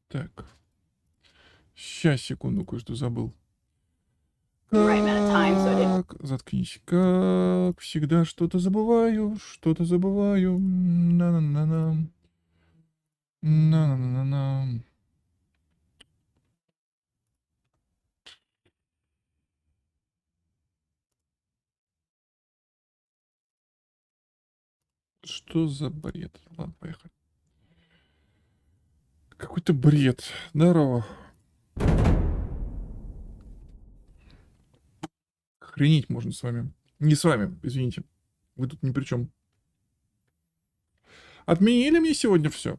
Так. Сейчас, секунду, кое-что забыл. Right, Заткнись. Как всегда, что-то забываю. Что-то забываю. На-на-на-на. На-на-на-на. Что за бред? Ладно, поехали. Какой-то бред. Здорово. Охренеть можно с вами. Не с вами, извините. Вы тут ни при чем. Отменили мне сегодня все.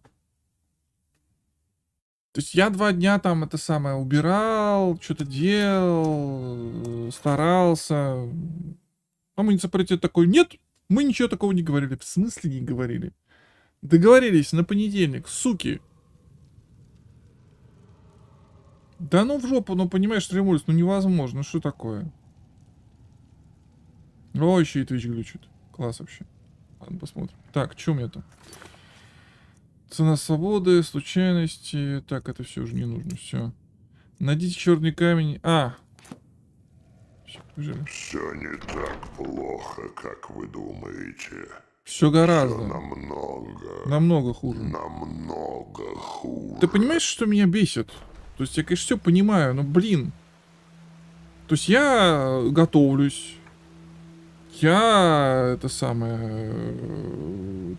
То есть я 2 дня там это самое убирал, что-то делал, старался. А муниципалитет такой: нет, мы ничего такого не говорили. В смысле не говорили? Договорились на понедельник, суки. Да ну в жопу, ну понимаешь, Ремульс, ну невозможно, ну что такое? О, еще и Twitch глючит. Класс вообще. Ладно, посмотрим. Так, что у меня там? Цена свободы, случайности. Так, это все уже не нужно, все. Найдите черный камень. Все не так плохо, как вы думаете. Все гораздо. Намного хуже. Намного хуже. Ты понимаешь, что меня бесит? То есть я, конечно, все понимаю, но, блин. То есть я готовлюсь. Я, это самое,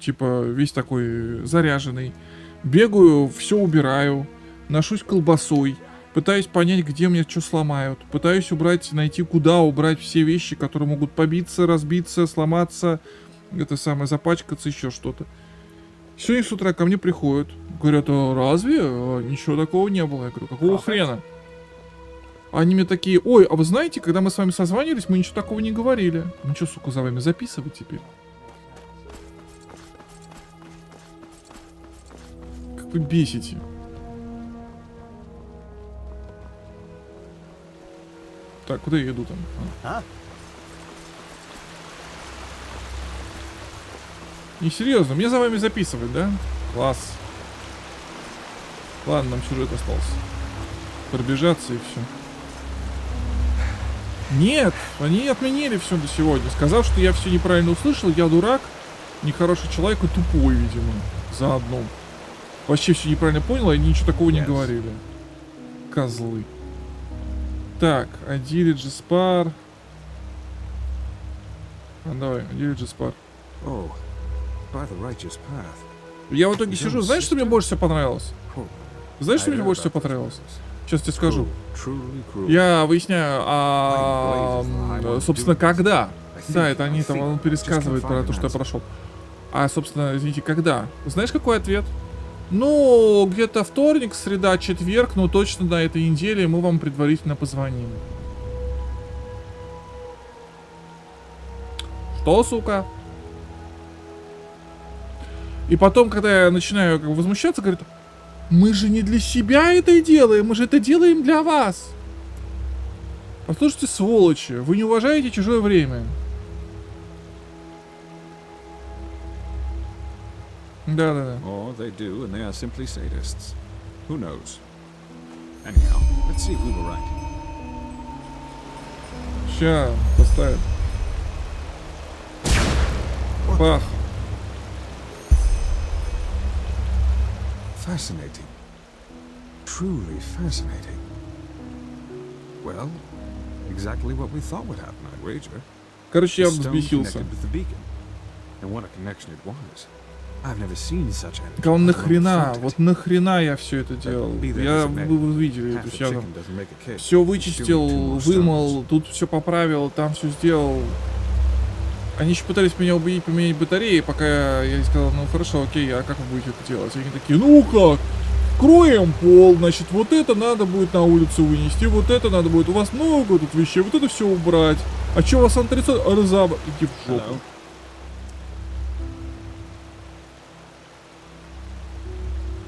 типа, весь такой заряженный. Бегаю, все убираю. Ношусь колбасой. Пытаюсь понять, где мне что сломают. Пытаюсь убрать, найти, куда убрать все вещи, которые могут побиться, разбиться, сломаться. Это самое, запачкаться, еще что-то. Сегодня с утра ко мне приходят. Говорят: а разве? Ничего такого не было. Я говорю: какого хрена? Они мне такие: ой, а вы знаете, когда мы с вами созванивались, мы ничего такого не говорили. Ну что, сука, за вами записывать теперь? Как вы бесите. Так, куда я иду там? Не серьезно, мне за вами записывать, да? Класс. Ладно, нам сюжет остался. Пробежаться и все. Нет, они отменили все до сегодня, сказав, что я все неправильно услышал, я дурак, нехороший человек и тупой, видимо, заодно. Вообще все неправильно понял, и они ничего такого не говорили. Козлы. Так, Адили Джеспар. Давай, Адили Джеспар. Я в итоге сижу, знаешь, что мне больше всего понравилось? Знаешь, что мне больше всего понравилось? Сейчас тебе скажу. Я выясняю, собственно, когда. Да, это они там, он пересказывает про то, что я прошел. Собственно, извините, когда? Знаешь, какой ответ? Ну, где-то вторник, среда, четверг, но точно на этой неделе мы вам предварительно позвоним. Что, сука? И потом, когда я начинаю как бы возмущаться, говорит: мы же не для себя это делаем, мы же это делаем для вас. Послушайте, сволочи, вы не уважаете чужое время. Да-да-да. Ща, поставим. Бах. Fascinating. Truly fascinating. Well, exactly what we thought would happen, I wager. Короче, я взбесился. Нахрена, вот нахрена я все это делал? Вы видели, то есть я там все вычистил, вымыл, тут все поправил, там все сделал. Они еще пытались меня убедить поменять батареи, пока я сказал: ну хорошо, окей, а как вы будете это делать? Они такие: ну как? Кроем пол, значит, вот это надо будет на улицу вынести, вот это надо будет, у вас много тут вещей, вот это все убрать. А что у вас антрацит? Разобрать. Иди в жопу.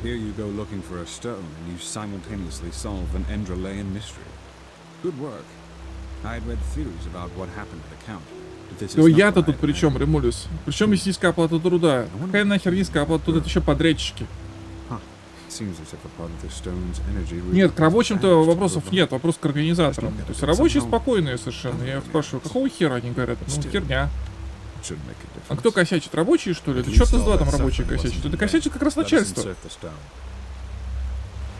Here you go looking for a stone, and you simultaneously solve an Ендерал mystery. Good work. I had read theories about what happened at the count. Ну я-то тут при чем, Ремулис? Причем есть низкая оплата труда? Какая нахер низкая оплата труда? Это еще подрядчики. seems as if a part of the stone's energy really Нет, к has рабочим-то vanished вопросов overnight. нет, вопрос к организаторам. То есть рабочие спокойные совершенно. Я их спрашиваю, какого хера они говорят? Ну, херня. It shouldn't make a А кто difference. косячит? Рабочие, что ли? At Это least черт из all два там that рабочие suffering косячат. wasn't Это in косячит vain. как раз Let us начальство. insert the stone.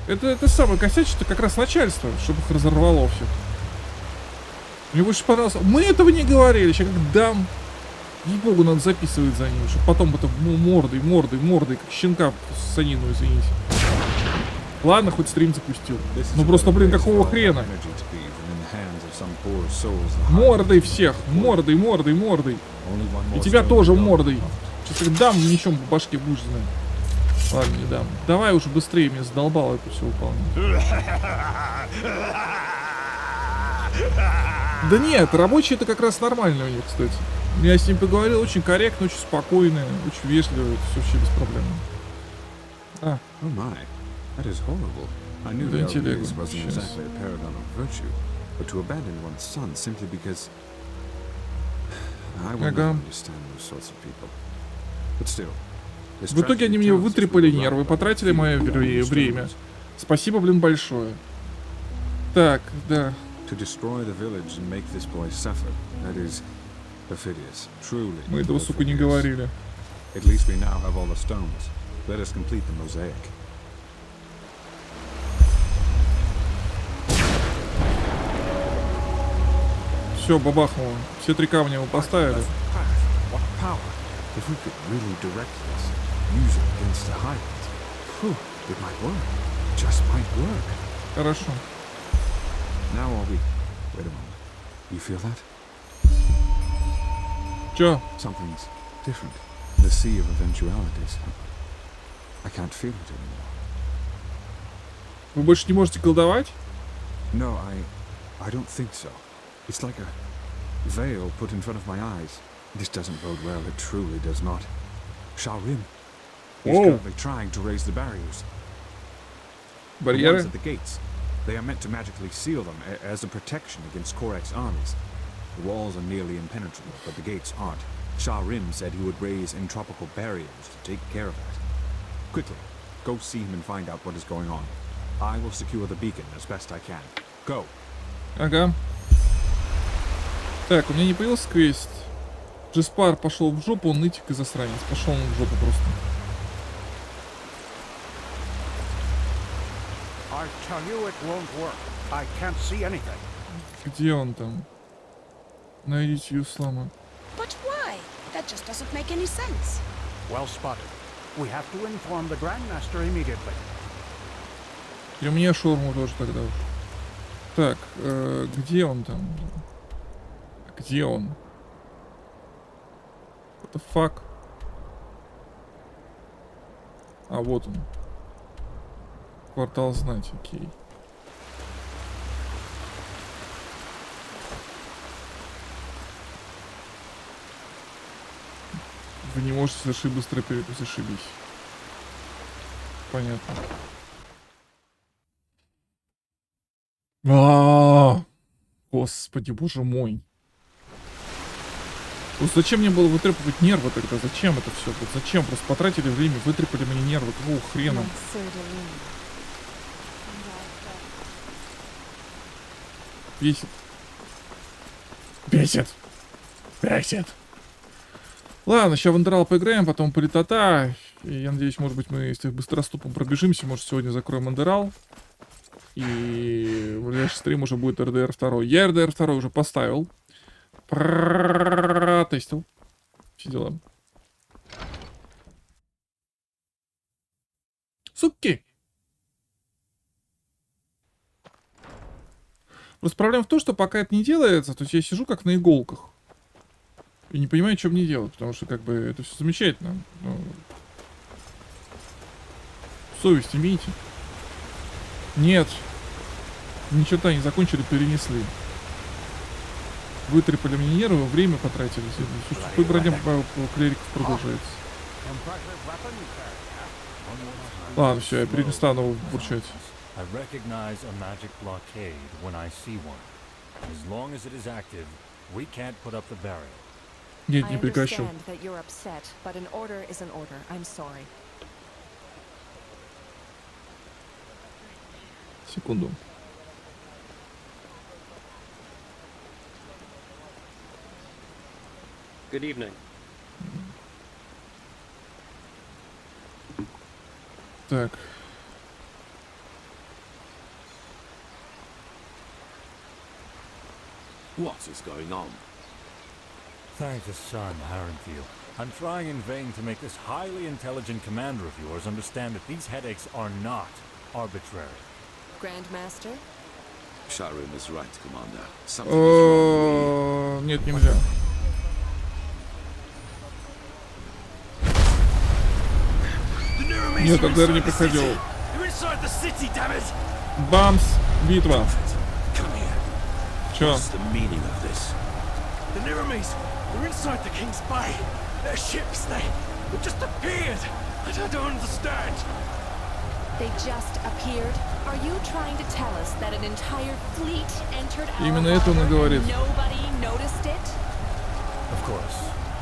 Это самое косячит как раз начальство, чтобы их разорвало всех. Мне больше понравилось. Мы этого не говорили, сейчас как дам. Ей-богу, надо записывать за ним, чтобы потом это мордой, как щенка в санину, извините. Ладно, хоть стрим запустил. Ну просто, блин, какого хрена? Мордой всех, мордой. И тебя тоже мордой. Сейчас как дам, ничем по башке будешь знать. Ладно, не дам. Давай уже быстрее, меня задолбало это все выполнять. Да нет, рабочие это как раз нормально у них, кстати. Я с ним поговорил, очень корректно, очень спокойно, очень вежливо, это все вообще без проблем. А, Oh my, that is horrible. I knew Да, the интеллект, Alvarez wasn't сейчас. exactly a paragon of virtue, but to abandon one's son simply because I will never Ага. understand those sorts of people. But still, this В итоге они tragedy мне tells us вытрепали we were нервы, right about потратили the мое few who время. stones. Спасибо, блин, большое. Так, да. To destroy the village and make this boy suffer, that is perfidious, truly. Мы этого, сука, не perfidious. говорили. At least we now have all the stones. Let us complete the mosaic. Все, бабахнуло. Все 3 камня мы поставили. What power! If we could really direct this, use it against the Highlands, phew, it might work. Just might work. Хорошо. Now are we? Wait a moment. You feel that? Чё? Something's different. The sea of eventualities. I can't feel it anymore. Вы больше не можете колдовать? No, I don't think so. It's like a veil put in front of my eyes. This doesn't bode well. It truly does not. Sharim. He's Whoa. currently trying to raise the barriers. The ones Барьеры? at the gates. They are meant to magically seal them as a protection against Korek's armies. The walls are nearly impenetrable, but the gates aren't. Sharim said he would raise entropical barriers to take care of that. Quickly, go see him and find out what is going on. I will secure the beacon as best I can. Go. Ага. Так, у меня не появился квест. Джеспар пошел в жопу, он нытик и засранец. Пошел он в жопу просто. I tell you it won't work. I can't see anything. Где он там? Найдите Юслама. But why? That just doesn't make any sense. Well spotted. We have to inform the Grandmaster immediately. И мне шаурму тоже тогда уж. Так, где он там? Где он? What the fuck? А, вот он. Квартал знать, окей. Вы не можете совершить быстро зашибись. Понятно. Господи, боже мой. Вот зачем мне было вытрепывать нервы тогда? Зачем это все? Вот зачем? Просто потратили время, вытрепали мне нервы. Какого хрена? Бесит. Бесит. Бесит. Ладно, сейчас в Ендерал поиграем, потом политота. И я надеюсь, может быть, мы, если быстроступом пробежимся, может, сегодня закроем Ендерал. И в ближайший стрим уже будет РДР 2. Я РДР 2 уже поставил. Протестил. Все дела. Суки! Просто проблема в том, что пока это не делается, то есть я сижу как на иголках. И не понимаю, что мне делать, потому что как бы это все замечательно. Но... Совесть имейте. Нет. Ни черта не закончили, перенесли. Вытрепали мне нервы, время потратили. Слушай, броня клериков продолжается. Ладно, все, я перестану бурчать. I recognize a magic blockade when I see one. As long as it is active, we can't put up the barrier. Нет, I не прекращу. understand that you're upset, but an order is an order. I'm sorry. Секунду. Good evening. Так. What is going on? Thank the sun, Harrenfield. I'm trying in vain to make this highly intelligent commander of yours understand that these headaches are not arbitrary. Grandmaster? Sharim is right, Commander. Something is wrong. Нет, нельзя. Нет, АДР не приходил. Бамс, битва. Чё? What's the meaning of this? The Niramis, they're inside the King's Bay. Their ships, they've just appeared. I don't understand. They just appeared? Are you trying to tell us that an entire fleet entered our Именно это он и harbor говорит. and nobody noticed it? Of course,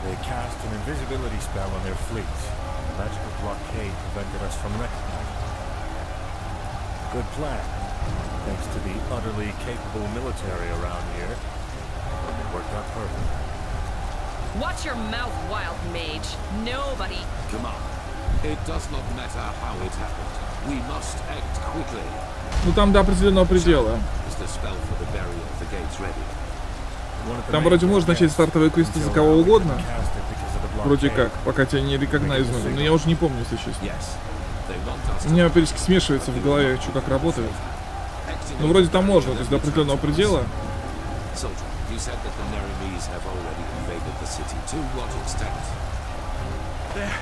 they cast an invisibility spell on their fleet. The magical blockade prevented us from recognizing it. Good plan. Thanks to the utterly capable military around here, it worked out perfect. Watch your mouth, wild mage. Nobody... Come on. It does not matter how it happened. We must act quickly. Ну там до определенного предела. Is the spell for the barrier of the gates ready? Там вроде можно начать стартовые квесты за кого угодно. Вроде как, пока тебя не рекогнайзнули. Но я уже не помню, если честно. Yes. They want us У меня периодически смешивается в голове, что как работает. Ну вроде там можно, то есть до определенного предела. Soldier, you said that the Nerimes have already invaded the city. To what extent? They're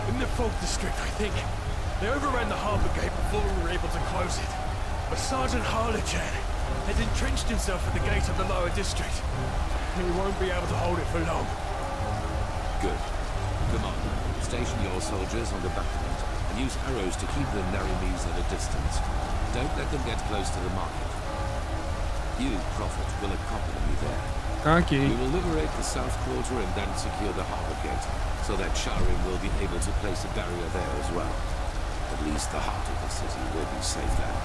in the fog district, I think. They overran the harbour gate before we were able to close it. But Sergeant Harlechan has entrenched himself at the gate of the lower district. And we won't be able to hold it for long. Good. Come on. Station your soldiers on the battlement and use arrows to keep the Nerimes at a distance. Don't let them get close to the market. You, Prophet, will accompany me there. Окей. We will liberate the south quarter and then secure the harbour gate, so that Sharim will be able to place a barrier there as well. At least the heart of the city will be safe then.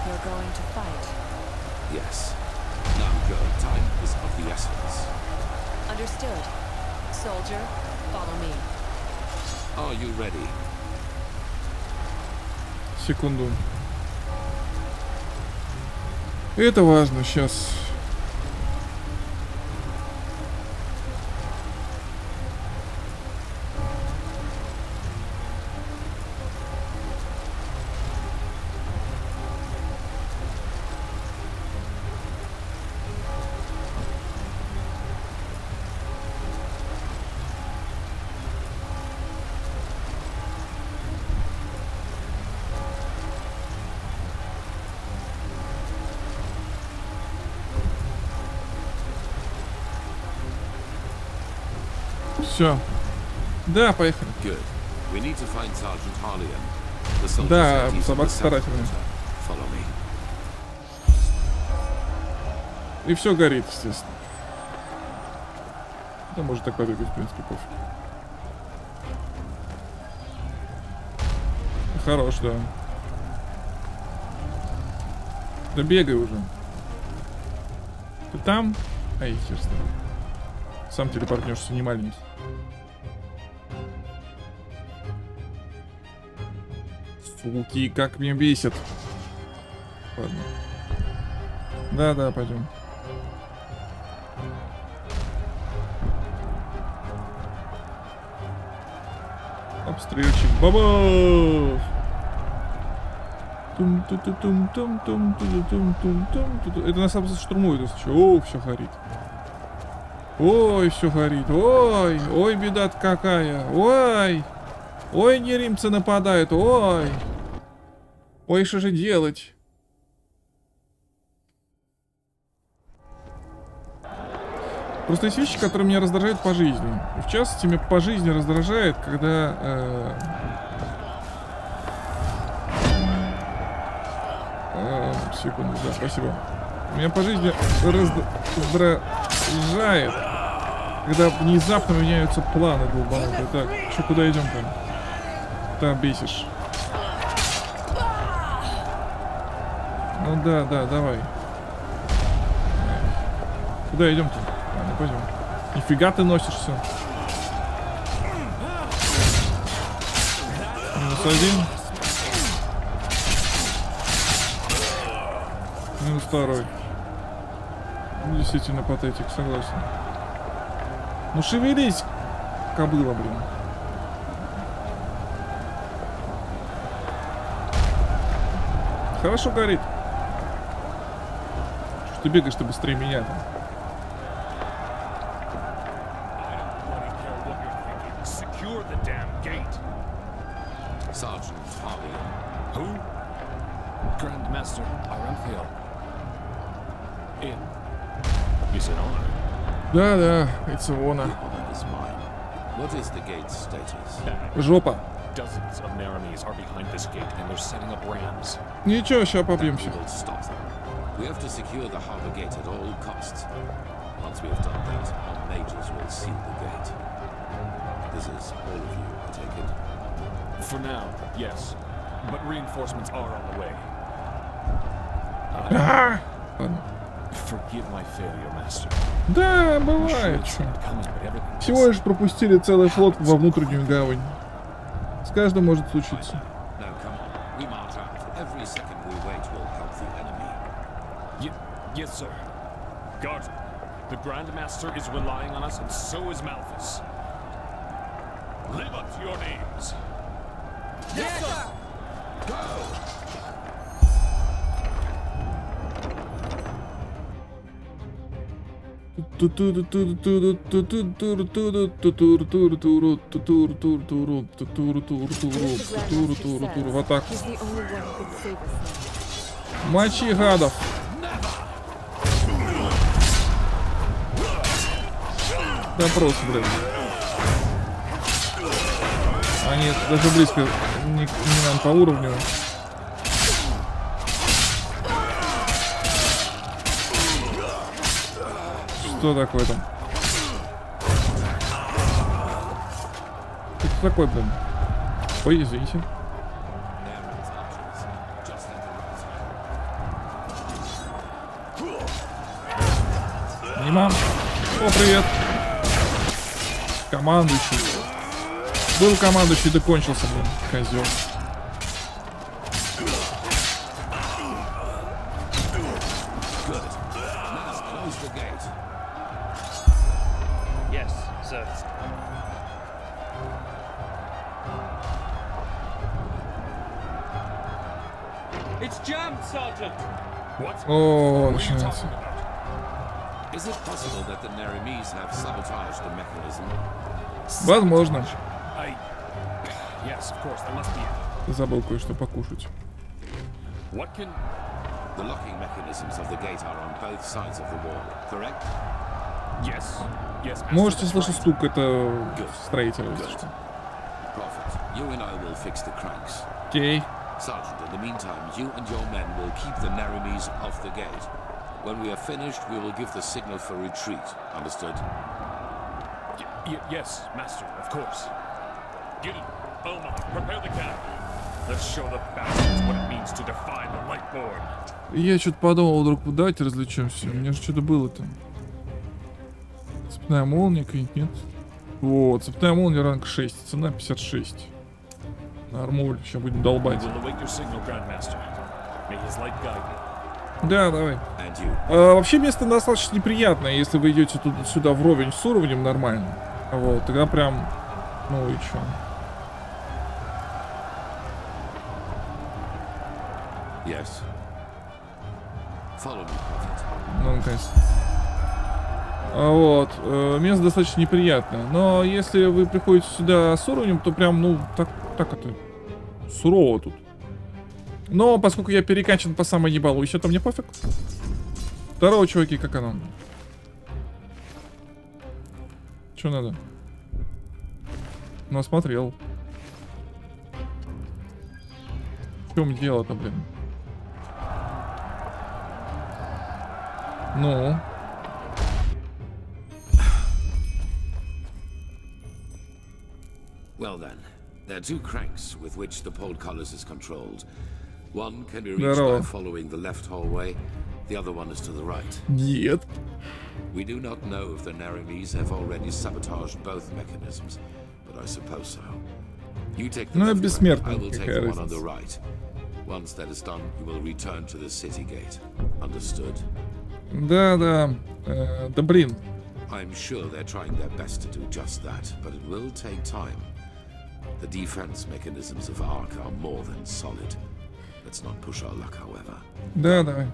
You're going to fight. Yes. Now go. Time is of the essence. Understood. Soldier, follow me. Are you ready? Секунду. Это важно сейчас. Все. Да, поехали. Good. We need to find Sergeant Harlian. The soldier Да, said he's in собака the south старательная. quarter. Follow me. И все горит, естественно. Да, может так побегать, в принципе, пофиг. Хорош, да. Да бегай уже. Ты там? Ай, хер с тобой. Сам телепортнешься, не маленький. Суки, как меня бесит. Ладно. Да, пойдем. Обстрельчик бабов. Это нас штурмует, если что. О, все горит. Ой, все горит. Ой, беда какая. Ой, неримцы нападают. Ой, что же делать? Просто есть вещи, которые меня раздражают по жизни. В частности, меня по жизни раздражает, когда... секунду, да, спасибо. Меня по жизни раздражает, когда внезапно меняются планы долбанутые. Так, что, куда идем там? Там бесишь. Ну да, давай. Куда идем-то? Ладно, пойдем. Нифига ты носишься. -1. -2. Действительно патетик, согласен. Ну шевелись, кобыла, блин. Хорошо горит. Что ты бегаешь-то быстрее меня там? Sergeant Harvey. Who? Grandmaster Aranfield. In. Is an honor. Да, it's a honor. Honor is mine. What is the gate's status? Жопа. Dozens of Naramis are behind this gate and they're setting up rams. Ничего, сейчас побьемся. We will stop them. We have to secure the harbor gate at all costs. Once we have done that, our majors will seal the gate. This is all of you, I take it. For now, yes. But reinforcements are on the way. Ладно. Forgive my failure, Master. Да, I'm sure бывает. it's not coming, but everything Всего лишь пропустили целый флот во внутреннюю гавань. С каждым может случиться. No, come on. We march out. Every second we wait will help the enemy. Yes, sir. Guard, the Grandmaster is relying on us, and so is Malthus. Live up to your names. Yes, sir! В атаку. Мочи гадов. Да просто, блин. Они даже близко не нам по уровню. Что такое там? Что такое, блин? Ой, извините. Мимо. О, привет. Командующий. Был командующий, да кончился, блин, козел. Yes, sir. It's jammed, Sergeant. What? О, начинается. Is it possible that the Naramis have sabotaged the mechanism? Возможно. Yes, of course, there must be. Забыл кое-что покушать. What can... The locking mechanisms of the gate are on both sides of the wall, correct? Yes. Yes, Master, Можете that's слышать right. стук, это строитель, если что. Prophet, you and I will fix the cranks. Окей. Sergeant, in the meantime, you and your men will keep the Naramis off the gate. When we are finished, we will give the signal for retreat. Understood? Yes, Master, of course. Gideon, Belmont, prepare the camp. Let's show the bastards what it means to defy the Lightborn. Я что-то подумал, вдруг давайте развлечемся. У меня же что-то было там. Цепная молния какая-нибудь, нет? О, цепная молния ранг 6, цена 56. Нормуль, сейчас будем долбать. We'll await your signal, Grandmaster. May his light guide you. Да, давай. And you. Вообще место достаточно неприятное, если вы идете сюда вровень с уровнем нормально. Вот, тогда прям, ну и чё. Yes. Follow me, Prophet. Ну, наконец. Вот, место достаточно неприятное. Но если вы приходите сюда с уровнем, то прям, ну, так это, сурово тут. Но поскольку я перекачан по самой не балуйся, то мне пофиг. Здорово, чуваки, как оно? Чё надо? Ну, осмотрел. В чем дело-то, блин? Ну? Well then, there are two cranks with which the portcullis is controlled. One can be reached Здорово. by following the left hallway. The other one is to the right. Нет. We do not know if the Naramis have already sabotaged both mechanisms, but I suppose so. You take the Ну, left one, бессмертный, I will take какая the one on разница. the right. Once that is done, you will return to the city gate. Understood? Да. Да блин. I'm sure they're trying their best to do just that, but it will take time. The defense mechanisms of Ark are more than solid. Let's not push our luck, however. Да, давай.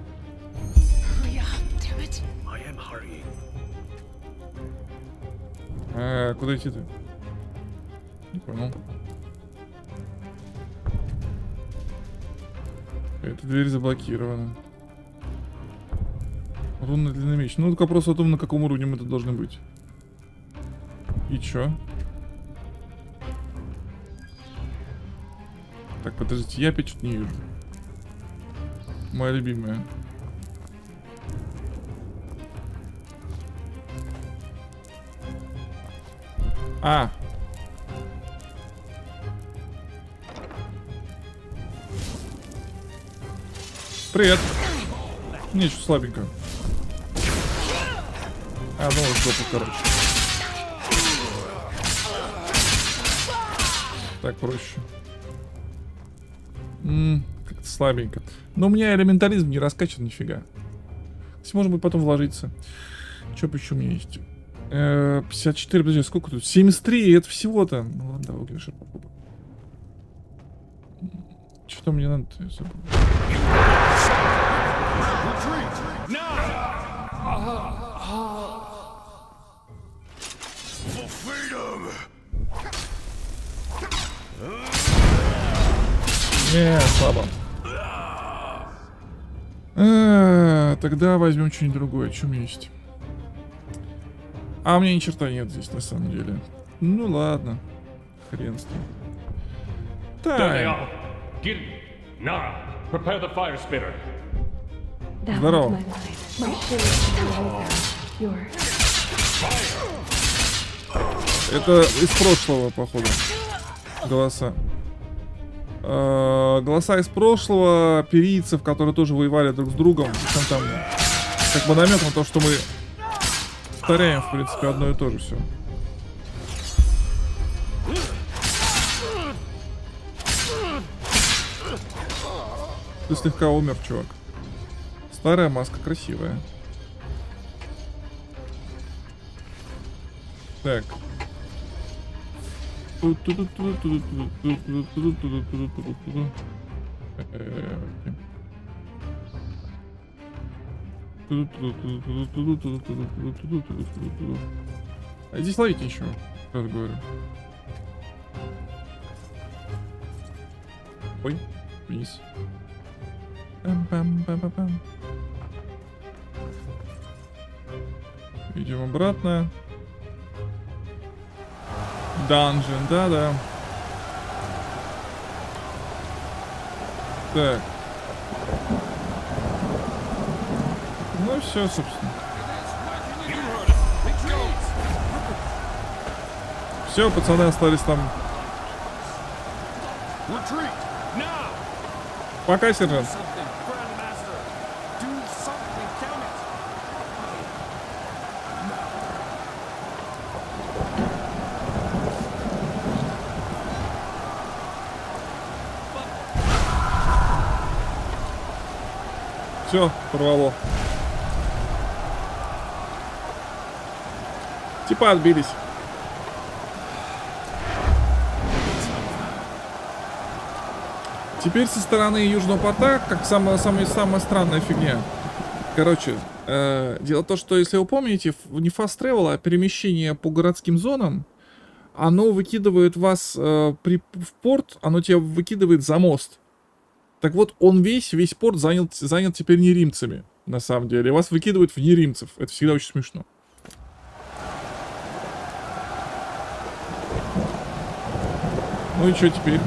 Hurry up, damn it. I am hurrying. Куда идти-то? Не понял. Эта дверь заблокирована. Рунный длинный меч. Ну, только вопрос о том, на каком уровне мы тут должны быть. И чё? Так, подождите, я опять что-то не вижу. Моя любимая. Привет. Не, что слабенько. Ну, жопу, короче. Так проще. Как-то слабенько. Но у меня элементализм не раскачан нифига. Если может быть потом вложиться. Что еще у меня есть? 54, подожди, сколько тут? 73, это всего-то. Ну ладно, давай, конечно, попробуем. Что мне надо-то? Я забыл. Не, слабо. Тогда возьмем что-нибудь другое. Что у меня есть? А у меня ни черта нет здесь, на самом деле. Ну ладно. Хрен с ним. Так. Здорово. Это из прошлого, походу. Голоса. Голоса из прошлого, перийцев, которые тоже воевали друг с другом. Причем там как бы намек на то, что мы повторяем, в принципе, одно и то же все. Ты слегка умер, чувак. Старая маска красивая. Так. А здесь ловить ничего, сразу говорю. Ой, вниз. Пам-пам-пам-пам. Идем обратно. Данжен, да-да. Так. Ну все, собственно. Все, пацаны остались там. Пока, сержант. Все, порвало. Типа отбились. Теперь со стороны Южного порта, как самая странная фигня. Короче, дело в том, что, если вы помните, не fast travel, а перемещение по городским зонам, оно выкидывает вас в порт, оно тебя выкидывает за мост. Так вот, он весь порт занят теперь неримцами, на самом деле. Вас выкидывают в неримцев. Это всегда очень смешно. Ну и что теперь?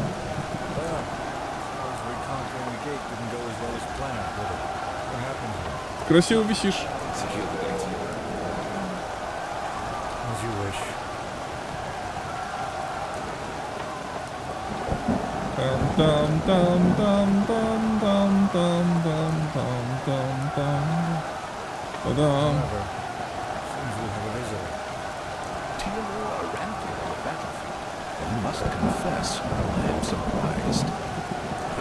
Красиво висишь. Там-там-там-там-там-там. Та-дам. However, seems we have a visitor. Theodore Aranthio on the battlefield. I must confess, I am surprised.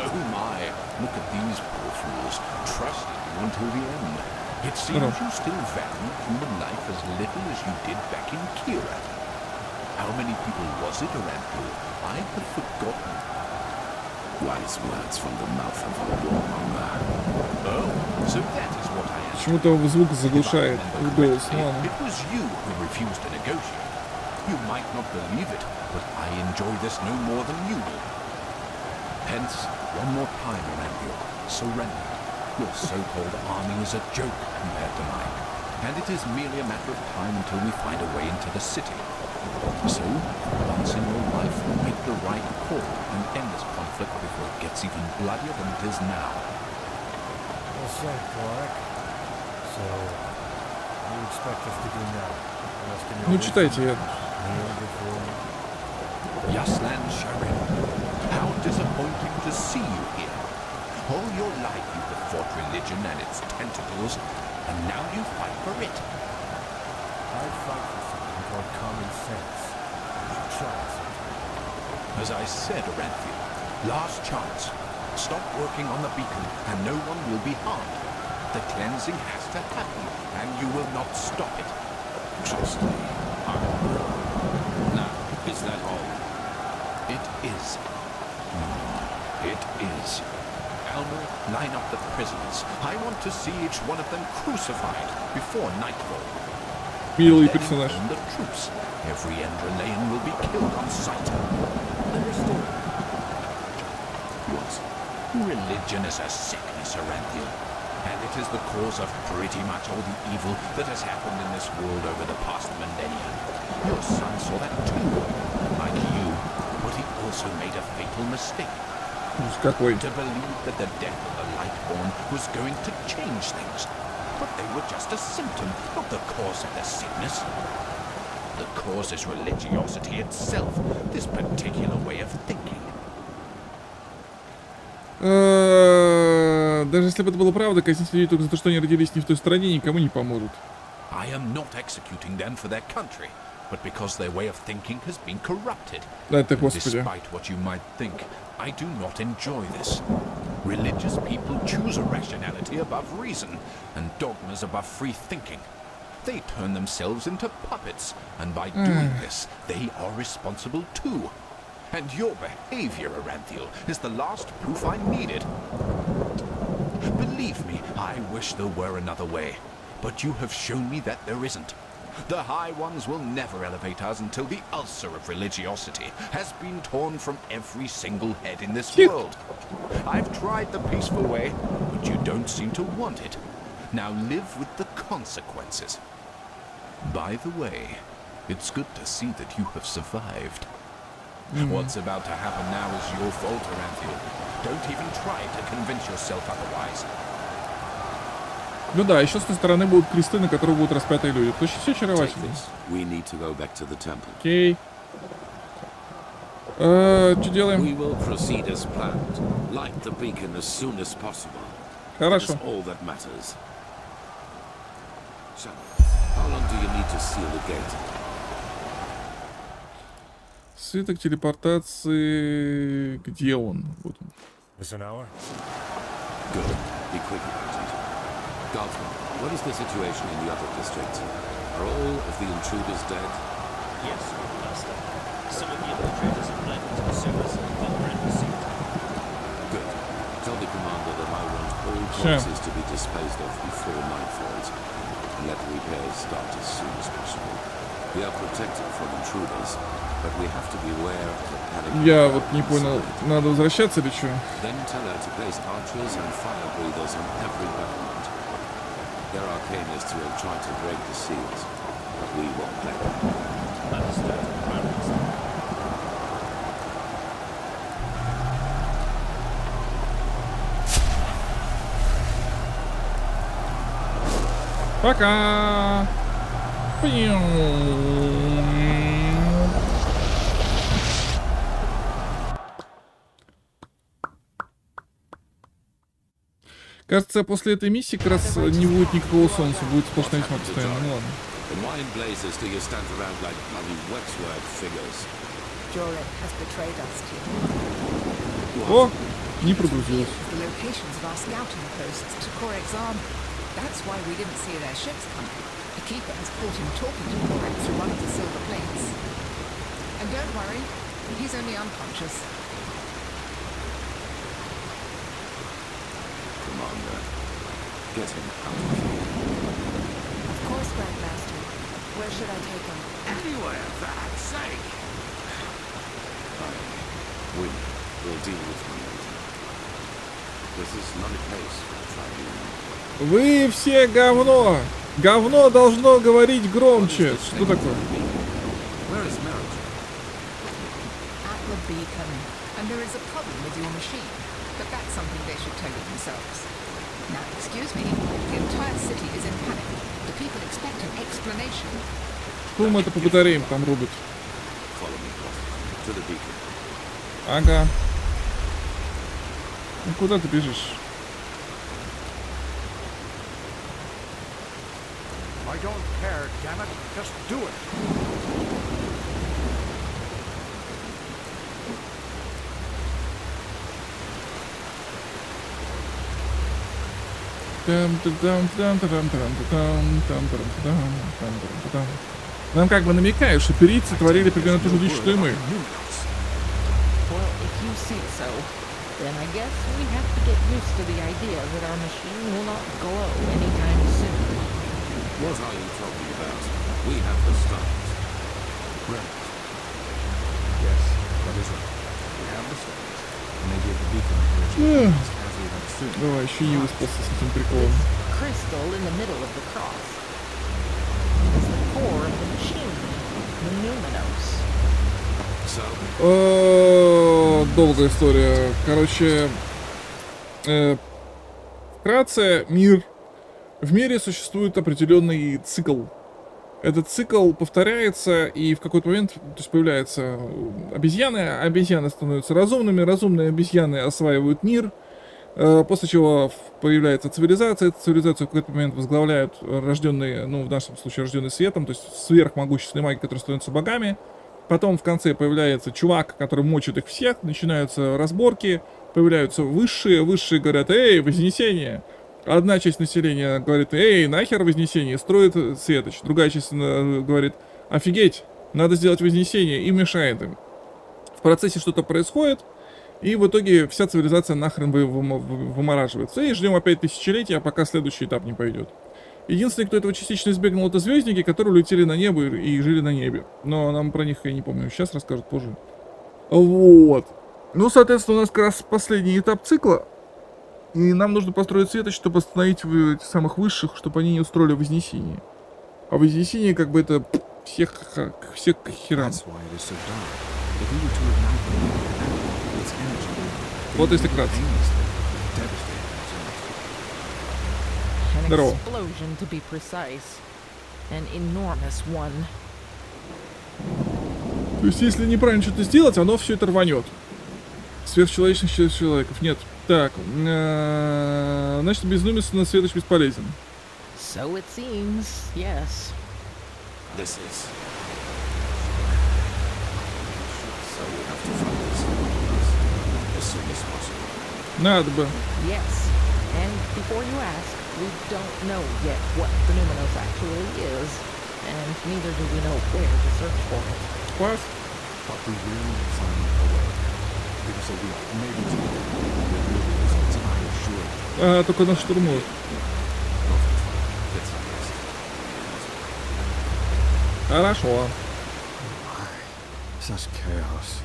Oh my, look at these poor fools, trusting you until the end. It seems you still value human life as little as you did back in Kira. How many people was it, Aranthio? I have forgotten. Wise words from the mouth of a warmonger. Oh, so that is what I am. Почему-то звук заглушает голос. Ладно. It was you who refused to negotiate. You might not believe it, but I enjoy this no more than you do. Hence, one more time, Aranthio, surrender. Your so-called army is a joke compared to mine, and it is merely a matter of time until we find a way into the city. So, once in your life, make the right call and end this conflict before it gets even bloodier than it is now. Well said, Kochevnik. So, what do you expect us to do now? Asking your Ну, читайте. kneel before... Yaslan Sharin, how disappointing to see you here. All your life you have fought religion and its tentacles, and now you fight for it. I fight for something called common sense. You should try it sometime. As I said, Aranthio, last chance. Stop working on the beacon, and no one will be harmed. The cleansing has to happen, and you will not stop it. Trust me, I will. Now, is that all? It is. It is. Elmer, line up the prisoners. I want to see each one of them crucified before nightfall. Милый Then персонаж. inform the troops. Every Endralean will be killed on sight. Understood. What? Religion is a sickness, Aranthio. And it is the cause of pretty much all the evil that has happened in this world over the past millennia. Your son saw that too, like you, but he also made a fatal mistake. Ужас какой. To believe that the death of the Lightborn was going to change things. But they were just a symptom, not the cause of the sickness. The cause is religiosity itself, this particular way of thinking. Даже если бы это было правда, казнить людей только за то, что они родились не в той стране, никому не поможет. I am not executing them for their country, but because their way of thinking has been corrupted. Да ты, And Господи. despite what you might think, I do not enjoy this. Religious people choose rationality above reason, and dogmas above free thinking. They turn themselves into puppets, and by doing this, they are responsible too. And your behavior, Aranthio, is the last proof I needed. Believe me, I wish there were another way, but you have shown me that there isn't. The High Ones will never elevate us until the ulcer of religiosity has been torn from every single head in this world. I've tried the peaceful way, but you don't seem to want it. Now live with the consequences. By the way, it's good to see that you have survived. What's about to happen now is your fault, Aranthio. Don't even try to convince yourself otherwise. Ну да, еще с той стороны будут кресты, на которые будут распятые люди. То есть все Take очаровательно. this. We need to go back to the temple. Окей. Что делаем? We will proceed as planned. Light the beacon as soon as possible. Хорошо. That is all that matters. So, how long do you need to seal the gate? Свиток телепортации... Где он? Вот он. This an hour? Good. Be quick about it. Guardsman, what is the situation in the other districts? Are all of the intruders dead? Yes, Master. Some of the infiltrators have fled into the sewers and are in pursuit. Good. Tell the commander that I want all Sure. corpses to be disposed of before night falls, and let repairs start as soon as possible. We are protected from intruders, but we have to beware of the panic. Я вот не понял, надо возвращаться или что? Then tell her to place archers and fire breathers on every battlement. There are arcanists who have tried to break the seals, but we won't let them. Understood, Master. Пока! Кажется, после этой миссии как раз не будет никакого солнца, будет сплошная тьма постоянно. Ну ладно. Then why in blazes do you stand around like bloody waxwork figures? Jorek has betrayed us, Jim. О, не прогрузилось. The locations of our scouting posts to Korek's army. That's why we didn't see their ships coming. The keeper has caught him talking to Korek through one of the silver plates. And don't worry, he's only unconscious. Commander, get him out of here. Of course, Grandmaster. Where should I take him? Anywhere, for heck's sake! We will deal with him later. This is not a case for the tribunal. Вы все говно! Говно должно говорить громче. Что такое? Where is Merit? At the beacon. And there is a problem with your machine. But that's something they should tell you themselves. Now, excuse me, the entire city is in panic. The people expect an explanation. Что мы это по батареям там рубят? Follow me, Kochevnik, to the beacon. Ага. Ну куда ты бежишь? I don't care, damn it. Just do it. Нам как бы намекают, что перийцы творили примерно ту же дичь, что и мы. Well, if you say so, then I guess we have to get used to the idea that our machine will not glow anytime soon. What are you talking about? We have the stars. Right. Yes, that is right. We have the stars. And they give the beacon energy as we have assumed. Давай, еще не выспался с этим приколом. Crystal in the middle of the cross is the core of the machine, the numinous. Долгая история. Короче, вкратце, в мире существует определенный цикл. Этот цикл повторяется, и в какой-то момент, то есть появляются обезьяны становятся разумными, разумные обезьяны осваивают мир, после чего появляется цивилизация, эта цивилизация в какой-то момент возглавляют рожденные, ну в нашем случае рожденные светом, то есть сверхмогущественные маги, которые становятся богами. Потом в конце появляется чувак, который мочит их всех, начинаются разборки, появляются высшие говорят: эй, Вознесение. Одна часть населения говорит: эй, нахер Вознесение, строит светоч. Другая часть говорит: офигеть, надо сделать Вознесение, и мешает им. В процессе что-то происходит, и в итоге вся цивилизация нахрен вымораживается. И ждем опять тысячелетия, пока следующий этап не пойдет. Единственный, кто этого частично избегнул, это звездники, которые улетели на небо и жили на небе. Но нам про них я не помню. Сейчас расскажут позже. Вот. Ну, соответственно, у нас как раз последний этап цикла. И нам нужно построить светоч, чтобы остановить самых высших, чтобы они не устроили Вознесение. А Вознесение, как бы, это всех к херам. Вот если кратко. Здорово. Explosion, to be precise. An enormous one. То есть, если неправильно что-то сделать, оно все это рванет. Сверхчеловечных человеков нет. Так, значит, безнумерно светоч бесполезен. So it seems, yes. This is. So we have to find this as soon as possible. Надо бы. Yes. And before you ask, we don't know yet what the numinous actually is, and neither do we know where to search for it. What? But we will find a way. Because a week, maybe 2, will yield results, I assure you. Только нас штурмуют. Хорошо. Such chaos.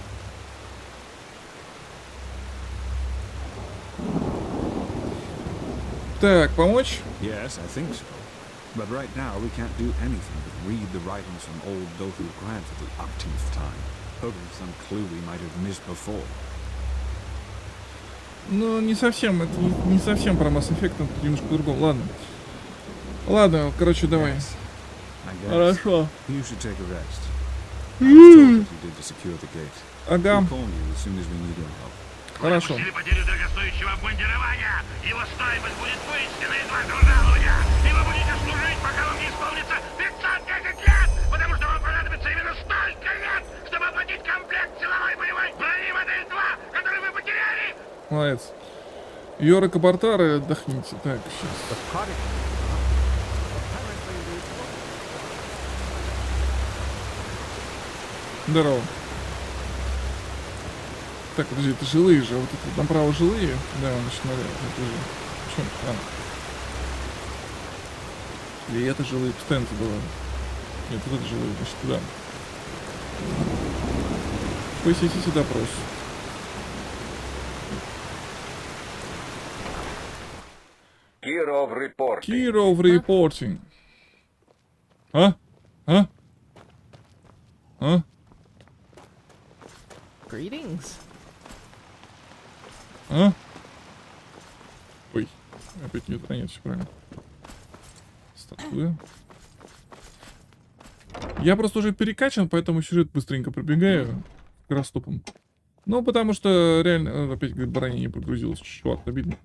Так, помочь? Yes, I think so. But right now we can't do anything but read the writings from old Dothu Grant for the umpteenth time, hoping for some clue we might have missed before. Ну, не совсем, это не совсем про Mass Effect, это немножко по-другому. Ладно. Ладно, короче, давай. Хорошо. You should take a rest. I was told that you did to secure the gate. Ага. We'll call you as soon as we need your help. Хорошо. обмундирования. Его стоимость будет вычтена из вашего жалования. И вы будете служить, пока вам не исполнится 510 лет, потому что вам понадобится именно столько лет, чтобы оплатить комплект силовой боевой брони модель 2, который вы потеряли. Молодец. Йора Кабартары, отдохните. Так, сейчас. Здорово. Так, подожди, это жилые же. Вот это направо жилые. Да, значит, это же. Чем? Или это жилые стенды было? Нет, вот это жилые, значит, туда. Посетите допрос. Kirov reporting. Kirov reporting. А? А? А? Greetings. А? Ой, опять нет, нет, все правильно. Статуя. Я просто уже перекачан, поэтому сюжет быстренько пробегаю к расступам. Ну, потому что реально, опять, говорит, броня не прогрузилась, чувак, обидно.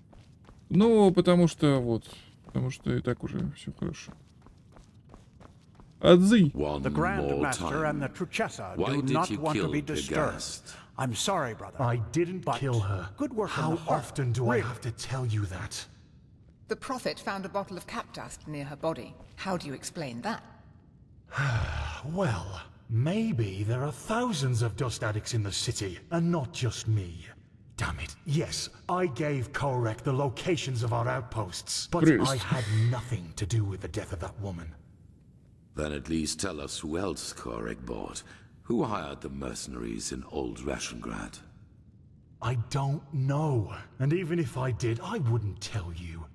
Ну, потому что, вот, потому что и так уже все хорошо. Адзи. The Grand Master and the Truchessa do not want to be disturbed. I'm sorry, brother. I didn't kill her. Good work How on the heart. often do I have to tell you that? The Prophet found a bottle of cap dust near her body. How do you explain that? Well, maybe there are thousands of dust addicts in the city, and not just me. Damn it. Yes, I gave Kochevnik the locations of our outposts, but I had nothing to do with the death of that woman. Then at least tell us who else Kochevnik bought. Who hired the mercenaries in Old Rationgrad? I don't know. And even if I did, I wouldn't tell you.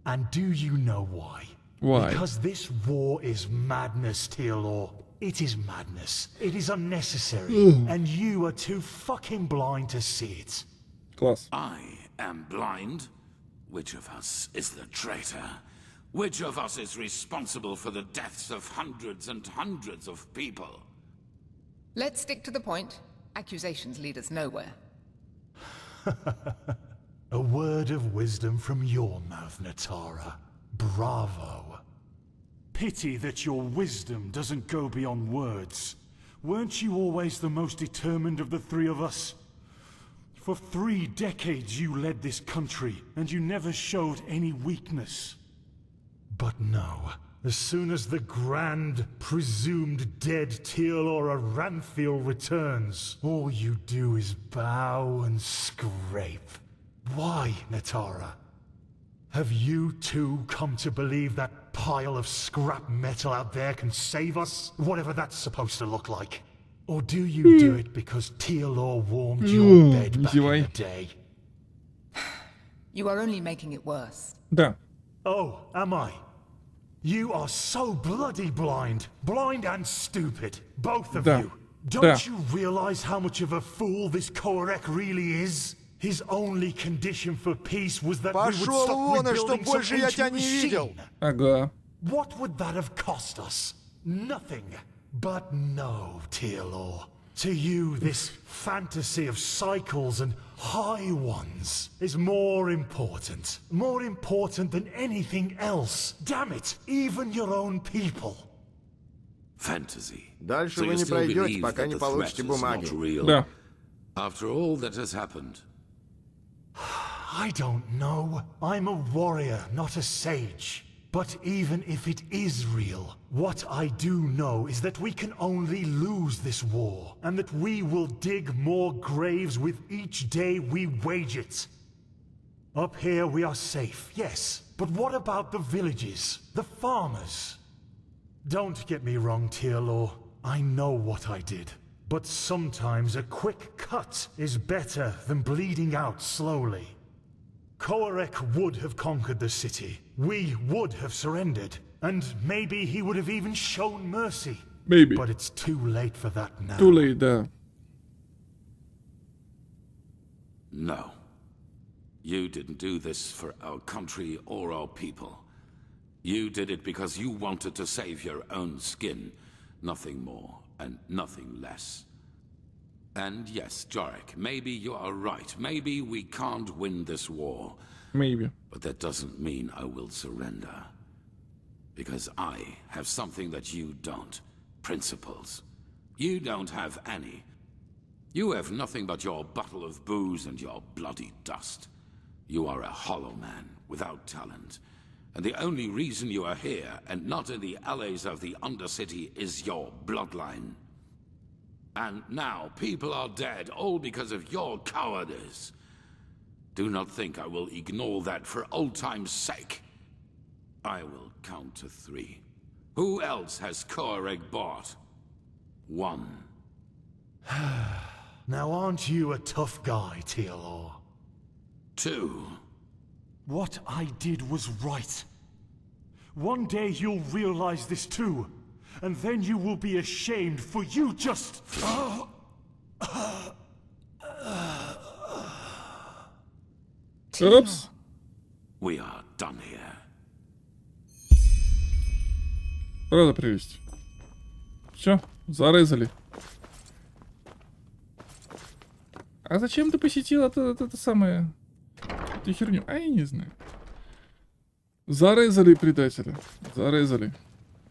And do you know why? Why? Because this war is madness, Tealor. It is madness. It is unnecessary. And you are too fucking blind to see it. Class. I am blind? Which of us is the traitor? Which of us is responsible for the deaths of hundreds and hundreds of people? Let's stick to the point. Accusations lead us nowhere. A word of wisdom from your mouth, Natara. Bravo. Pity that your wisdom doesn't go beyond words. Weren't you always the most determined of the three of us? For 3 decades you led this country, and you never showed any weakness. But no. As soon as the grand, presumed dead Tealor Aranthiel returns, all you do is bow and scrape. Why, Natara? Have you too come to believe that pile of scrap metal out there can save us? Whatever that's supposed to look like. Or do you do it because Tealor warmed your bed back in the day? You are only making it worse. Да. Oh, am I? You are so bloody blind. Blind and stupid. Both of you. Don't you realize how much of a fool this Kochevnik really is? His only condition for peace was that we would stop rebuilding some ancient machine. Ага. What would that have cost us? Nothing. But no, Tealor. To you, this fantasy of cycles and high ones is more important. More important than anything else. Damn it, even your own people. Fantasy. Дальше вы не пройдете, пока не получите бумаги. Да. After all that has happened. I don't know. I'm a warrior, not a sage. But even if it is real, what I do know is that we can only lose this war, and that we will dig more graves with each day we wage it. Up here we are safe, yes, but what about the villages, the farmers? Don't get me wrong, Tealor. I know what I did. But sometimes a quick cut is better than bleeding out slowly. Kochevnik would have conquered the city. We would have surrendered. And maybe he would have even shown mercy. Maybe. But it's too late for that now. Too late, да. No. You didn't do this for our country or our people. You did it because you wanted to save your own skin. Nothing more and nothing less. And yes, Jorik, maybe you are right. Maybe we can't win this war. Maybe. But that doesn't mean I will surrender. Because I have something that you don't. Principles. You don't have any. You have nothing but your bottle of booze and your bloody dust. You are a hollow man, without talent. And the only reason you are here, and not in the alleys of the Undercity, is your bloodline. And now people are dead, all because of your cowardice. Do not think I will ignore that for old time's sake. I will count to 3. Who else has Kochevnik bought? 1. Now aren't you a tough guy, TLR? 2. What I did was right. One day you'll realize this too, and then you will be ashamed for you just... Oops. We are done here. Рада прелесть. Все, зарезали. А зачем ты посетил это самое... эту херню? А я не знаю. Зарезали предателя. Зарезали.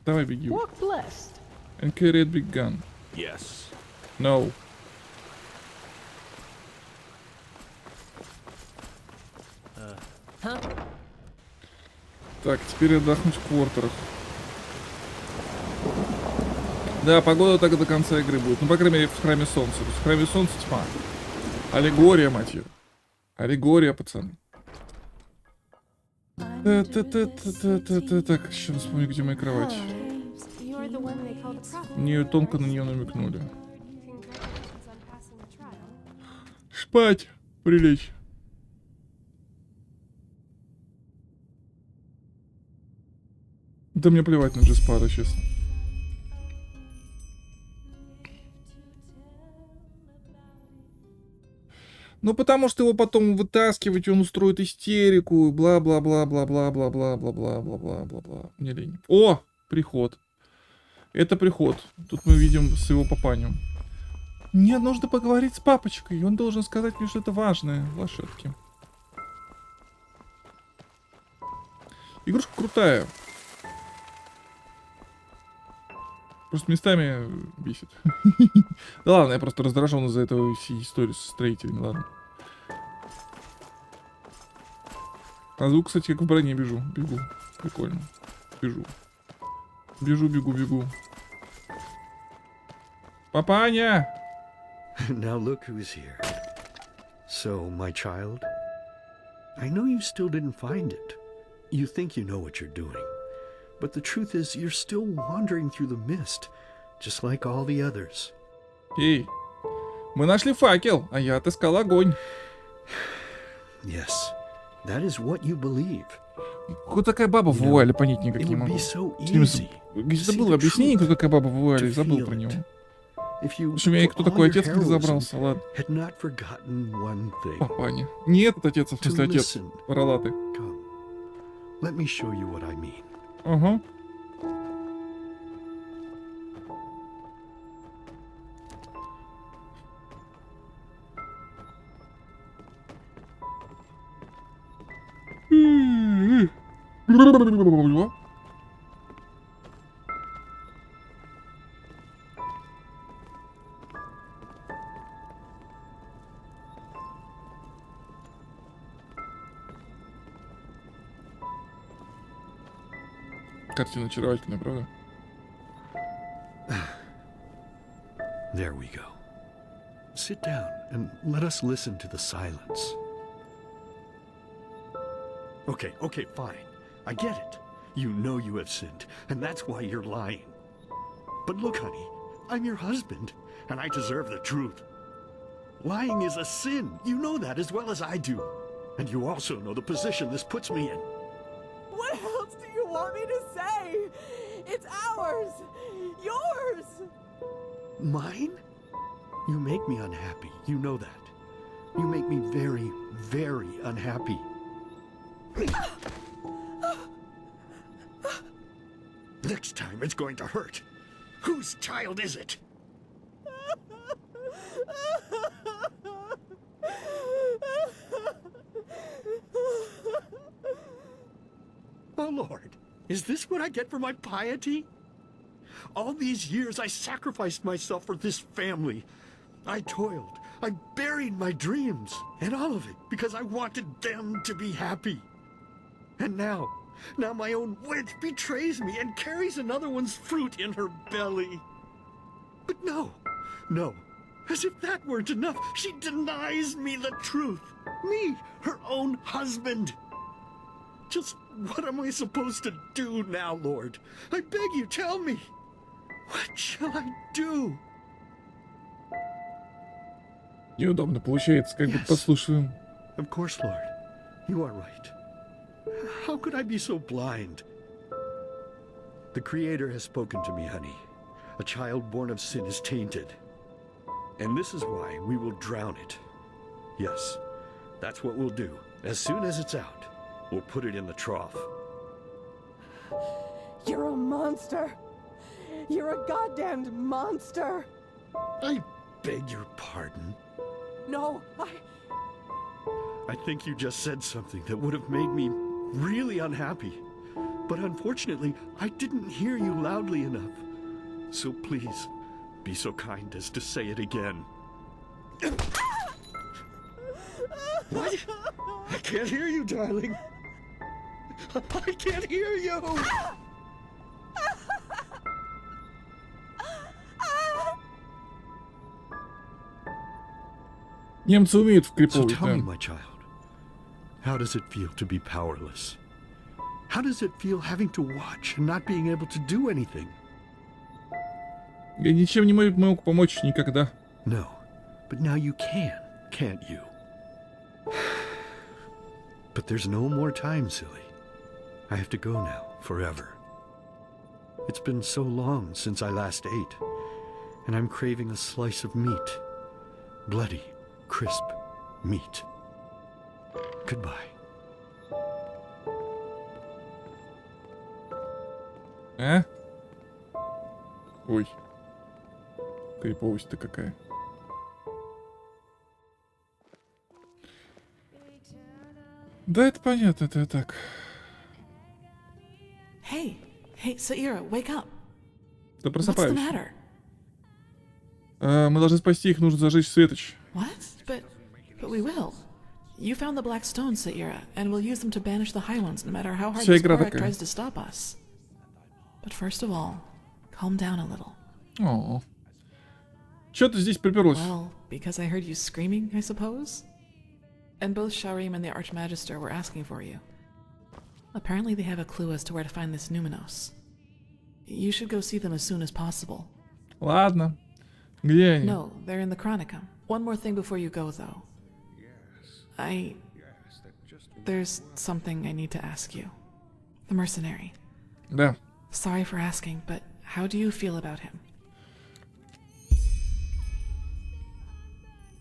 Давай беги. And carry a big gun. Yes. No. Так, теперь отдохнуть в квартерах. Да, погода так и до конца игры будет. Ну, по крайней мере, в Храме Солнца. То есть в Храме Солнца тьма. Аллегория, мать её. Аллегория, пацаны. Так, еще раз вспомню, где моя кровать. Мне тонко на нее намекнули. Спать! Прилечь. Да мне плевать на Джеспара, честно. Ну, потому что его потом вытаскивать, он устроит истерику, бла-бла-бла-бла-бла-бла-бла-бла-бла-бла-бла-бла. Мне лень. О, приход. Это приход. Тут мы видим с его папанем. Мне нужно поговорить с папочкой, и он должен сказать мне что-то важное. Лошадки. Игрушка крутая. Просто местами бесит. Да ладно, я просто раздражен из-за этого всей истории со строителями, ладно. А звук, кстати, как в броне бежу. Бегу. Прикольно. Бежу. Бегу. Папаня! Now look who's here. So, my child, I know you still didn't find it. You think you know what you're doing. But the truth is, you're still wandering through the mist, just like all the others. Эй, мы нашли факел, а я отыскал огонь. Yes, that is what you believe. Кто такая баба в вуале, понять никак не могу. Забыл объяснение, кто такая баба в вуале, забыл про него. Что меня кто такой отец, когда забрался, ладно. Папаня. Нет, это отец, в смысле отец. Ролаты. Let me show you what I mean. Ага. Картина очаровательная, правда? There we go. Sit down and let us listen to the silence. Okay, fine. I get it. You know you have sinned, and that's why you're lying. But look, honey, I'm your husband, and I deserve the truth. Lying is a sin. You know that as well as I do. And you also know the position this puts me in. What else do you want me to say? It's ours! Yours! Mine? You make me unhappy. You know that. You make me very, very unhappy. Next time it's going to hurt. Whose child is it? Oh, Lord, is this what I get for my piety? All these years I sacrificed myself for this family. I toiled, I buried my dreams, and all of it because I wanted them to be happy. And now my own witch betrays me and carries another one's fruit in her belly. But no, as if that weren't enough, she denies me the truth. Me, her own husband. Just what am I supposed to do now, Lord? I beg you, tell me. What shall I do? Неудобно получается, как бы послушаем. Of course, Lord. You are right. How could I be so blind? The Creator has spoken to me, honey. A child born of sin is tainted. And this is why we will drown it. Yes, that's what we'll do. As soon as it's out, we'll put it in the trough. You're a monster. You're a goddamned monster. I beg your pardon. No, I think you just said something that would have made me really unhappy. But unfortunately, I didn't hear you loudly enough. So please, be so kind as to say it again. What? I can't hear you, darling. I can't hear you. Немцы умеют So вкриповывать, tell me, да. my child, how does it feel to be powerless? How does it feel having to watch and not being able to do anything? Я ничем не мог помочь никогда. No, but now you can, can't you? But there's no more time, silly. I have to go now, forever. It's been so long since I last ate, and I'm craving a slice of meat. Bloody, crisp meat. Goodbye. А? Ой. Криповость-то какая. Да, это понятно, это так. Hey, Saira, wake up. Да What's the просыпаюсь. matter? Мы должны спасти их, нужно зажечь светоч. What? But we will. You found the black stones, Saira, and we'll use them to banish the high ones, no matter how hard Вся this игра Korak такая. tries to stop us. But first of all, calm down a little. О. Чё ты здесь приперлась? Well, because I heard you screaming, I suppose? And both Sharim and the Archmagister were asking for you. Apparently they have a clue as to where to find this Numenos. You should go see them as soon as possible. Ладно. Где они? No, they're in the Chronicum. One more thing before you go, though. There's something I need to ask you. The mercenary. Да. Sorry for asking, but how do you feel about him?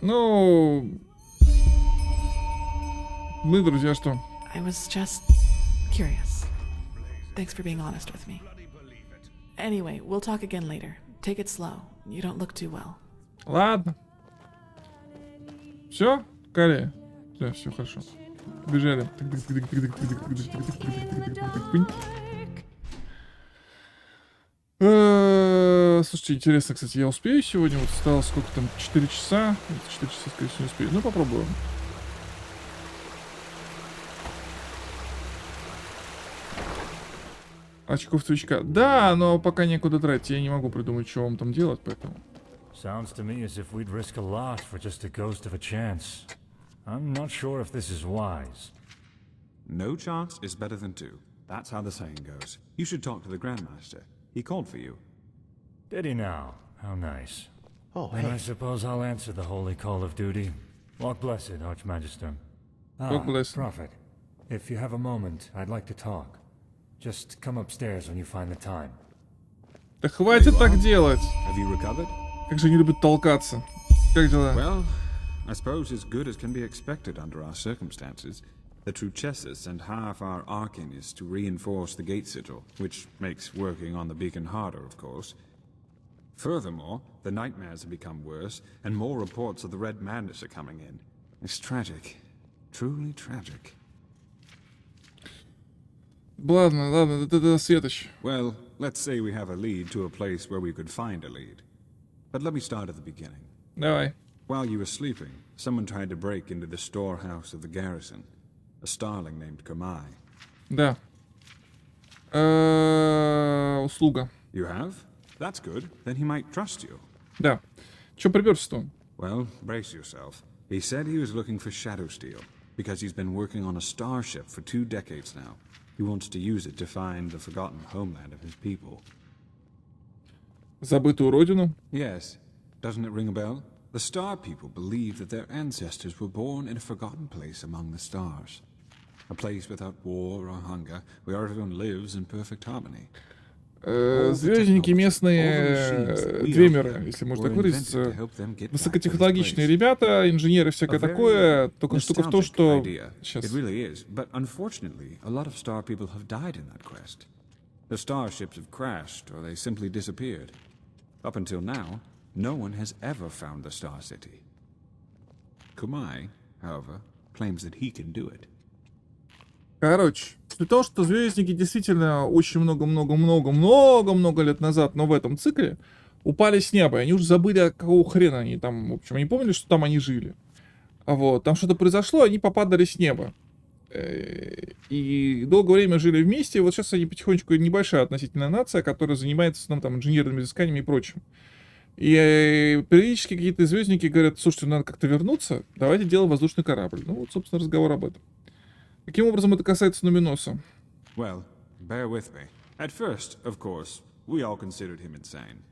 Ну... Мы друзья, что? I was just curious. Thanks for being honest with me. Anyway, we'll talk again later. Take it slow. You don't look too well. Ладно. Все, Калия? Да, все хорошо. Бежали. Слушайте, интересно, кстати, я успею сегодня? Вот стало сколько там? 4 часа? 4 часа, скорее всего, не успею. Ну, попробуем. Очков твичка. Да, но пока некуда тратить. Я не могу придумать, что вам там делать, поэтому... Sounds to me as if we'd risk a lot for just a ghost of a chance. I'm not sure if this is wise. No chance is better than two. That's how the saying goes. You should talk to the Grandmaster. He called for you. Did he now? How nice. Oh, Then hey. I suppose I'll answer the holy call of duty. Walk blessed, Archmagister. Walk blessed. Prophet. If you have a moment, I'd like to talk. Just come upstairs when you find the time. Да хватит так делать! Have you recovered? Как же они любят толкаться. Как дела? Well, I suppose as good as can be expected under our circumstances. The Truchessus sent half our Arcanists to reinforce the gate sigil, which makes working on the beacon harder, of course. Furthermore, the nightmares have become worse, and more reports of the Red Madness are coming in. It's tragic. Truly tragic. Ладно, это Светоч. Well, let's say we have a lead to a place where we could find a lead. But let me start at the beginning. Давай. While you were sleeping, someone tried to break into the storehouse of the garrison. A starling named Kamai. Да. Услуга. You have? That's good. Then he might trust you. Да. Чё припёрся-то? Well, brace yourself. He said he was looking for shadow steel, because he's been working on a starship for 2 decades now. He wants to use it to find the forgotten homeland of his people. Забытую родину? Yes. Doesn't it ring a bell? The Star People believe that their ancestors were born in a forgotten place among the stars. A place without war or hunger, where everyone lives in perfect harmony. Звездники местные дремеры, если можно так выразиться. Высокотехнологичные ребята, инженеры, всякое такое. Только штука в том, что... Сейчас. It really is, but unfortunately, a lot of Star People have died in that quest. The starships have crashed, or they simply disappeared. Up until now, no one has ever found the Star City. Kumai, however, claims that he can do it. Короче, для того, что звездники действительно очень много лет назад, но в этом цикле, упали с неба, и они уже забыли, какого хрена они там, в общем, они помнили, что там они жили. Вот, там что-то произошло, они попадали с неба. И долгое время жили вместе, и вот сейчас они потихонечку небольшая относительная нация, которая занимается там инженерными изысканиями и прочим. И периодически какие-то звездники говорят: слушайте, надо как-то вернуться, давайте делаем воздушный корабль. Ну вот, собственно, разговор об этом. Каким образом это касается Нуминоса? Well, bear with me. At first, of course, we all considered him insane.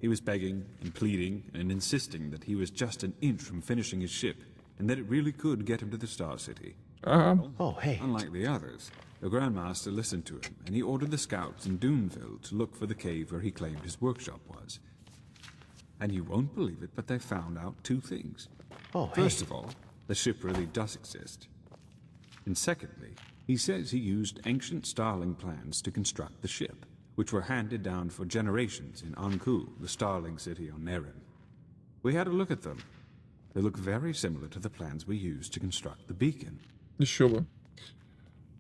He was begging and pleading and insisting that he was just an inch from finishing his ship, and that it really could get him to the Star City. Oh, hey. Unlike the others, the Grandmaster listened to him, and he ordered the scouts in Duneville to look for the cave where he claimed his workshop was. And you won't believe it, but they found out 2 things. First of all, the ship really does exist. And secondly, he says he used ancient Starling plans to construct the ship, which were handed down for generations in Anku, the Starling city on Nerim. We had a look at them. They look very similar to the plans we used to construct the beacon. Еще бы.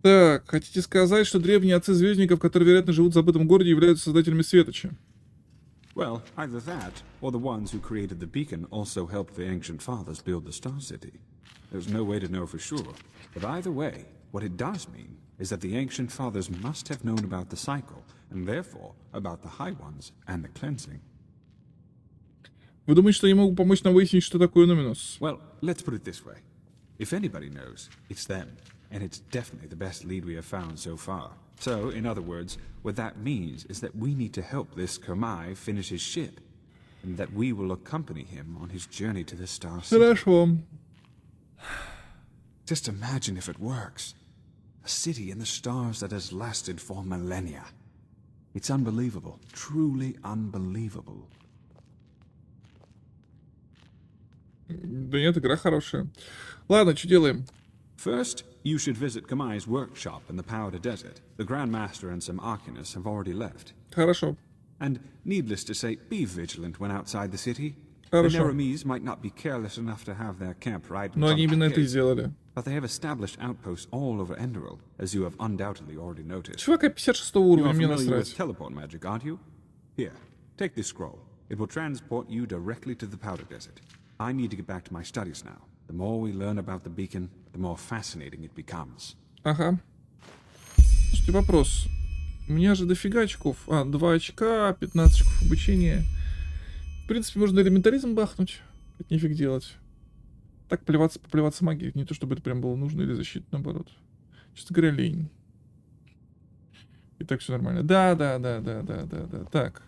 Так, хотите сказать, что древние отцы звездников, которые, вероятно, живут в забытом городе, являются создателями Светоча? Well, either that, or the ones who created the beacon also helped the ancient fathers build the Star City. There's no way to know for sure. But either way, what it does mean is that the ancient fathers must have known about the cycle, and therefore about the High Ones and the cleansing. Вы думаете, что я могу помочь нам выяснить, что такое Нуминос? Well, let's put it this way. If anybody knows, it's them. And it's definitely the best lead we have found so far. So, in other words, what that means is that we need to help this Kamai finish his ship. And that we will accompany him on his journey to the Star City. Хорошо. Just imagine if it works. A city in the stars that has lasted for millennia. It's unbelievable. Truly unbelievable. Да нет, игра хорошая. Ладно, что делаем? First, you should visit Kamai's workshop in the Powder Desert. The Grandmaster and some Arcanists have already left. Хорошо. And, needless to say, be vigilant when outside the city. Хорошо. The Nerimese might not be careless enough to have their camp right in Но front они of именно the это и gate. сделали. But they have established outposts all over Ендерал, as you have undoubtedly already noticed. Чувака 56 You уровня, are мне familiar with насрать. teleport magic, aren't you? Here, take this scroll. It will transport you directly to the Powder Desert. I need to get back to my studies now. The more we learn about the beacon, the more fascinating it becomes. Ага. Слушайте, вопрос. У меня же дофига очков. 2 очка, 15 очков обучения. В принципе, можно элементаризм бахнуть. Это нифиг делать. Так поплеваться магией. Не то, чтобы это прям было нужно или защита, наоборот. Честно говоря, лень. И так все нормально. Да. Так.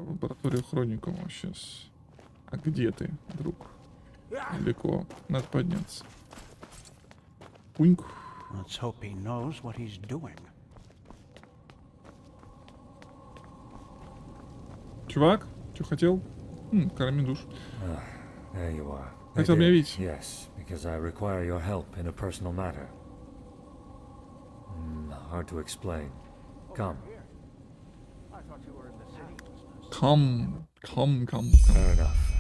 Лаборатория Хроникума сейчас. А где ты, друг? Далеко. Надо подняться. Пуньк. Let's hope he knows what he's doing. Чувак, что хотел? Корми душ. There you are. Хотел меня видеть. Yes, because I require your help in a personal matter. Hard to explain. Come. Come. Fair enough.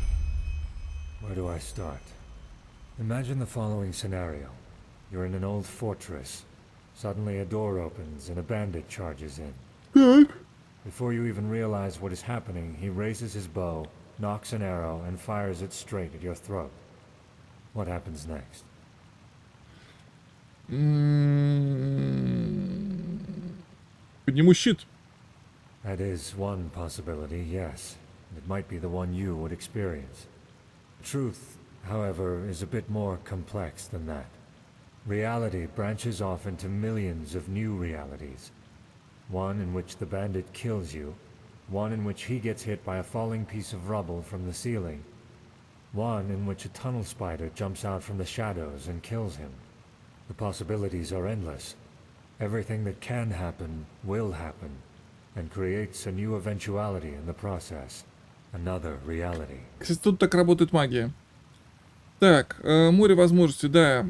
Where do I start? Imagine the following scenario. You're in an old fortress. Suddenly a door opens and a bandit charges in. Before you even realize what is happening, he raises his bow, knocks an arrow, and fires it straight at your throat. What happens next? Подниму щит. That is one possibility, yes. It might be the one you would experience. Truth, however, is a bit more complex than that. Reality branches off into millions of new realities. One in which the bandit kills you, one in which he gets hit by a falling piece of rubble from the ceiling, one in which a tunnel spider jumps out from the shadows and kills him. The possibilities are endless. Everything that can happen will happen, and creates a new eventuality in the process. Another reality. Кстати, тут так работает магия. Так, море возможностей, да.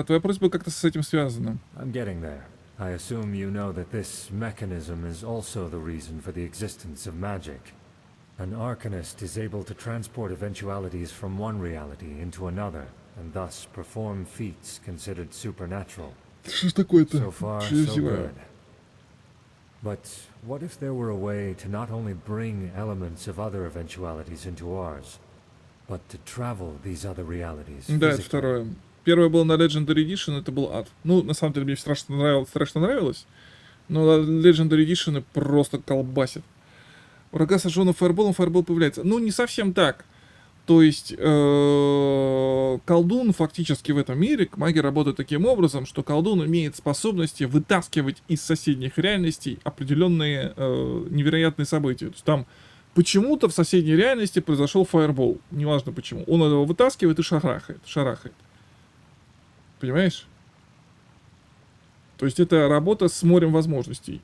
Твоя просьба как-то с этим связана. I'm getting there. I assume you know that this mechanism is also the reason for the existence of magic. An arcanist is able to transport eventualities from one reality into another, and thus perform feats considered supernatural. Что ж такое-то? So far, Что я so зеваю? good. But what if there were a way to not only bring elements of other eventualities into ours, but to travel these other realities Да, это physically? второе. Первое было на Legendary Edition, это был ад. Ну, на самом деле, мне страшно нравилось. Но Legendary Edition просто колбасит. Врага сожженного фаерболом, фаербол появляется. Ну, не совсем так. То есть, колдун фактически в этом мире, маги работают таким образом, что колдун имеет способности вытаскивать из соседних реальностей определенные невероятные события. То есть, там почему-то в соседней реальности произошел фаербол. Неважно почему. Он его вытаскивает и шарахает. Понимаешь? То есть, это работа с морем возможностей.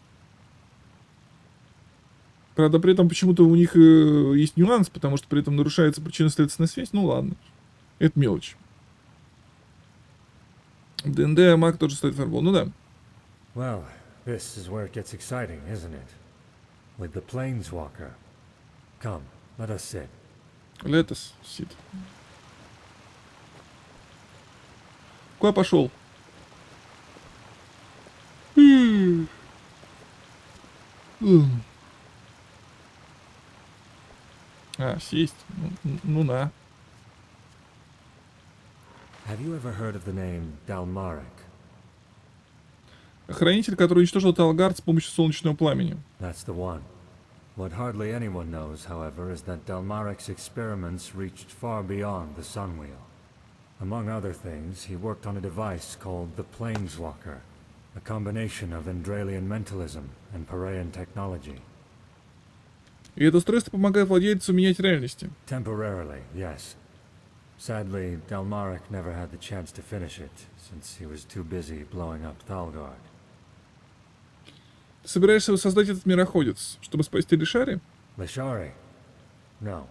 Правда, при этом почему-то у них есть нюанс, потому что при этом нарушается причинно-следственная связь. Ну ладно, это мелочь. В ДНД маг тоже стоит фаербол, ну да. Well, this is where it gets exciting, isn't it? With the Planeswalker. Come, let us sit. Let us sit. Куда пошел? А, сесть. Ну на. Have you ever heard of the name Dalmaric? Хранитель, который уничтожил Талгард с помощью солнечного пламени. That's the one. What hardly anyone knows, however, is that Dalmaric's experiments reached far beyond the Sunwheel. Among other things, he worked on a device called the Planeswalker, a combination of Endralian mentalism and Paraean technology. И это устройство помогает владельцу менять реальности. Temporarily, yes. Sadly, Dalmaric never had the chance to finish it, since he was too busy blowing up Thalgard. Ты собираешься создать этот мироходец, чтобы спасти Лишари? Lishari? No.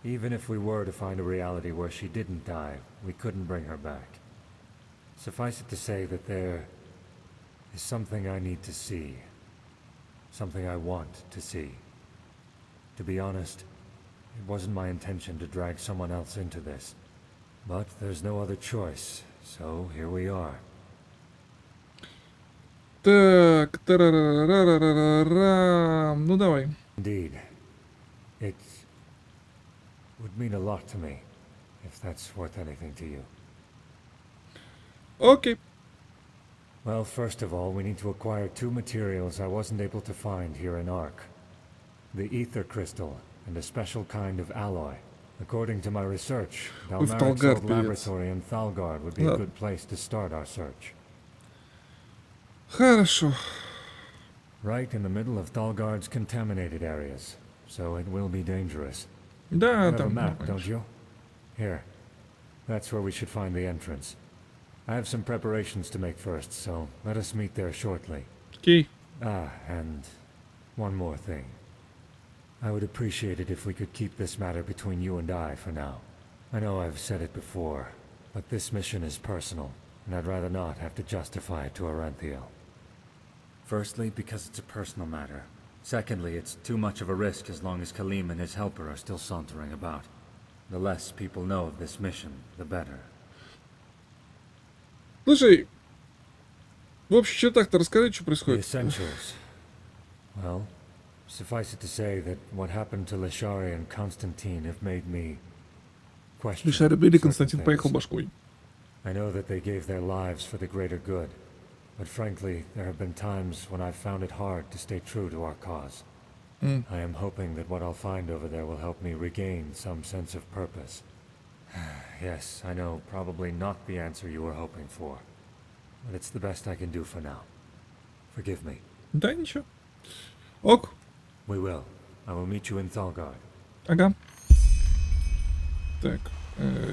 Even if we were to find a reality where she didn't die, we couldn't bring her back. Suffice it to say that there is something I need to see. Something I want to see. To be honest, it wasn't my intention to drag someone else into this. But there's no other choice, so here we are. Так, ну давай. Indeed. It would mean a lot to me, if that's worth anything to you. Okay. Well, first of all, we need to acquire two materials I wasn't able to find here in Ark. The ether crystal and a special kind of alloy. According to my research, Dalmaric's old laboratory in Thalgard would be a good place to start our search. Хорошо. Right in the middle of Thalgard's contaminated areas, so it will be dangerous. Да, You have a там. map, don't you? Here. That's where we should find the entrance. I have some preparations to make first, so let us meet there shortly. Okay. Ah, and one more thing. I would appreciate it if we could keep this matter between you and I for now. I know I've said it before, but this mission is personal, and I'd rather not have to justify it to Aranthiel. Firstly, because it's a personal matter. Secondly, it's too much of a risk as long as Kalim and his helper are still sauntering about. The less people know of this mission, the better. Слушай, в общих чертах-то расскажи, что The происходит. essentials. Well, suffice it to say that what happened to Lashari and Constantine have made me question Лишь убили, certain Константин поехал things. башкой. I know that they gave their lives for the greater good, but frankly, there have been times when I've found it hard to stay true to our cause. I am hoping that what I'll find over there will help me regain some sense of purpose. Yes, I know, probably not the answer you were hoping for, but it's the best I can do for now. Forgive me. Да, ничего. Ок. We will. I will meet you in Thalgard. Ага. Так,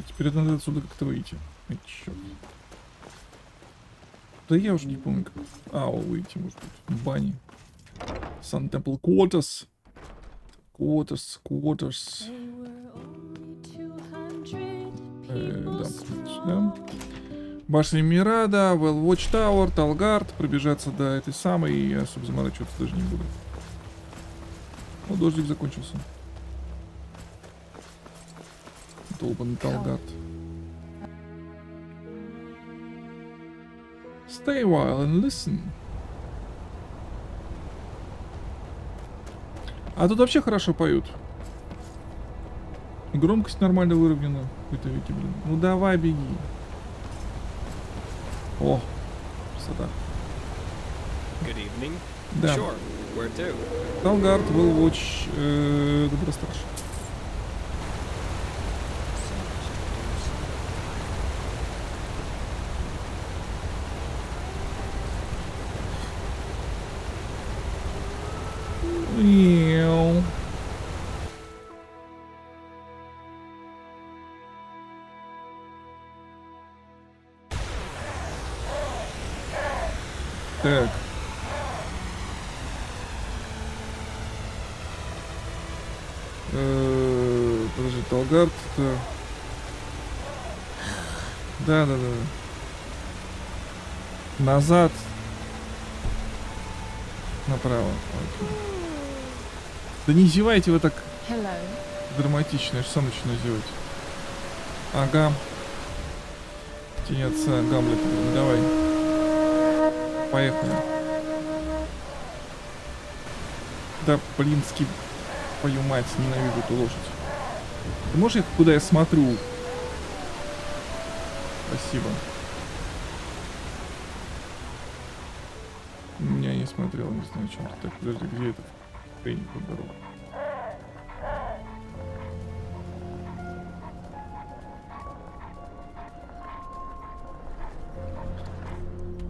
теперь надо отсюда как-то выйти. Ай, чёрт. Да я уже не помню как. Выйти, может быть, в бане. Sun Temple Quarters. Quarters. Да, сюда. Башня Мирада, Well Watch Tower, Талгард. Пробежаться до этой самой, и особо заморачиваться даже не буду. Ну, дождик закончился. Долбанный Талгард. Stay a while and listen. А тут вообще хорошо поют. Громкость нормально выровнена. Это веки, блин. Ну давай, беги. О, красота. Good evening. Да. Sure. Where to? Талгард, Will Watch, Добростраж. Так. Подожди, Талгард это... Да. Назад. Направо. Окей. Да не зевайте вы так драматично, я же сам начну зевать. Ага. Тень отца Гамлета. Давай. Поехали. Да, блинский, твою мать, ненавижу эту лошадь. Ты можешь их, куда я смотрю? Спасибо. Я не смотрел, не знаю, чем ты. Так, подожди, где это? Хрень под дорогу.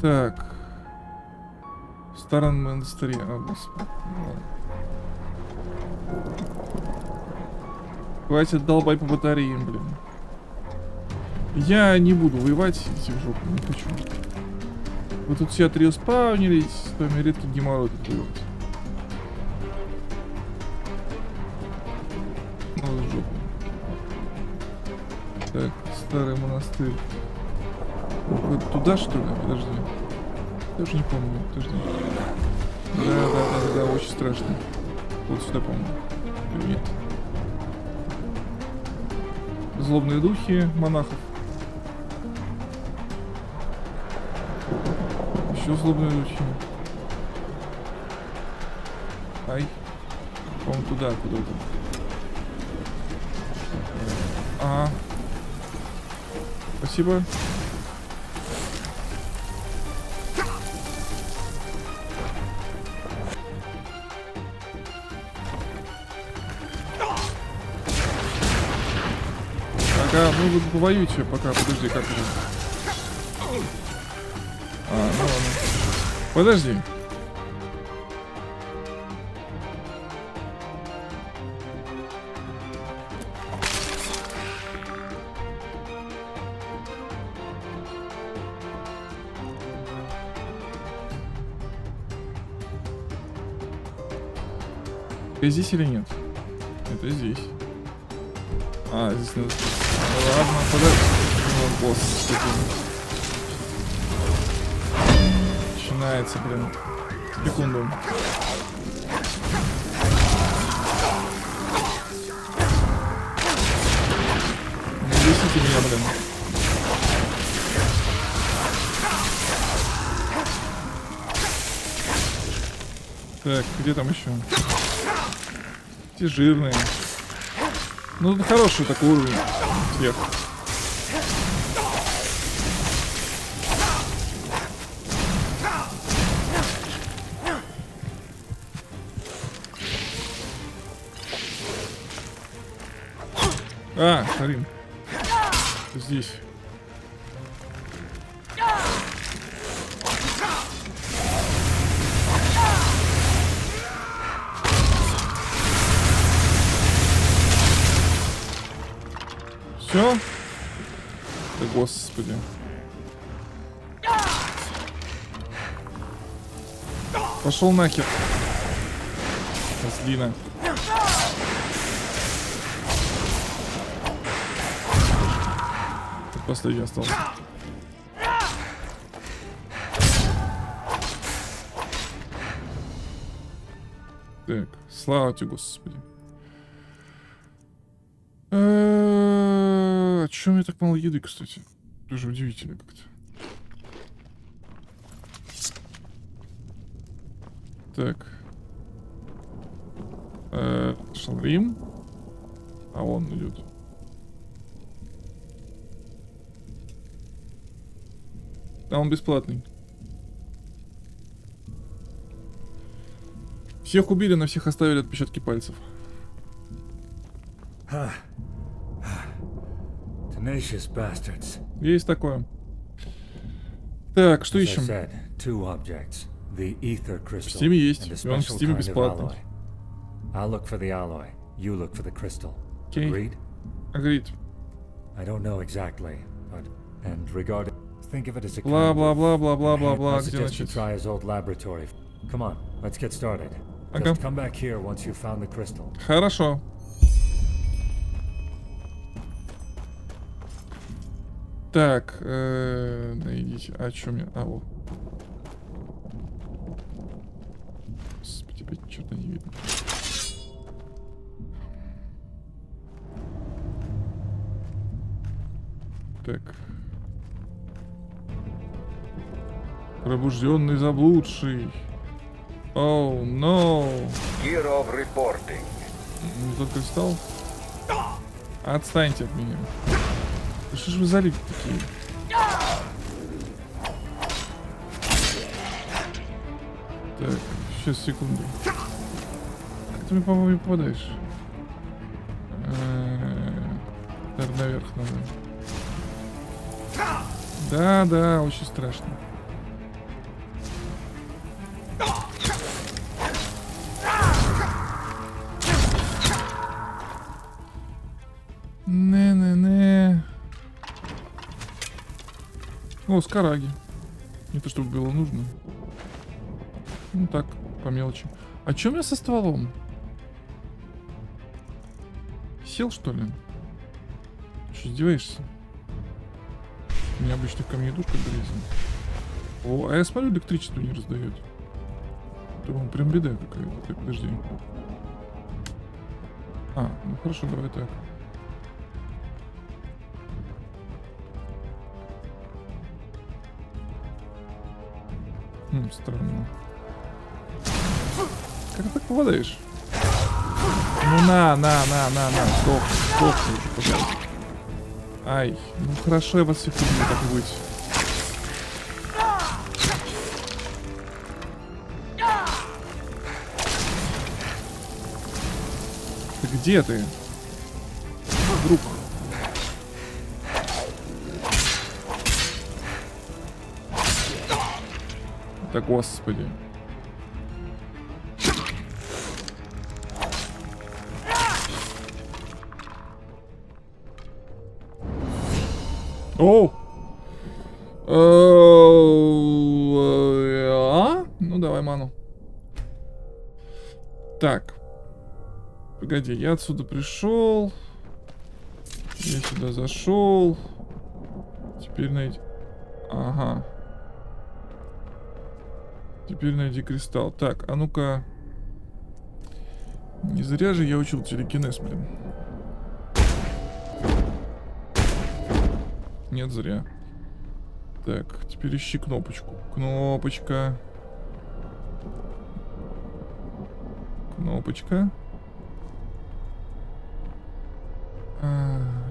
Так. В старом монастыре. Господи. Хватит долбай по батареям, блин. Я не буду воевать, идти в жопу, не хочу. Вы тут все отреспаунились, с вами редкий геморрой тут воевать. Ну, в жопу. Так, старый монастырь. Вот туда, что ли? Подожди. Я уже не помню, подожди. Да, очень страшно. Вот сюда, по-моему. Или нет? Злобные духи монахов. Еще злобные духи. Ай. По-моему, туда, куда-то. Ага. Спасибо. Ага, ну вы повоюйте пока, подожди, как это? Ну ладно. Подожди. Ты здесь или нет? Это здесь. Здесь надо... Ладно, подожди. Ну, босс. Начинается, блин. Секунду. Прости меня, блин. Так, где там еще? Эти жирные. Ну, это хороший такой уровень всех. А, Карин. Здесь. Все? Да господи. Пошел нахер. Козлина. Последний остался. Так, слава тебе, Господи. А чё у меня так мало еды, кстати? Тоже удивительно как-то. Так. Шалрим. А он идет. А он бесплатный. Всех убили, на всех оставили отпечатки пальцев. Есть такое. Так, что ищем? В Стиме есть, и он в Стиме бесплатный. Окей. Agreed. Бла-бла-бла-бла-бла-бла-бла. Где начать? Ага. Хорошо. Так, найдите. А что мне? А, вот. Господи, опять что-то не видно. Так. Пробужденный заблудший. Оу, oh, no. Hero reporting. Не тот кристалл? Отстаньте от меня. Да что ж вы залиты такие? Так, сейчас, секунду. Как ты мне, по-моему, не попадаешь? Так, наверх надо. Да, очень страшно. Не-не-не. О, скараги. Не то, чтобы было нужно. Ну так, по мелочи. А что у меня со стволом? Сел, что ли? Что, издеваешься? У меня обычно ко мне идут как грязно. О, а я смотрю, электричество не раздает. Это он прям беда какая-то. Так, подожди. А, ну хорошо, давай так. Странно. Как ты так попадаешь? Ну на, сдохни уже, пожалуйста. Ай, ну хорошо, я вас всех люблю, так и быть. Ты где ты? Друг. Да господи. Оу! Ну давай ману. Так. Погоди, я отсюда пришел. Я сюда зашел. Теперь найди. Ага. Теперь найди кристалл. Так, а ну-ка. Не зря же я учил телекинез, блин. Нет, зря. Так, теперь ищи кнопочку. Кнопочка. Кнопочка.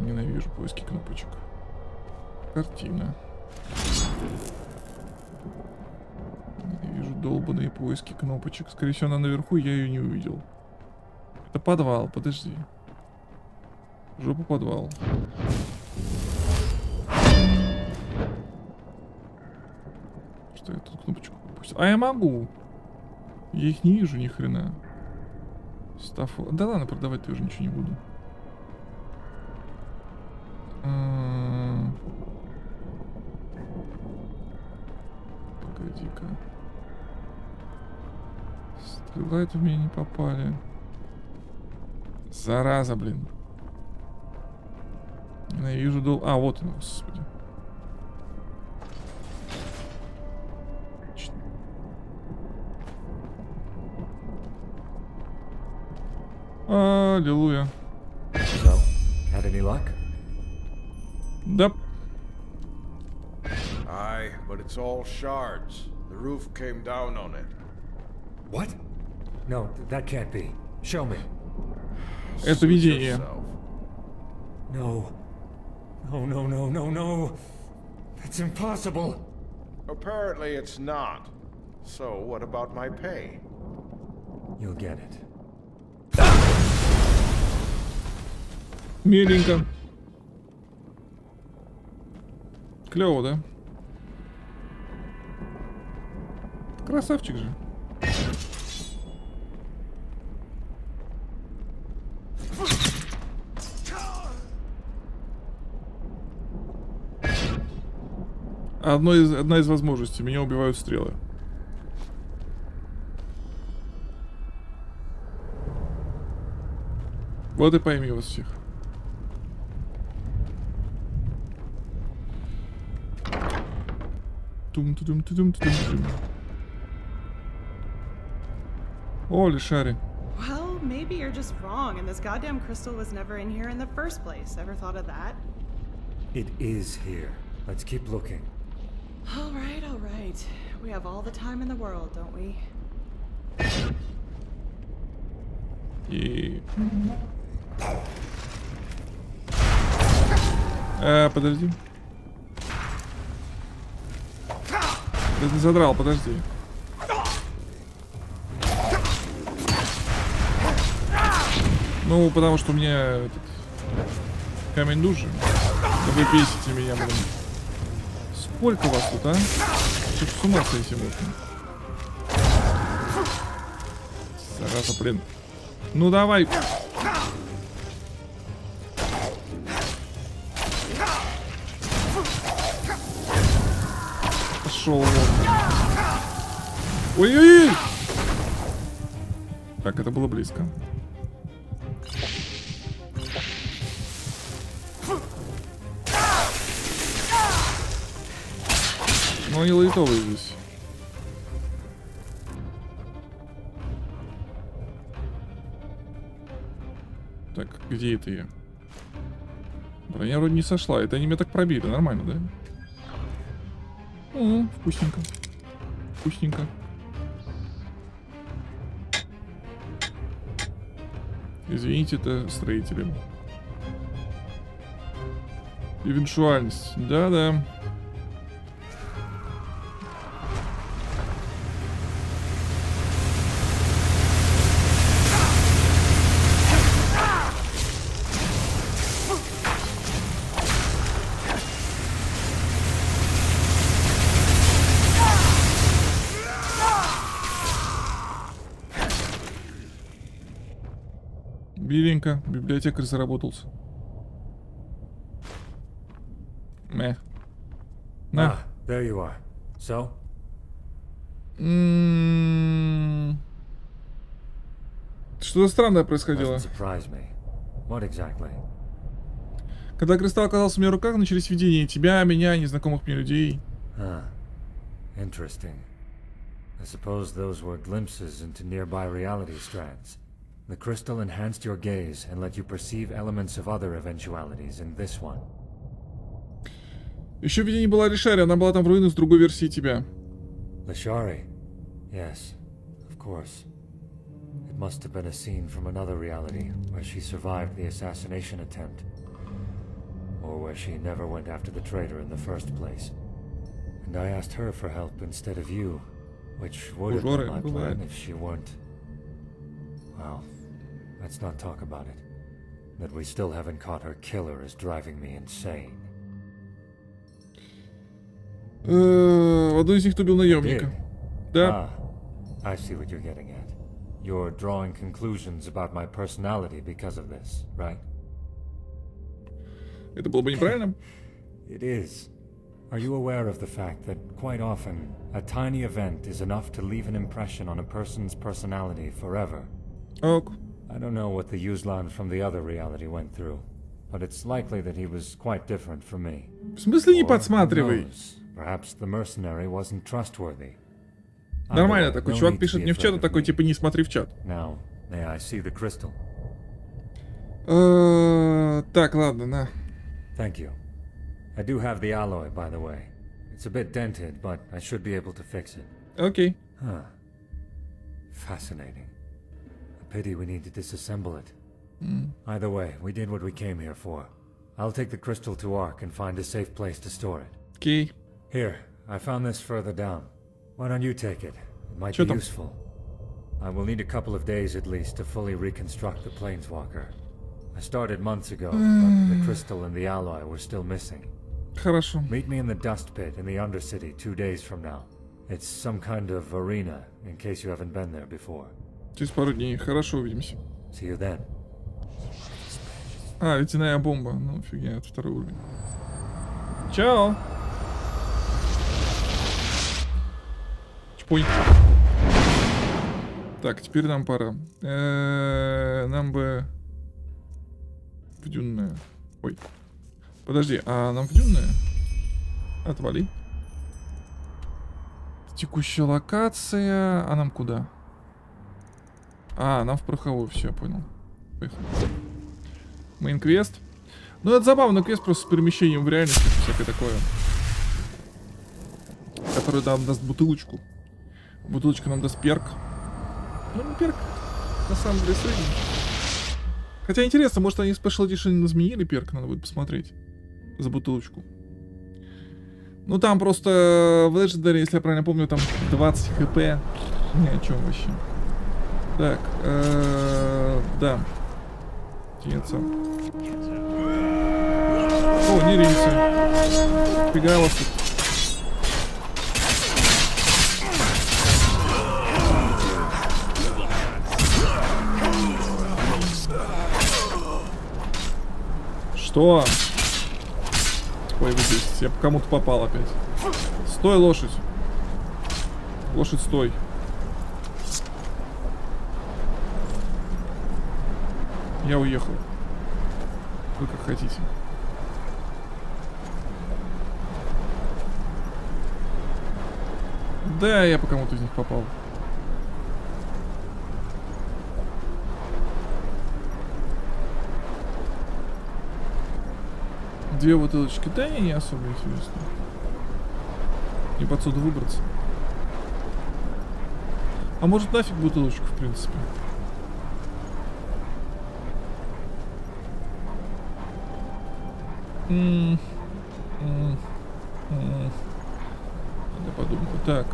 Ненавижу поиски кнопочек. Картина. Ненавижу долбаные поиски кнопочек. Скорее всего, она наверху, я ее не увидел. Это подвал, подожди. Жопа подвал. Что я тут кнопочку пропустил? А я могу. Я их не вижу ни хрена. Стафу. Да ладно, продавать тоже ничего не буду. Погоди-ка. Стрела это в меня не попали. Зараза, блин. Ненавижу А, вот он, господи. Аллилуйя. So, had any luck? Да. Aye, but it's all shards. The roof came down on it. What? No, that can't be. Show me. Это видение. No. No, no, no, no, no. That's impossible. Apparently it's not. So what about my pay? You'll get it. Миленько. Клево, да? Красавчик же. Одна из возможностей. Меня убивают стрелы. Вот и пойми вас всех. Тум-тум-тум-тум-тум-тум. О, лишари. Well, maybe you're just wrong and this goddamn crystal was never in here in the first place. Ever thought of that? It is here. Let's keep looking. All right, all right. We have all the time in the world, don't we? И... подожди. Да ты задрал, подожди. Ну, потому что у меня этот камень души. Да вы бесите меня, блин. Сколько вас тут, а? Что с ума сойти можно? Зараза, блин. Ну давай. Пошел вон. Ой-ой-ой! Так, это было близко. Но они лайтовые здесь. Так, где это я? Броня вроде не сошла. Это они меня так пробили. Нормально, да? О, вкусненько. Вкусненько. Извините, это строители. Эвенtuальность. Да-да. Биленько, библиотекарь заработался. На. Ah, there you are. So? Что-то странное происходило. What exactly? Когда кристалл оказался в моих руках, начались видения тебя, меня, незнакомых мне людей. Interesting. I suppose those were glimpses into nearby reality strands. The crystal enhanced your gaze and let you perceive elements of other eventualities in this one. Еще в видении была Лишари, она была там в руинах с другой версией тебя. Lishari? Yes, of course. It must have been a scene from another reality, where she survived the assassination attempt. Or where she never went after the traitor in the first place. And I asked her for help instead of you, which would have been my plan if she weren't... Well, let's not talk about it. That we still haven't caught her killer is driving me insane. В одну из них убил наемника. Да. I see what you're getting at. You're drawing conclusions about my personality because of this, right? Это было бы неправильно. It is. Are you aware of the fact that quite often a tiny event is enough to leave an impression on a person's personality forever? Ok. I don't know what the Yuzlan from the other reality went through, but it's likely that he was quite different from me. В смысле не подсматривай? Perhaps the mercenary wasn't trustworthy. Нормально, такой чувак пишет мне в чат, а такой типа не смотри в чат. Now, may I see the crystal? Так, ладно, на. Thank you. I do have the alloy, by the way. It's a bit dented, but I should be able to fix it. Okay. Huh. Fascinating. A pity we need to disassemble it. Either way, we did what we came here for. I'll take the crystal to Ark and find a safe place to store it. Okay. Here, I found this further down. Why don't you take it? It might be useful. I will need a couple of days at least to fully reconstruct the Planeswalker. I started months ago, but the crystal and the alloy were still missing. Хорошо. Meet me in the dust pit in the Undercity 2 days from now. It's some kind of arena, in case you haven't been there before. Через пару дней. Хорошо, увидимся. See you then. А, ледяная бомба. Ну, фигня, это второй уровень. Чао. Чпонь. Так, теперь нам пора. Нам бы... В дюнное. Ой. Подожди, а нам в дюнное? Отвали. Текущая локация. А нам куда? А, нам в пороховую. Все, я понял. Поехали. Мейн-квест. Ну, это забавный квест просто с перемещением в реальности. Всякое такое. Который нам даст бутылочку. Бутылочка нам даст перк. Ну, не перк. На самом деле средний. Хотя интересно, может они Special Edition изменили перк, надо будет посмотреть. За бутылочку. Ну там просто в Legendary, если я правильно помню, там 20 хп. Ни о чем вообще. Так, да. Тенца. О, не рейся. Фига вас тут. Что? Ой, вы здесь. Я по кому-то попал опять. Стой, лошадь. Лошадь, стой. Я уехал. Вы как хотите. Да, я по кому-то из них попал. Две бутылочки. Да, не особо интересно. Не по отсюда выбраться. А может нафиг бутылочку, в принципе. Надо подумать. Так.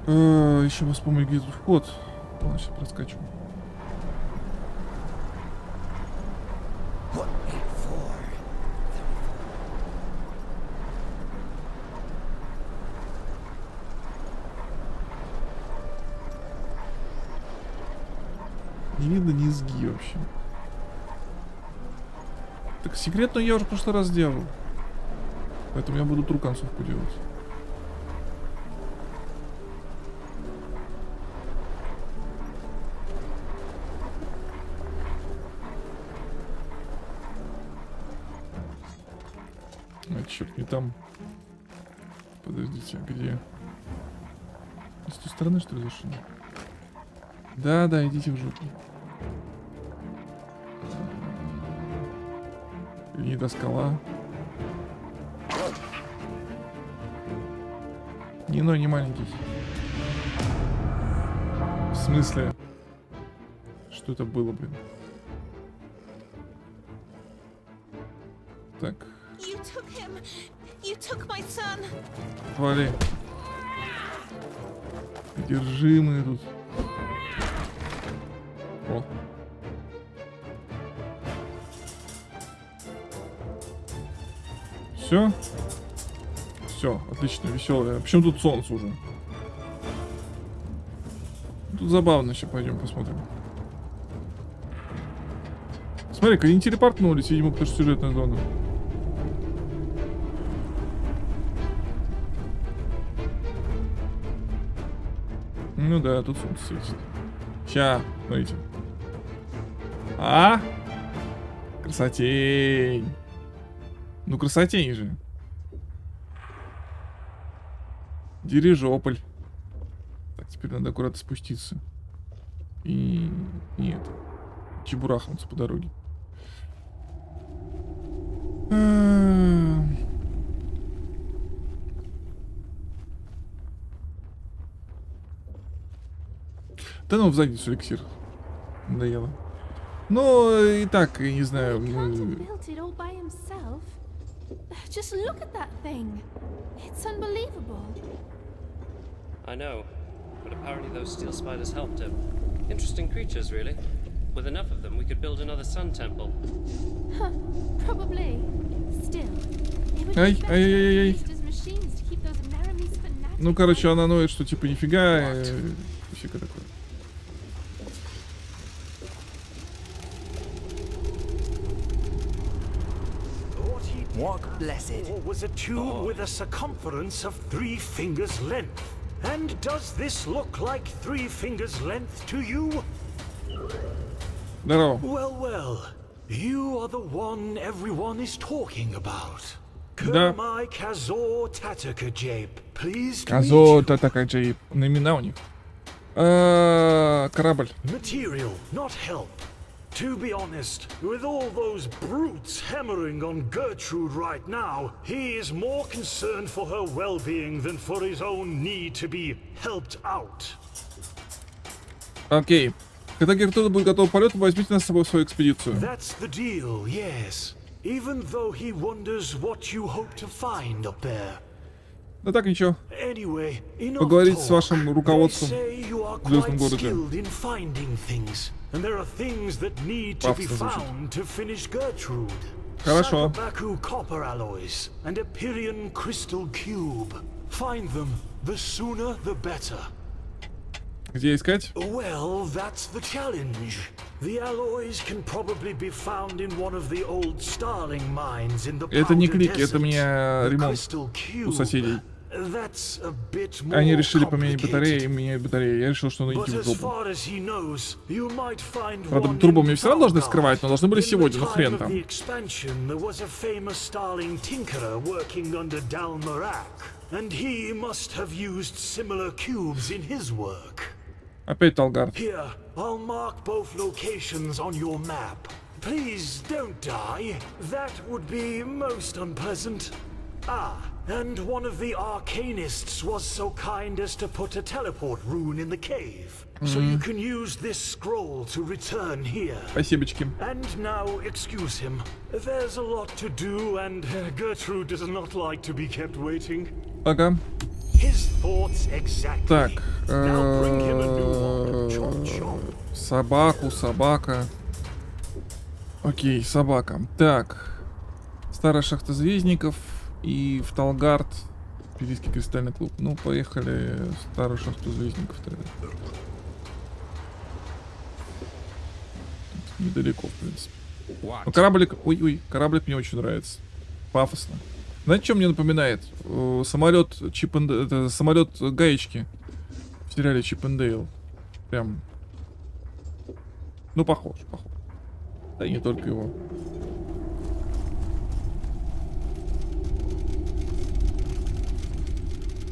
Еще вспомню, где тут вход. Ладно, сейчас проскочу. Не видно низги вообще. Так, секретную я уже в прошлый раз делал. Поэтому я буду тру концовку делать. А, черт, не там. Подождите, а где? С той стороны, что ли, зашел? Да, идите в жопу. Не до скала. Не маленький. В смысле? Что это было, блин? Так. Вали. Одержимые тут. О. Все? Все, отлично, веселое. Почему тут солнце уже? Тут забавно, сейчас пойдем посмотрим. Смотри-ка, они телепортнулись, видимо, потому что сюжетная зона. Ну да, тут солнце светит. Ща, смотрите. А? Красотень. Ну, красотень же. Дирижополь. Так, теперь надо аккуратно спуститься. И это. Чебурахнуться по дороге. Да ну, в задницу эликсир. Надоело. Ну, и так, я не знаю. Just look at that thing. It's unbelievable. I know, but apparently those steel spiders helped him. Interesting creatures, really. With enough of them, we could build another sun temple. Huh, probably. Still, it would Ай, be better ай-яй-яй-яй. used as machines to keep those Meremes fanatics. Ну, короче, она ноет, что типа нифига. Фига такое. What, blessed, was a tube with a circumference of 3 fingers' length. And does this look like 3 fingers' length to you? Здорово. Well, well, you are the one everyone is talking about. Да. Kermai Kazor Tatakajape, please. Азо, Татакаджей. Имена у них. Корабль. Material, not help. To be honest, with all those brutes hammering on Gertrude right now, he is more concerned for her well-being than for his own need to be helped out. Окей. Когда Гертуда будет готова к полету, возьмите нас с собой в свою экспедицию. That's the deal, yes. Even though he wonders what you hope to find up there. Да так, ничего. Anyway, Поговорить с вашим руководством в звездном городе. Хорошо. Copper alloys and Empyrean crystal cube. Find them. The sooner, the better. Где искать? Well, that's the challenge. The alloys can probably be found in one of the old Starling mines in the Это не Powder клики, это Desert. мне ремонт Crystal у cube. соседей. That's a bit more Они решили поменять complicated. батареи и менять батареи. Я решил, что оно But идти as удобно. far as he knows, you might find Правда, one трубу in мне все равно должны Valgar. скрывать, но должны были In the сегодня, ну time хрен of там. the expansion, there was a famous Starling tinkerer working under Dalmarak, and he must have used similar cubes in his work. Опять Талгард. Here, I'll mark both locations on your map. Please don't die. That would be most unpleasant. Ah, and one of the arcanists was so kind as to put a teleport rune in the cave. So you can use this scroll to return here. Спасибочки. And now, excuse him. There's a lot to do, and Gertrude does not like to be kept waiting. Ага. His thoughts exactly. Так. Now bring him a new one. Chomp, chomp. Собака. Окей, собака. Так. Старая шахта звездников и в Талгард. Пилийский кристальный клуб. Ну, поехали в старую шахту звездников тогда. Тут недалеко, в принципе. Ну, кораблик... Ой, кораблик мне очень нравится. Пафосно. Знаете, что мне напоминает? Самолет это самолет гаечки в сериале Чип и Дейл. Прям. Ну, похож. Да и не только его.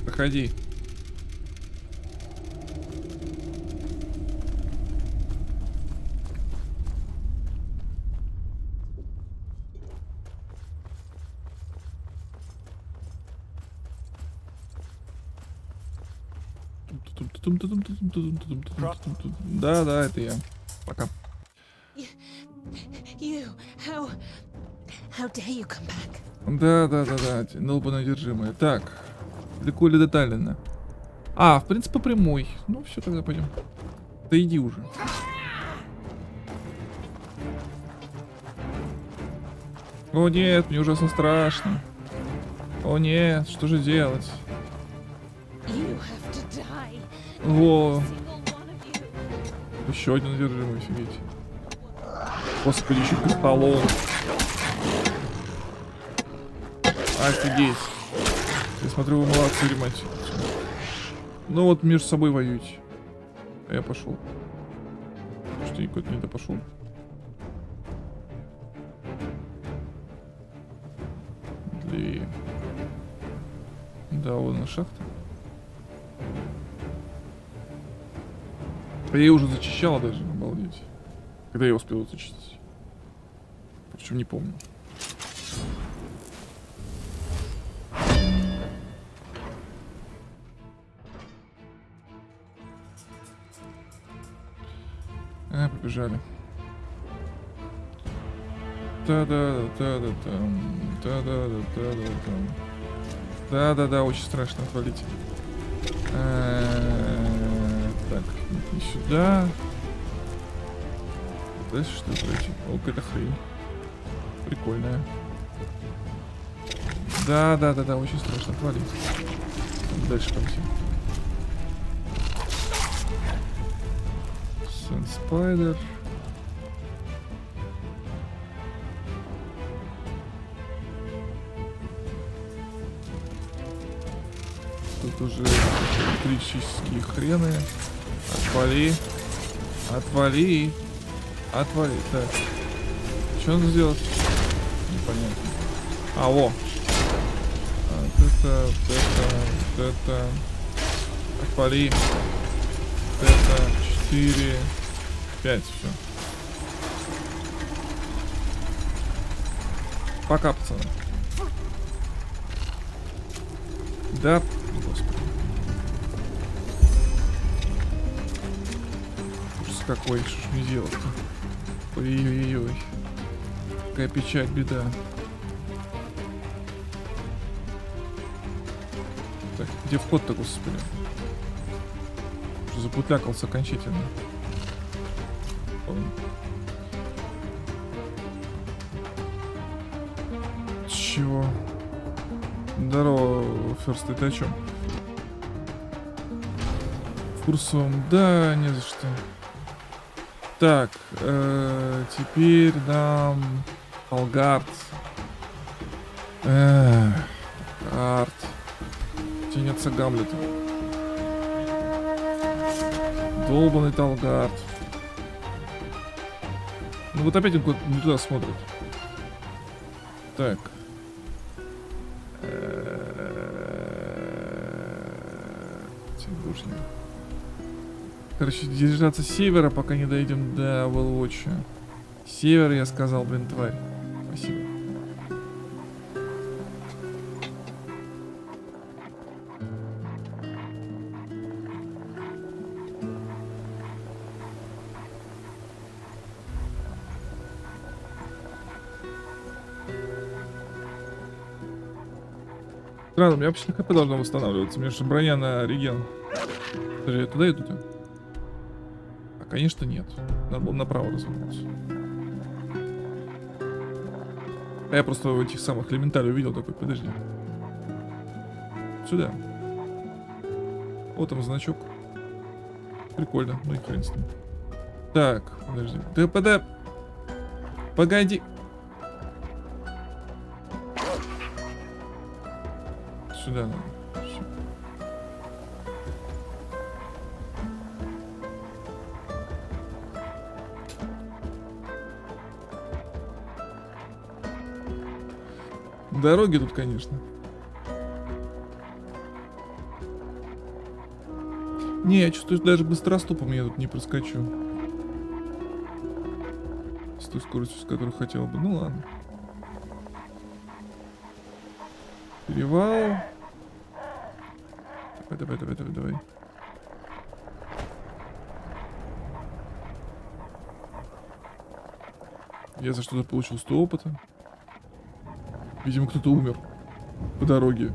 Проходи. Да, это я. Пока. Да, долбаная одержимая. Так, далеко или детально? А, в принципе, прямой. Ну, все, тогда пойдем. Да иди уже. О нет, мне ужасно страшно. О нет, что же делать? О, еще один одержимый, офигеть. Господи, еще пистолом. Офигеть. Я смотрю, вы молодцы, ремонтируете. Ну вот между собой воюете. А я пошел. Что, я куда-то не то пошел. Да, вон на шахта. Я ее уже зачищала даже, обалдеть. Когда я успел зачистить. Причем не помню. Побежали. Да, очень страшно, отвалите. Так, не сюда. Дальше что пройти? О, какая-то хрень. Прикольная. Да, очень страшно, отвалить. Дальше пойти. Спайдер. Тут уже электрические хрены. Отвали. Так. Что надо сделать? Непонятно. А, во. Это. Отвали. Это 4, 5, все. Пока, пацаны. Да, господи. Ужас какой, что ж мне делать-то? Ой-ой-ой. Какая печаль, беда. Так, где вход-то, господи? Уже запутлякался окончательно. Чего? Здорово, Ферст, ты о чем? В курсовом? Да, не за что. Так, теперь нам Талгард. Талгард. Тянется Гамлета. Долбаный Талгард. Ну вот опять он куда-то не туда смотрит. Так. Короче, держаться севера, пока не дойдем до Волвоча. Север, я сказал, блин, тварь. Спасибо. Странно, у меня вообще ХП должно восстанавливаться. У меня же броня на реген. Подожди, я туда иду-то? А, конечно, нет. Надо было направо развернуться. А я просто в этих самых элементалей увидел такой, подожди. Сюда. Вот там значок. Прикольно, ну и хрен с ним. Так, подожди. Да погоди. Сюда надо. Все. Дороги тут, конечно. Не, я чувствую, что даже быстроступом я тут не проскочу. С той скоростью, с которой хотел бы. Ну ладно. Перевал. Давай. Я за что-то получил 100 опыта. Видимо, кто-то умер по дороге,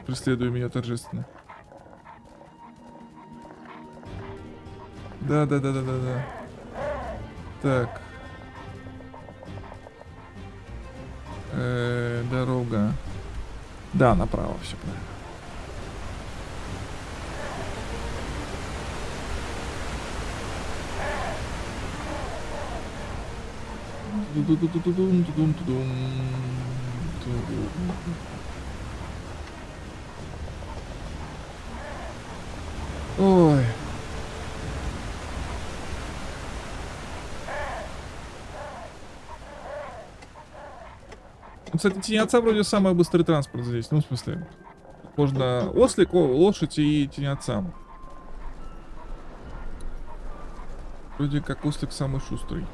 преследуя меня торжественно. Да. Так. Дорога. Да, направо, все правильно. Ой. Кстати, тенеотца вроде самый быстрый транспорт здесь. Ну, в смысле, можно ослик, лошадь и тенеотца. Вроде как ослик самый шустрый.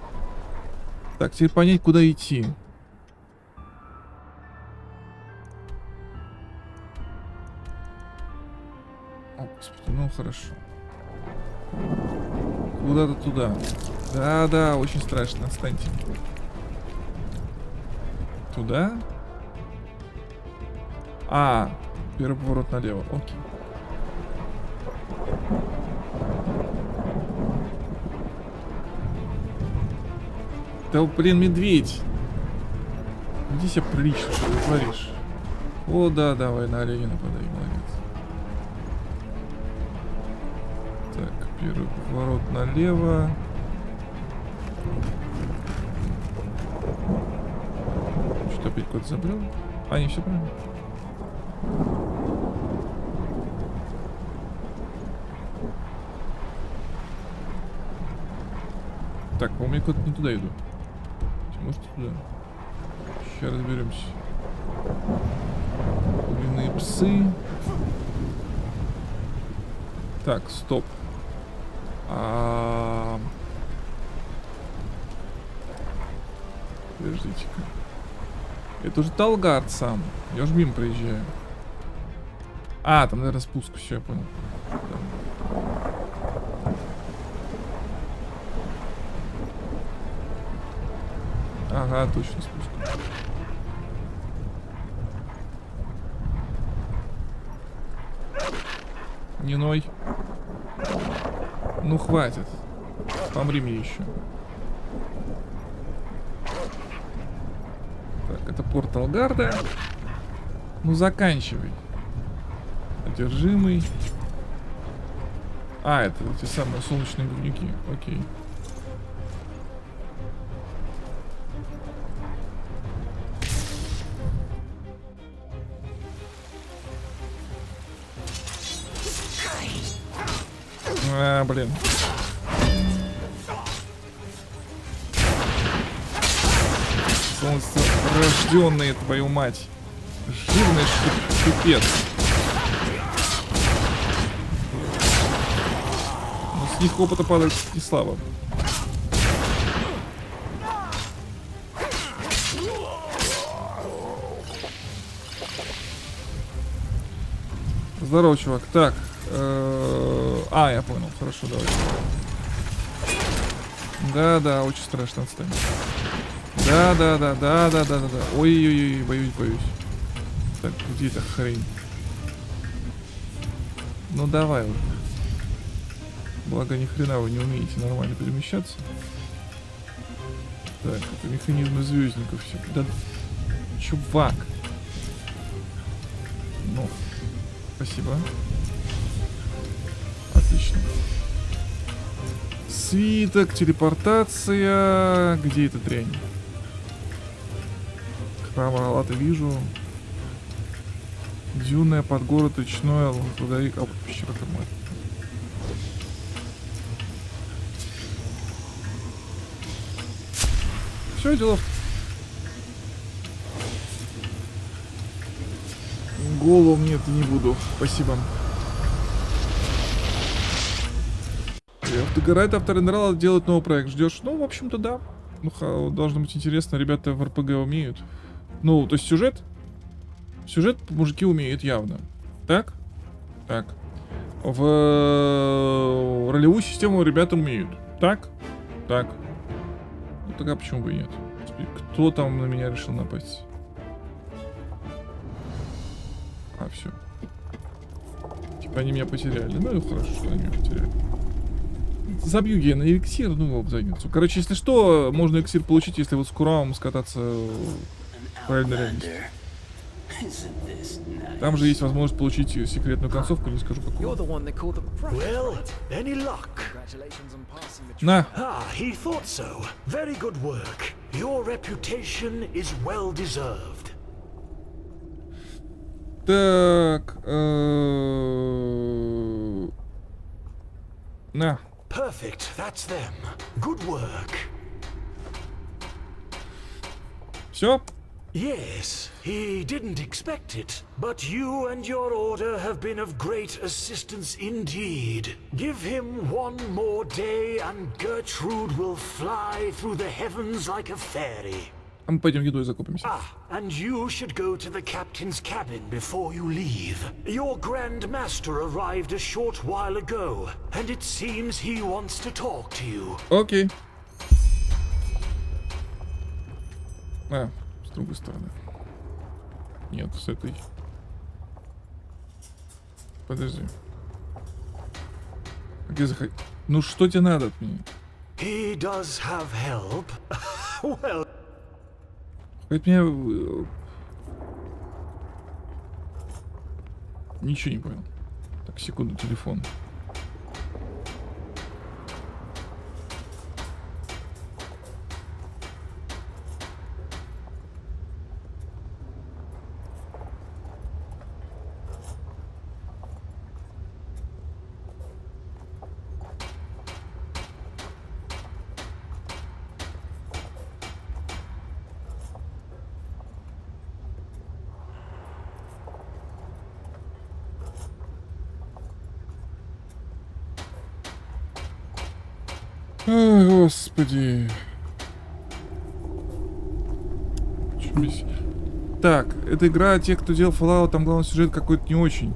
Так, теперь понять, куда идти. О, господи, ну хорошо. Куда-то туда. Да, очень страшно, отстаньте. Туда? А, первый поворот налево, окей. Да, блин, медведь. Иди себя прилично, что ты творишь. О, да, давай на оленя нападай, молодец. Так, первый поворот налево. Что, опять куда-то забрел? А, не, все правильно. Так, по-моему, я куда-то не туда иду. Может, туда. Сейчас разберемся. Куриные псы. Так, стоп. Подождите-ка. Это уже Талгард сам. Я уже мимо проезжаю. А, там, наверное, спуск. Все, я понял. Ага, точно спуск. Не ной. Ну хватит. Помри мне еще. Так, это порт Талгарда. Ну заканчивай. Одержимый. А, это те самые солнечные говнюки. Окей. А, блин. Солнце рожденные, твою мать. Жирный шипец. Но с них опыта падает не слабо. Здорово, чувак. Так. А, я понял. Хорошо, давай. Да, очень страшно, отстань. Да. Ой-ой-ой, боюсь. Так, где эта хрень? Ну давай уже. Благо ни хрена вы не умеете нормально перемещаться. Так, это механизмы звездников все. Да, чувак. Ну, спасибо. Отлично. Свиток, телепортация. Где эта дрянь? Храм Алата вижу. Дюная, под город, речной, трудовик. А, пещера мать. Все, делов. Голову нет, не буду. Спасибо. Догорает автор Ендерала, делает новый проект. Ждешь? Ну, в общем-то, да. Ну, должно быть интересно. Ребята в РПГ умеют. Ну, то есть сюжет? Сюжет мужики умеют явно. Так? Так. В ролевую систему ребята умеют. Так? Так. Ну, тогда почему бы и нет? И кто там на меня решил напасть? А, все. Типа они меня потеряли. Ну и хорошо, что они меня потеряли. Забью я на эликсир, ну его в задницу. Короче, если что, можно эликсир получить, если вот с Куравом скататься в правильной реальности. Там же есть возможность получить секретную концовку, не скажу какую. Well, any luck? На. Ah, he thought so. Very good work. Your reputation is well deserved. Так. На. Perfect, that's them. Good work. Все? Yes, he didn't expect it, but you and your order have been of great assistance indeed. Give him one more day and Gertrude will fly through the heavens like a fairy. А мы пойдем едой закупимся. Ah, and you should go to the captain's cabin before you leave. Your Grand Master arrived a short while ago, and it seems he wants to talk to you. Окей. А, с другой стороны. Нет, с этой. Подожди. Где заходить? Ну что тебе надо от меня? He does have help. Well... Хоть меня... Ничего не понял. Так, секунду, телефон. Ой, господи. Так, эта игра, те, кто делал Fallout, там главный сюжет какой-то не очень.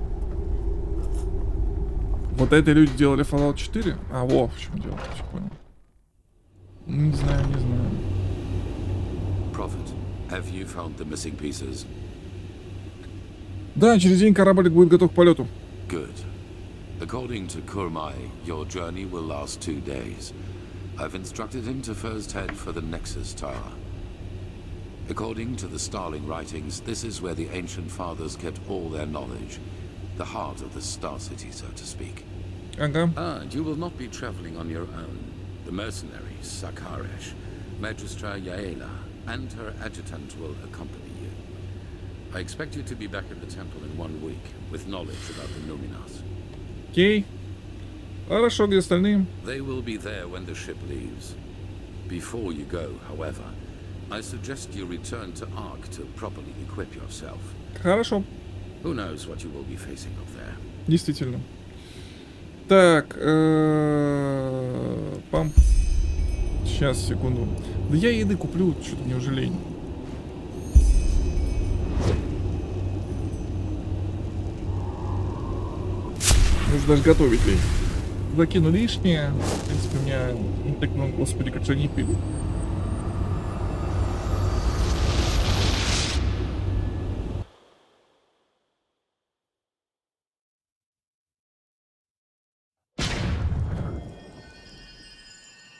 Вот это люди делали Fallout 4? А, во, в чем дело, я понял. Не знаю, не знаю. Prophet, have you found the missing pieces? Да, через день кораблик будет готов к полету. Good. According to Kurmai, your journey will last 2 days. I've instructed him to first head for the Nexus Tower. According to the Starling writings, this is where the ancient fathers kept all their knowledge. The heart of the Star City, so to speak. And you will not be traveling on your own. The mercenaries, Sakaresh, Magistra Yaela, and her adjutant will accompany you. I expect you to be back at the temple in 1 week, with knowledge about the Numinas. Окей. Хорошо, где остальные? They will be there when the ship leaves. Before you go, however, I suggest you return to Ark to properly equip yourself. Хорошо. Who knows what you will be facing up there. Действительно. Так, пам. Сейчас, секунду. Да я еды куплю, что-то мне уже лень. Нужно даже готовить лень. Закину лишнее. В принципе, у меня так много, господи, как же они пили.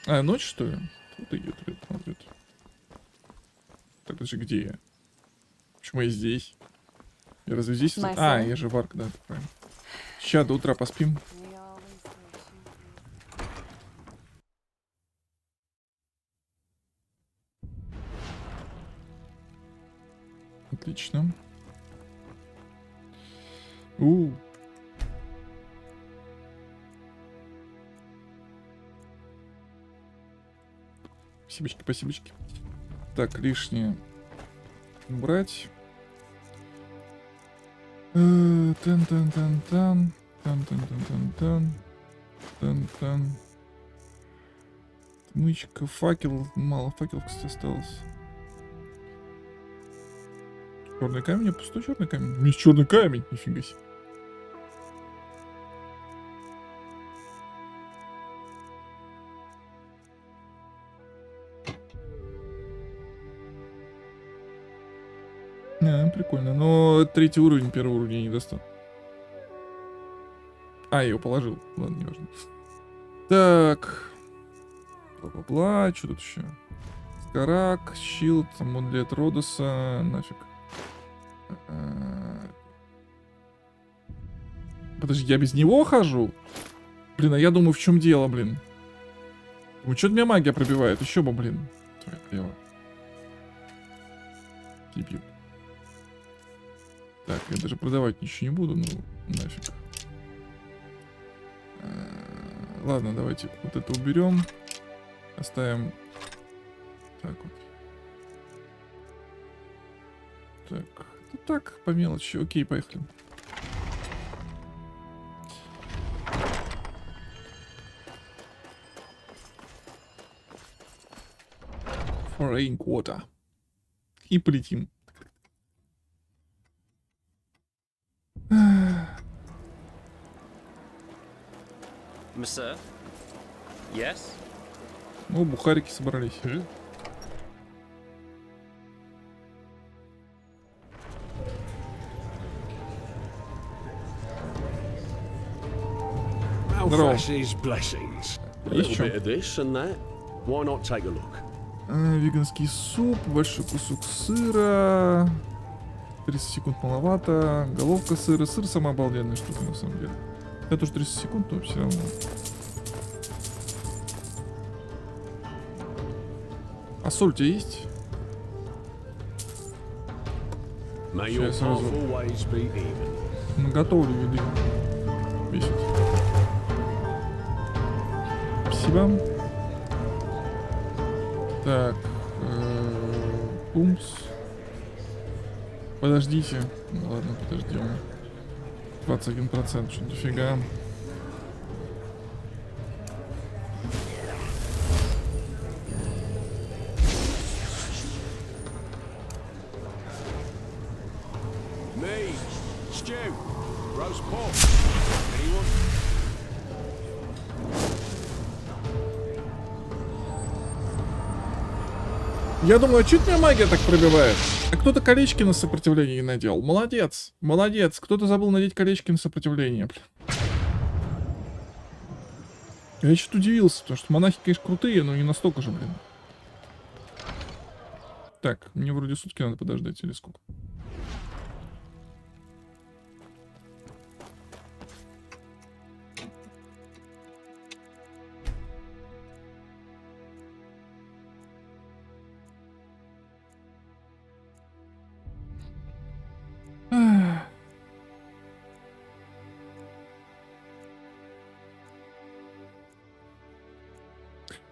А, ночь, что ли? Тут идет, смотрит. Так, это же где я? Почему я здесь? Я разве здесь? А, я же в Арк, да, правильно. Сейчас до утра поспим. Отлично. Спасибочки, спасибочки. Так, лишнее убрать. Тан-тан-тан-тан. Тан-тан-тан-тан-тан. Тан-тан. Мычка, факел. Мало факелов, кстати, осталось. Черный камень, пустой черный камень. У меня есть черный камень, нифига себе. Прикольно. Но 3-й уровень, 1-й уровень я не достал. А, я его положил. Ладно, не важно. Так. Бла-бла-бла. Что тут еще? Скарак, щилд, амулет Родоса. Нафиг. Подожди, я без него хожу? Блин, а я думаю, в чем дело, блин. Ну, что-то меня магия пробивает. Еще бы, блин. Твоя дело. Дебил. Так, я даже продавать ничего не буду, ну нафиг. Ладно, давайте вот это уберем. Оставим. Так вот. Так, ну так, по мелочи. Окей, поехали. Foreign quarter. И полетим. Monsieur? Yes? Ну, бухарики собрались. Здорово. Веганский суп, большой кусок сыра. 30 секунд маловато. Головка сыра. Сыр самая обалденная штука на самом деле. Это тоже 30 секунд, но все равно. А соль у тебя есть? Сейчас сразу наготовлю еды. Бесит. Спасибо. Так. Пумс. Подождите. Ну, ладно, подождем. 21%, что дофига. Я думаю, а чуть меня магия так пробивает? А кто-то колечки на сопротивление надел. Молодец, молодец. Кто-то забыл надеть колечки на сопротивление. Я что-то удивился, потому что монахи, конечно, крутые, но не настолько же, блин. Так, мне вроде сутки надо подождать, или сколько?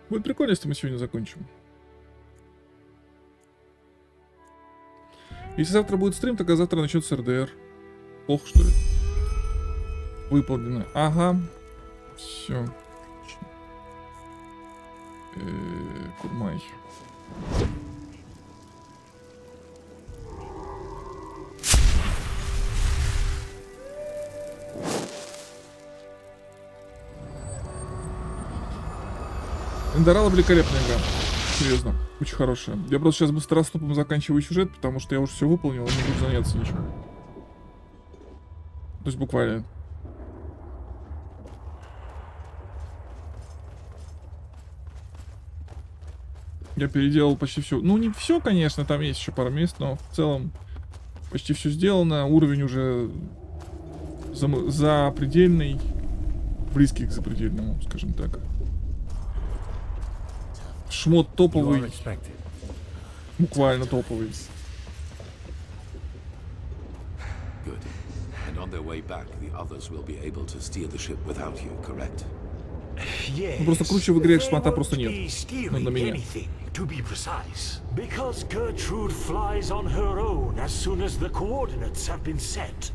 Будет прикольно, если мы сегодня закончим. Если завтра будет стрим, тогда завтра начнется РДР. Плохо, что ли? Выполнено. Ага. Все. Курмай. Ендерал великолепная игра. Серьезно. Очень хорошая. Я просто сейчас быстроступом заканчиваю сюжет, потому что я уже все выполнил, и не буду заняться ничем. То есть буквально. Я переделал почти все. Ну, не все, конечно, там есть еще пару мест, но в целом почти все сделано. Уровень уже запредельный. Близкий к запредельному, скажем так. Шмот топовый. Буквально топовый. Good. And on their way back, the others will be able to steer the ship without you, correct? Ну, просто круче в игре шмота просто нет. Ну, на меня. To be precise, because Gertrude flies on her own as soon as the coordinates have been set.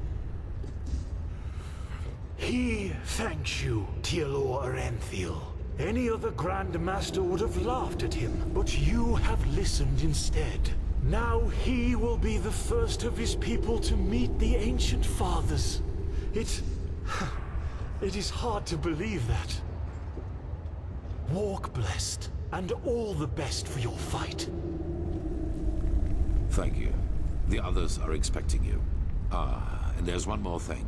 He thanks you, Tielor Arenthiel. Any other Grand Master would have laughed at him, but you have listened instead. Now he will be the first of his people to meet the Ancient Fathers. It is hard to believe that. Walk blessed, and all the best for your fight. Thank you. The others are expecting you. Ah, and there's one more thing.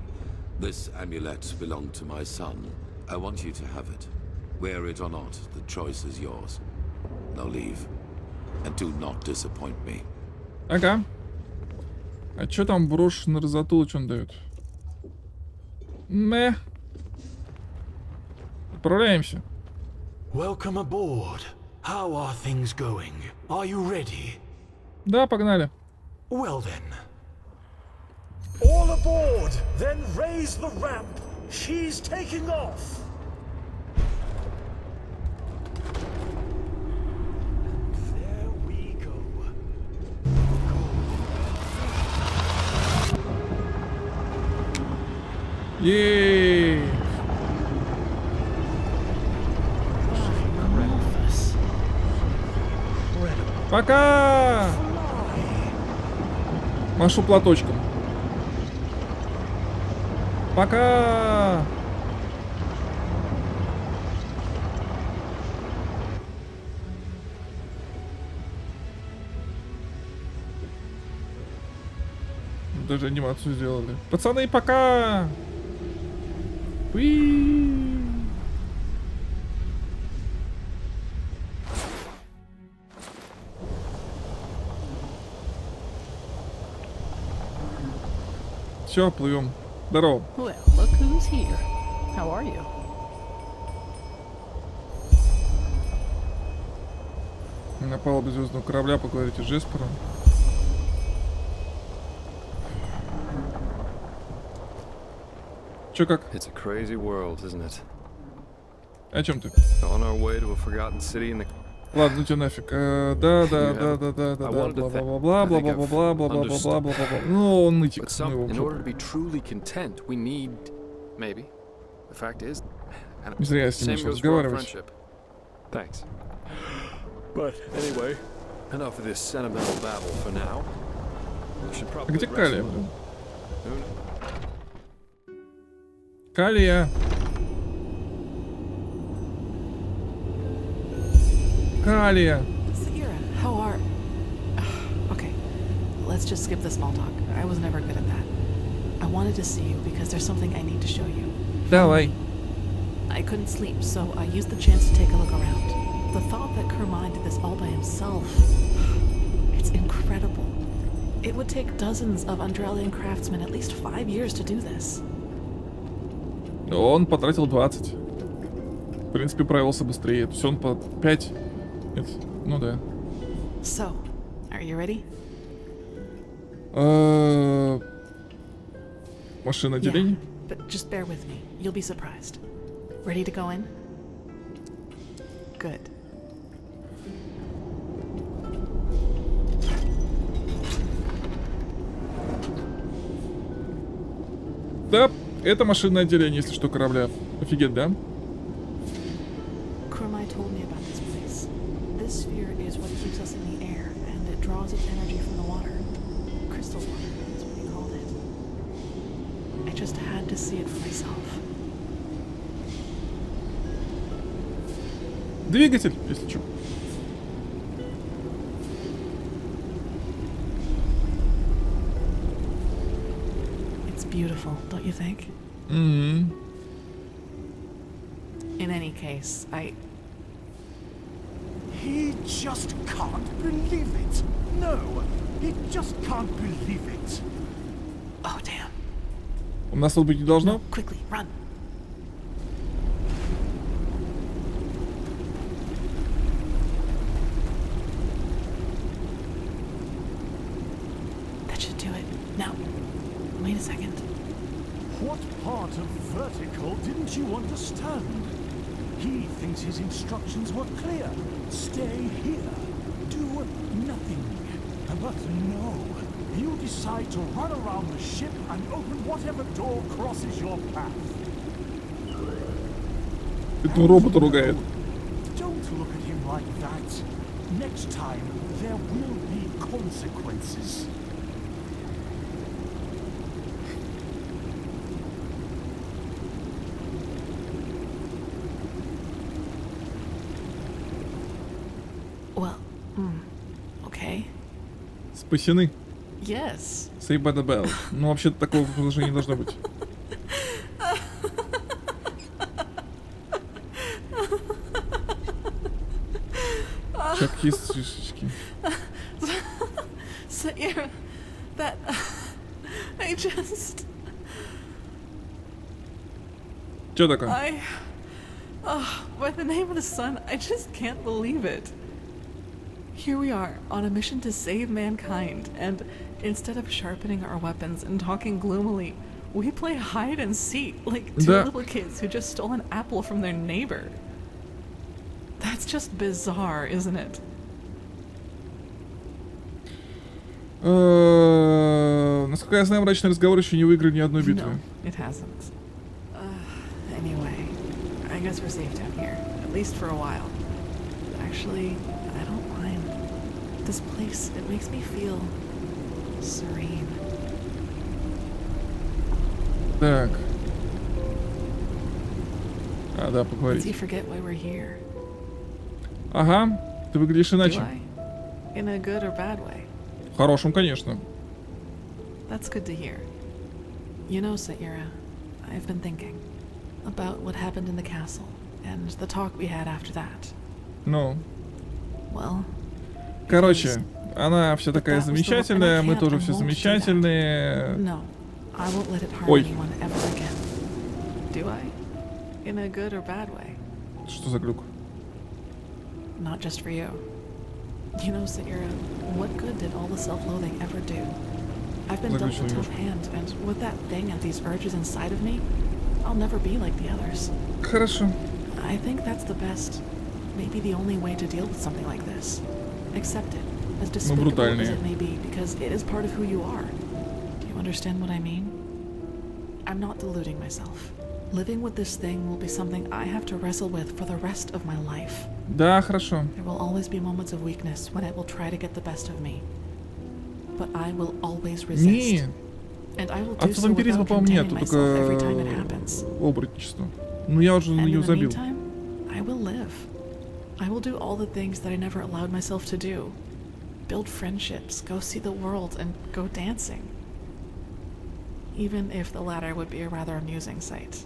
This amulet belonged to my son. I want you to have it. Wear it or not, the choice is yours. Now leave. And do not disappoint me. Ага. А чё там брошенный разотул, что он дает? Мэ. Отправляемся. Welcome aboard. How are things going? Are you ready? Да, погнали. Well then. All aboard! Then raise the ramp. She's taking off. And there we go. Yay! Пока! Машу платочком. Пока! Даже анимацию сделали. Пацаны, пока! Уи! Все, плывем. Здорово. Well, look who's here. How are you? На палубе звездного корабля поговорите с Джеспером. Чё как? It's a crazy world, isn't it? О чем ты? On our way to a forgotten city in the... Ладно, ну тебя нафиг. Да, бла-бла-бла-бла-бла-бла-бла-бла-бла-бла-бла-бла-бла. Ну, он нытик. In order to be truly content, we need... Maybe. The fact is... Не зря я с ним начал разговаривать. Thanks. But anyway, enough of this sentimental babble for now. We should probably... Где Калия, блин? Калия! Калия! Sagira, how are... Okay, let's just skip the small talk. I was never good at that. I wanted to see you because there's something I need to show you. Давай. I couldn't sleep, so I used the chance to take a look around. The thought that Kermine did this all by himself... It's incredible. It would take dozens of Undrelian craftsmen at least 5 years to do this. Он потратил 20. В принципе, правился быстрее. То есть он по 5. Нет, ну да. So, are you ready? Машина отделения? Yeah, but just bear with me. You'll be surprised. Ready to go in? Good. Да, это машинное отделение, если что, корабля. Офигеть, да? Kermine told me about this place. This sphere is what keeps us in the air, and it draws its energy from the water. Crystal water is what he called it. I just had to see it for myself. Двигатель, если что. It's beautiful, don't you think? Mm-hmm. In any case, He just can't believe it. No, he just can't believe it. Oh, damn. У нас тут быть не должно? No, quickly, run. That should do it. Now, wait a second. What part of vertical didn't you understand? He thinks his instructions were clear. Stay here. Do nothing. But no. You decide to run around the ship and open whatever door crosses your path. Это робота ругает. Don't look at him like that. Next time, there will be consequences. Well, okay. Спасены. Yes. Saved by the Bell. Ну, вообще-то такого предложения не должно быть. Чапки с шишечки. Saira, that... I just... Чё такое? By the name of the sun, I just can't believe it. Here we are, on a mission to save mankind, and instead of sharpening our weapons and talking gloomily, we play hide and seek like two little kids who just stole an apple from their neighbor. That's just bizarre, isn't it? Насколько я знаю, мрачный разговор еще не выиграли ни одной битвы. No, it hasn't. Anyway, I guess we're safe down here, at least for a while. Actually, I don't mind. This place, it makes me feel serene. Так. Да, Does поговорить. he forget why we're here? Ага, ты выглядишь иначе. Do I? In a good or bad way? В хорошем, конечно. That's good to hear. You know, Saira, I've been thinking about what happened in the castle and the talk we had after that. Ну. Well, короче, она вся такая замечательная, мы тоже все замечательные. No, I won't let it harm Ой. anyone ever again. Do I? In a good or bad way? Что за глюк? Not just for you. You know, Saira, what good did all the self-loathing ever do? I've been dealt a tough hand, and with that thing and these urges inside of me, I'll never be like the others. Хорошо. I think that's the best, maybe the only way to deal with something like this. Accept it, as despicable as it may be, because it is part of who you are. Do you understand what I mean? I'm not deluding myself. Living with this thing will be something I have to wrestle with for the rest of my life. Да, хорошо. There will always be moments of weakness when it will try to get the best of me. But I will always resist. Не. And I will do От so вампиризма, without по мне, containing тут myself every только time it happens. оборотничество. Ну, я уже на And in нее the забил. meantime, I will live. I will do all the things that I never allowed myself to do. Build friendships, go see the world, and go dancing. Even if the latter would be a rather amusing sight.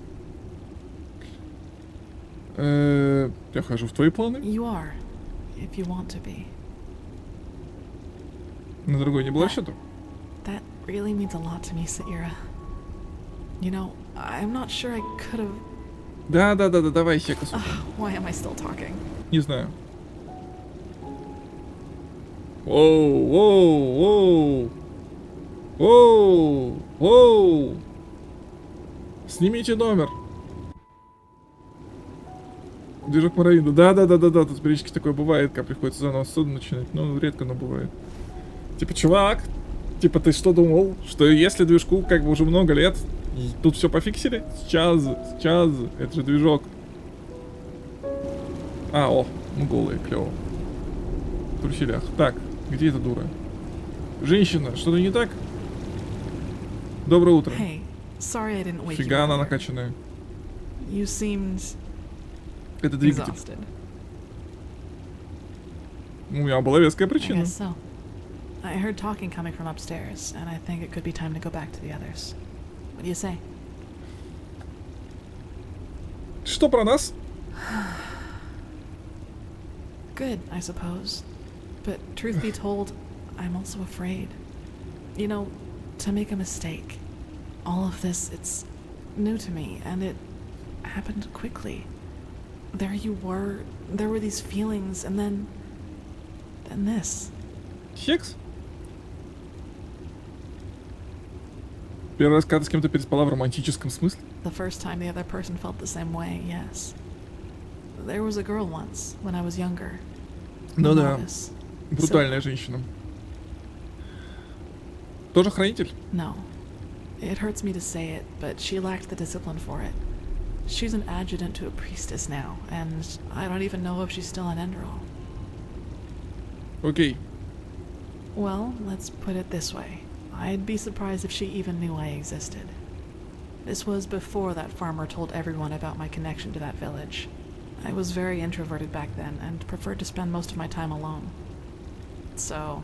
Я хожу в твои планы? You are, if you want to be. На другой не было расчета? That really means a lot to me, Saira. You know, I'm not sure I could have... Да, давай, Хекасу. Why am I still talking? Не знаю. Воу. Снимите номер. Движок Моровинда. Да, тут периодически такое бывает, когда приходится заново ссуду начинать. Ну, редко, но бывает. Типа, чувак, типа, ты что думал? Что если движку как бы уже много лет, и тут все пофиксили? Сейчас, это же движок. Ну голые, клево. В труселях. Так, где эта дура? Женщина, что-то не так? Доброе утро. Hey, sorry I didn't wake Фига you она up. накачанная. You seemed Это двигатель. exhausted. У меня была веская I причина. guess so. I heard talking coming from upstairs, and I think it could be time to go back to the others. What do you say? Что про нас? Good, I suppose. But truth be told, I'm also afraid. You know, to make a mistake. All of this, it's new to me, and it happened quickly. There you were, there were these feelings, and then this. Хекс? Первый раз, когда ты с кем-то переспала в романтическом смысле? The first time the other person felt the same way, yes. There was a girl once, when I was younger. Ну да. Novice. Брутальная женщина. Тоже хранитель? No. It hurts me to say it, but she lacked the discipline for it. She's an adjutant to a priestess now, and I don't even know if she's still an Endderal. Окей. Well, let's put it this way. I'd be surprised if she even knew I existed. This was before that farmer told everyone about my connection to that village. I was very introverted back then and preferred to spend most of my time alone. So,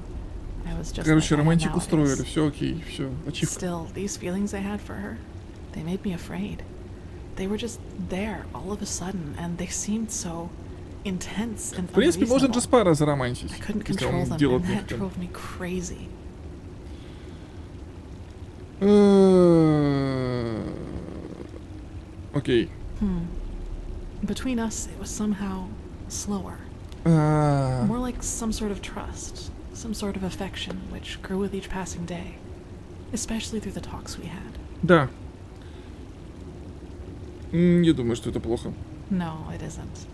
I was just Короче, like I am романтик nowadays. устроили, все окей, все, ачивка. Still, these feelings I had for her, they made me afraid. They were just there all of a sudden, and they seemed so intense and В принципе, можно unreasonable. Джаспара заромантить, I couldn't если control он them, делает and that мягко. drove me crazy. Окей. Between us, it was somehow slower. More like some sort of trust, some sort of affection, which grew with each passing day, especially through the talks we had. Да. Не думаю, что это плохо. No, it isn't.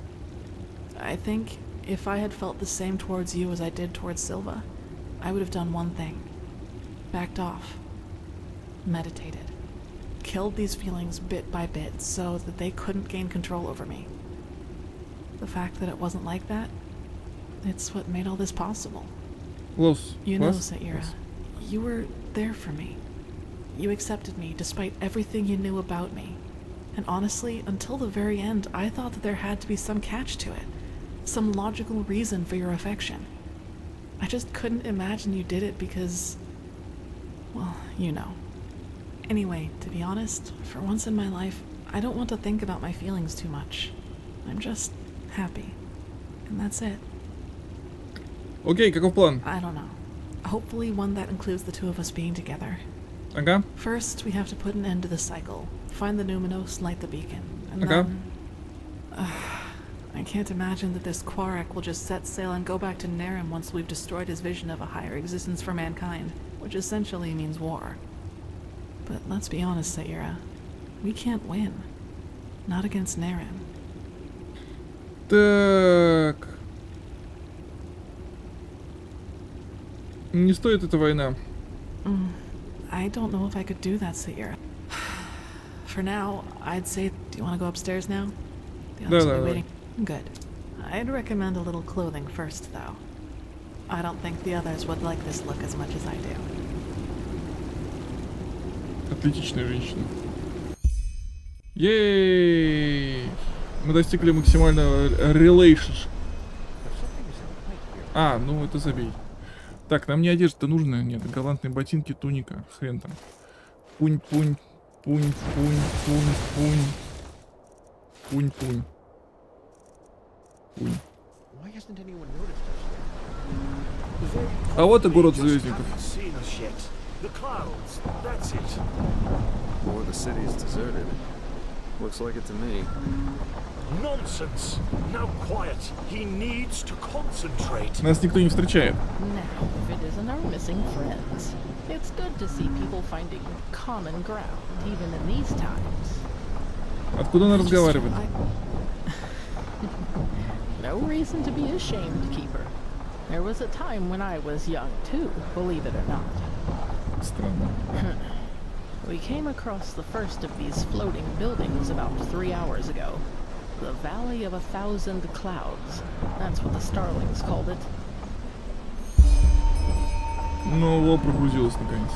I think if I had felt the same towards you as I did towards Silva, I would have done one thing. Backed off. Meditated. Killed these feelings bit by bit so that they couldn't gain control over me. The fact that it wasn't like that, it's what made all this possible. You know, Saira, you were there for me. You accepted me despite everything you knew about me. And honestly, until the very end, I thought that there had to be some catch to it. Some logical reason for your affection. I just couldn't imagine you did it because... well, you know. Anyway, to be honest, for once in my life, I don't want to think about my feelings too much. I'm just happy. And that's it. Окей, каков план? I don't know. Hopefully one that includes the two of us being together. Ага. First, we have to put an end to the cycle. Find the Numinos, light the beacon. And Okay. then... I can't imagine that this Quarak will just set sail and go back to Narim once we've destroyed his vision of a higher existence for mankind, which essentially means war. But let's be honest, Saira. We can't win. Not against Narim. Так. Не стоит эта война. I don't know if I could do that, Saira. For now, I'd say, do you want to go upstairs now? The others will be waiting. Good. I'd recommend a little clothing first, though. I don't think the others would like this look as much as I do. Атлетичная женщина. Ей! Мы достигли максимального relationship. А, ну это забей. Так, нам не одежда-то нужна. Нет, галантные ботинки, туника. Хрен там. Пунь-пунь. Пунь-пунь-пунь-пунь. Пунь-пунь. Пунь. А вот и город звездников. The clouds, that's it. Or the city is deserted. Looks like it to me. Nonsense. Now quiet. He needs to concentrate. Нас никто не встречает. Now, if it isn't our missing friends, it's good to see people finding common ground, even in these times. Откуда она разговаривает? No reason to be ashamed, Keeper. There was a time when I was young too, believe it or not. Странно. We came across the first of these floating buildings about 3 hours ago. The Valley of 1,000 Clouds. That's what the Starlings called it. Ну, во, прогрузилась наконец.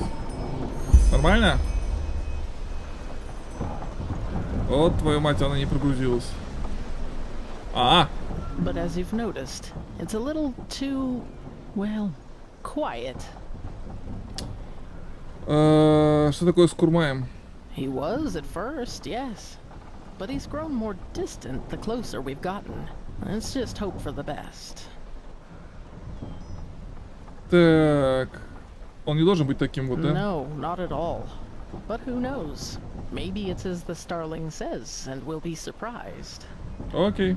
Нормально? Вот, твою мать, она не прогрузилась. But as you've noticed, it's a little too, well, quiet. Что такое с Курмаем? He was at first, yes. But he's grown more distant the closer we've gotten. Let's just hope for the best. Так. Он не должен быть таким вот, да? No, not at all. But who knows? Maybe it's as the Starling says, and we'll be surprised. Окей.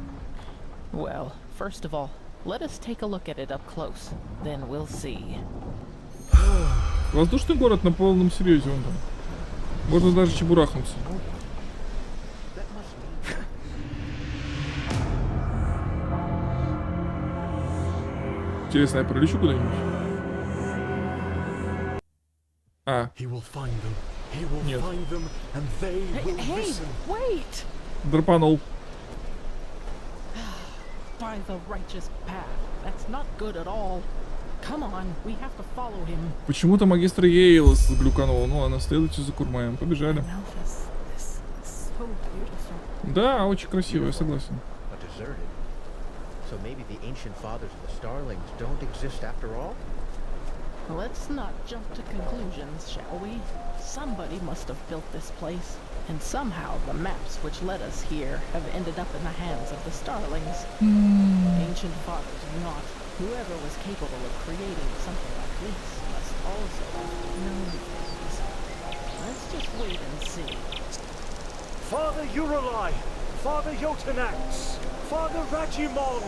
Well, first of all, let us take a look at it up close. Then we'll see. Воздушный город на полном серьезе он там. Можно даже чебурахнуться. Интересно, я пролечу куда-нибудь? He will find them. He will find them, and they will listen. Wait! Драпанул. By the righteous path. That's not good at all. Come on, we have to follow him. Почему-то магистр Ейлс глюканул. Ну ладно, следуйте за Курмаем. Побежали. Да, очень красиво, я согласен. So maybe the ancient fathers of the Starlings don't exist after all? Let's not jump to conclusions, shall we? Somebody must have built this place, and somehow the maps which led us here have ended up in the hands of the Starlings. Ancient fathers or not, whoever was capable of creating something like this must also have known things. Let's just wait and see. Father Uralai, Father Jotanax, Father Rajimon,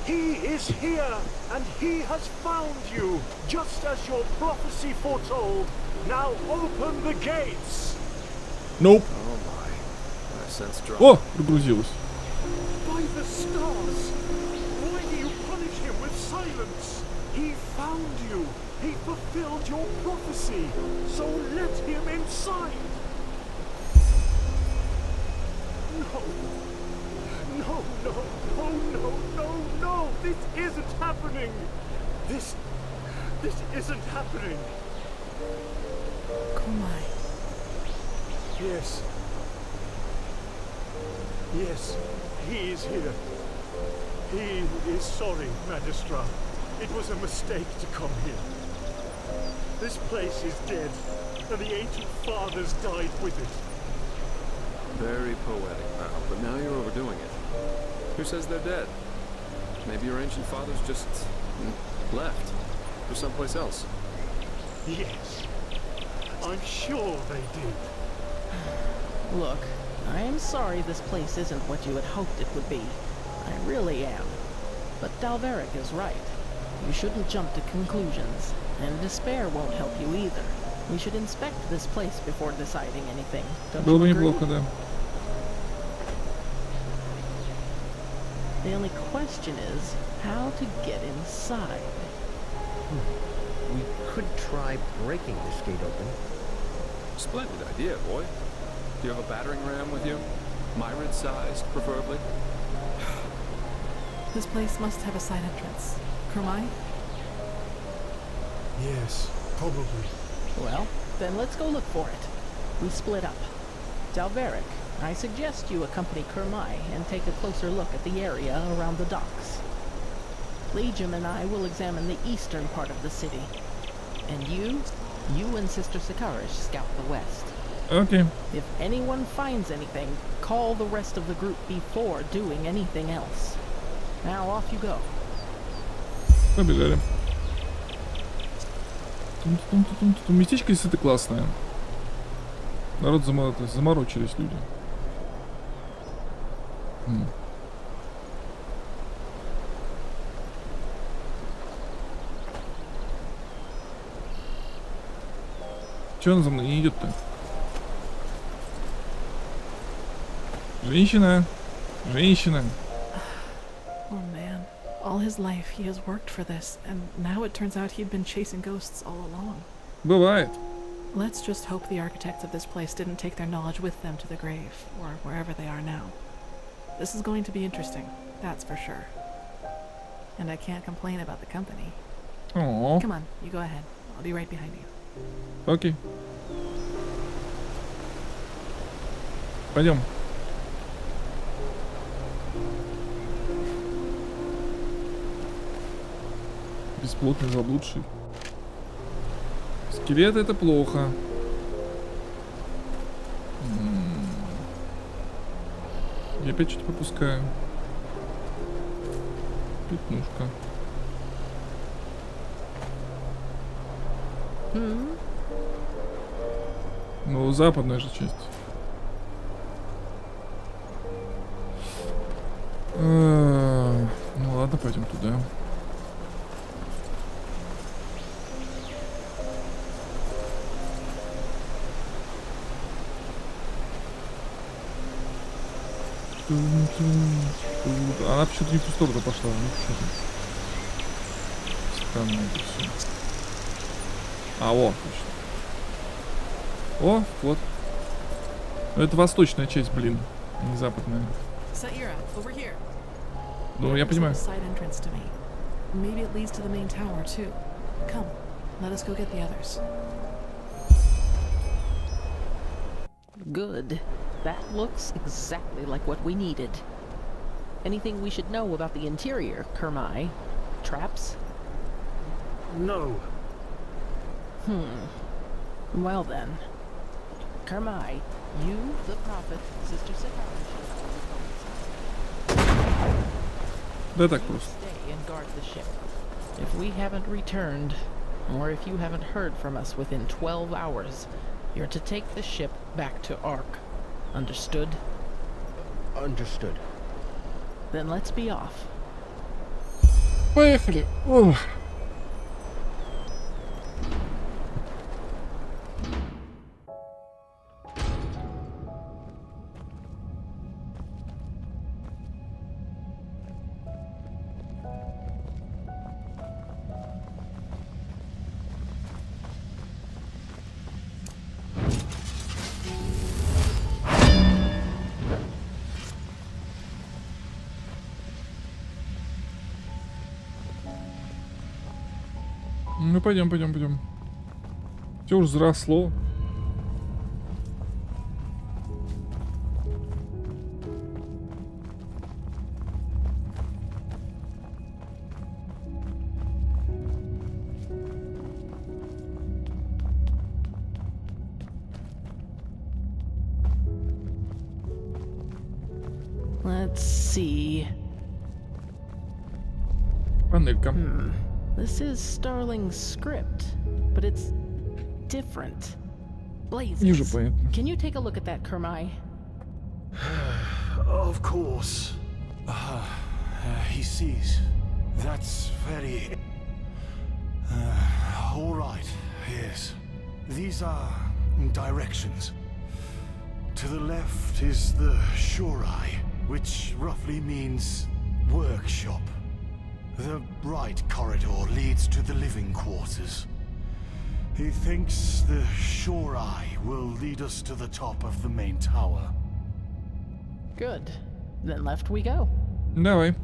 he is here, and he has found you, just as your prophecy foretold. Now open the gates! Nope. Oh my. I sense drama. О, прогрузилось. By the stars! Why do you punish him with silence? He found you. He fulfilled your prophecy. So let him inside. No. No, no, no, no, no, no! This isn't happening! This isn't happening! Kumai. Yes. Yes, he is here. He is sorry, Magistra. It was a mistake to come here. This place is dead, and the ancient fathers died with it. Very poetic, pal, but now you're overdoing it. Who says they're dead? Maybe your ancient fathers just left for someplace else. Yes, I'm sure they did. Look, I am sorry this place isn't what you had hoped it would be. I really am. But Dalveric is right. You shouldn't jump to conclusions, and despair won't help you either. We should inspect this place before deciding anything. Don't Было бы you agree? неплохо, да. The only question is how to get inside. We could try breaking this gate open. Splendid idea, boy. Do you have a battering ram with you? Myrid-sized, preferably? This place must have a side entrance. Kurmai? Yes, probably. Well, then let's go look for it. We split up. Dalveric, I suggest you accompany Kurmai and take a closer look at the area around the docks. Legion and I will examine the eastern part of the city. And you and Sister Sakarish scout the west. Okay. If anyone finds anything, call the rest of the group before doing anything else. Now off you go. Побежали. Местечко действительно классное. Народ заморочились люди. Чё он за мной не идет-то? Женщина! Женщина! Oh man. All his life he has worked for this, and now it turns out he'd been chasing ghosts all along. Бывает. Let's just hope the architects of this place didn't take their knowledge with them to the grave, or wherever they are now. This is going to be interesting, that's for sure. And I can't complain about the company. Aww. Come on, you go ahead. I'll be right behind you. Окей. Пойдем. Бесплотный заблудший. Скелет — это плохо. Я опять что-то пропускаю. Пятнушка. Ну, западная же часть. Ну ладно, пойдем туда. Она почему-то не в ту сторону пошла. Ну, что-то. Странно это все. А, о, точно. О, вот. Ну, это восточная часть, блин, не западная. Saira, over here. Ну, я понимаю. Side entrance to me. Maybe it leads to the main tower too. Come, let us go get the others. Good. That looks exactly like what we needed. Anything we should know about the interior, Kurmai? Traps? No. Well then. Kermai, you, the prophet, Sister Sakara. Да так просто. Stay and guard the ship. If we haven't returned, or if you haven't heard from us within 12 hours, you're to take the ship back to Ark. Understood? Understood. Then let's be off. Поехали. Ох. Ну пойдем, пойдем, пойдем. Все уже взросло. Let's see. Панелька. This is Starling's script, but it's different. Blazes. Ниже понятно. Can you take a look at that, Kermai? Of course. He sees. That's very... all right, yes. These are directions. To the left is the Shorai, which roughly means workshop. The right corridor leads to the living quarters. He thinks the Shorai will lead us to the top of the main tower. Good. Then left we go. Давай.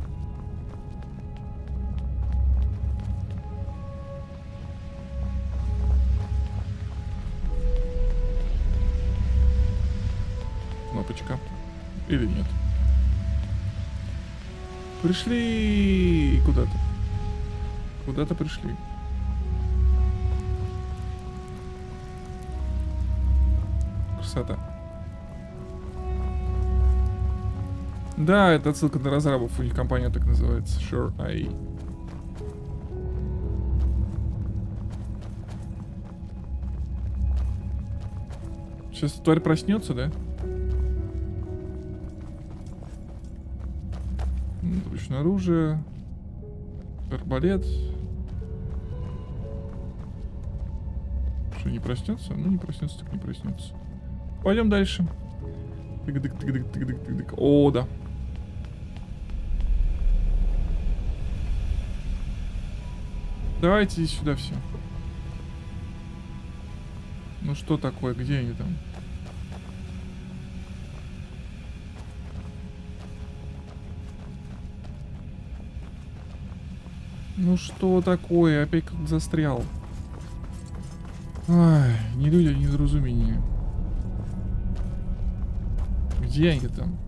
Кнопочка. Или нет? Пришли куда-то. Куда-то пришли. Красота. Да, это отсылка на разрабов. У них компания так называется. Sure, I. Сейчас тварь проснется, да? Обычное оружие. Арбалет. Что, не проснется? Ну, не проснется, так не проснется. Пойдем дальше. Тык-дык-тык-дык-тык-дык-тык. О, да. Давайте сюда все. Ну что такое? Где они там? Ну что такое? Опять как застрял. Ай, не люди, а недоразумение. Где они там?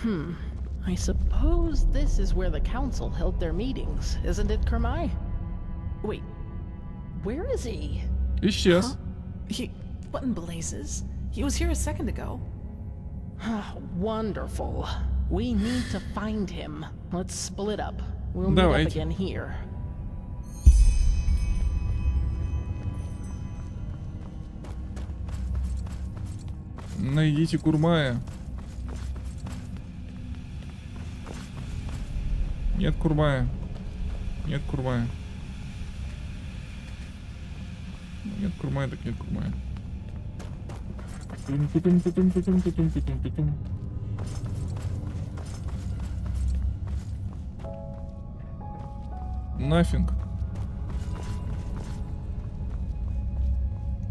Hmm. I suppose this is where the council held their meetings, isn't it, Kermai? Wait, where is he? Исчез. He... What in blazes? He was here a second ago. Wonderful. We need to find him. Let's split up. We'll meet up again here. Найдите Курмая. Нет Курмая. Нет Курмая. Нет Курмая, так нет Курмая. Нафиг.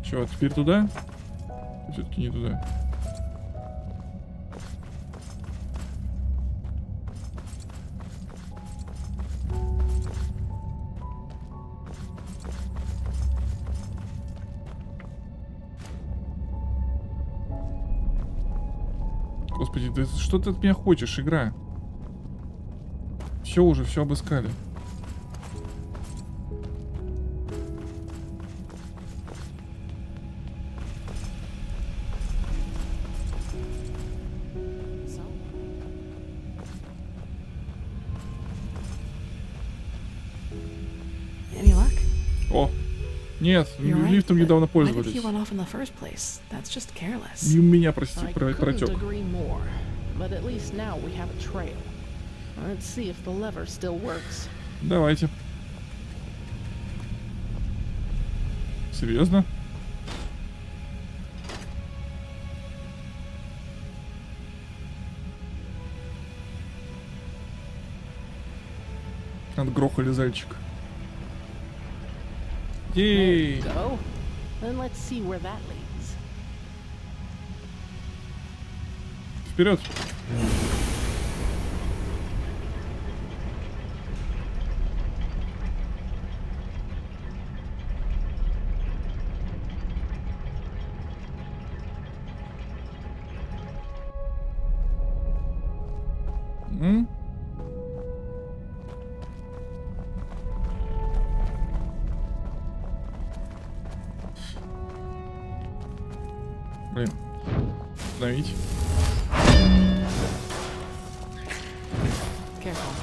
Чё, теперь туда? Все-таки не туда. Господи, да что ты от меня хочешь, игра? Все уже, все обыскали. Нет, You're right, лифтом недавно but why did пользовались. he run off in the first place? That's just careless. Не у меня, прости, I couldn't протек. agree more, but at least now we have a trail. Let's see if the lever still works. Давайте. Серьезно? Отгрохали зайчик. There Ей! you go. Then let's see where that leads. Вперед! Блин. Остановить. Careful.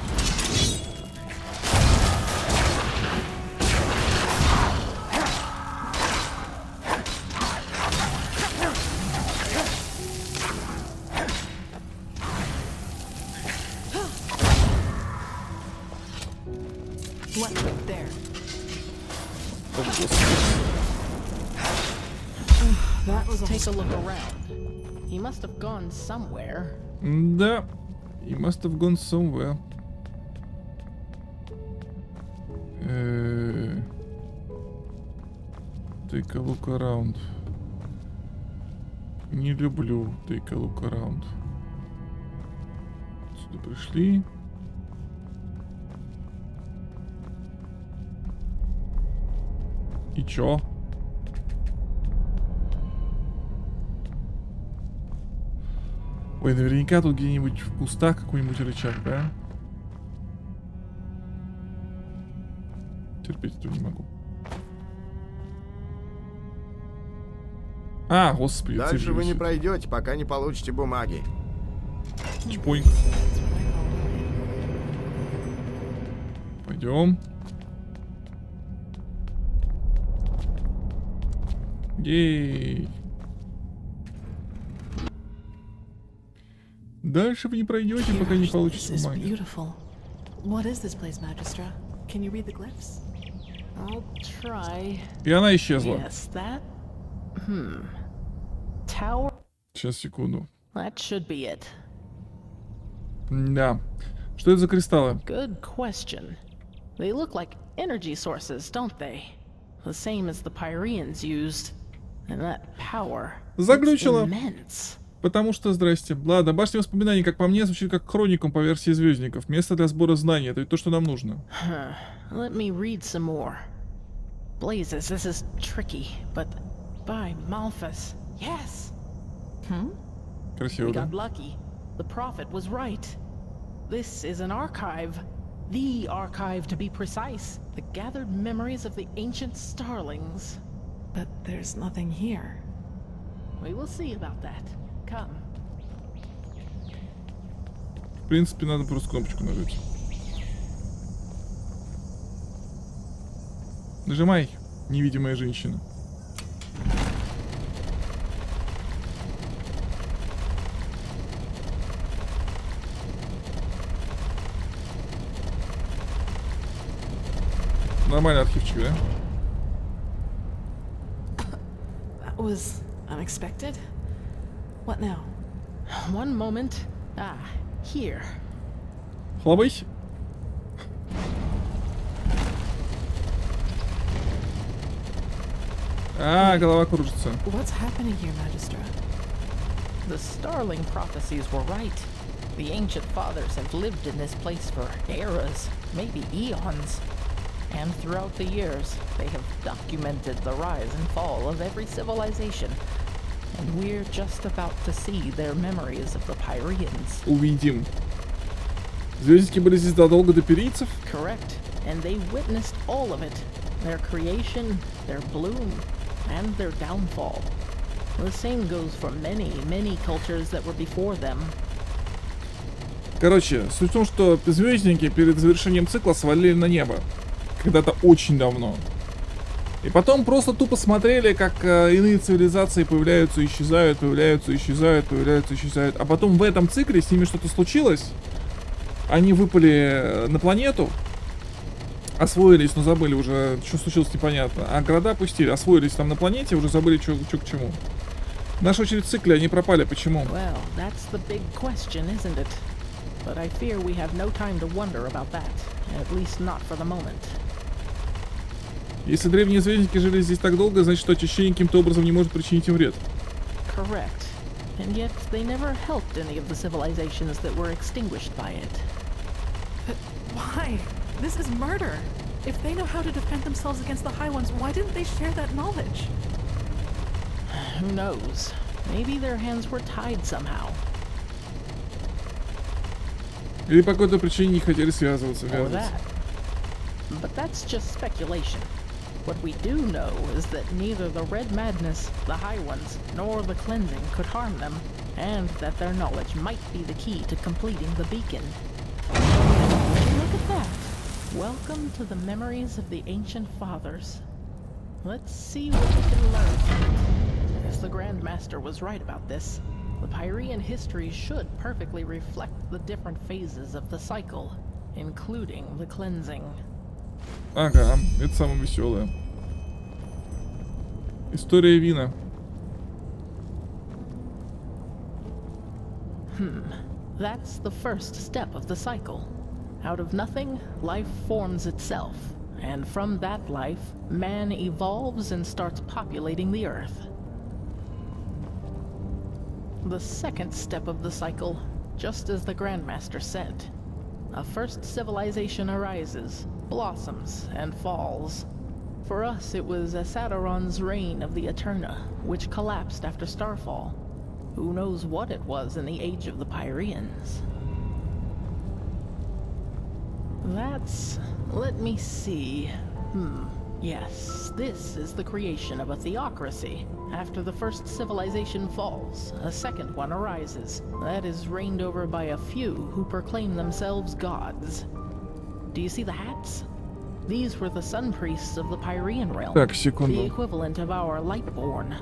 What? There. That was Take a look around. He must have gone somewhere. Да. He must have gone somewhere. Take a look around. Не люблю take a look around. Сюда пришли. И чё? Ой, наверняка тут где-нибудь в кустах какой-нибудь рычаг, да? Терпеть этого не могу. А, господи, Дальше вы не пройдете, пока не получите бумаги. Чпоньк. Пойдем. Ей. Дальше вы не пройдете, пока не получите This is бумаги. beautiful. What is this place, Magistra? Can you read the glyphs? I'll try. И она исчезла. Yes, that. Tower. Сейчас, секунду. That should be it. Да. Что это за кристаллы? Good question. They look like energy sources, don't they? The same as the Pyreans used. And that power. Заглючила. Immense. Потому что, здрасте. Ладно, башня воспоминаний, как по мне, звучит как хроникум по версии звездников. Место для сбора знаний. Это ведь то, что нам нужно. Let me read some more. Blazes, this is tricky, but by Malthus. Yes. Красиво, We да? got lucky. The prophet was right. This is an archive. The archive, to be precise. The gathered memories of the ancient starlings. But there's nothing here. We will see about that. Come. В принципе, надо просто кнопочку нажать. Нажимай, невидимая женщина. Нормальный архивчик, да? That was unexpected. What now? One moment. Ah, here. Хлопай. А, голова кружится. What's happening here, Magistra? The starling prophecies were right. The ancient fathers have lived in this place for eras, maybe eons. And throughout the years, they have documented the rise and fall of every civilization. And we're just about to see their memories of the Pyreans. Увидим. Звездники были здесь задолго до перийцев? Correct. And they witnessed all of it. Their creation, their bloom, and their downfall. The same goes for many, many cultures that were before them. Короче, суть в том, что звездники перед завершением цикла свалили на небо. Когда-то очень давно. И потом просто тупо смотрели, как иные цивилизации появляются, исчезают, появляются, исчезают, появляются, исчезают. А потом в этом цикле с ними что-то случилось. Они выпали на планету, освоились, но забыли уже, что случилось, непонятно. А города пустили, освоились там на планете, уже забыли, что к чему. В нашу очередь в цикле они пропали, почему? Well, that's the big question, isn't it? But I fear we have no time to wonder about that, at least not for the moment. Если древние звездники жили здесь так долго, значит, что очищение каким-то образом не может причинить им вред. Correct. And yet they never helped any of the civilizations that were extinguished by it. But why? This is murder. If they know how to defend themselves against the High Ones, why didn't they share that knowledge? Who knows? Maybe their hands were tied somehow. Или по какой-то причине не хотели связываться, Or ввязываться. that. But that's just speculation. What we do know is that neither the Red Madness, the High Ones, nor the Cleansing could harm them, and that their knowledge might be the key to completing the beacon. Look at that! Welcome to the memories of the Ancient Fathers. Let's see what we can learn from it. If the Grandmaster was right about this, the Pyrean history should perfectly reflect the different phases of the cycle, including the Cleansing. Ага, это самое веселое. История вина. That's the first step of the cycle. Out of nothing, life forms itself. And from that life, man evolves and starts populating the earth. The second step of the cycle, just as the Grandmaster said. A first civilization arises, blossoms, and falls. For us, it was Asadaron's reign of the Eterna, which collapsed after Starfall. Who knows what it was in the age of the Pyreans? That's... let me see... Yes, this is the creation of a theocracy. After the first civilization falls, a second one arises. That is reigned over by a few who proclaim themselves gods. Do you see the hats? These were the sun priests of the Pyrean realm. Так, секунду. The equivalent of our Lightborn.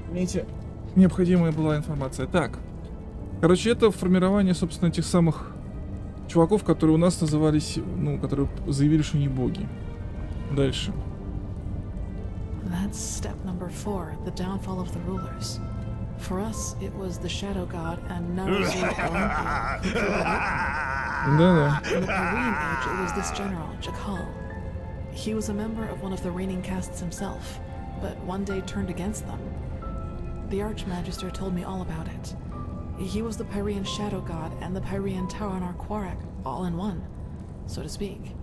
Имейте, необходимая была информация. Так, короче, это формирование, собственно, тех самых чуваков, которые у нас назывались, ну, которые заявили, что не боги. Дальше. That's step number 4, the downfall of the rulers. For us, it was the Shadow God and Naruzu Olympia. Да-да. In the Pyrean age, it was this general, Jakal. He was a member of one of the reigning castes himself, but one day turned against them. The Archmagister told me all about it. He was the Pyrean Shadow God and the Pyrean Taurenar Quarak, all in one, so to speak.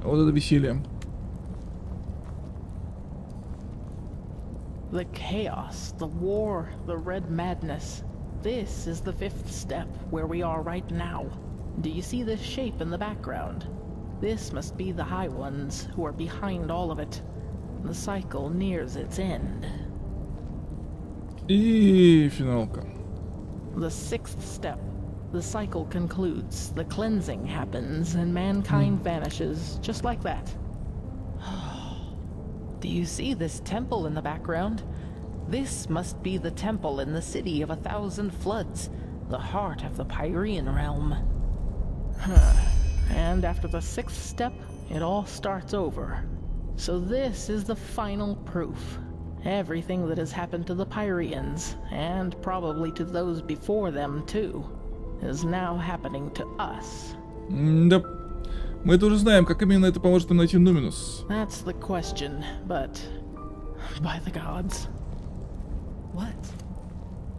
Вот это веселье. The chaos, the war, the red madness. This is the 5th step, where we are right now. Do you see this shape in the background? This must be the High Ones, who are behind all of it. The cycle nears its end. И финалка. The 6th step. The cycle concludes, the cleansing happens, and mankind vanishes, just like that. Do you see this temple in the background? This must be the temple in the city of 1,000 floods, the heart of the Pyrean realm. And after the 6th step, it all starts over. So this is the final proof. Everything that has happened to the Pyreans, and probably to those before them too, is now happening to us. Да. Мы тоже знаем, как именно это поможет нам найти Нуминус. That's the question, but by the gods. What?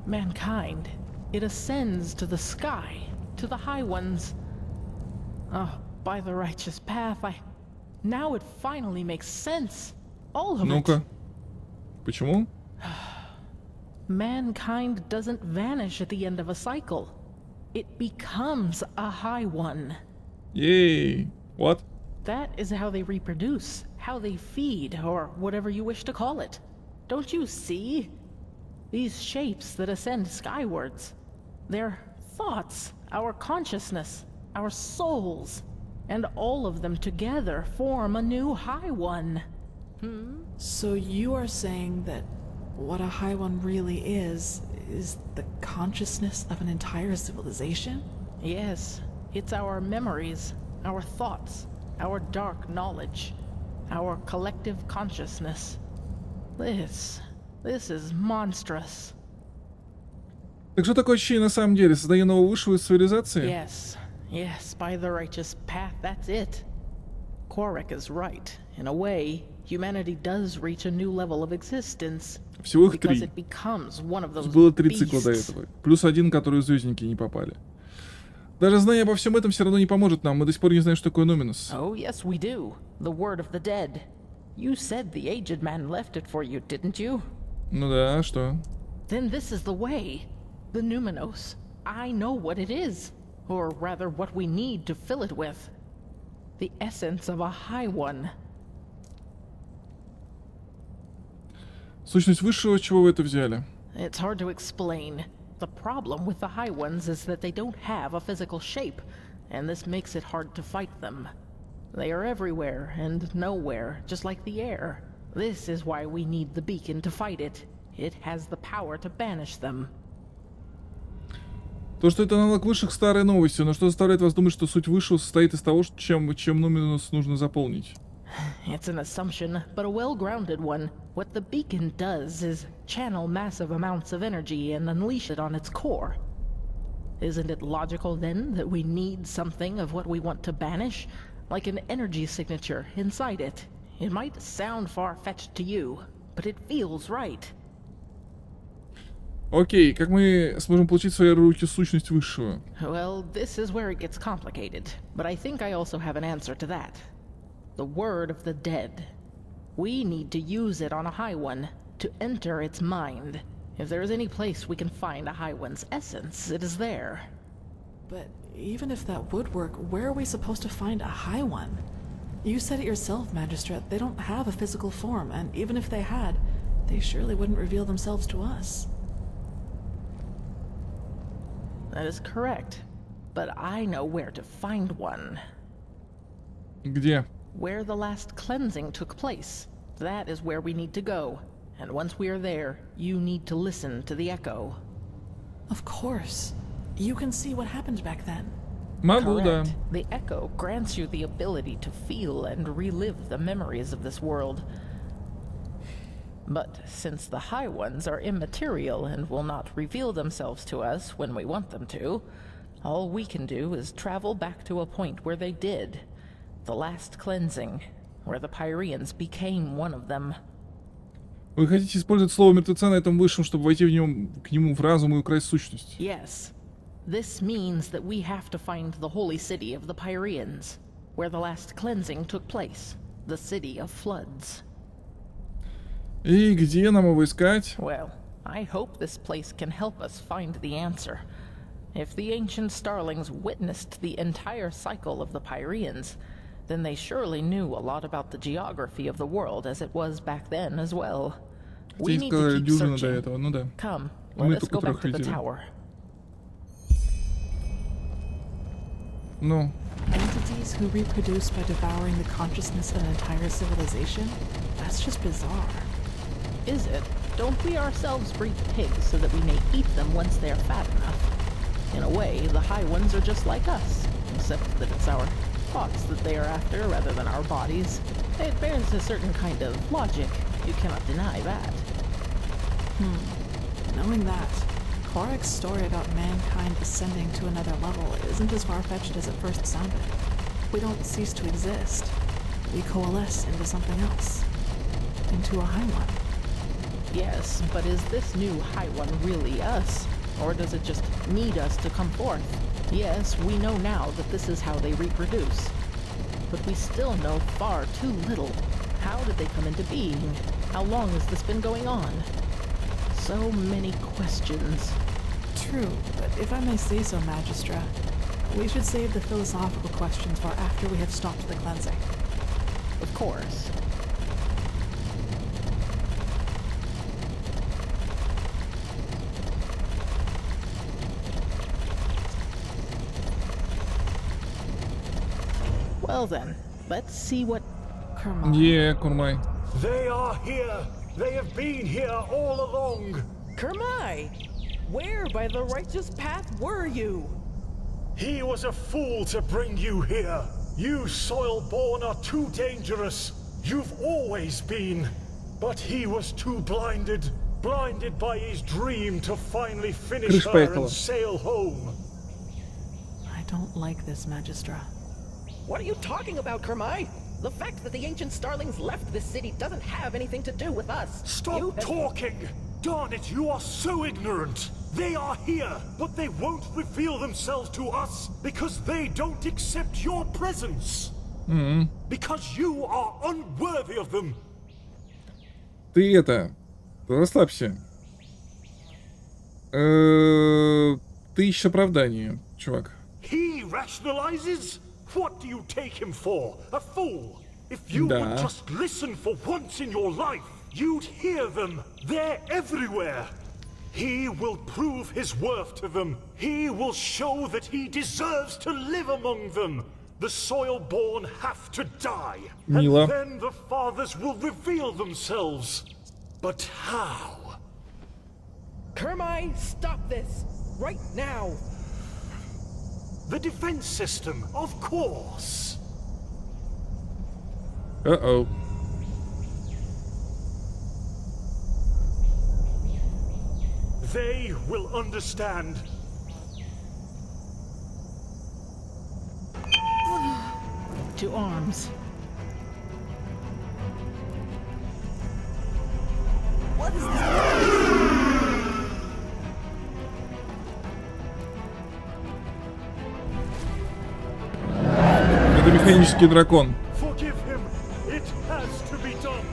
Mankind. It ascends to the sky, to the high ones. Oh, by the righteous path, now it finally makes sense. All of it. Ну-ка. Почему? Mankind doesn't vanish at the end of a cycle. It becomes a high one. Yay. What? That is how they reproduce, how they feed, or whatever you wish to call it. Don't you see? These shapes that ascend skywards. They're thoughts, our consciousness, our souls, and all of them together form a new high one. So you are saying that what a high one really is the consciousness of an entire civilization? Yes, it's our memories, our thoughts, our dark knowledge, our collective consciousness. This is monstrous. Так что такое ощущение на самом деле? Создание нового высшего из цивилизации? Yes, by the righteous path, that's it. Kochevnik is right. In a way, humanity does reach a new level of existence. Всего их 3. Because it becomes one of those Было 3 цикла до beasts. этого. Плюс 1, который звездники не попали. Даже знание обо всем этом все равно не поможет нам. Мы до сих пор не знаем, что такое Нуминус. Oh, yes, we do. The word of the dead. You said the aged man left it for you, didn't you? Ну да, что? Then this is the way. The Numinos. I know what it is. Or rather, what we need to fill it with. The essence of a high one. Сущность высшего, с чего вы это взяли? It's hard to explain. The problem with the high ones is that they don't have a physical shape, and this makes it hard to fight them. They are everywhere and nowhere, just like the air. This is why we need the beacon to fight it. It has the power to banish them. То, что это аналог высших, старые новости, но что заставляет вас думать, что суть высшего состоит из того, чем Нуминус нужно заполнить? It's an assumption, but a well-grounded one. What the beacon does is channel massive amounts of energy and unleash it on its core. Isn't it logical, then, that we need something of what we want to banish? Like an energy signature inside it. It might sound far-fetched to you, but it feels right. Окей, как мы сможем получить в свои руки сущность высшего? Well, this is where it gets complicated, but I think I also have an answer to that. The word of the dead. We need to use it on a high one, to enter its mind. If there is any place we can find a high one's essence, it is there. But even if that would work, where are we supposed to find a high one? You said it yourself, Magistrate, they don't have a physical form, and even if they had, they surely wouldn't reveal themselves to us. That is correct, but I know where to find one. Где? Where the last cleansing took place. That is where we need to go. And once we are there, you need to listen to the echo. Of course. You can see what happened back then. Могу, да. Correct. The echo grants you the ability to feel and relive the memories of this world. But since the High Ones are immaterial and will not reveal themselves to us when we want them to, all we can do is travel back to a point where they did. The last cleansing, where the Pyreans became one of them. Вы хотите использовать слово мертвеца на этом высшем, чтобы войти к нему в разум и украсть сущность? Yes. This means that we have to find the holy city of the Pyreans, where the last cleansing took place, the city of floods. И где нам его искать? Well, I hope this place can help us find the answer. If the ancient starlings witnessed the entire cycle of the Pyreans, then they surely knew a lot about the geography of the world as it was back then as well. We need to keep searching. Come, let us go back to the tower. Ну. Entities who reproduce by devouring the consciousness of an entire civilization? That's just bizarre. Is it? Don't we ourselves breed pigs so that we may eat them once they're fat enough? In a way, the high ones are just like us, except that it's our thoughts that they are after rather than our bodies. It bears a certain kind of logic. You cannot deny that. Knowing that, Kochevnik's story about mankind descending to another level isn't as far-fetched as it first sounded. We don't cease to exist. We coalesce into something else. Into a high one. Yes, but is this new high one really us? Or does it just need us to come forth? Yes, we know now that this is how they reproduce. But we still know far too little. How did they come into being? How long has this been going on? So many questions. True, but if I may say so, Magistra, we should save the philosophical questions for after we have stopped the cleansing. Of course. Well then, let's see what Kurmai. Yeah, Kurmai. They are here. They have been here all along. Kurmai, where by the righteous path were you? He was a fool to bring you here. You soil-born are too dangerous. You've always been. But he was too blinded. Blinded by his dream to finally finish her and sail home. I don't like this, Magistra. What are you talking about, Kurmai? The fact that the ancient starlings left this city doesn't have anything to do with us. Stop talking! Darn it, you are so ignorant! They are here, but they won't reveal themselves to us because they don't accept your presence. Because you are unworthy of them. Ты расслабься. Ты ищешь оправдание, чувак. He rationalizes? What do you take him for? A fool? If you would just listen for once in your life, you'd hear them. They're everywhere. He will prove his worth to them. He will show that he deserves to live among them. The soil-born have to die. Mila. And then the fathers will reveal themselves. But how? Kurmai, stop this! Right now! The defense system, of course. Uh-oh. They will understand. To arms. What is this? Это механический дракон. Forgive him. It has to be done.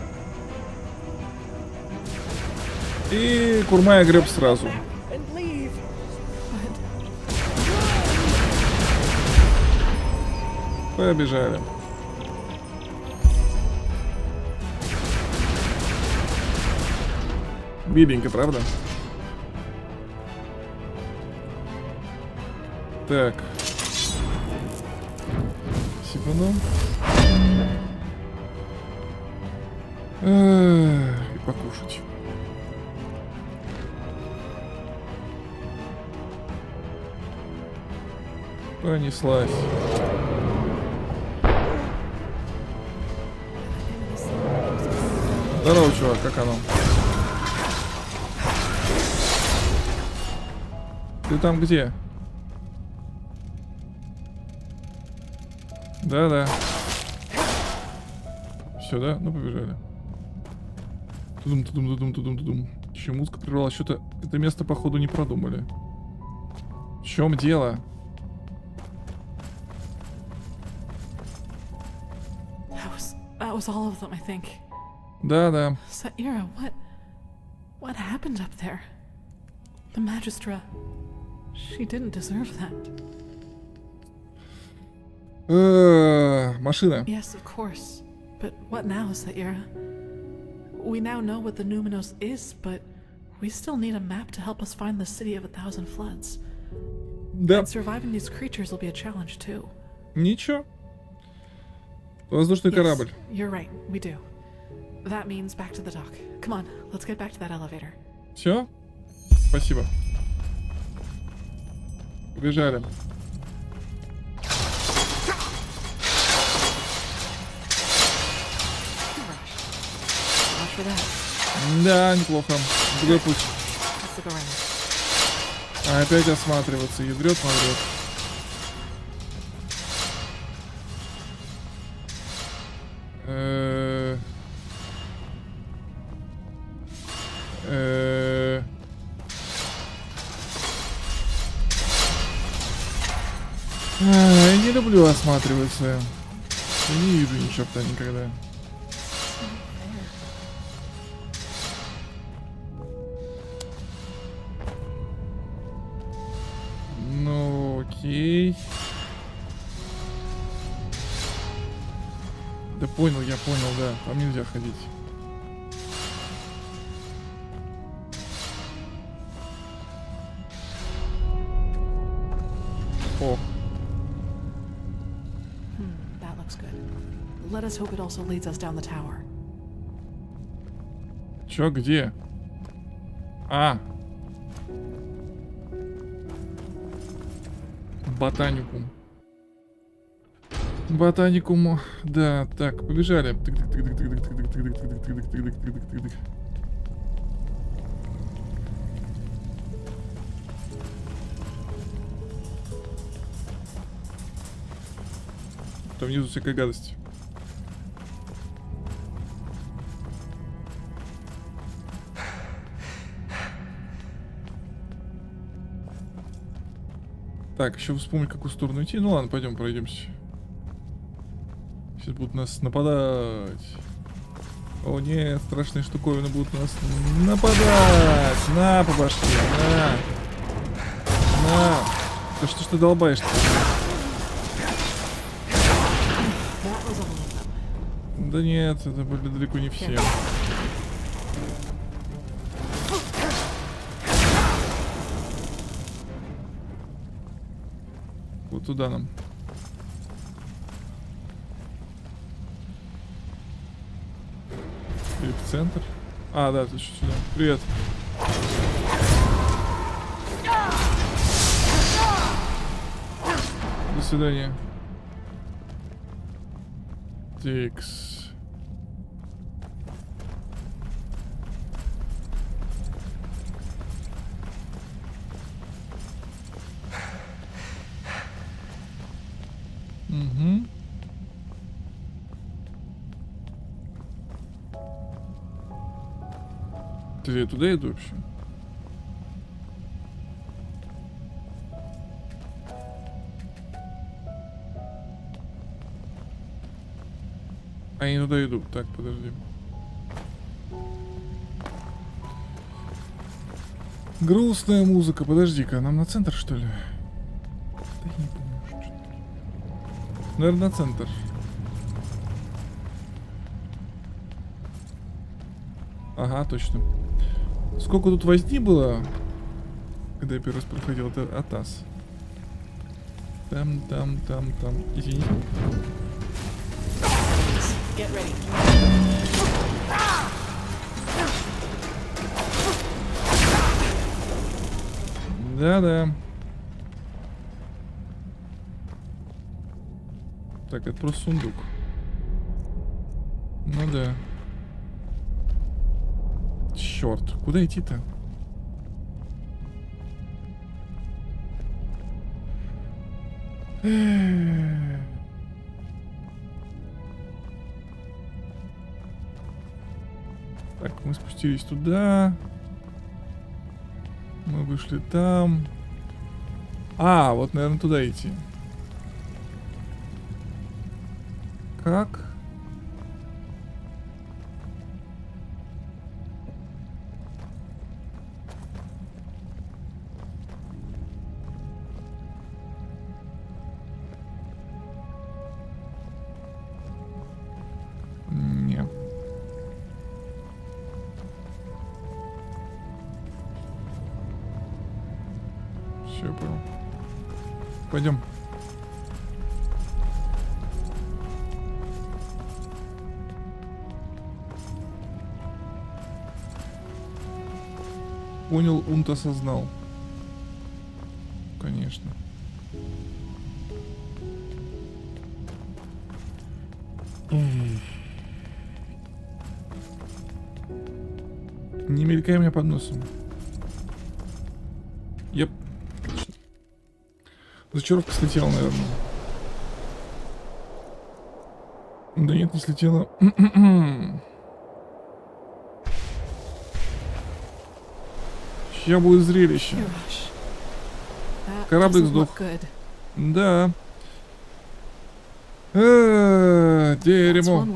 И Курмай огреб сразу. And leave. Побежали. Бедненько, правда? Так. Сипану. И покушать. Понеслась. Здорово, чувак, как оно? Ты там где? Да-да. Все, да? Ну, побежали. Тудум. Еще музыка прервалась. Что-то это место, походу, не продумали. В чем дело? That was all of them, I think. Да. Saira, what happened up there? The Magistra, she didn't deserve that. Машина. Yes, of course. But what now, Saira? We now know what the Numinos is, but we still need a map to help us find the City of 1,000 Floods. Да. And surviving these creatures will be a challenge too. Ничего. Воздушный корабль. You're right, we do. That means back to the dock. Come on, let's get back to that elevator. Все? Спасибо. Побежали. Да, неплохо. Другой путь. А опять осматриваться. Ядрёт, смотрит. Я не люблю осматриваться. Я не вижу ни черта никогда. Ну, окей. Да понял, я понял, да. Там нельзя ходить. О. That looks good. Let us hope it also leads us down the tower. Чё, где? А. Ботаникум. Ботаникум. Да, так, побежали. Там внизу всякая гадость. Так, еще вспомнить, в какую сторону идти. Ну ладно, пойдем пройдемся. Сейчас будут нас нападать. О нет, страшные штуковины будут нас нападать. На по башке, на. На. Да что ж ты долбаешь-то? Да нет, это были далеко не все. Вот туда нам. Или в центр. А, да, ты еще сюда. Привет. До свидания. Тикс. Угу. Ты я туда иду вообще? А я не туда иду. Так, подожди. Грустная музыка. Подожди-ка, нам на центр, что ли? Да я не помню, что. Наверное, на центр. Ага, точно. Сколько тут возни было, когда я первый раз проходил, это Атас. Там. Извини. Да. Так, это просто сундук. Ну да. Черт, куда идти-то? Так, мы спустились туда. Мы вышли там. А, вот, наверное, туда идти. Как? Не. Все, понял. Пойдем. Понял, унт осознал. Конечно. Не мелькай меня под носом. Еп. Зачаровка слетела, наверное. Да нет, не слетела. Сейчас будет зрелище. Кораблик сдох. Да. Дерьмо.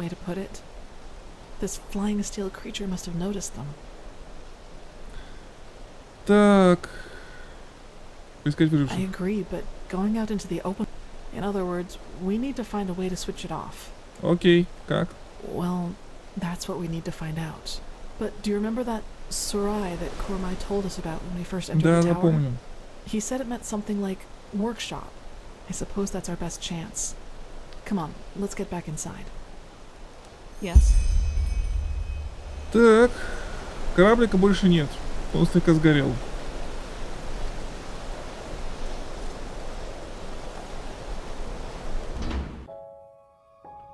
Так. Искать выживших. I agree, but going out into the open... In other words, we need to find a way to switch it off. Окей, как? Well, that's what we need to find out. But do you remember that Sarai that Kormai told us about when we first entered the tower? Помню. He said it meant something like workshop. I suppose that's our best chance. Come on, let's get back inside. Yes? Так. Кораблика больше нет. Он слегка сгорел.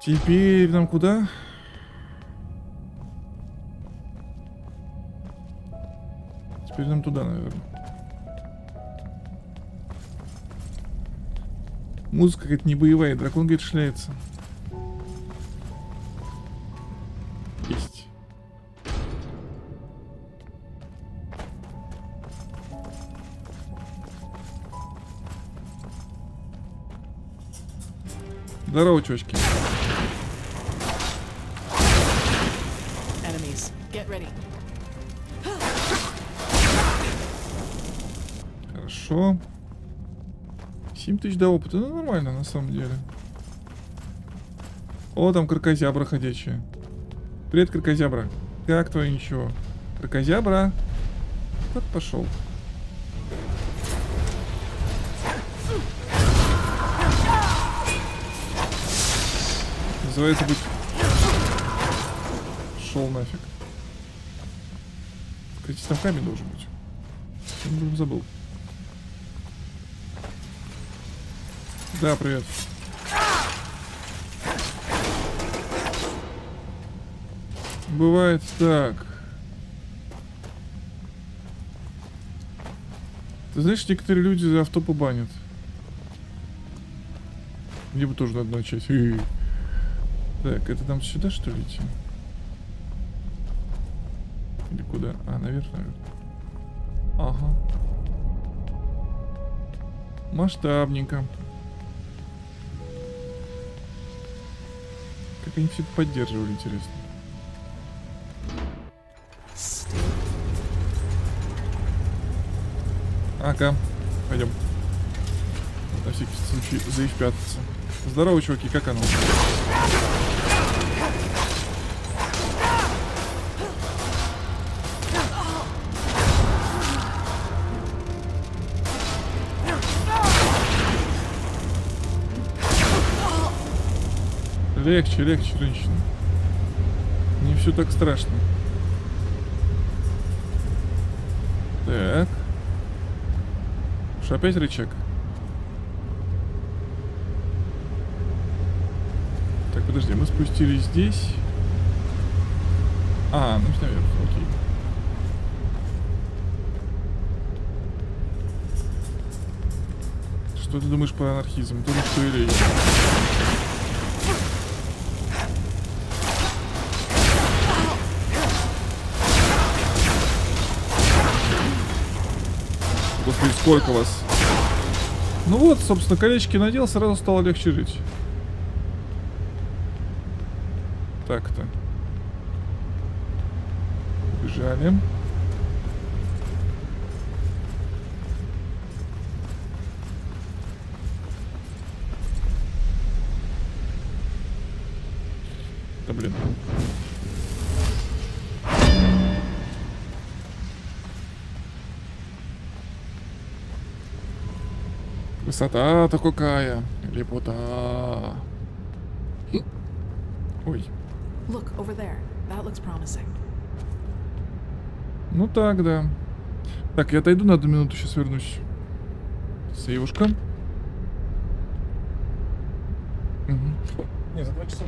Теперь нам куда? Теперь нам туда, наверное. Музыка какая-то не боевая, дракон, говорит, шляется. Есть. Здорово, чувачки. Enemies, get ready. Хорошо. 7000 до опыта. Ну, нормально, на самом деле. О, там кракозябра ходячая. Привет, кракозябра. Как твое ничего? Кракозябра. Вот пошел. Называется быть... Шел нафиг. Кстати, там камень должен быть. Я забыл. Да, привет. Бывает так. Ты знаешь, некоторые люди за автопы банят. Мне бы тоже надо начать. Так, это там сюда, что ли, идти? Или куда? А, наверх, наверное. Ага. Масштабненько. Как они все это поддерживали, интересно. Ага, пойдем. На всякий случай заифпятаться. Здорово, чуваки, как оно? Легче, легче, женщина. Не все так страшно. Так. Что, опять рычаг? Так, подожди, мы спустились здесь. А, ну наверх, окей. Что ты думаешь про анархизм? Думаешь, что или... Господи, сколько вас? Ну вот, собственно, колечки надел, сразу стало легче жить. Так-то. Бежали. Да блин. Высота-то какая. Лепота. Ой. Look over there. That looks promising. Ну так, да. Так, я отойду на 1 минуту, сейчас вернусь. Сейвушка. Угу. Не, за 2 часа.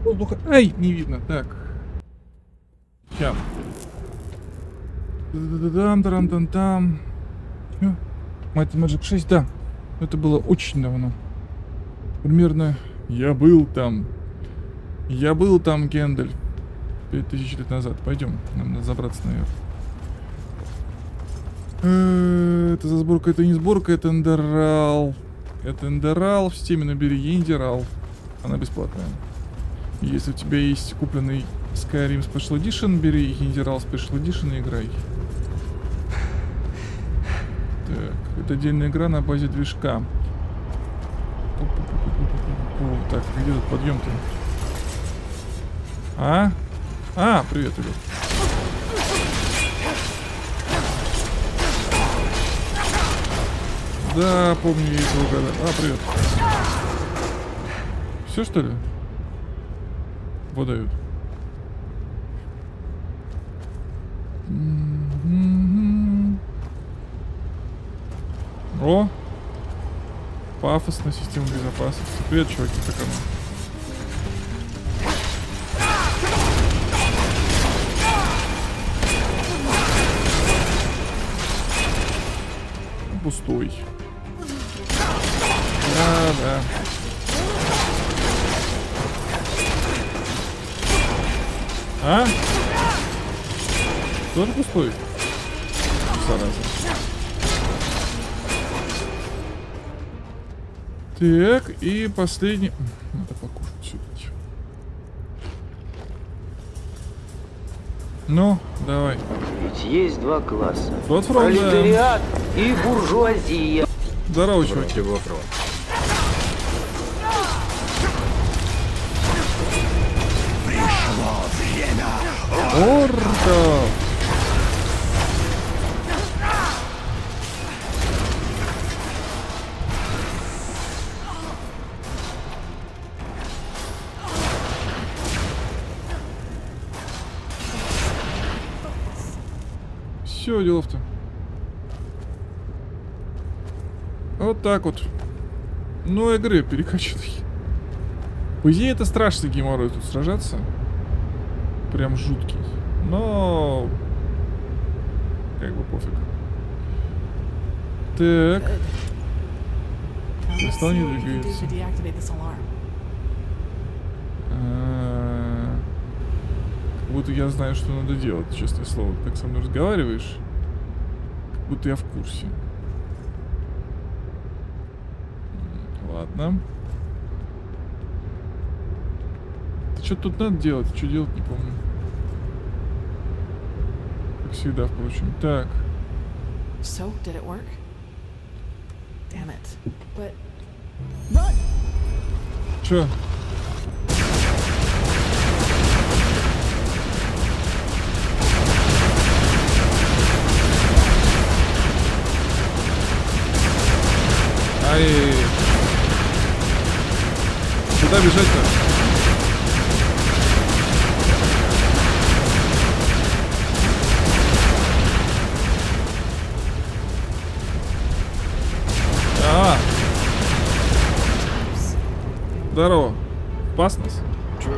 Воздуха. Ай, не видно. Так. Сейчас. Там. Might Magic 6, да. Это было очень давно. Примерно. Я был там, Гендель. 5000 лет назад. Пойдем. Нам надо забраться наверх. Это за сборка, это не сборка, это Ендерал. Это Ендерал. В стиме набери Ендерал. Она бесплатная. Если у тебя есть купленный Skyrim Special Edition, бери Ендерал Special Edition и играй. Так, это отдельная игра на базе движка. Так, где тут подъем-то? Привет, ребят. Да, помню я этого года. Привет. Все, что ли? Подают. О! Пафосная система безопасности. Привет, чуваки, как она? Пустой. Да. Тоже пустой? Зараза. Так, и последний... Надо покушать все-таки. Ну, давай. Ведь есть два класса. Платформа, да. Пролетариат и буржуазия. Здорово, чувак. Пришло время. Орка! Все, делов-то. Вот так вот. Ну, игры перекачанные. По идее, это страшный геморрой тут сражаться. Прям жуткий. Но... Как бы пофиг. Так. Кристалл не двигается. Как будто я знаю, что надо делать, честное слово. Ты так со мной разговариваешь, как будто я в курсе. Ладно. Что тут надо делать? Что делать, не помню. Как всегда, впрочем. Так. So, did it work? Damn it. But... Run! Чё? Ай. Куда бежать-то? Здорово. Опасность? True.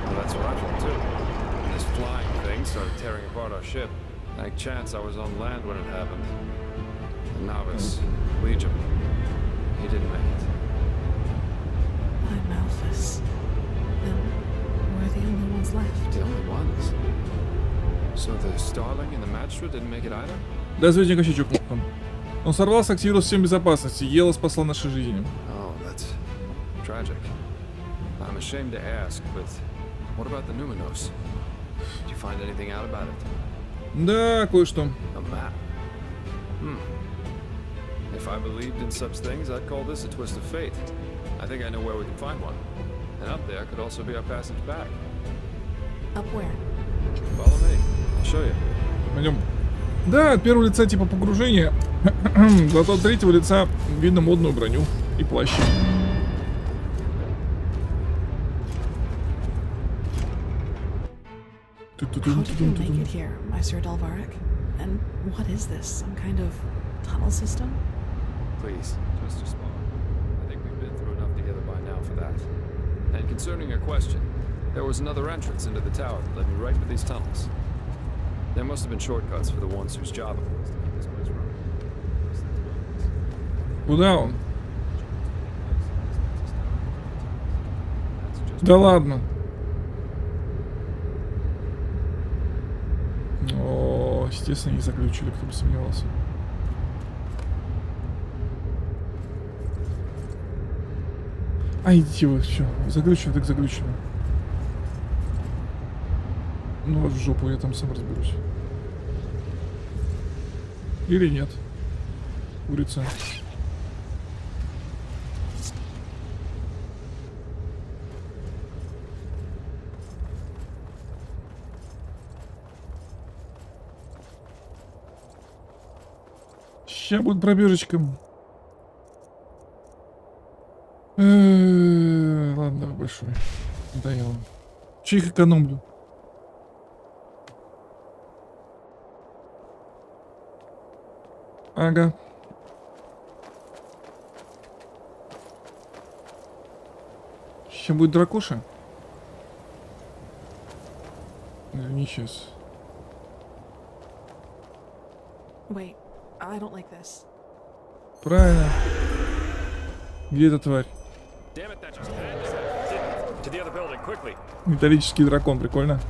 Well, that's what I thought too. When this flying thing started tearing apart our ship, like chance I was on land when it happened. The novice, Legion, he didn't make it. I'm Malphus. And we're the only ones left. The only ones? So the Starling and the Magistrate didn't make it either? Да, звездный кощечок. Он сорвался, активировал систему безопасности. Ела спасла наши жизни. Oh, that's tragic. I'm ashamed to ask, but what about the Numinos? Did you find anything out about it? Да, кое-что. A map. If I believed in such things, I'd call this a twist of fate. I think I know where we can find one. And up there could also be our passage back. Up where? Follow me. I'll show you. Пойдем. Да, от первого лица типа погружения. Зато от третьего лица видно модную броню и плащи. How did you make it here, Meister Dalvarik? And what is this? Some kind of tunnel system? Please, Mr. Small. I think we've been through enough together by now for that. And concerning your question, there was another entrance into the tower that led me right into these tunnels. There must have been shortcuts for the ones whose job it was to keep this place running. Куда он? Да ладно. О, естественно, не заключили, кто бы сомневался. А идите вы, все, заключено так заключено. Ну вот в жопу, я там сам разберусь. Или нет. Курица. Сейчас будет пробежечка. Ладно, давай большой. Надоело. Че их экономлю? Ага. Сейчас будет дракоша? Не сейчас. Wait, I don't like this. Правильно. Где эта тварь? Металлический дракон, прикольно.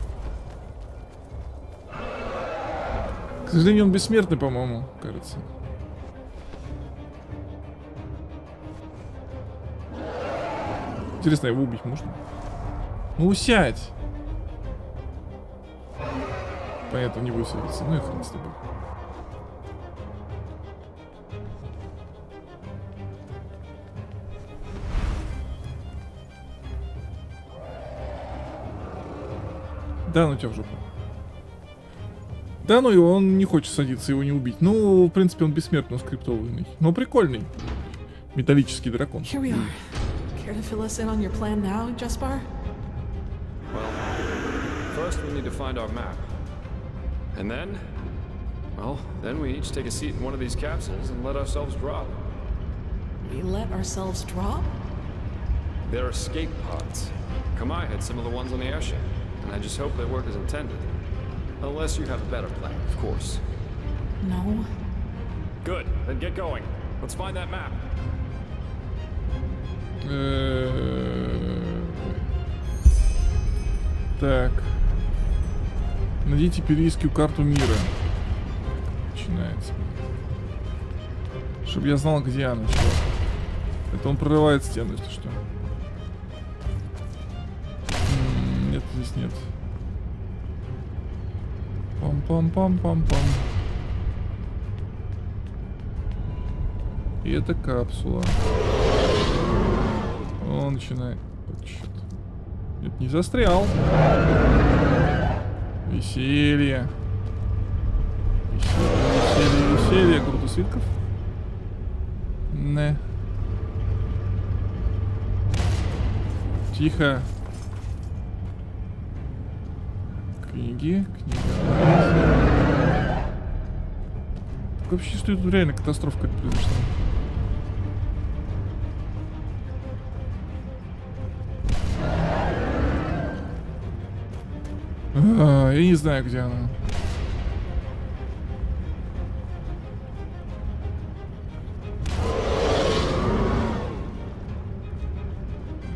К сожалению, он бессмертный, по-моему, кажется. Интересно, его убить можно? Ну сядь! Понятно, не будет садиться. Ну и хрен с тобой. Да, ну тебя в жопу. Да, ну и он не хочет садиться, его не убить. Ну, в принципе, он бессмертно скриптованный. Но прикольный. Металлический дракон. Here we are. Care to fill us in on your plan now, Jaspar? Well, first we need to find our map. And then, well, then we each take a seat in one of these capsules and let ourselves drop. We let ourselves drop? They're escape pods. Kamai had some of the ones on the airship, and I just hope they work as intended. Unless you have a better plan, of course. No. Good, then get going. Let's find that map. Так. Найдите перискию карту мира. Начинается. Чтобы я знал, где она, чувак. Это он прорывает стену, если что. Нет, здесь нет. Пам-пам-пам-пам-пам. И это капсула. Он начинает. Что-то. Нет, не застрял. Веселье. Веселье. Круто свитков. Не. Тихо. Книга. Вообще, что тут реально катастрофа какая-то произошла. Я не знаю, где она.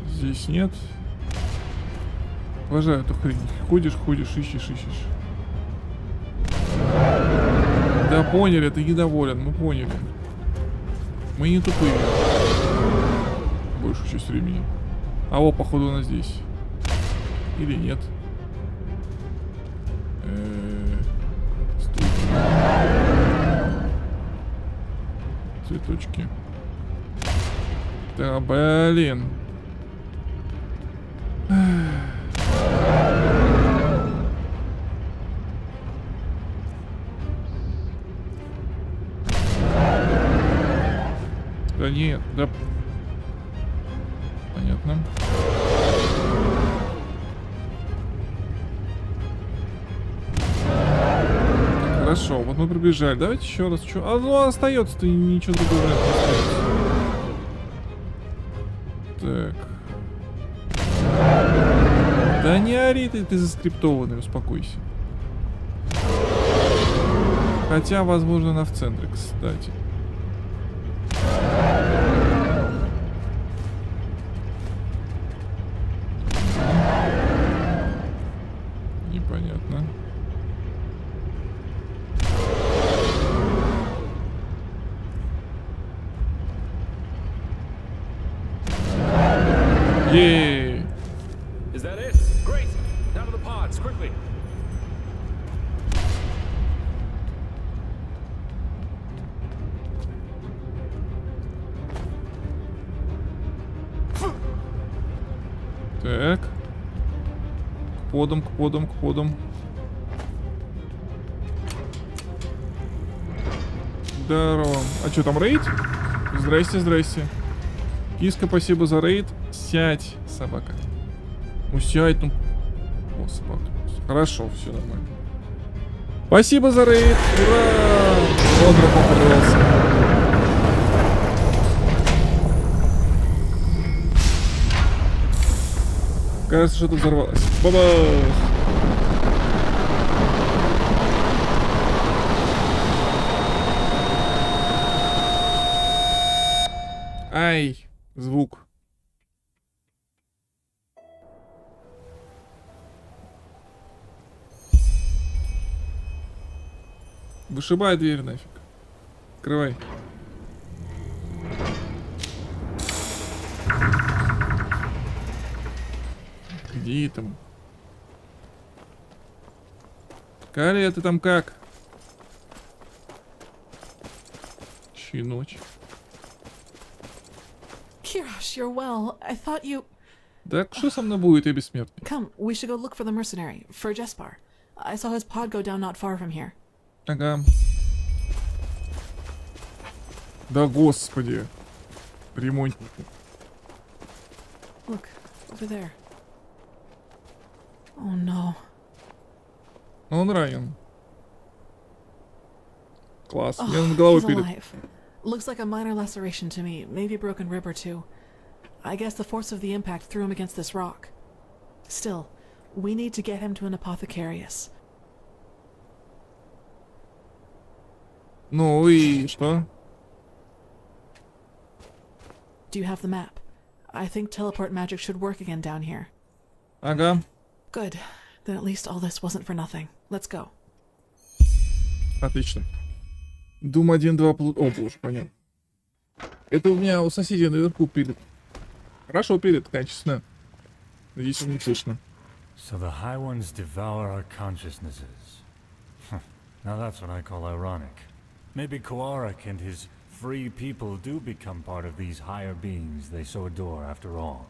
Здесь нет. Обожаю эту хрень. Ходишь, ищешь. Да, поняли, ты недоволен, мы поняли. Мы не тупые. Большую часть времени. А вот, походу, она здесь. Или нет. Цветочки. Да, блин. Да нет, да. Понятно. Хорошо, вот мы пробежали. Давайте еще раз. Что? А ну остается-то ничего другого не остается. Так. Да не ори ты заскриптованный, успокойся. Хотя, возможно, она в центре, кстати. Непонятно. Yay! Is that it? Great! Down to the pods, quickly! Так. К подам. Здорово. А что там, рейд? Здрасте. Киска, спасибо за рейд. Сядь, собака. Ну сядь, ну. О, собака. Хорошо, все нормально. Спасибо за рейд. Ура! Вот дракон подорвался. Кажется, что-то взорвалось. Баба! Ай, звук. Вышибай дверь нафиг. Открывай. Иди там. Калия, ты там как? Щеночь. Kirosh, you're well. I thought you... Так что со мной будет, я бессмертный? Come, we should go look for the mercenary, for Jespar. I saw his pod go down not far from here. Ага. Да господи. Ремонтники. Look, over there. Oh no. Он ранен. Класс. Мне над головой he's пилит. alive. Looks like a minor laceration to me, maybe a broken rib or two. I guess the force of the impact threw him against this rock. Still, we need to get him to an apothecarius. Ну и что? Do you have the map? I think teleport magic should work again down here. Ага. Good. Then at least all this wasn't for nothing. Let's go. Отлично. Дум 1-2 плут... О, уж понятно. Это у меня у соседей наверху пилит. Хорошо пилит, качественно. Надеюсь, не слышно. So the High Ones devour our consciousnesses. Now that's what I call ironic. Maybe Kochevnik and his free people do become part of these higher beings they so adore after all.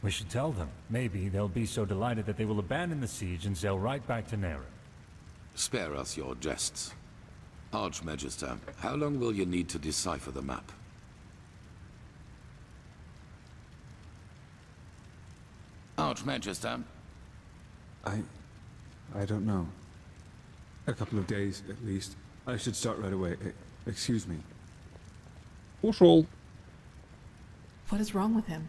We should tell them. Maybe they'll be so delighted that they will abandon the siege and sail right back to Nera. Spare us your jests. Archmagister, how long will you need to decipher the map? Archmagister? I don't know. A couple of days, at least. I should start right away. Excuse me. Ушел. What is wrong with him?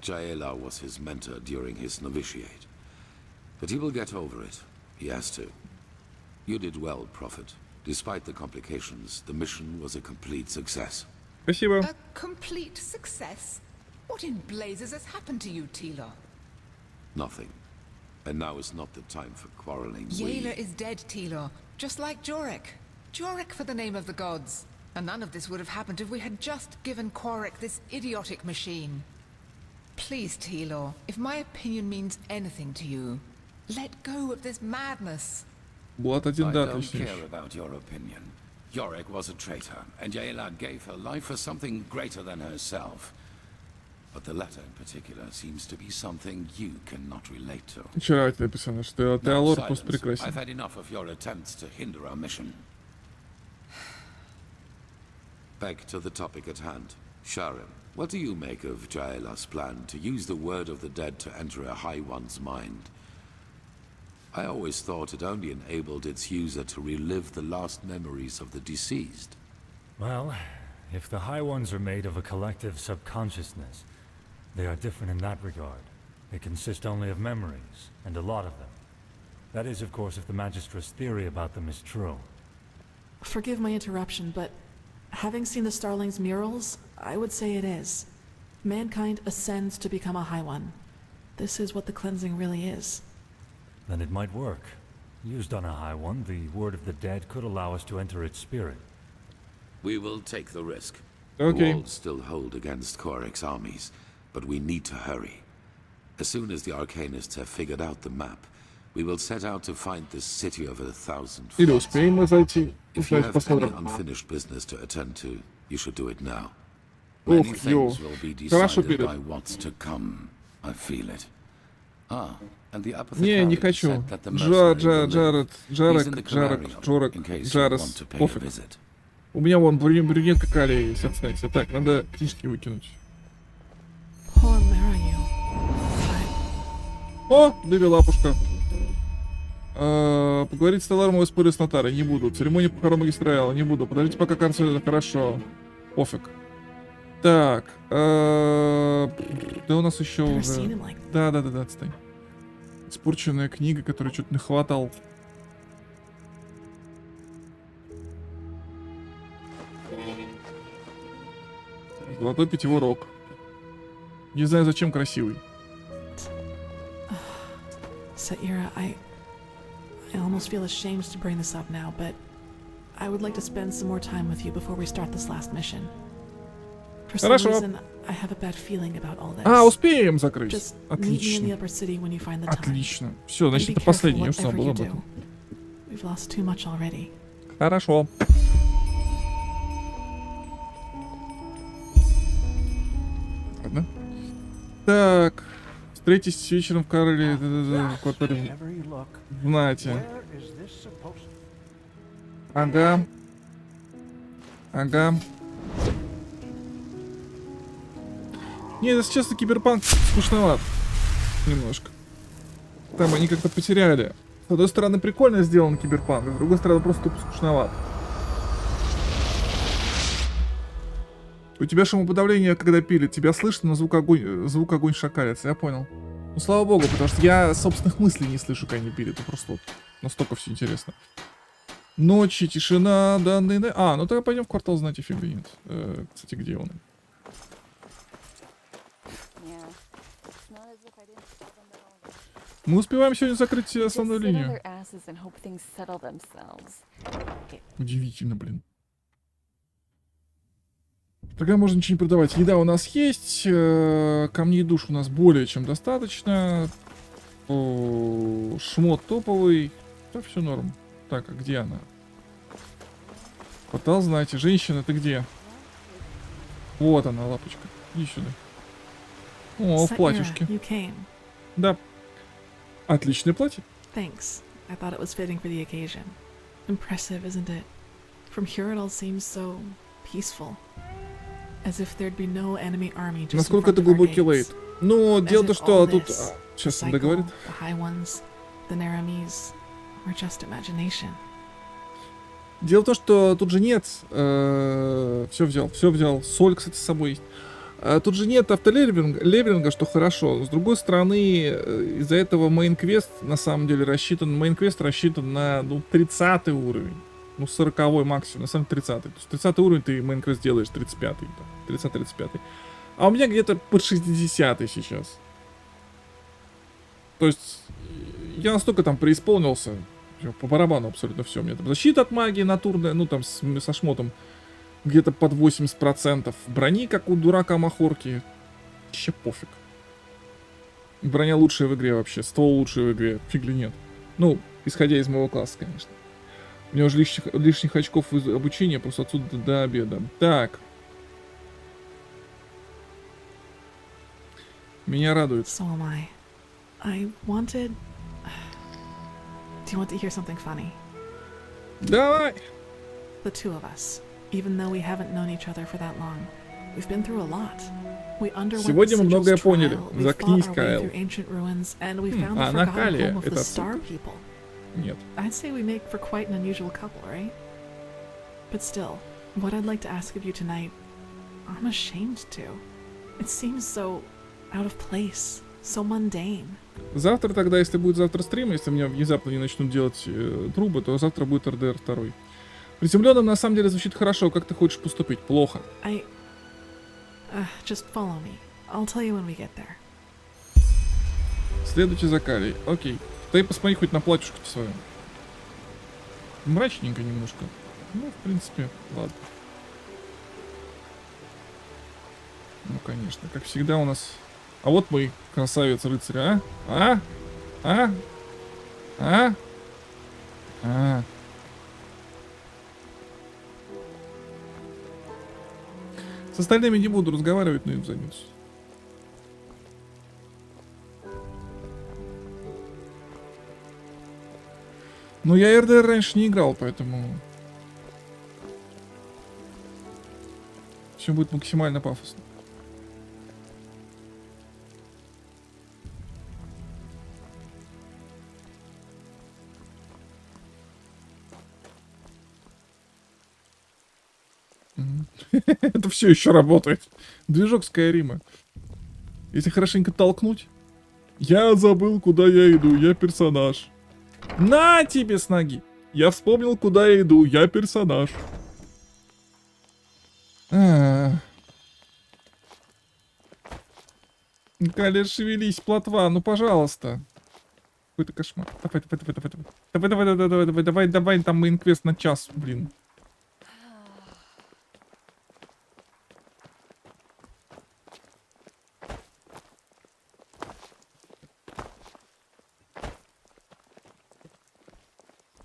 Jaela was his mentor during his novitiate. But he will get over it. He has to. You did well, Prophet. Despite the complications, the mission was a complete success. Спасибо. A complete success? What in blazes has happened to you, Tila? Nothing. And now is not the time for quarreling. Jaela is dead, Tila. Just like Jorek. Jorek for the name of the gods. And none of this would have happened if we had just given Kochevnik this idiotic machine. Please, Tila, if my opinion means anything to you, let go of this madness. Блат I 1, да, don't точнее. care about your opinion. Jorek was a traitor, and Jaela gave her life for something greater than herself. But the latter in particular seems to be something you cannot relate to. Очаровательно написано, что Now, Теолор silence. просто прекрасен. I've had enough of your attempts to hinder our mission. Back to the topic at hand. Sharim, what do you make of Jaela's plan to use the word of the dead to enter a High One's mind? I always thought it only enabled its user to relive the last memories of the deceased. Well, if the High Ones are made of a collective subconsciousness, they are different in that regard. They consist only of memories, and a lot of them. That is, of course, if the Magistra's theory about them is true. Forgive my interruption, but having seen the Starlings' murals, I would say it is. Mankind ascends to become a High One. This is what the cleansing really is. Then it might work. Used on a High One, the word of the dead could allow us to enter its spirit. We will take the risk. Okay. The walls still hold against Kochevnik's armies, but we need to hurry. As soon as the Arcanists have figured out the map, we will set out to find this city of 1,000 Или flaws. успеем мы зайти? If you Давайте have any посмотрим. unfinished business to attend to, you should do it now. Ох, Many ё. things will be Хорошо decided пилит. by what's to come. I feel it. And the Не, не apothecary хочу. said that the mercenary will live. He's in the Джарек, Calarium, Джорек, in case you Джарес, want to pay a пофиг. visit. У меня вон брюнетка Калия есть, отстаньте. Так, надо книжки выкинуть. Poor Mariu. О, Дэви лапушка. Поговорить с Таларом и спорить с Натарой. Не буду. Церемонию похорон магистраля. Не буду. Подождите пока концерт. Хорошо. Пофиг. Так. Да у нас еще уже... Да, отстань. Испорченная книга, которой что-то не хватало. Золотой питьевой рог. Не знаю, зачем красивый. Saira, I almost feel ashamed to bring this up now, but I would like to spend some more time with you before we start this last mission. For some Хорошо. reason, I have a bad feeling about all this. А, успеем закрыть. Just meet me in the Отлично. upper city when you find the time. Отлично. Все, And значит, be это careful последний. Я уж whatever забыл you об do. этом. We've lost too much already. Хорошо. Ладно. Так. Встретитесь вечером в Карле. Знаете. Ага. Ага. Не, если честно, киберпанк скучноват. Немножко. Там они как-то потеряли. С одной стороны, прикольно сделан киберпанк, с другой стороны, просто тупо скучноват. У тебя шумоподавление, когда пилит. Тебя слышно, но звук огонь шакалится. Я понял. Ну, слава богу, потому что я собственных мыслей не слышу, когда они пилят. Это просто вот настолько все интересно. Ночи, тишина, данные... А, ну тогда пойдем в квартал знать, и фига нет. Кстати, где он? Мы успеваем сегодня закрыть основную линию. Удивительно, блин. Тогда можно ничего не продавать. Еда у нас есть. Камней и душ у нас более чем достаточно. Шмот топовый. Да, все норм. Так, а где она? Портал, знаете. Женщина, ты где? Вот она, лапочка. Иди сюда. О, в платьюшке. Да. Отличное платье. Thanks. I thought it was fitting for the occasion. Impressive, isn't it? From here it all seems so peaceful. As if there'd be no enemy army just Насколько это глубокий лейт? Ну, дело то, что тут... Сейчас он договорит. The high ones, the Naramis, or just imagination. Дело в том, что тут же нет... все взял. Соль, кстати, с собой есть. Тут же нет автолевелинга, что хорошо. С другой стороны, из-за этого мейн-квест на самом деле рассчитан... Мейн-квест рассчитан на, 30 уровень. 40-й максимум, на самом деле 30-й. То есть 30 уровень ты мейн-квест делаешь 35-й. 30-35. А у меня где-то под 60-й сейчас. То есть я настолько там преисполнился. По барабану абсолютно все. У меня там защита от магии натурная, ну там со шмотом. Где-то под 80% брони, как у дурака Махорки. Вообще пофиг. Броня лучшая в игре вообще. Ствол лучший в игре. Фиг ли нет. Ну, исходя из моего класса, конечно. У меня уже лишних очков из обучения просто отсюда до обеда. Так. Меня радует. So am I. I wanted... Do you want to hear something funny? Давай! The two of us. Even though we haven't known each other for that long, we've been through a lot. We underwent Сегодня мы многое поняли. we Заткнись, fought our way Кайл. through ancient ruins, and we found the Она forgotten Калия. home of Это the Star отсылка? People. Нет. I'd say we make for quite an unusual couple, right? But still, what I'd like to ask of you tonight, I'm ashamed to. It seems so out of place, so mundane. Завтра тогда, если будет завтра стрим, если меня внезапно не начнут делать трубы, то завтра будет РДР 2. Приземленным на самом деле звучит хорошо. Как ты хочешь поступить? Плохо. Just follow me. I'll tell you when we get there. Следуйте за Калей. Окей. Ты посмотри хоть на платьюшко-то свое. Мрачненько немножко. Ну, в принципе, ладно. Ну, конечно. Как всегда у нас... А вот мы, красавец-рыцарь, а? А? А? А? А? С остальными не буду разговаривать, но им займусь. Ну, я РДР раньше не играл, поэтому... Все будет максимально пафосно. Это все еще работает. Движок Скайрима. Если хорошенько толкнуть. Я забыл, куда я иду. Я персонаж. На тебе с ноги. Я вспомнил, куда я иду. Я персонаж. Каля, шевелись, плотва. Ну, пожалуйста. Какой-то кошмар. Давай, там мейн-квест на час, блин.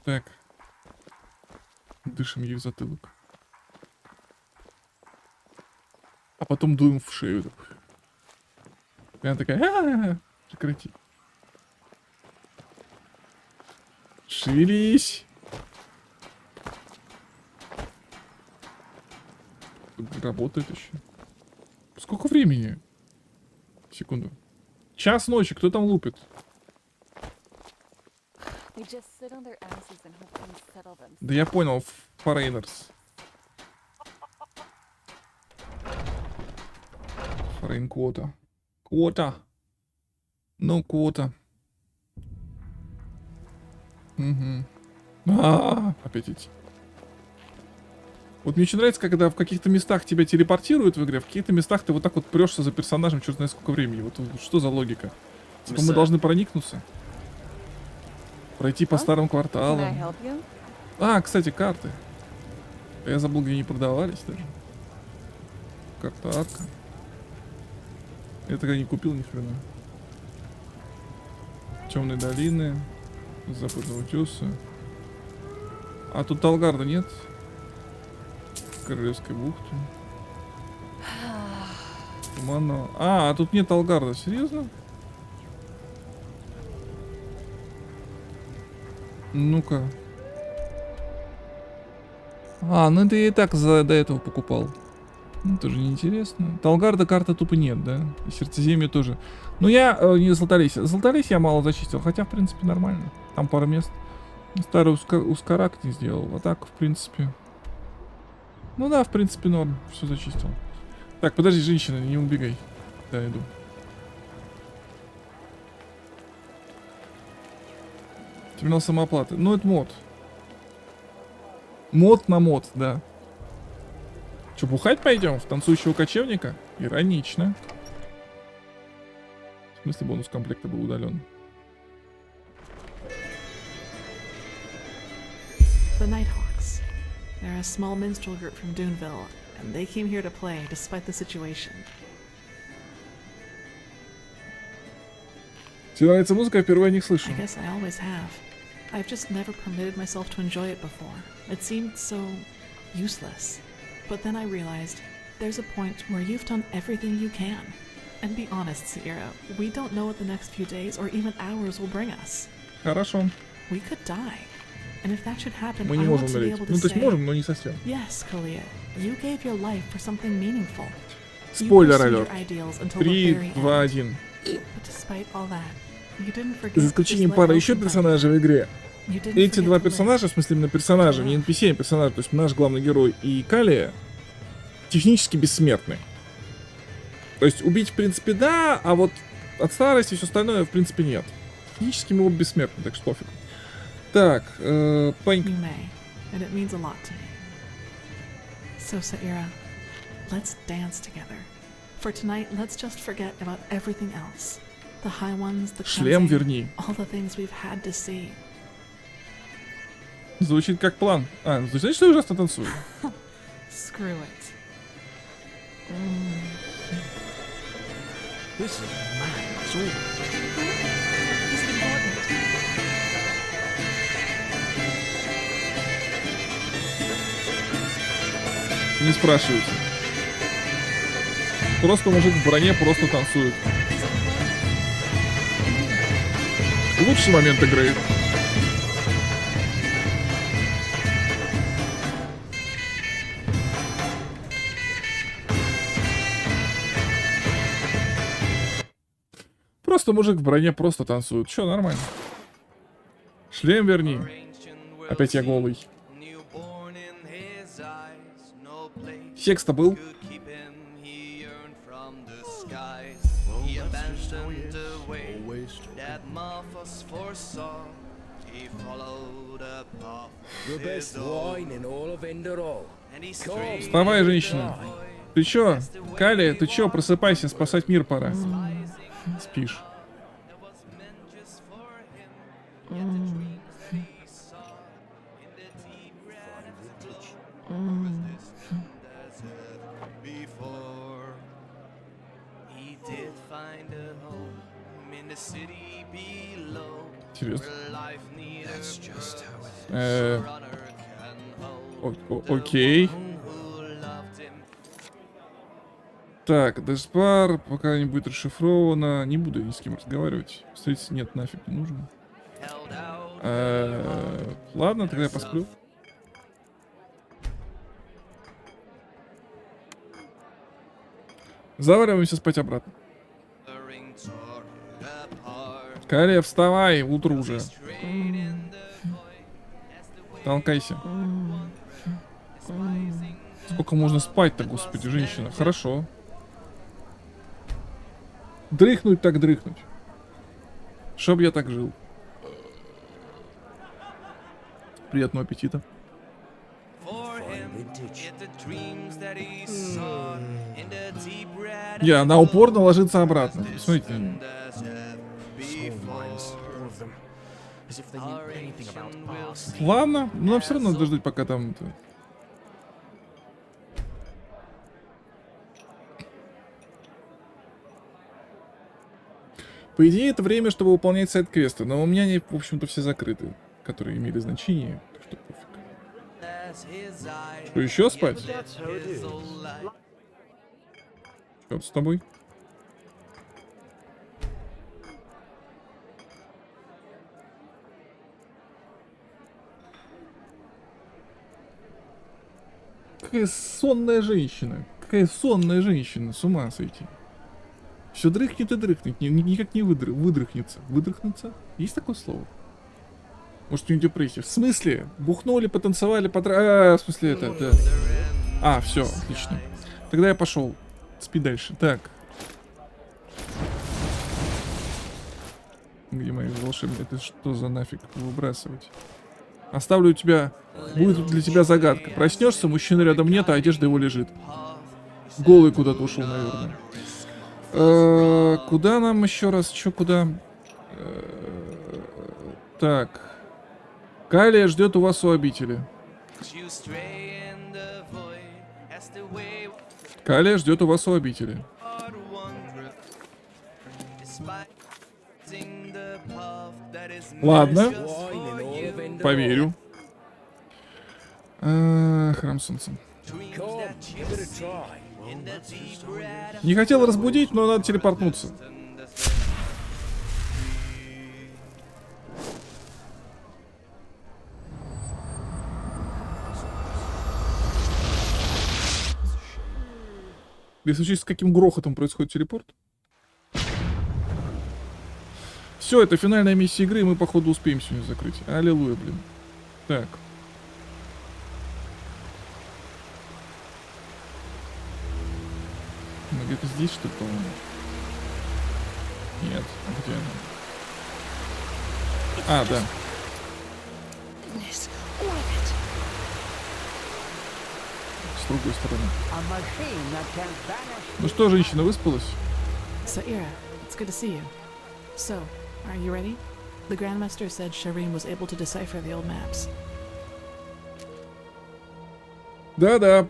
Так. Дышим ей в затылок. А потом дуем в шею. И она такая, прекрати. Шевелись. Работает еще. Сколько времени? Секунду. Час ночи, кто там лупит? Да я понял, Foreigners. Foreign квота. Квота. Ну, квота. Угу. Опять идти. Вот мне очень нравится, когда в каких-то местах тебя телепортируют в игре, в каких-то местах ты вот так вот прешься за персонажем, черт знает сколько времени. Вот что за логика? Типа мы должны проникнуться. Пройти по старым кварталам. Кстати, карты. Я забыл, где они продавались даже. Карта-арка. Я тогда не купил ни хрена. Темные долины. Западного утеса. А тут Талгарда нет? Королевской бухты. Туманного. А тут нет Талгарда, серьезно? Ну-ка. Ну ты и так до этого покупал. Ну, тоже неинтересно. Талгарда карты тупо нет, да? И Сердцеземье тоже. Ну я не Золотолесье. Золотолесье я мало зачистил, хотя в принципе нормально. Там пара мест. Старый ускарак не сделал. А так, в принципе... Ну да, в принципе, норм. Все зачистил. Так, подожди, женщина, не убегай. Да, иду. Терминал самооплаты. Ну, это мод. Мод на мод, да. Че, бухать пойдем? В танцующего кочевника? Иронично. В смысле, бонус комплекта был удален. The Nighthawks. They're a small minstrel group from Duneville, and they came here to play despite the situation. Тебе нравится музыка, я впервые о них слышу. I guess I always have. I've just never permitted myself to enjoy it before. It seemed so useless. But then I realized there's a point where you've done everything you can. And be honest, Sierra, we don't know what the next few days or even hours will bring us. Хорошо. We could die. And if that should happen, Мы не I можем want to be умереть. able to Ну, то есть say, можем, но не совсем. yes, Kalia, you gave your life for something meaningful. Спойлер алерт. 3, 2, 1. За исключением пары еще персонажей в игре. Эти два персонажа, в смысле именно персонажи, не NPC, а персонажи, то есть наш главный герой и Калия, технически бессмертны. То есть убить, в принципе, да, а вот от старости и все остальное, в принципе, нет. Технически мы оба бессмертны, так что пофиг. Так, панька. So, Saira, let's dance together. For tonight, let's just forget about everything else. The high ones, the шлем верни. All the things we've had to see. Звучит как план. Значит, что я ужасно танцую. Screw it. This is mad. It's all. This is important. Не спрашивайте. Просто мужик в броне просто танцует. Лучший момент игры. Просто мужик в броне просто танцует. Чё, нормально. Шлем верни. Опять я голый. Секс-то был? Вставай, женщина. Ты чё? Кали, ты чё? Просыпайся, спасать мир пора. Спишь. Интересно. Окей. Так, Деспар, пока не будет расшифровано. Не буду ни с кем разговаривать. Встретиться нет, нафиг не нужно. Ладно, тогда я посплю. Завариваемся спать обратно. Калия, вставай, утро уже. Толкайся. Сколько можно спать-то, господи, женщина? Хорошо. Дрыхнуть так дрыхнуть. Чтоб я так жил. Приятного аппетита. Она упорно ложится обратно. Смотрите. Ладно, но нам все равно надо ждать, пока там... По идее, это время, чтобы выполнять сайд-квесты, но у меня они, в общем-то, все закрыты, которые имели значение. Так что пофиг. Что, еще спать? Что с тобой? Какая сонная женщина. Какая сонная женщина. С ума сойти. Все дрыхнет и дрыхнет. Никак не выдрыхнется. Выдрыхнется? Есть такое слово? Может, у него депрессия? В смысле? Бухнули, потанцевали, в смысле это, да. Все, отлично. Тогда я пошел. Спи дальше. Так. Где мои волшебные? Это что за нафиг выбрасывать? Оставлю тебя. Будет для тебя загадка. Проснешься, мужчины рядом нет, а одежда его лежит. Голый куда-то ушел, наверное. Куда нам еще раз? Куда? Так. Калия ждет у вас у обители. Калия ждет у вас у обители. Ладно. Поверю. Храм солнца. Не хотел разбудить, но надо телепортнуться. Если учесть, с каким грохотом происходит телепорт. Все, это финальная миссия игры, и мы, походу, успеем сегодня закрыть. Аллилуйя, блин. Так. Ну, где-то здесь, что-то, по-моему. Нет, где она? Да. С другой стороны. Ну что, женщина, выспалась? Saira, it's good to see you. So, are you ready? The Grandmaster said Shireen was able to decipher the old maps. Да-да.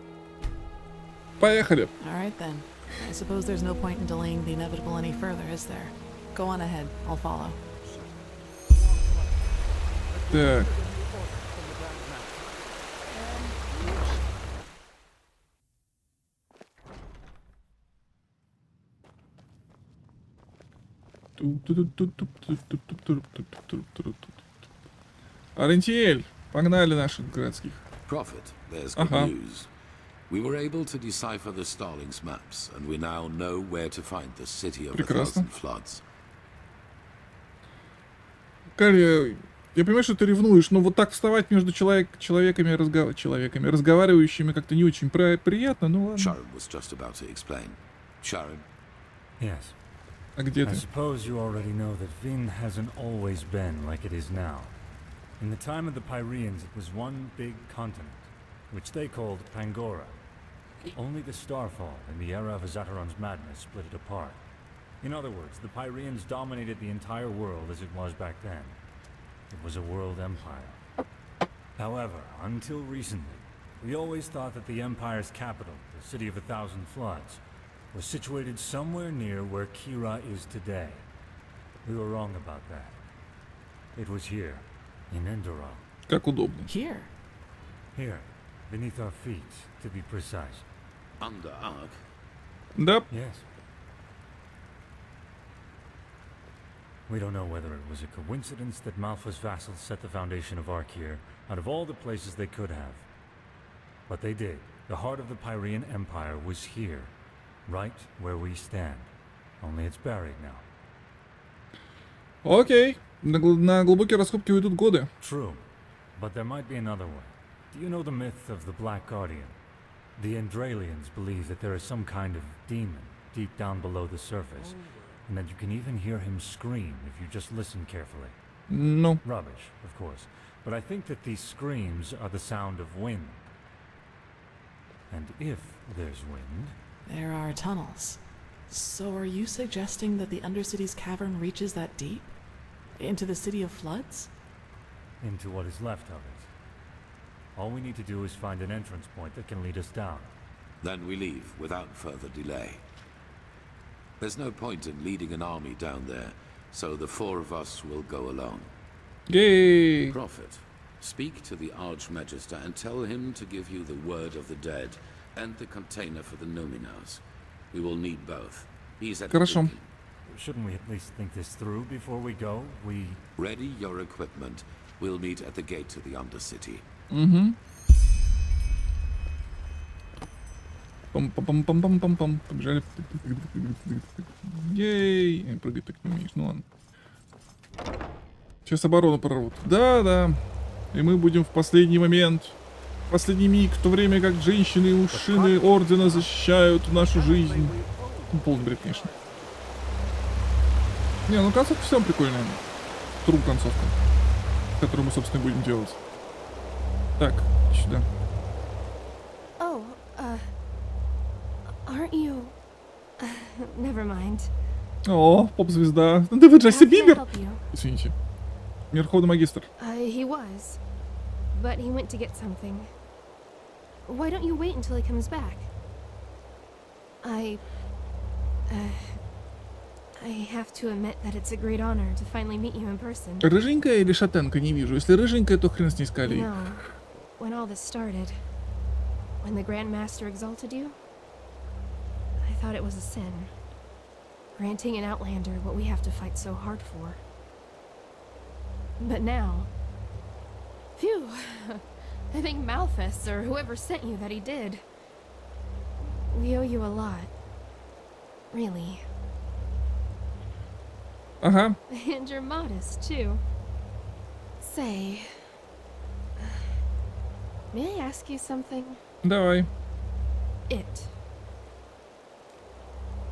Поехали. Alright then. I suppose there's no point in delaying the inevitable any further, is there? Go on ahead. I'll follow. Так. Арентиэль, погнали наших городских. Prophet, there's good news. We were able to decipher the Starlings maps, and we now know where to find the city of the thousand floods. Калия, я понимаю, что ты ревнуешь, но вот так вставать между человеками, разговаривающими как-то не очень приятно, ну ладно. Sharon was just about to explain. Sharon? Yes. А где ты? I suppose you already know that Vin hasn't always been like it is now. In the time of the Pyreans, it was one big continent, which they called Pangora. Only the Starfall and the era of Azateron's madness split it apart. In other words, the Pyreans dominated the entire world as it was back then. It was a world empire. However, until recently, we always thought that the Empire's capital, the City of a Thousand Floods, was situated somewhere near where Kira is today. We were wrong about that. It was here, In Endерал. Как удобно. Here? Here, beneath our feet, to be precise. Under Ark? Да. Yes. We don't know whether it was a coincidence that Malfa's vassals set the foundation of Ark here, out of all the places they could have. But they did. The heart of the Pyrean Empire was here, right where we stand. Only it's buried now. Окей. На глубокие раскопки уйдут годы. True. But there might be another way. Do you know the myth of the Black Guardian? The Endralians believe that there is some kind of demon deep down below the surface, and that you can even hear him scream if you just listen carefully. No. Rubbish, of course. But I think that these screams are the sound of wind. And if there's wind... There are tunnels. So are you suggesting that the Undercity's cavern reaches that deep? Into the City of Floods? Into what is left of it. All we need to do is find an entrance point that can lead us down. Then we leave without further delay. There's no point in leading an army down there, so the four of us will go alone. Yay! Prophet, speak to the Archmagister and tell him to give you the word of the dead and the container for the Numinos. We will need both. He's at the beacon. Shouldn't we at least think this through before we go? Ready your equipment. We'll meet at the gate to the Undercity. Угу. Пам-пам-пам-пам-пам-пам. Побежали. Ей! Прыгать так не умеешь. Ну ладно. Сейчас оборону прорвут. Да. И мы будем в последний момент. В последний миг, в то время как женщины и мужчины Ордена защищают нашу жизнь. Полный бред, конечно. Не, ну концовка все прикольная. Тру концовка. Которую мы, собственно, будем делать. Так, сюда. Oh, aren't you... never mind. О, поп-звезда. Да вы Джастин Бибер! Извините. Верховный магистр. He was. But he went to get something. Why don't you wait until he comes back? I have to admit that it's a great honor to finally meet you in person. Рыженькая или шатенка, не вижу. Если рыженькая, то хрен с ней скалей. No. When all this started, when the Grand Master exalted you, I thought it was a sin. Granting an outlander what we have to fight so hard for. But now... Phew! I think Malphas, or whoever sent you, that he did. We owe you a lot. Really. Ага. And you're modest, too. Say... may I ask you something? Давай.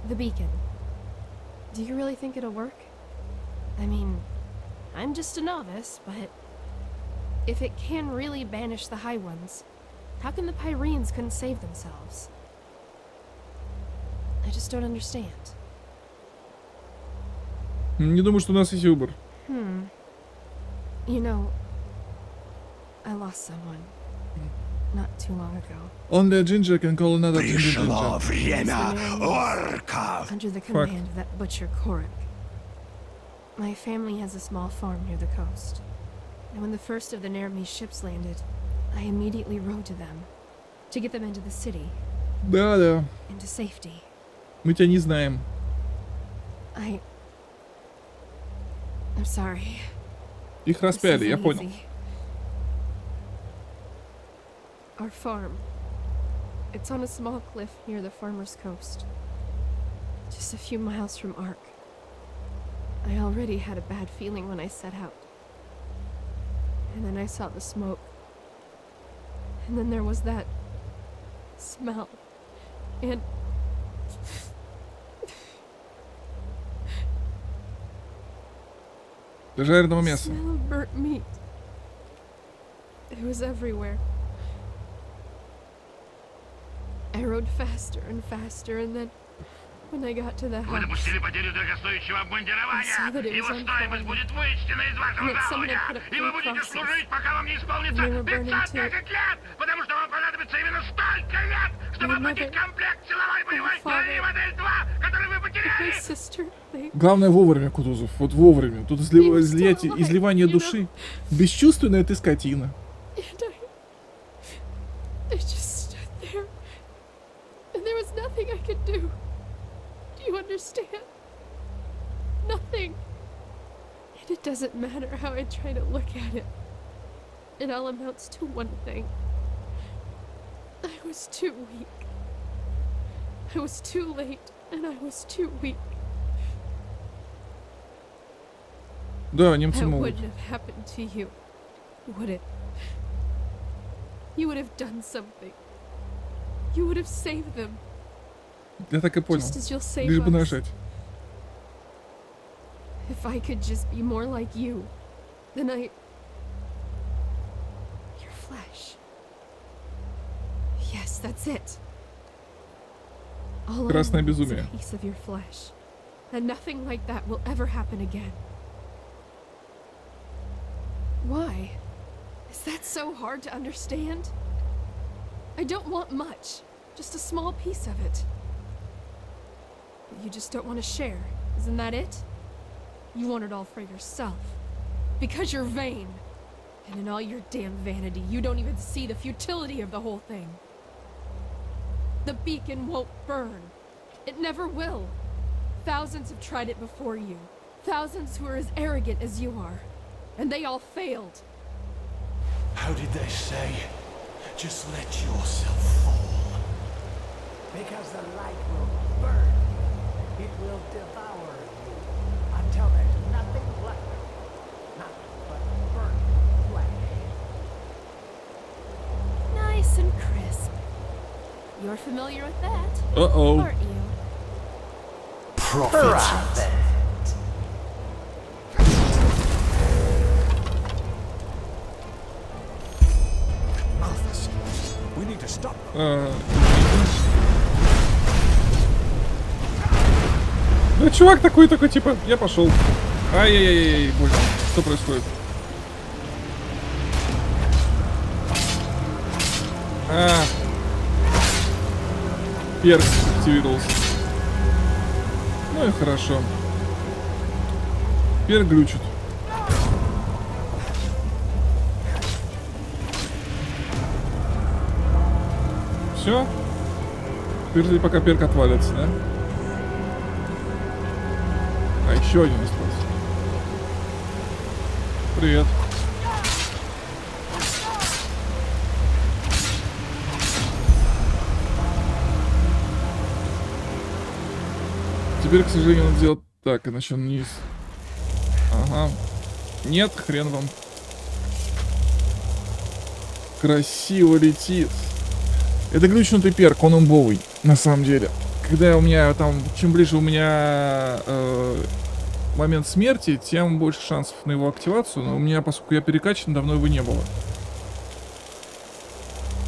The beacon. Do you really think it'll work? I mean, I'm just a novice, but... if it can really banish the High Ones, how come the Pyreans couldn't save themselves? I just don't understand. Не думаю, что у нас есть выбор. You know, I lost someone not too long ago. Only a ginger can call another ginger. Under the command of that butcher Kochevnik. My family has a small farm near the coast. And when the first of the Neremese ships landed, I immediately rode to them to get them into the city. Да. Into safety. Мы тебя не знаем. I'm sorry. Их распяли, я понял. Our farm. It's on a small cliff near the farmer's coast. Just a few miles from Ark. I already had a bad feeling when I set out. And then I saw the smoke. And then there was that smell. And... жареного мяса. Smell of burnt meat. It was everywhere. I rode faster and faster, and then When I got to the Вы house, допустили потерю дорогостоящего обмундирования. Его стоимость будет вычтена из вашего жалования. И вы будете служить, пока вам не исполнится 510 лет, потому что вам понадобится именно столько лет, чтобы оплатить комплект силовой боевой брони модель 2, который вы потеряли. Главное вовремя, Кутузов. Вот вовремя. Тут изливание души. Бесчувственная ты скотина. I just stood there, and there was nothing I could do. Do you understand? Nothing. And it doesn't matter how I try to look at it. It all amounts to one thing. I was too weak. I was too late, and I was too weak. Да, немцы That могут. wouldn't have happened to you, would it? You would have done something. You would have saved them. Я так и понял. Just as you'll save Лишь бы us. нажать. If I could just be more like you, then I... Your flesh. Yes, that's it. All I Красное want is a безумие. piece of your flesh. And nothing like that will ever happen again. Why? Is that so hard to understand? I don't want much. Just a small piece of it. But you just don't want to share. Isn't that it? You want it all for yourself. Because you're vain. And in all your damn vanity, you don't even see the futility of the whole thing. The beacon won't burn. It never will. Thousands have tried it before you. Thousands who are as arrogant as you are. And they all failed. How did they say? Just let yourself fall. Because the light will burn you. It will devour you. Until there's nothing left. Nothing but burnt flesh. Nice and crisp. You're familiar with that, Uh-oh. aren't you? Prophet. We need to stop. Да чувак такой типа, я пошел. Ай-яй-яй-яй, больно. Что происходит? Перк активировался. Ну и хорошо. Перк глючит. Все? Теперь пока перк отвалится, да? А еще один остался. Привет. Теперь, к сожалению, надо сделать так, иначе он вниз. Ага. Нет, хрен вам. Красиво летит. Это глючнутый перк, он имбовый, на самом деле. Когда у меня там, чем ближе у меня момент смерти, тем больше шансов на его активацию. Но у меня, поскольку я перекачан, давно его не было.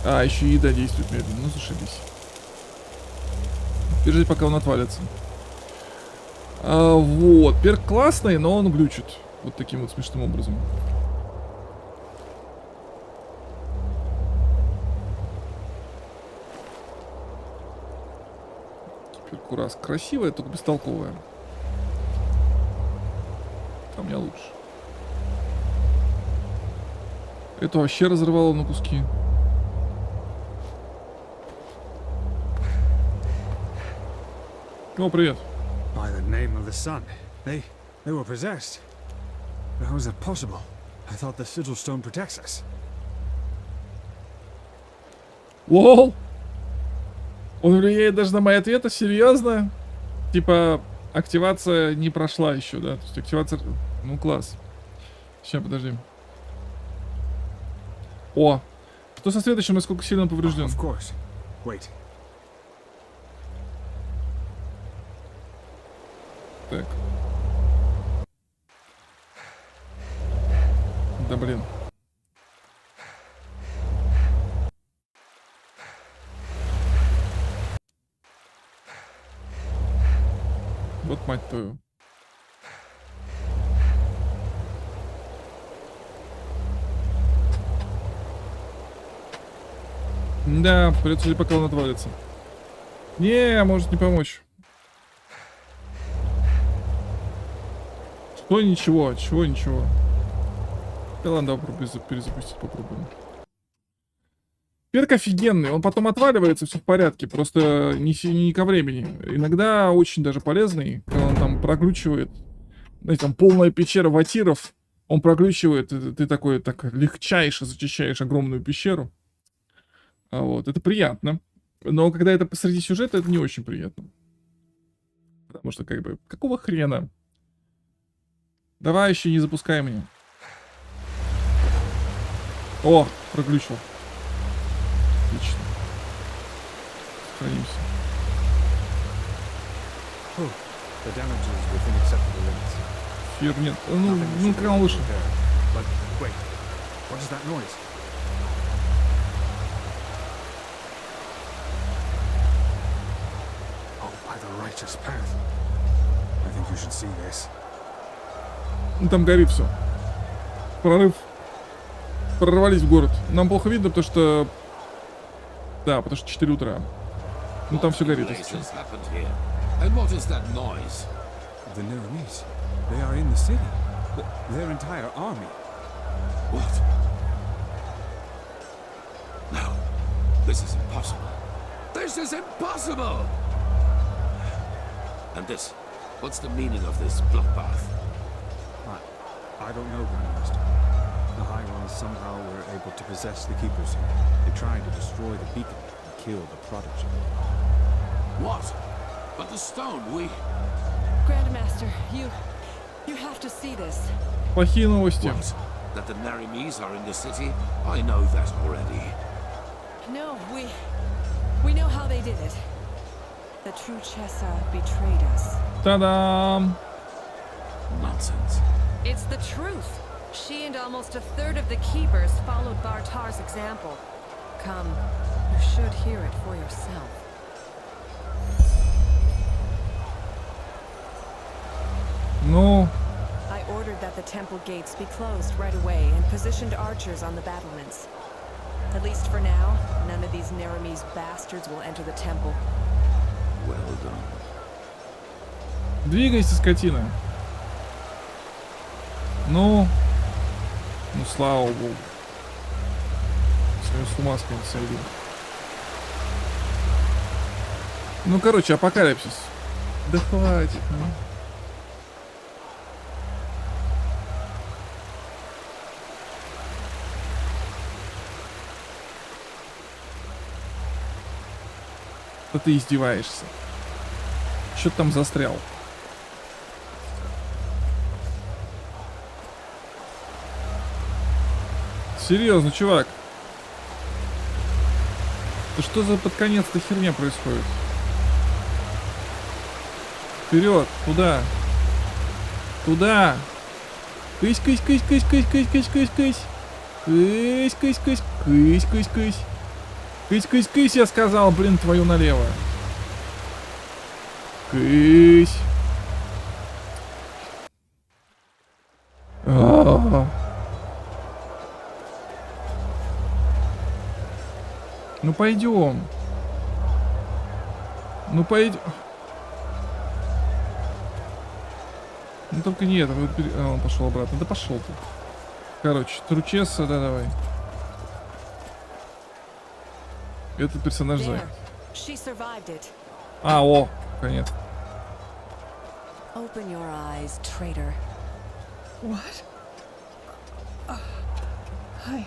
А, еще и еда действует медленно, ну зашибись. Держи, пока он отвалится. Вот, перк классный, но он глючит. Вот таким вот смешным образом. Перкурас красивая, только бестолковая. А у меня лучше. Это вообще разорвало на куски. О, привет. By the name of the sun. They were possessed. How is that possible? I thought the sigil stone protects us. Лол! Он влияет даже на мои ответы? Серьезно? Типа, активация не прошла еще, да? То есть активация... Ну, класс. Сейчас, подожди. О! Что со следующим, насколько сильно он поврежден? Of course. Wait. Так. Да блин. мать твою. Да, придется ждать, пока он отвалится. Не, может не помочь. Что ничего, чего ничего. Да ладно, давай перезапустить попробуем. Перк офигенный, он потом отваливается, все в порядке, просто не ко времени. Иногда очень даже полезный, когда он там проглючивает. Знаете, там полная пещера ватиров, он проглючивает, ты такой так легчайше зачищаешь огромную пещеру. Вот, это приятно. Но когда это посреди сюжета, это не очень приятно. Потому что, как бы, какого хрена? Давай еще не запускай меня. О, проглючил. Отлично. Сохранимся. Фир нет. Ну, когда он вышел. Ну, там горит все. Прорыв. Прорвались в город. Нам плохо видно, потому что... Да, потому что 4 утра. Ну, там все горит. And what is that noise? The Neremese. They are in the city. Their entire army. What? No. This is impossible. This is impossible! And this? What's the meaning of this bloodbath? I don't know, Grandmaster. The High Ones somehow were able to possess the Keepers. They tried to destroy the beacon and kill the Prodigy. What? But the stone, we... Grandmaster, you have to see this. Плохие новости. What? That the Neremese are in the city? I know that already. No, we know how they did it. The true Chessa betrayed us. Та-дам! Nonsense. It's the truth. She and almost a third of the Keepers followed Bartar's example. Come, you should hear it for yourself. Ну... I ordered that the temple gates be closed right away and positioned archers on the battlements. At least for now, none of these Neremese bastards will enter the temple. Well done. Двигайся, скотина. Ну, слава богу. С ума сойду. Ну, короче, апокалипсис. Да хватит, ну. Да ты издеваешься. Чё ты там застрял? Серьезно, чувак. Да что за под конец-то херня происходит? Вперед, туда. Туда. Кысь, кысь, кысь, кысь, кысь, кысь, кысь, кысь, кысь. Кысь, кысь, кысь, кысь, кысь, кысь. Кысь, кысь, кысь, я сказал, блин, твою налево. Кысь. Ну пойдем. Ну пойдем. Ну только нет, он пошел обратно. Да пошел ты. Короче, Тручесса, да, давай. Этот персонаж за. А, о, конец. Open your eyes, traitor. What? Hi,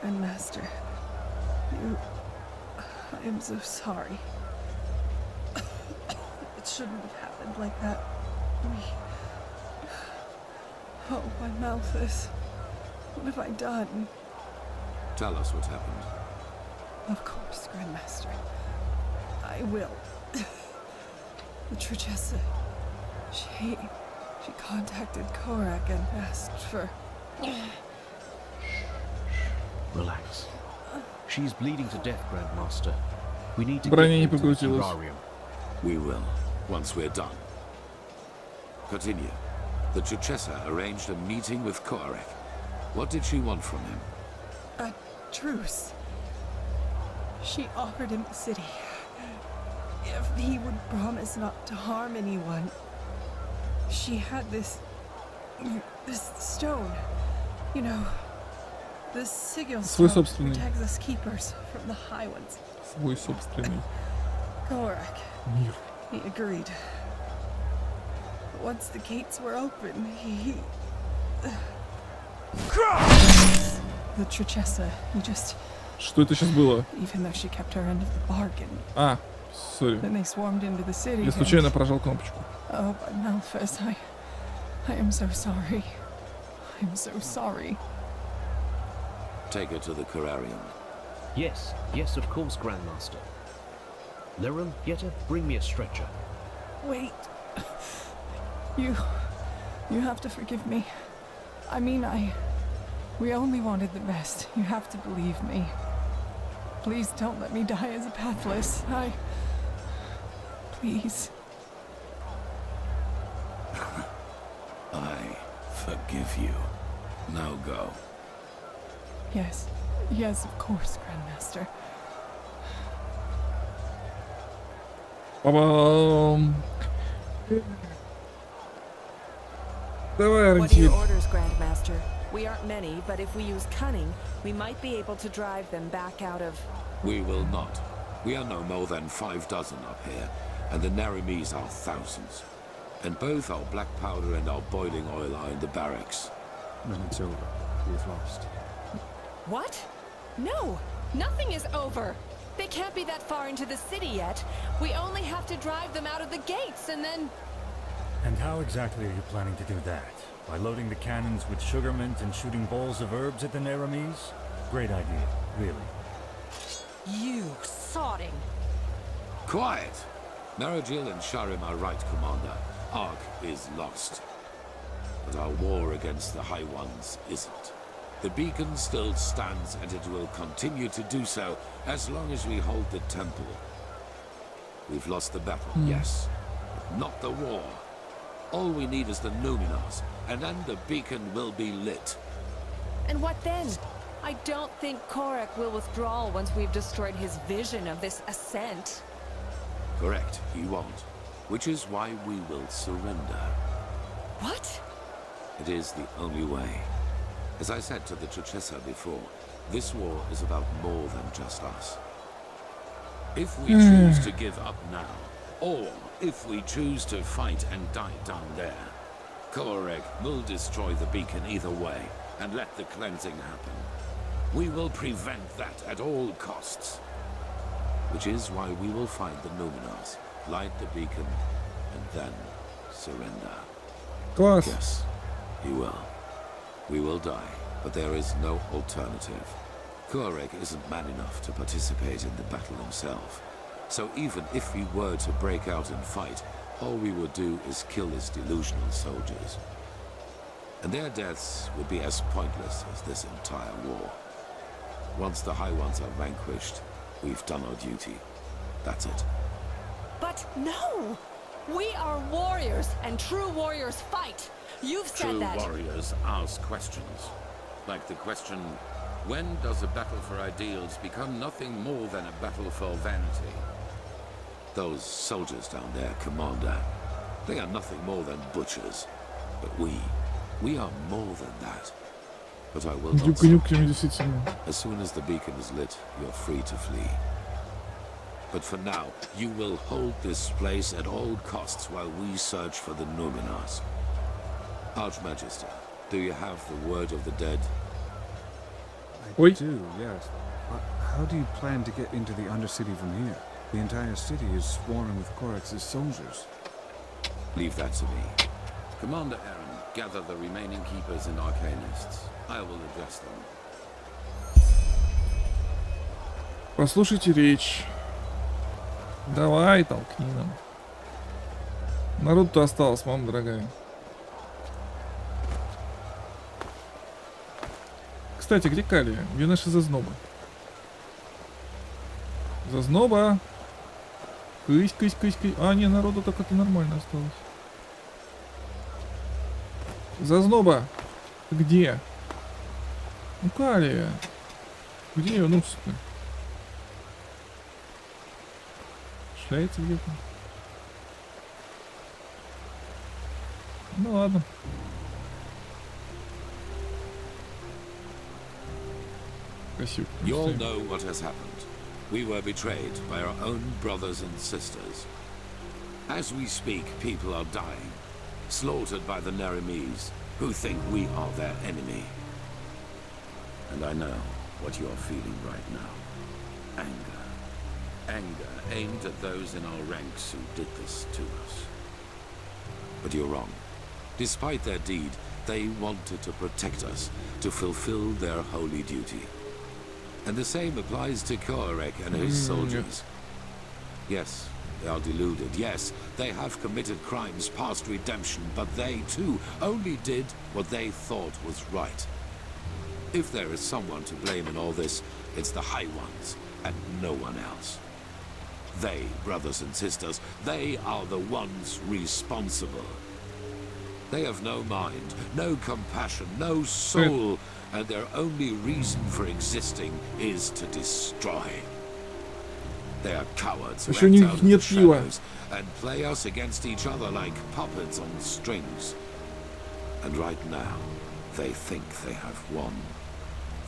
Grandmaster. I am so sorry. It shouldn't have happened like that. Oh, my mouth is... What have I done? Tell us what happened. Of course, Grandmaster. I will. The Truchessa, she contacted Korak and asked for... Relax. She's bleeding to death, Grandmaster. We need to Броня не get her to the погрузилась. terrarium. We will, once we're done. Continue. The Duchessa arranged a meeting with Kochevnik. What did she want from him? A truce. She offered him the city if he would promise not to harm anyone. She had this stone, you know, the sigil stone protects us keepers from the High Ones. Свой собственный Kochevnik. He agreed. But once the gates were open, he... The Duchessa, he just... Что это сейчас было? Even though she kept her end of the bargain. А, сори. Then they swarmed into the city. Я случайно прожал кнопочку. Oh, but Malphas, I am so sorry. I'm so sorry. Take her to the Corarium. Yes, yes, of course, Grandmaster. Lirum, Yetta, bring me a stretcher. Wait. You have to forgive me. I mean, we only wanted the best. You have to believe me. Please don't let me die as a pathless. Please. I forgive you. Now go. Yes. Yes, of course, Grandmaster. Ба-бам! Давай, What are your Арантит. orders, Grandmaster? We aren't many, but if we use cunning, we might be able to drive them back out of... We will not. We are no more than 6 up here, and the Narimes are thousands. And both our black powder and our boiling oil are in the barracks. Then it's over. We've lost. What? No! Nothing is over! They can't be that far into the city yet. We only have to drive them out of the gates and then... And how exactly are you planning to do that? By loading the cannons with sugar mint and shooting balls of herbs at the Narames? Great idea, really. You sodding! Quiet! Narajil and Sharim are right, Commander. Ark is lost. But our war against the High Ones isn't. The beacon still stands, and it will continue to do so as long as we hold the temple. We've lost the battle, yes, but not the war. All we need is the Numenors, and then the beacon will be lit. And what then? I don't think Kochevnik will withdraw once we've destroyed his vision of this ascent. Correct, he won't. Which is why we will surrender. What? It is the only way. As I said to the Duchessa before, this war is about more than just us. If we choose to give up now, or if we choose to fight and die down there, Kochevnik will destroy the beacon either way and let the cleansing happen. We will prevent that at all costs. Which is why we will find the Numenors, light the beacon, and then surrender. Класс. Yes, he will. We will die, but there is no alternative. Kochevnik isn't man enough to participate in the battle himself. So even if we were to break out and fight, all we would do is kill his delusional soldiers. And their deaths would be as pointless as this entire war. Once the High Ones are vanquished, we've done our duty. That's it. But no! We are warriors, and true warriors fight! You've said that! True warriors ask questions. Like the question, when does a battle for ideals become nothing more than a battle for vanity? Those soldiers down there, Commander, they are nothing more than butchers. But we are more than that. But I will not stop. As soon as the beacon is lit, you're free to flee. But for now, you will hold this place at all costs while we search for the Numenors. Archmagister, do you have the word of the dead? I do, yes. How do you plan to get into the Undercity from here? The entire city is swarming with Kochevnik's soldiers. Leave that to me. Commander Aaron, gather the remaining keepers and arcanists. I will address them. Послушайте речь. Давай, толкни нам. Народ-то осталось, мама дорогая. Кстати, где Калия? Где наши зазнобы? Зазноба! Кысь. А, не, народу так это нормально осталось. Зазноба! Ты где? Ну, Калия. Где ее носит-то? Шляется где-то. Ну ладно. Красиво. You all know what has happened. We were betrayed by our own brothers and sisters. As we speak, people are dying, slaughtered by the Naramis, who think we are their enemy. And I know what you are feeling right now. Anger. Anger aimed at those in our ranks who did this to us. But you're wrong. Despite their deed, they wanted to protect us, to fulfill their holy duty. And the same applies to Kochevnik and his soldiers. Yes, they are deluded. Yes, they have committed crimes past redemption, but they, too, only did what they thought was right. If there is someone to blame in all this, it's the High Ones, and no one else. They, brothers and sisters, they are the ones responsible. They have no mind, no compassion, no soul, and their only reason for existing is to destroy. They are cowards who act out of the shadows and play us against each other like puppets on strings. And right now, they think they have won.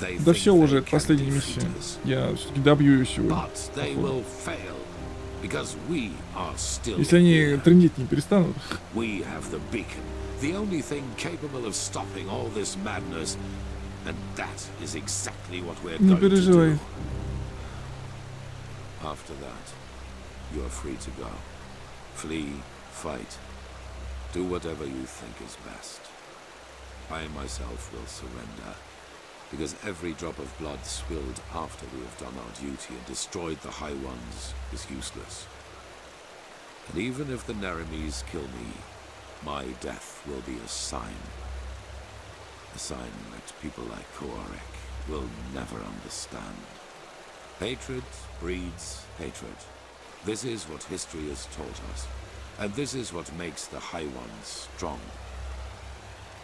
They Да think все уже, they это can последняя defeat миссия. us. Я все-таки добью ее сегодня. But they will fail, because we are still Если они here. трындеть не перестанут. We have the beacon, the only thing capable of stopping all this madness, and that is exactly what we're Не going to переживай. do. After that, you are free to go. Flee, fight, do whatever you think is best. I myself will surrender, because every drop of blood spilled after we have done our duty and destroyed the High Ones is useless. And even if the Naramis kill me, my death will be a sign. A sign that people like Kochevnik will never understand. Hatred breeds hatred. This is what history has taught us. And this is what makes the High Ones strong.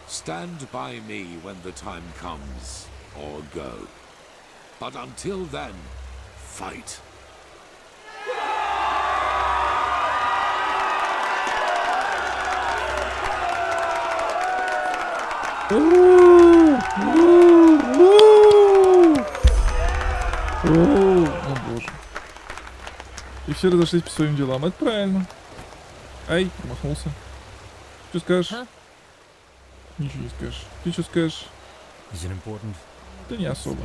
Stand by me when the time comes, or go. But until then, fight. О боже. И все разошлись по своим делам. Это правильно. Ай, промахнулся. Что скажешь? Ничего не скажешь. Ты что скажешь? Да не особо.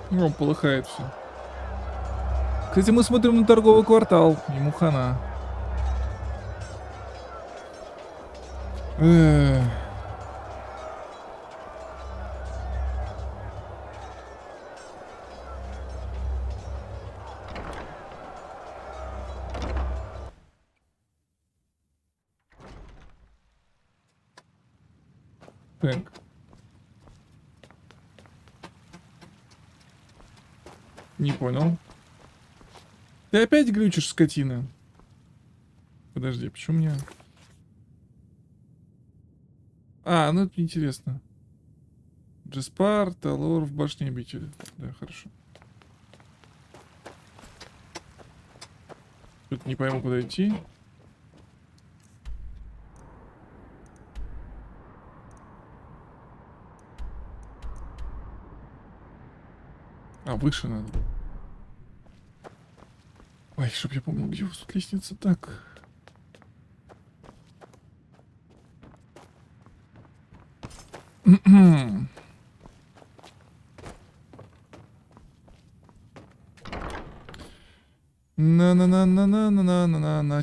Ну, полыхает все. Кстати, мы смотрим на торговый квартал. Ему хана. Так. Не понял. Ты опять глючишь, скотина? Подожди, почему мне... А, ну это интересно. Джеспар, Талор в башне обители. Да, хорошо. Тут не пойму, куда идти. А, выше надо. Ой, чтоб я помнил, где у вас тут лестница. Так. На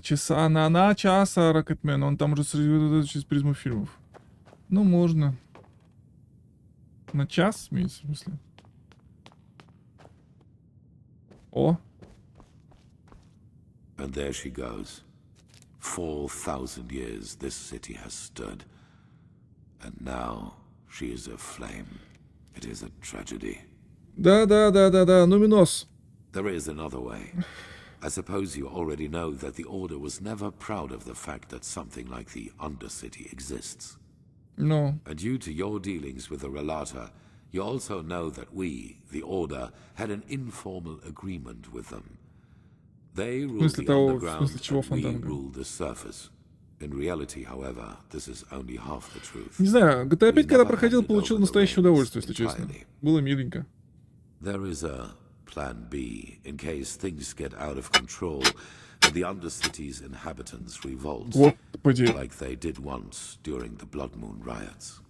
часа, на часа Рокетмен. Он там уже через призму фильмов. Ну, можно. На час, имеется в смысле. О. And there she goes. 4,000 years this city has stood. And now she is aflame. It is a tragedy. Да, Нуминос. There is another way. I suppose you already know that the Order was never proud of the fact that something like the Undercity exists. No. And due to your dealings with the Relata, you also know that we, the Order, had an informal agreement with them. They rule the underground and we rule the surface. In reality, however, this is only half the truth. Не знаю, GTA 5, когда проходил, получил настоящее удовольствие, если честно. Было миленько. There is a plan B in case things get out of control and the Undercity's inhabitants revolt, like they did once during the Blood Moon riots.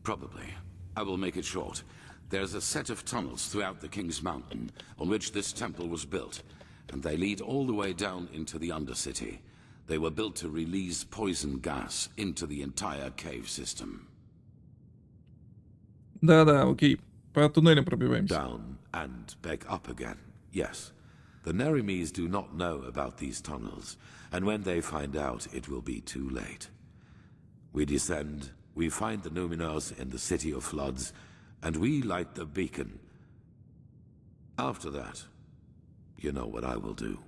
Probably. I will make it short. There's a set of tunnels throughout the King's Mountain on which this temple was built, and they lead all the way down into the Undercity. They were built to release poison gas into the entire cave system. Да, окей. По туннелям пробиваемся. Down and back up again. Yes. The Nerimes do not know about these tunnels, and when they find out, it will be too late. We descend, we find the Numinos in the City of Floods, and we light the beacon. After that, you know what I will do.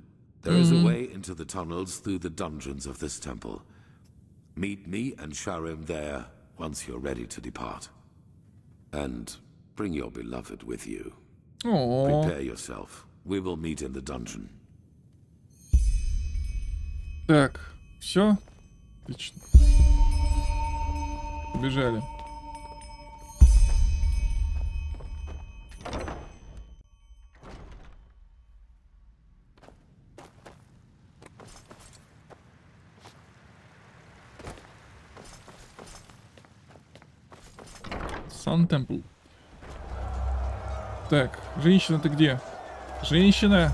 There is a way into the tunnels through the dungeons of this temple. Meet me and Sharim there once you're ready to depart. And bring your beloved with you. Prepare yourself. We will meet in the dungeon. Так, все? Отлично. Побежали. Сан Темпл. Так, женщина, ты где? Женщина!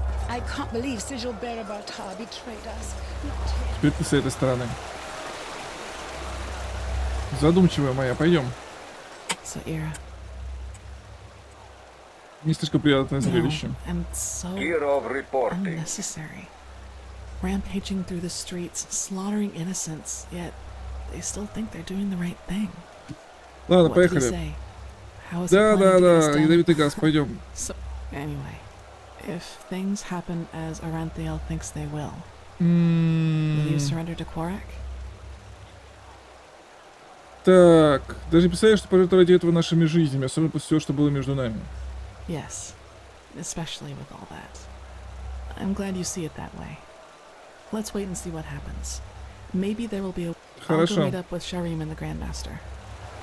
Теперь ты с этой стороны. Задумчивая моя, пойдем. Не слишком приятное зрелище. Rampaging through the streets, slaughtering innocents, yet they still think they're doing the right thing. Ладно, поехали. Да, ядовитый газ, пойдем. So, anyway, if things happen as Aranthiel thinks they will you surrender to Kochevnik? Так, даже представляешь, что пожертвовать ради этого нашими жизнями, особенно после всего, что было между нами. Yes, especially with all that. I'm glad you see it that way. Let's wait and see what happens. Maybe there will be a... I'll go meet up with Sharim and the Grandmaster.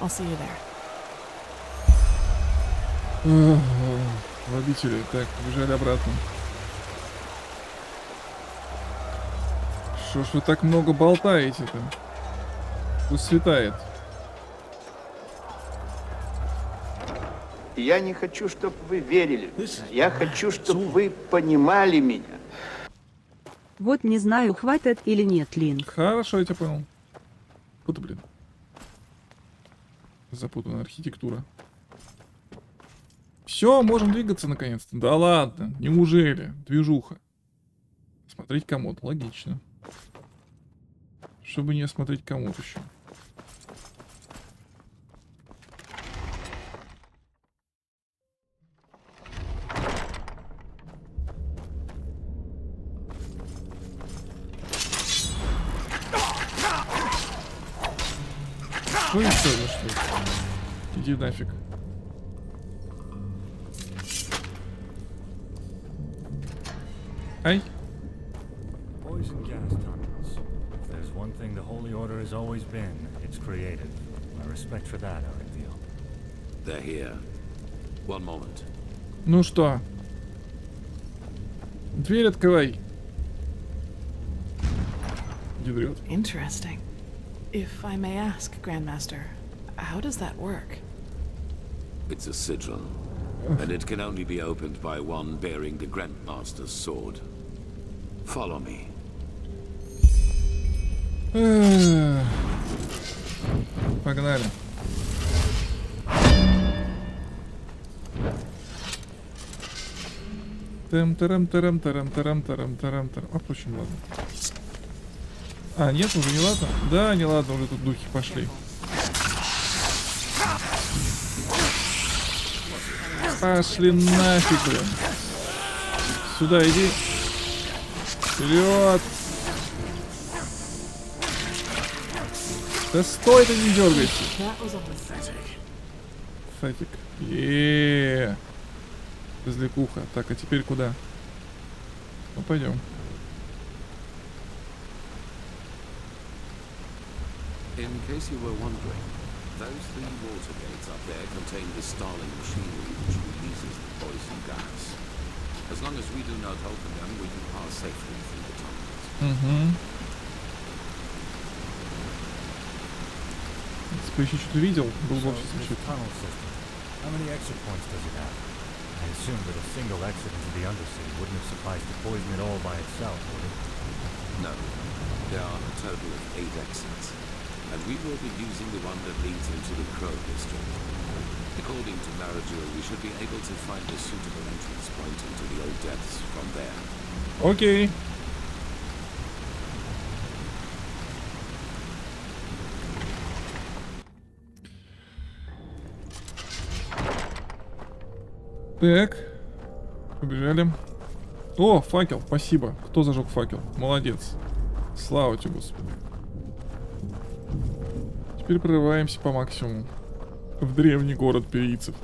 I'll see you there. Водители, так, побежали обратно. Что ж вы так много болтаете-то? Пусть светает. Я не хочу, чтобы вы верили. Я хочу, чтобы вы понимали меня. Вот не знаю, хватит или нет, Линк. Хорошо, я тебя понял. Вот, блин. Запутанная архитектура. Все, можем двигаться наконец-то. Да ладно, неужели? Движуха. Смотреть комод, логично. Чтобы не осмотреть комод еще. Что еще? Ну что? Иди нафиг. Ай. Poison gas tunnels. If there's one thing the Holy Order has always been, it's creative. My respect for that, Aranthiel. They're here. One moment. Ну что? Дверь открывай. Ядрёт. Interesting. If I may ask, Grandmaster, how does that work? It's a sigil, and it can only be opened by one bearing the Grandmaster's sword. Follow me. Погнали. Тарам-тарам-тарам-тарам-тарам-тарам-тарам. А, впрочем, ладно. А, нет, уже не ладно? Да, не ладно, уже тут духи пошли. Пошли нафиг, блин. Сюда иди. Вперед. Да стой, ты не дергайся. Фатик. Еее. Развлекуха. Так, а теперь куда? Ну, пойдем. In case you were wondering, those 3 water gates up there contain the Starling machinery which releases the poison gas. As long as we do not open them, we can pass safely through the tunnels. Типа еще что-то видел? Был в общем случае. How many exit points does it have? I assumed that a single exit into the Undercity wouldn't have sufficed to poison it all by itself, would it? No. There are a total of 8 exits. And we will be using the one that leads into the Crow District. According to Marajur, we should be able to find a suitable entrance point into the old depths from there. Окей. Так. Побежали. О, факел, спасибо. Кто зажег факел? Молодец. Слава тебе, Господи. Теперь прорываемся по максимуму в древний город перийцев.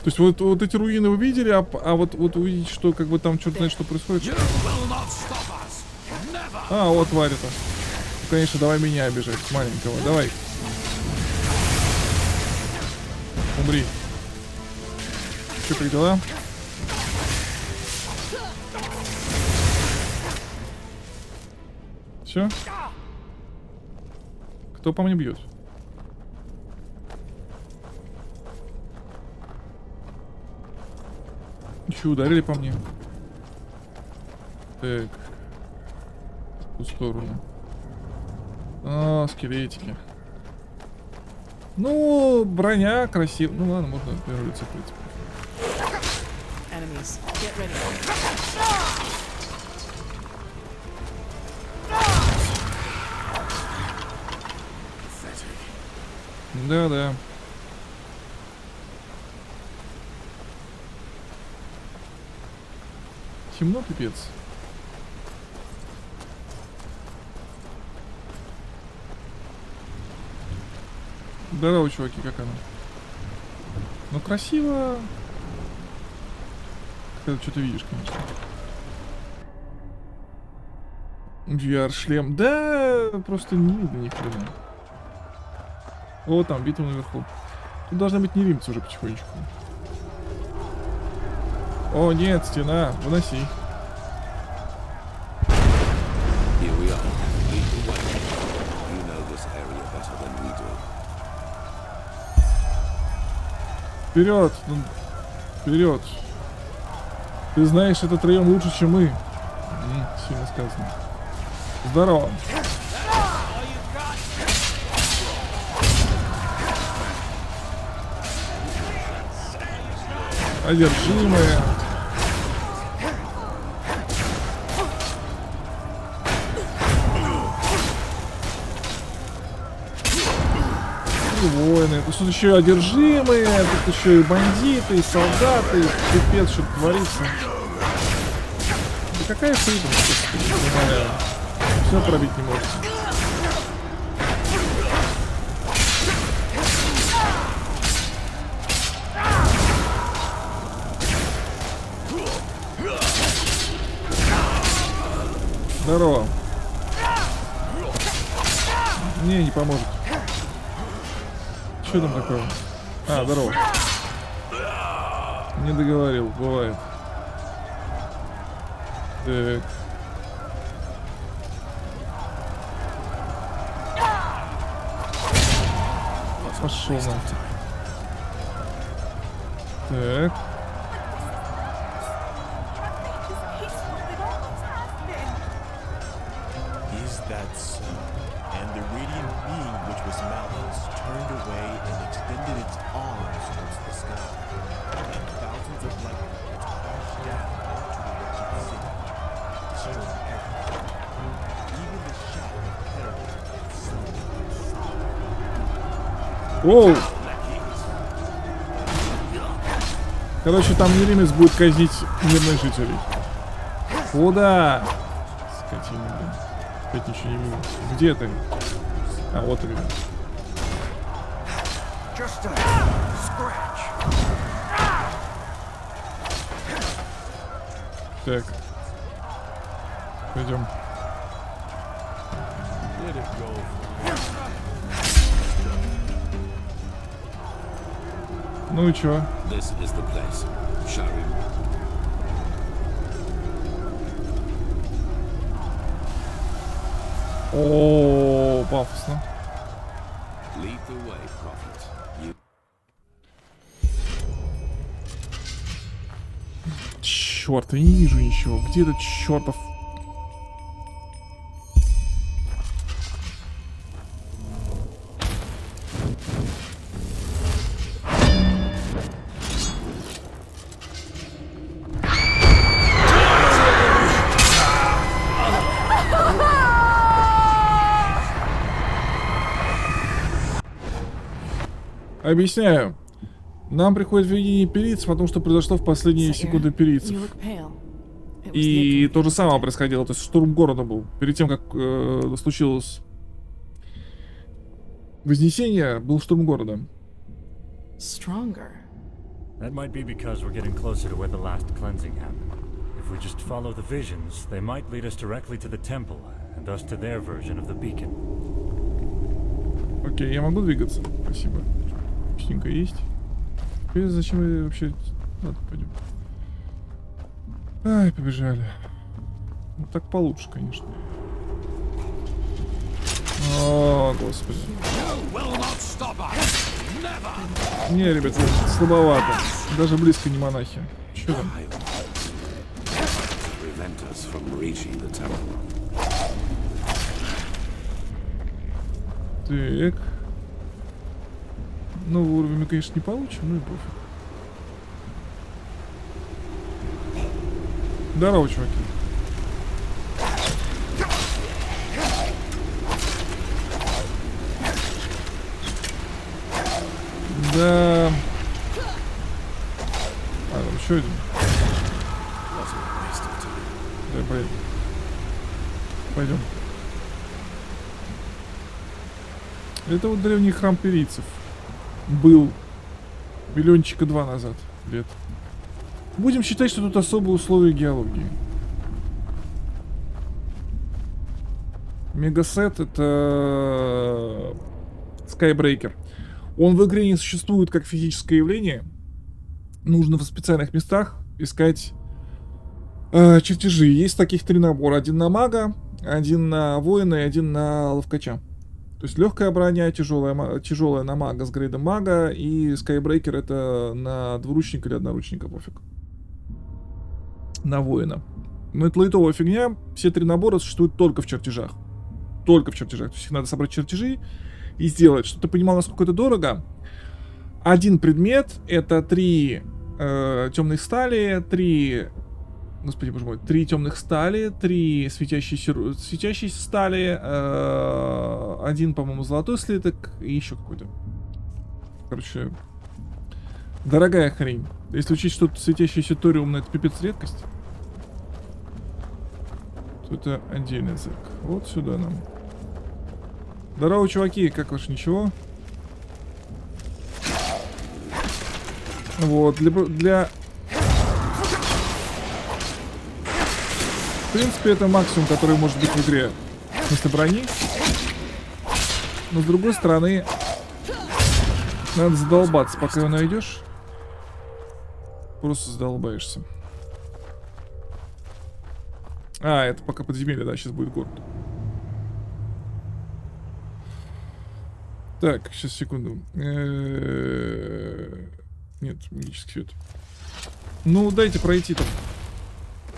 То есть вот эти руины вы видели, а вот увидеть, что как бы там черт знает, что происходит. А, вот тварь это. Ну, конечно, давай меня обижать, маленького. Давай. Умри. Что, как дела? Все? Кто по мне бьет? Еще ударили по мне. Так. В ту сторону. А, скелетики. Ну, броня красивая. Ну ладно, можно в первое лицо, в принципе. Да-да. Темно, пипец. Здорово, чуваки, как она? Ну, красиво. Когда что-то видишь, конечно. VR-шлем. Да, просто не видно ни хрена. О, там битва наверху. Тут должны быть неримцы уже потихонечку. О, нет, стена. Выноси. Вперед! Вперед! Ты знаешь этот район лучше, чем мы. Сильно сказано. Здорово! Одержимые. Воины. Тут еще и одержимые, тут еще и бандиты, и солдаты. Пипец, что творится. Да какая прибыль, умоляю. Все пробить не можете. Здорово. Не поможет. Что там такое? А, здорово. Не договорил, бывает. Так. Пошел на. Так. Оу! Короче, там Неремец будет казнить мирных жителей. Куда? Скотина, блин. Опять ничего не вижу. Где ты? А, вот ты. Так. Пойдем. Ну и чё? This is the place. Sharim. О, пафосно. Lead the way, prophet. You... Черт, я не вижу ничего. Где этот чертов? Объясняю. Нам приходит видение периц, потому что произошло в последние секунды перицев. И то же самое происходило, то есть штурм города был. Перед тем, как случилось Вознесение, был штурм города. That might be because we're getting closer to where the last cleansing happened. If we just follow the visions, they might lead us directly to the temple, and thus to their version of the beacon. Окей, я могу двигаться? Спасибо. Частенько есть. Теперь зачем мы вообще... Ладно, пойдем. Ай, побежали. Ну так получше, конечно. О, господи. Не, ребята, слабовато. Даже близко не монахи. Чё там? Так. Новый уровень мы, конечно, не получим, ну и пофиг. Здорово, чуваки. Да. А, там еще один. Давай, поедем. Пойдем. Это вот древний храм перийцев. Был миллиончика 2 назад лет. Будем считать, что тут особые условия геологии. Мегасет — это Skybreaker. Он в игре не существует как физическое явление. Нужно в специальных местах искать чертежи. Есть таких 3 набора. 1 на мага, 1 на воина и 1 на ловкача. То есть легкая броня, тяжелая на мага с грейдом мага, и Skybreaker это на двуручника или одноручника, пофиг. На воина. Но это лайтовая фигня. Все 3 набора существуют только в чертежах. Только в чертежах. То есть их надо собрать чертежи и сделать. Чтобы ты понимал, насколько это дорого. Один предмет это 3 темных стали, 3 темных стали, 3 светящиеся стали, 1, по-моему, золотой слиток и еще какой-то. Короче, дорогая хрень. Если учесть, что светящийся ториум — это пипец редкость, то это отдельный цирк. Вот сюда нам. Здорово, чуваки, как ваш, ничего? Вот, для... В принципе, это максимум, который может быть в игре вместо брони. Но с другой стороны, надо задолбаться, пока его найдешь. Просто задолбаешься. А, это пока подземелье, да, сейчас будет город. Так, сейчас, секунду. Нет, магический свет. Ну, дайте пройти там.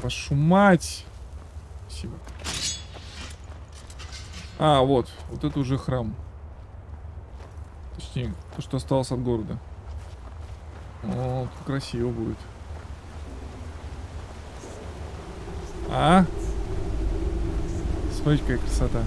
Вашу мать. Спасибо. А, вот. Вот это уже храм. Точнее, то, что осталось от города. О, тут красиво будет. А? Смотрите, какая красота.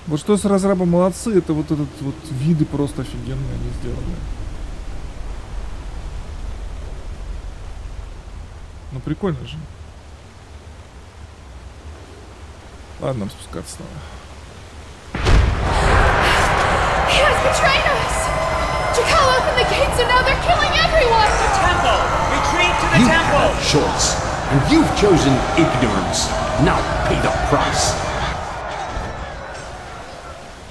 Вот что с разрабом молодцы, это вот этот вот виды просто офигенные они сделаны. Ну прикольно же. Ладно, нам спускаться надо. He has betrayed us! Jakal opened the gates and now they're killing everyone! The temple! Retreat to the temple! You had choice, and you've chosen ignorance. Now pay the price.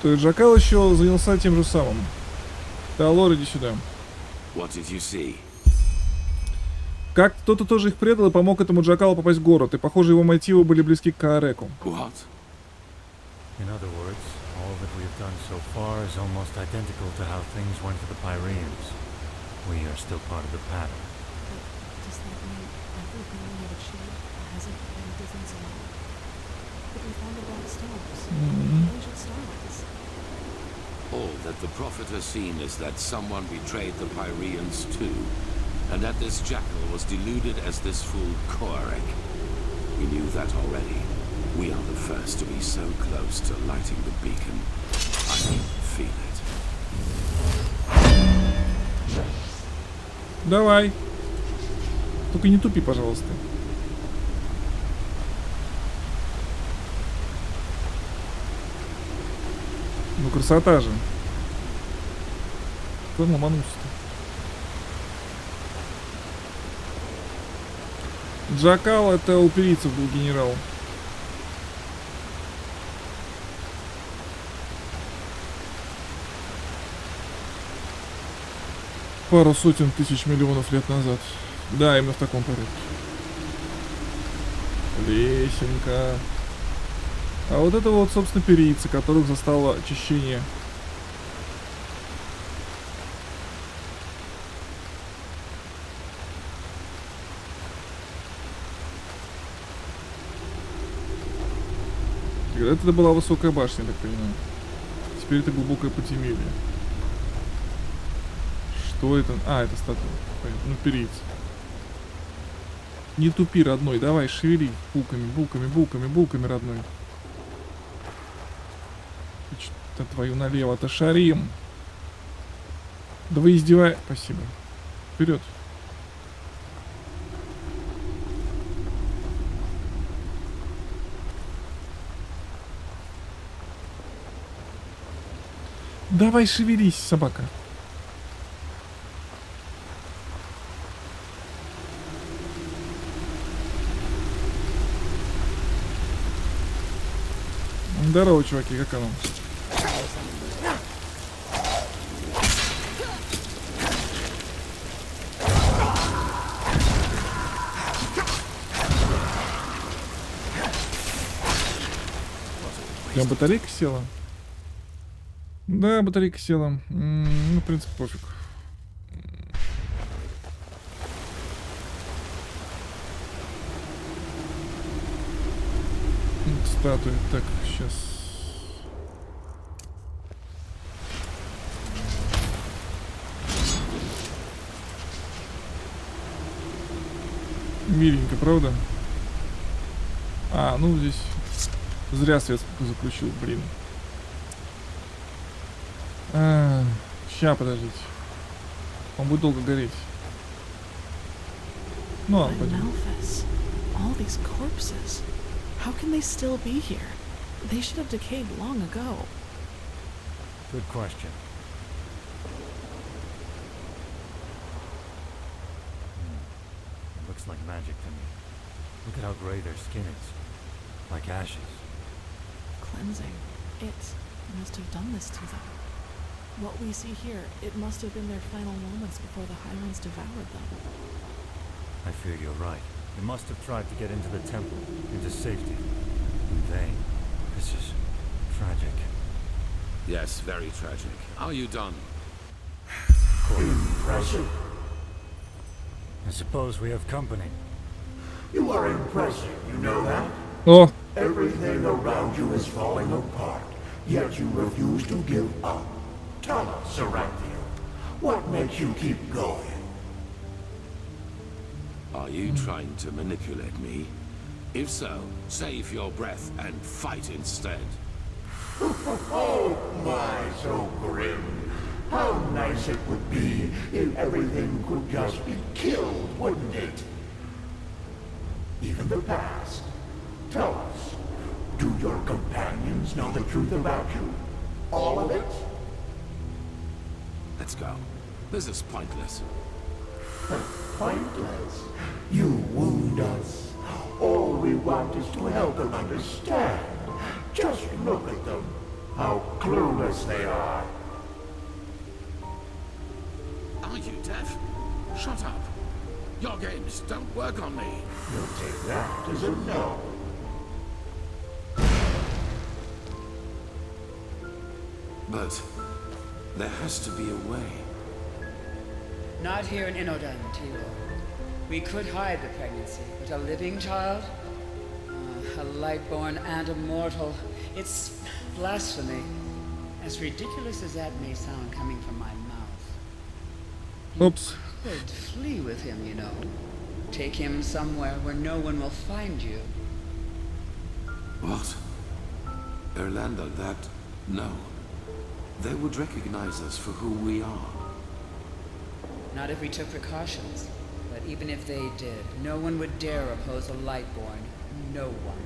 То есть Джакал еще занялся тем же самым. Талор, иди сюда. What did you see? Как кто-то тоже их предал и помог этому Джакалу попасть в город, и похоже его мотивы были близки к Каареку. What? In other words, all that we have done so far is almost identical to how things went for the Pyreans. We are still part of the pattern. Does that mean everything we have achieved hasn't been disensouled? But we found the black stones, the ancient starlings. All that the prophet has seen is that someone betrayed the Pyreans too, and that this jackal was deluded as this fool Kochevnik. We knew that already. We are the first to be so close to lighting the beacon. I can feel it. Давай. Только не тупи, пожалуйста. Ну красота же. Кто ломанулся-то? Джакал это у перийцев был генерал. Пару сотен тысяч миллионов лет назад. Да, именно в таком порядке. Лесенка. А вот это вот, собственно, перийцы, которых застало очищение. Это была высокая башня, я так понимаю. Теперь это глубокое подземелье. Что это? А, это статуя. Понятно. Ну, перийцы. Не тупи, родной. Давай, шевели булками, булками, булками, булками, родной. Что-то твою налево-то шарим. Да вы издеваетесь. Спасибо. Вперед. Давай шевелись, собака. Здорово, чуваки, как оно? Прям батарейка села? Да, батарейка села. Ну, в принципе, пофиг. Статуи. Так, сейчас. Миленько, правда? А, ну здесь зря свет заключил, блин. Ща, подождите. Он будет долго гореть. Ну ладно, пойдем. All these corpses. How can they still be here? They should have decayed long ago. Good question. It looks like magic to me. Look at how gray their skin is. Like ashes. Cleansing. It must have done this to them. What we see here, it must have been their final moments before the High Ones devoured them. I fear you're right. They must have tried to get into the temple, into safety. In vain. This is tragic. Yes, very tragic. Are you done? Impressive. I suppose we have company. You are impressive, you know that? Oh. Everything around you is falling apart, yet you refuse to give up. Tell us, Serapio, what makes you keep going? Are you trying to manipulate me? If so, save your breath and fight instead. Oh my, so grim. How nice it would be if everything could just be killed, wouldn't it? Even the past. Tell us, do your companions know the truth about you? All of it? Let's go. This is pointless. Pointless? You wound us. All we want is to help them understand. Just look at them. How clueless they are. Are you deaf? Shut up. Your games don't work on me. You'll take that as a no. But there has to be a way. Not here in Inodan, Tilo. We could hide the pregnancy, but a living child? A lightborn and a mortal. It's blasphemy. As ridiculous as that may sound coming from my mouth. Oops. You could flee with him, you know. Take him somewhere where no one will find you. What? Erlander, that... No. They would recognize us for who we are. Not if we took precautions. But even if they did, no one would dare oppose a lightborn. No one.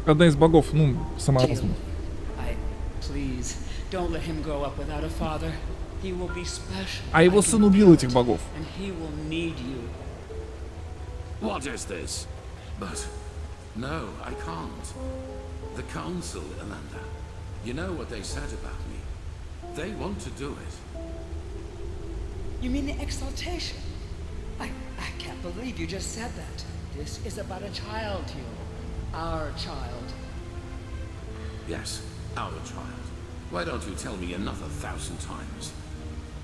Одна из богов, ну, саморазум. Please, don't let him grow up without a father. He will be special. А его сын убил этих богов. And he will need you. What is this? But... No, I can't. The Council, Erlander. You know what they said about me. They want to do it. You mean the exaltation? I can't believe you just said that. This is about a child, Hugh. Our child. Yes, our child. Why don't you tell me another 1,000 times?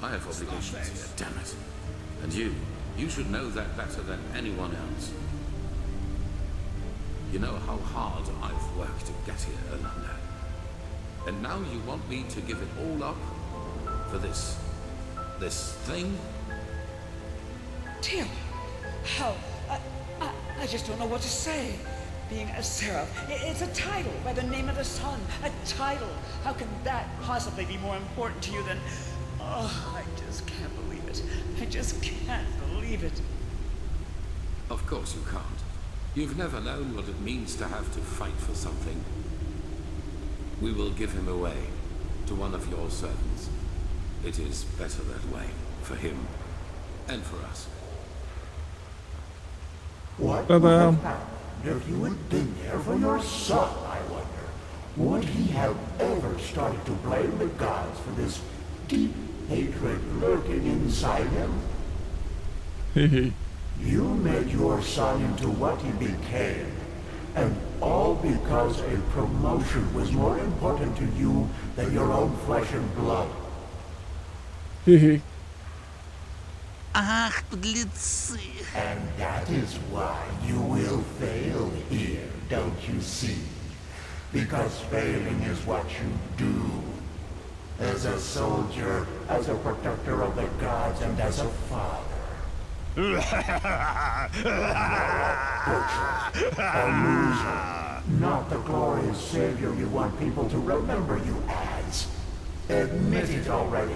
I have obligations here, damn it. And you should know that better than anyone else. You know how hard I've worked to get here, Erlander. And now you want me to give it all up? For this thing? Tim, how? I just don't know what to say. Being a seraph, it's a title by the name of the sun. A title. How can that possibly be more important to you than... Oh, I just can't believe it. I just can't believe it. Of course you can't. You've never known what it means to have to fight for something. We will give him away to one of your servants. It is better that way, for him and for us. What would have happened if you had been there for your son, I wonder? Would he have ever started to blame the gods for this deep hatred lurking inside him? You made your son into what he became, and all because a promotion was more important to you than your own flesh and blood. Ах, подлецы. And that is why you will fail here, don't you see? Because failing is what you do. As a soldier, as a protector of the gods, and as a father. A loser. Not the glorious savior you want people to remember you as. Admit it already.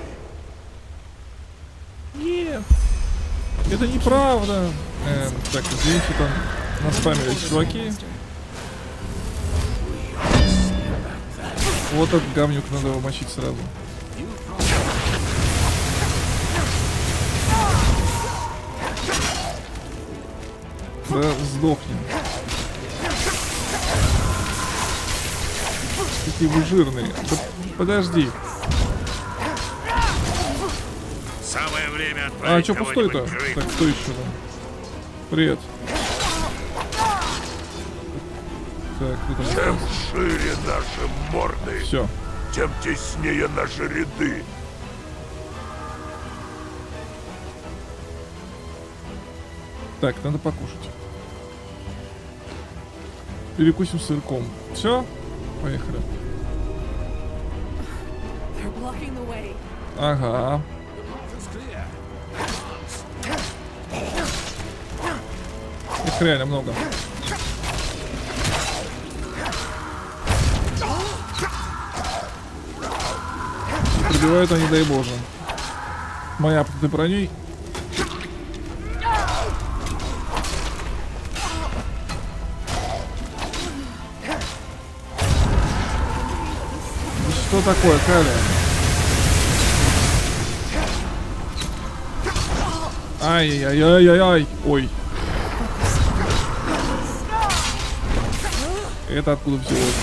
Нет, это неправда. Так, извините, там наспамились чуваки. Вот этот говнюк надо его мочить сразу. Да сдохнем. Какие вы жирные. Да, подожди. Самое время А, что пустой-то? Так, кто еще там? Привет. Так, кто там? Чем шире наши морды, все, тем теснее наши ряды. Так, надо покушать. Перекусим сырком. Все? Поехали. Ага. Их реально много. убивают они, дай боже. Моя опытной броней. Что такое, Кали? Ай-яй-яй-яй-яй. Ой. Это откуда взялось?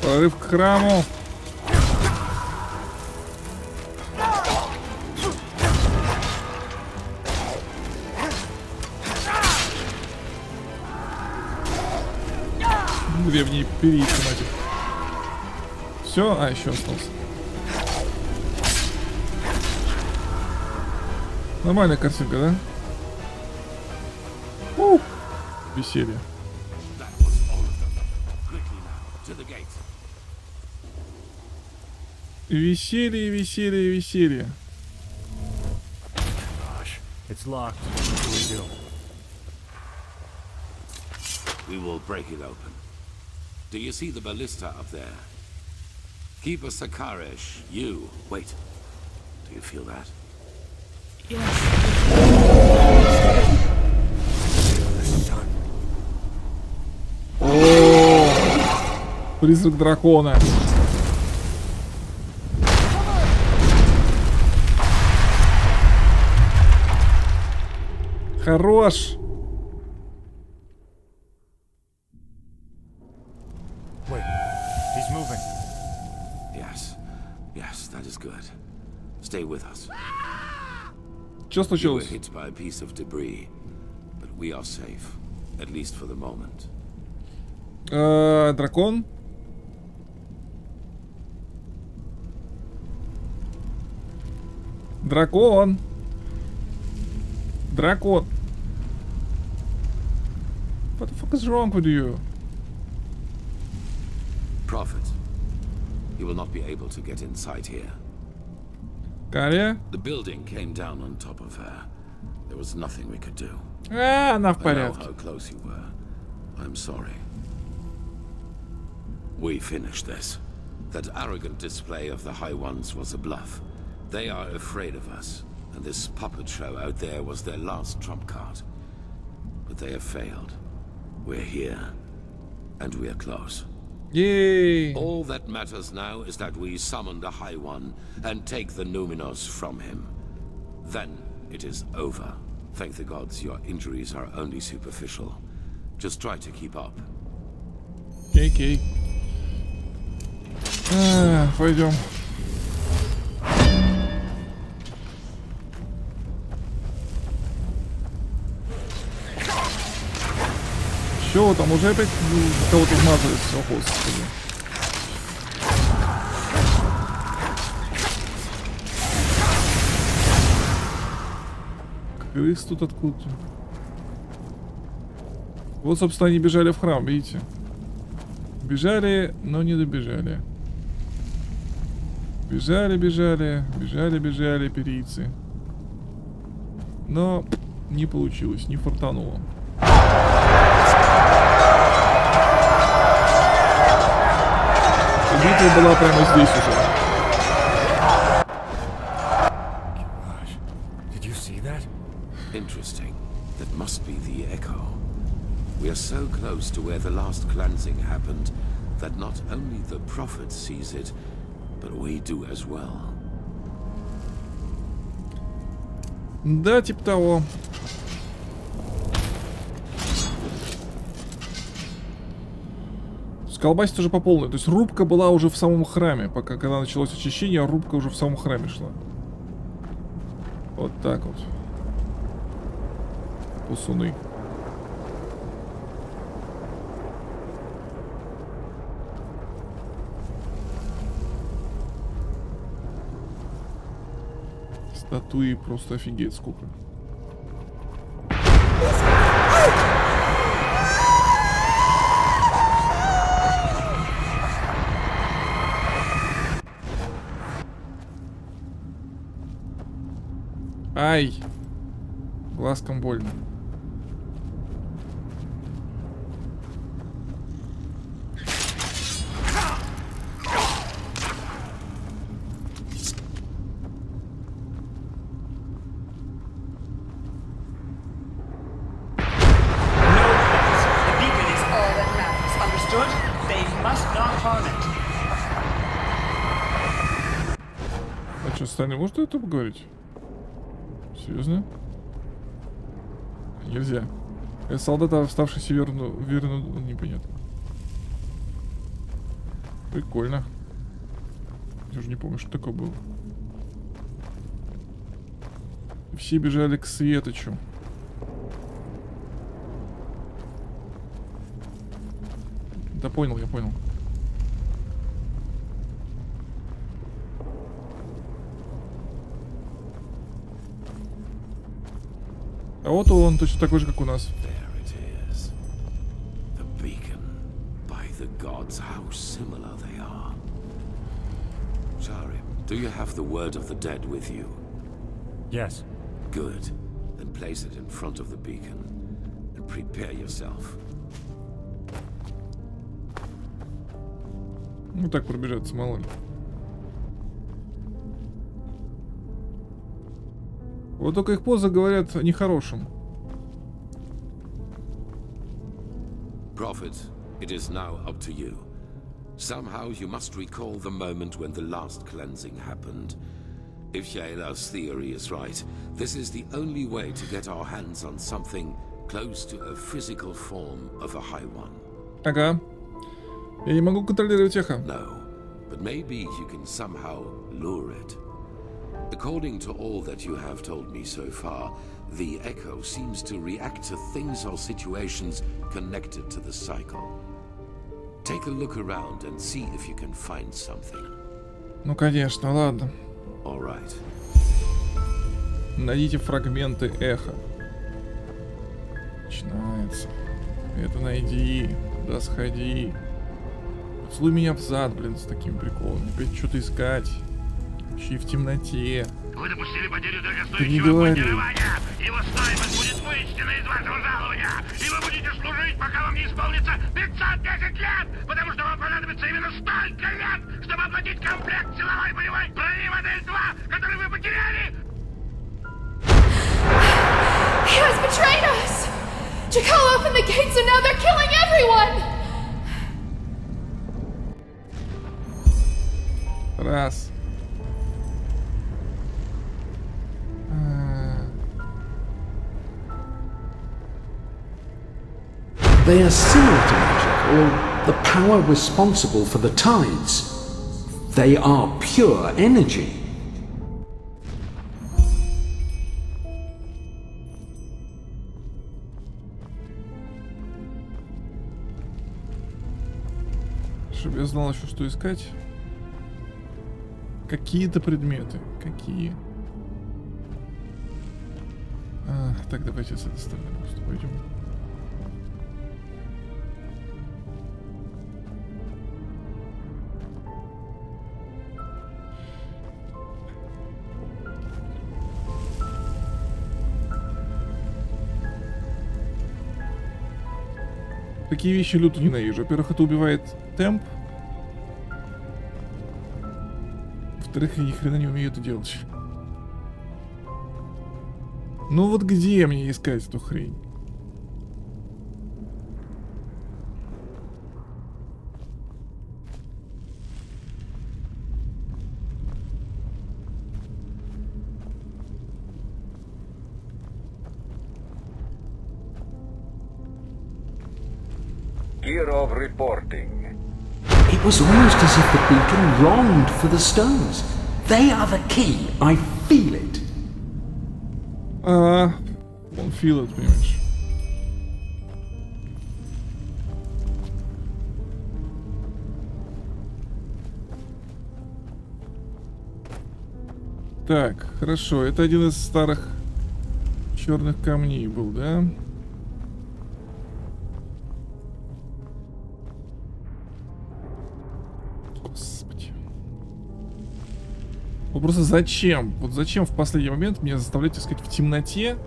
Прорыв к храму. Древний период, мать. Все, а еще остался. Нормальная картинка, да? Веселье. Веселье, веселье, веселье. It's locked. What do we do? We will break it open. Do you see the ballista up there? Keep a Sakarish. You. Wait. Do you feel that? О, призрак дракона. Хорош. Wait, he's moving. Yes. Yes, that is good. Stay with us. Что We were случилось? hit by a piece of debris, but we are safe, at least for the moment. Дракон? Дракон. Дракон. What the fuck is wrong with you? Prophet, you will not be able to get inside here. Калия? The building came down on top of her. There was nothing we could do. Она в I know порядке. how close you were. I'm sorry. We finished this. That arrogant display of the High Ones was a bluff. They are afraid of us, and this puppet show out there was their last trump card. But they have failed. We're here, and we're close. Yay! All that matters now is that we summon the High One and take the Numinos from him. Then it is over. Thank the gods your injuries are only superficial. Just try to keep up. Окей. Пойдем. Чё вы там уже опять кого-то вмазались? О, господи. Крыс тут откуда-то. Вот, собственно, они бежали в храм, видите? Бежали, но не добежали. Бежали, бежали, бежали, бежали перийцы. Но не получилось, не фартануло. Битва была прямо здесь уже. Did you see that? Interesting. That must be the echo. We are so close to where the last cleansing happened that not only the Prophet sees it, but we do as well. Да, типа того. Колбасит уже по полной. То есть рубка была уже в самом храме. Пока, когда началось очищение, рубка уже в самом храме шла. Вот так вот. Пусуны. Статуи просто офигеть сколько. Ай! Глазком больно. А что, Сталин может это поговорить? Серьезно? Нельзя. Солдата, оставшийся верну, непонятно. Прикольно. Я уже не помню, что такое было. Все бежали к светочу. Да понял, я понял. А вот он точно такой же, как у нас. Do you have the word of the dead with you? Yes. Good. Then place it in front of the beacon and prepare yourself. Ну так пробежаться, мало ли. Вот только их поза говорят о нехорошем. Prophet, it is now up to you. Somehow you must recall the moment when the last cleansing happened. If Shayla's theory is right, this is the only way to get our hands on something close to a physical form of a High One. Ага. Я не могу контролировать эхо. No, but maybe you can somehow lure it. According to all that you have told me so far, the echo seems to react to things or situations connected to the cycle. Take a look around and see if you can find something. Ну конечно, ладно. All right. Найдите фрагменты эха. Начинается. Это найди. Да сходи. Поцелуй меня взад, блин, с такими приколами. Опять что-то искать. Еще и в темноте. Вы допустили потерю Ты не дорогостоящего говори. обмундирования. Его стоимость будет вычтена из вашего жалования. И вы будете служить, пока вам не исполнится 510 лет. Потому что вам понадобится именно столько лет, чтобы оплатить комплект силовой боевой брони модель 2, который вы потеряли. He has betrayed us! Jakal opened the gates and now they're killing everyone! Раз. They are similar to magic, or the power responsible for the tides. They are pure energy. Чтобы я знал еще, что искать. Какие-то предметы. Какие? Так, давайте с этой стороны просто пойдем. Такие вещи люто ненавижу. Во-первых, это убивает темп. Во-вторых, я ни хрена не умею это делать. Ну вот где мне искать эту хрень? Kirov reporting. It was almost as if the beacon longed for the stones. They are the key. I feel it. Он feel it, понимаешь? Так, хорошо. Это один из старых черных камней был, да? просто зачем? Вот зачем в последний момент меня заставлять искать в темноте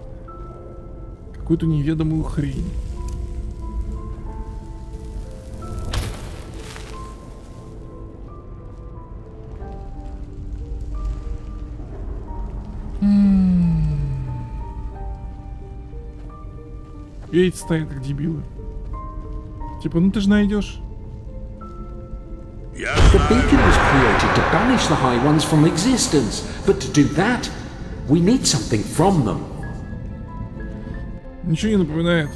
какую-то неведомую хрень? И эти стоят как дебилы. Типа, ну ты же найдешь. The beacon was created to banish the High Ones from existence, but to do that, we need something from them. Ничего не напоминает.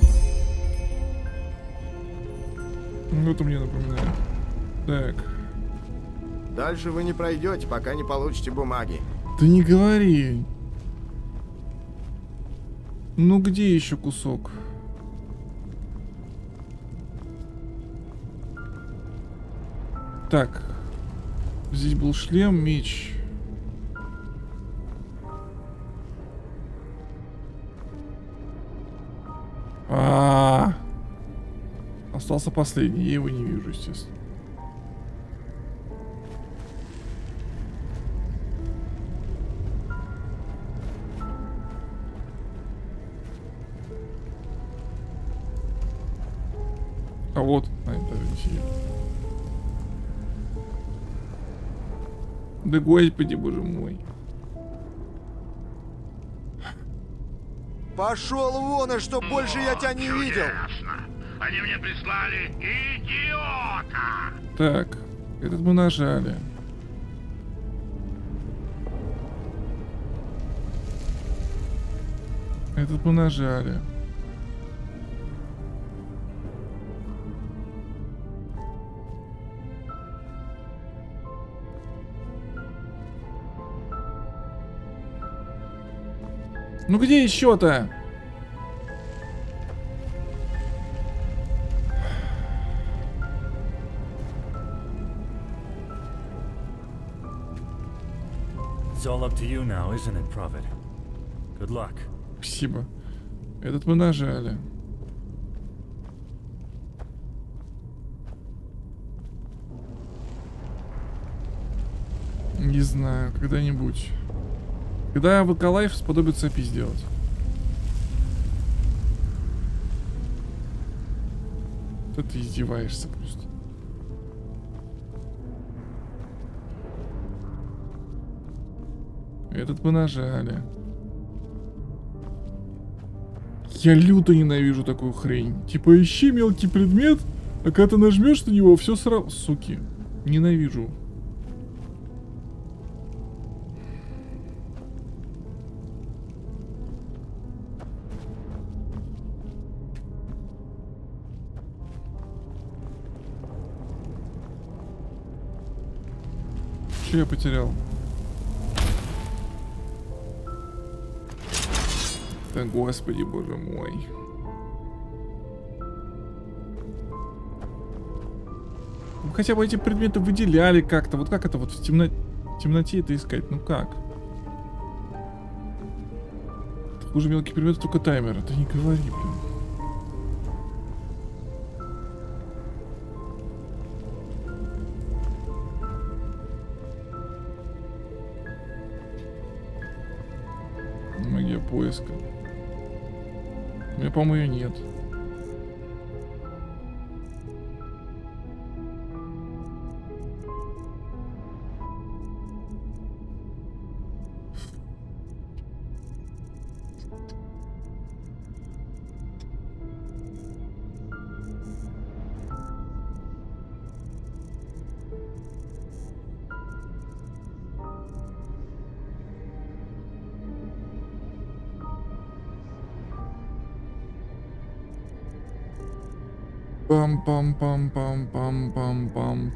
Ну это мне напоминает. Так. Дальше вы не пройдете, пока не получите бумаги. Да не говори. Ну где еще кусок? Так. Здесь был шлем, меч. Остался последний, я его не вижу, естественно. А вот, это не сидит. Да господи, боже мой. Пошел вон, и чтоб больше я тебя не видел. Они мне прислали идиота. Так, этот мы нажали. Этот мы нажали. Ну где еще-то? It's all up to you now, isn't it, Prophet? Good luck. Спасибо. Этот мы нажали. Не знаю, когда-нибудь. Когда ВК Лайф сподобится API сделать. Да ты издеваешься просто. Этот мы нажали. Я люто ненавижу такую хрень. Типа ищи мелкий предмет, а когда ты нажмешь на него, все сразу. Суки. Ненавижу. Что я потерял? Да господи, боже мой. Ну, хотя бы эти предметы выделяли как-то. Вот как это вот в темноте это искать? Ну как? Хуже мелкий предмет, только таймер. Это не говори, блин. Магия поиска. У меня, по-моему, ее нет. Пам-пам-пам-пам-пам-пам-пам.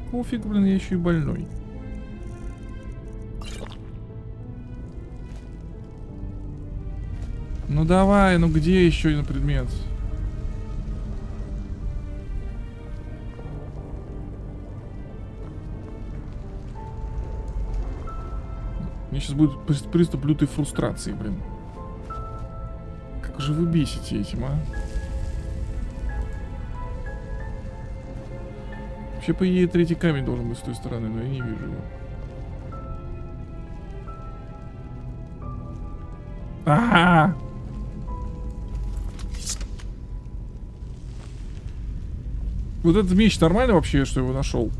Какого фига, блин, я еще и больной. Ну давай, ну где еще один предмет? Мне сейчас будет приступ лютой фрустрации, блин. Как же вы бесите этим, а? Вообще, по идее, третий камень должен быть с той стороны, но я не вижу его. А-а-а! Вот этот меч нормально вообще, что его нашел?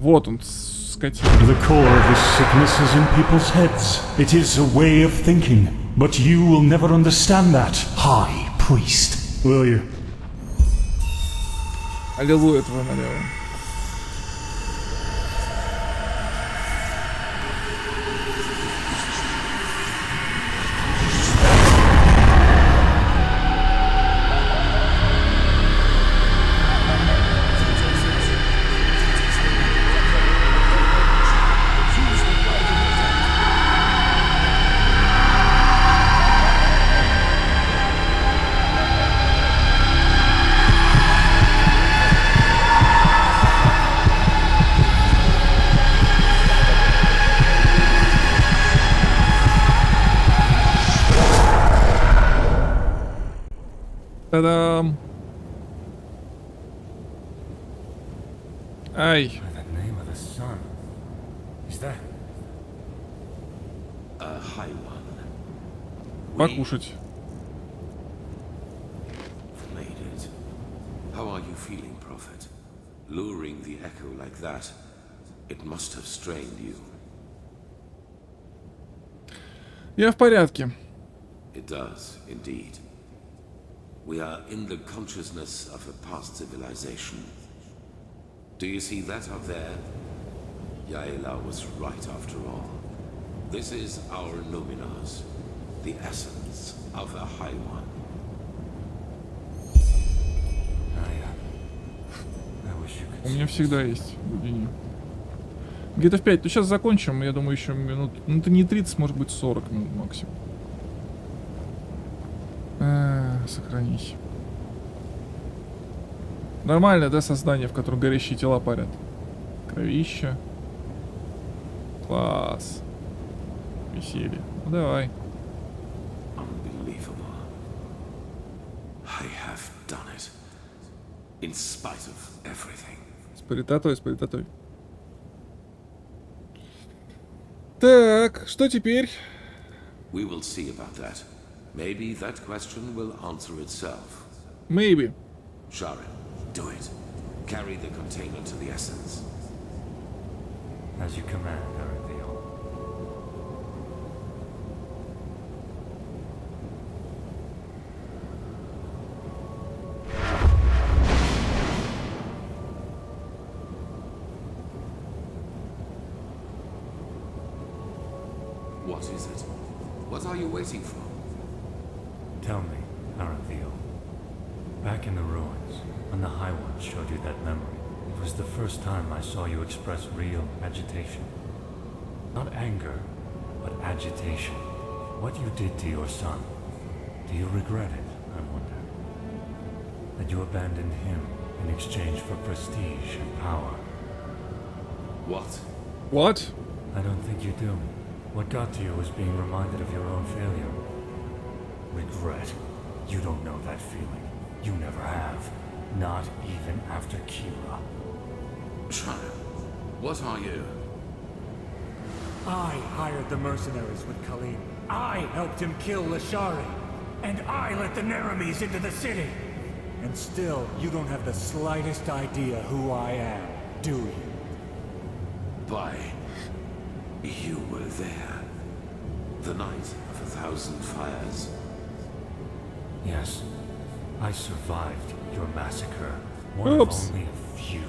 Вот он, скотина. The core of this sickness is in people's heads. It is a way of thinking, but you will never understand that, High Priest. Will you? Аллилуйя, твоя налево. Та-дам! Ай! By the name of the sun. Is that? A high one. Покушать. Made it. How are you feeling, Prophet? Luring the echo like that, it must have strained you. Я в порядке. It does, indeed. We are in the consciousness of a past civilization. Do you see that up there? Yaela was right after all. This is our Numinars, the essence of a High One. У меня всегда есть Гудини. Где-то в 5. Ну сейчас закончим, я думаю, еще минут... Ну это не 30, может быть 40 минут максимум. Сохранись. Нормально, да, создание, в котором горящие тела парят? Кровища. Класс. Веселье. Ну давай. Unbelievable. I have done it. In spite of everything. Спаритатой, спаритатой. Так, что теперь? We will see about that. Maybe that question will answer itself. Maybe. Sharon, do it. Carry the container to the essence. As you command, Arathiel. What is it? What are you waiting for? Tell me, Arathiel. Back in the ruins, when the High One showed you that memory, it was the first time I saw you express real agitation. Not anger, but agitation. What you did to your son, do you regret it, I wonder? That you abandoned him in exchange for prestige and power. What? What? I don't think you do. What got to you was being reminded of your own failure. Regret. You don't know that feeling. You never have. Not even after Kira. Sharon, what are you? I hired the mercenaries with Khalim. I helped him kill Lashari. And I let the Neramis into the city. And still, you don't have the slightest idea who I am, do you? Why, you were there. The night of 1,000 fires. Yes. I survived your massacre. One Oops. of only a few.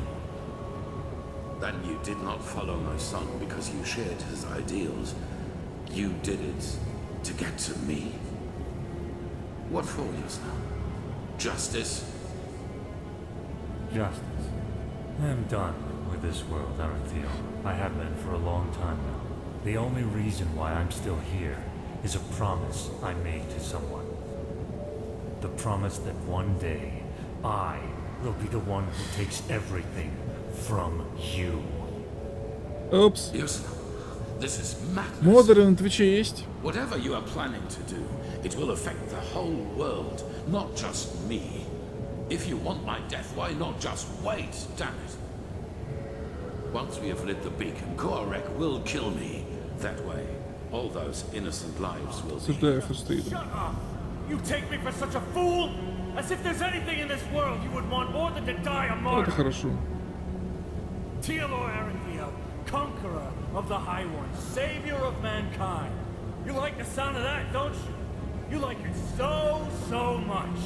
Then you did not follow my son because you shared his ideals. You did it to get to me. What for just now? Justice? Justice. I am done with this world, Arathiel. I have been for a long time now. The only reason why I'm still here is a promise I made to someone. The promise that one day, I will be the one who takes everything from you. Oops. This is madness. Модеры на Твиче есть. Whatever you are planning to do, it will affect the whole world, not just me. If you want my death, why not just wait, damn it? Once we have lit the beacon, Kochevnik will kill me. That way, all those innocent lives will be... Shut up! You take me for such a fool? As if there's anything in this world you would want more than to die a martyr. Это хорошо. Tealor Arantheal, conqueror of the High Ones, savior of mankind. You like the sound of that, don't you? You like it so much.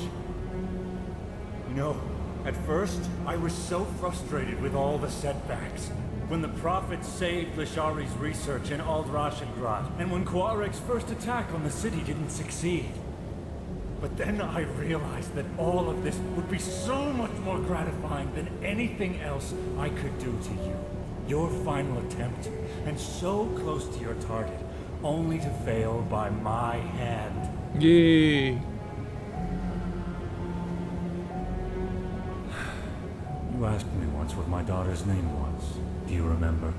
You know, at first, I was so frustrated with all the setbacks. When the Prophet saved Lashari's research in Aldrashengrad, and when Kochevnik's first attack on the city didn't succeed. But then I realized that all of this would be so much more gratifying than anything else I could do to you. Your final attempt, and so close to your target, only to fail by my hand. Yay! You asked me once what my daughter's name was. Do you remember?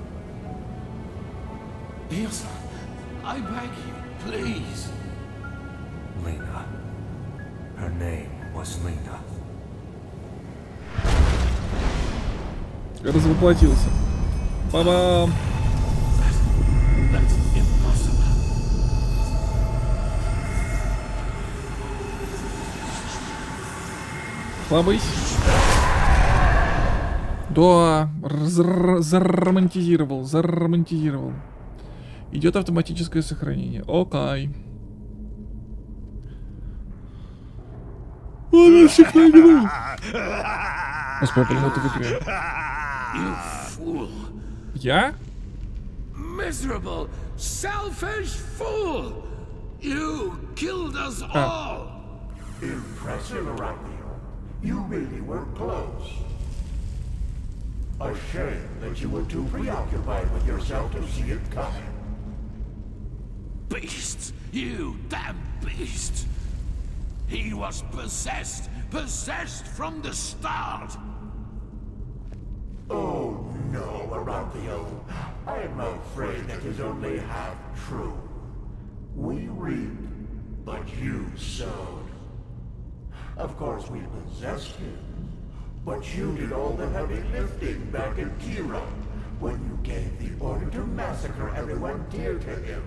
Ilsa, I beg you, please. Lena. Her name was Lena. Развоплотился. Ба-бам! That's impossible. Слабысь. Да, заромантизировал. Идет автоматическое сохранение. Окей. Он всех найдет. Господи, полнота в игре. You fool. Я? Miserable, selfish fool! You killed us all! Impressive, Arantheal. You really were close. A shame that you were too preoccupied with yourself to see it coming. Beast! You damn beast! He was possessed from the start! Oh no, Arantheal. I am afraid that is only half true. We reap, but you sowed. Of course we possessed him, but you did all the heavy lifting back in Kira when you gave the order to massacre everyone dear to him,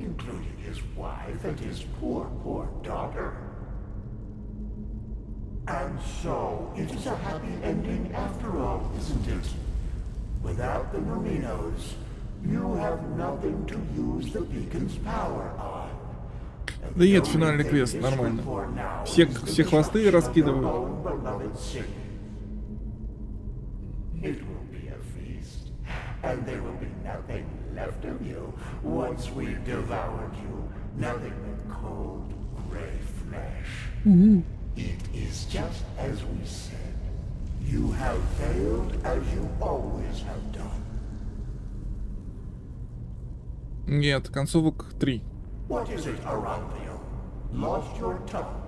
including his wife and his poor daughter. And so, it is a happy ending after all, isn't it? Without the Numinos, you have nothing to use the beacon's power on. Да нет, финальный квест, нормально. Все хвосты раскидывают. It will be a feast, and there will be nothing left of you once we've devoured you. Nothing but cold, gray flesh. It is just as we said. You have failed as you always have done. Нет, концовок 3. What is it, Arantheal? Lost your tongue?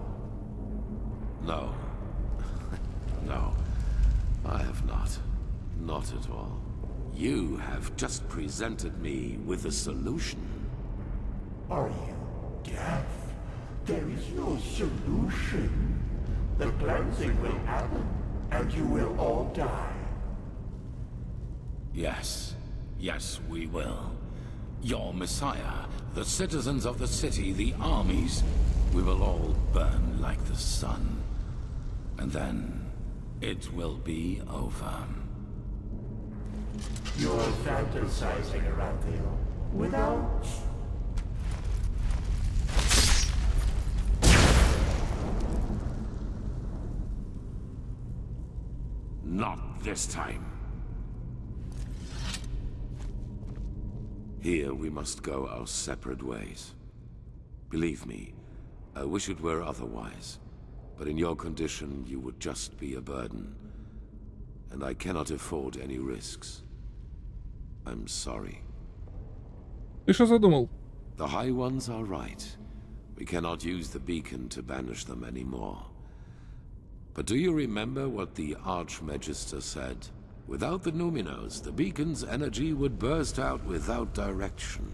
No. No. I have not. Not at all. You have just presented me with a solution. Are you deaf? There is no solution. The cleansing will happen, and you will all die. Yes. Yes, we will. Your Messiah, the citizens of the city, the armies, we will all burn like the sun. And then it will be over. You're fantasizing, Arantheal. Without... Not this time. Here we must go our separate ways. Believe me, I wish it were otherwise. But in your condition, you would just be a burden. And I cannot afford any risks. I'm sorry. Ты что задумал? The High Ones are right. We cannot use the beacon to banish them anymore. But do you remember what the Archmagister said? Without the Numinos, the beacon's energy would burst out without direction.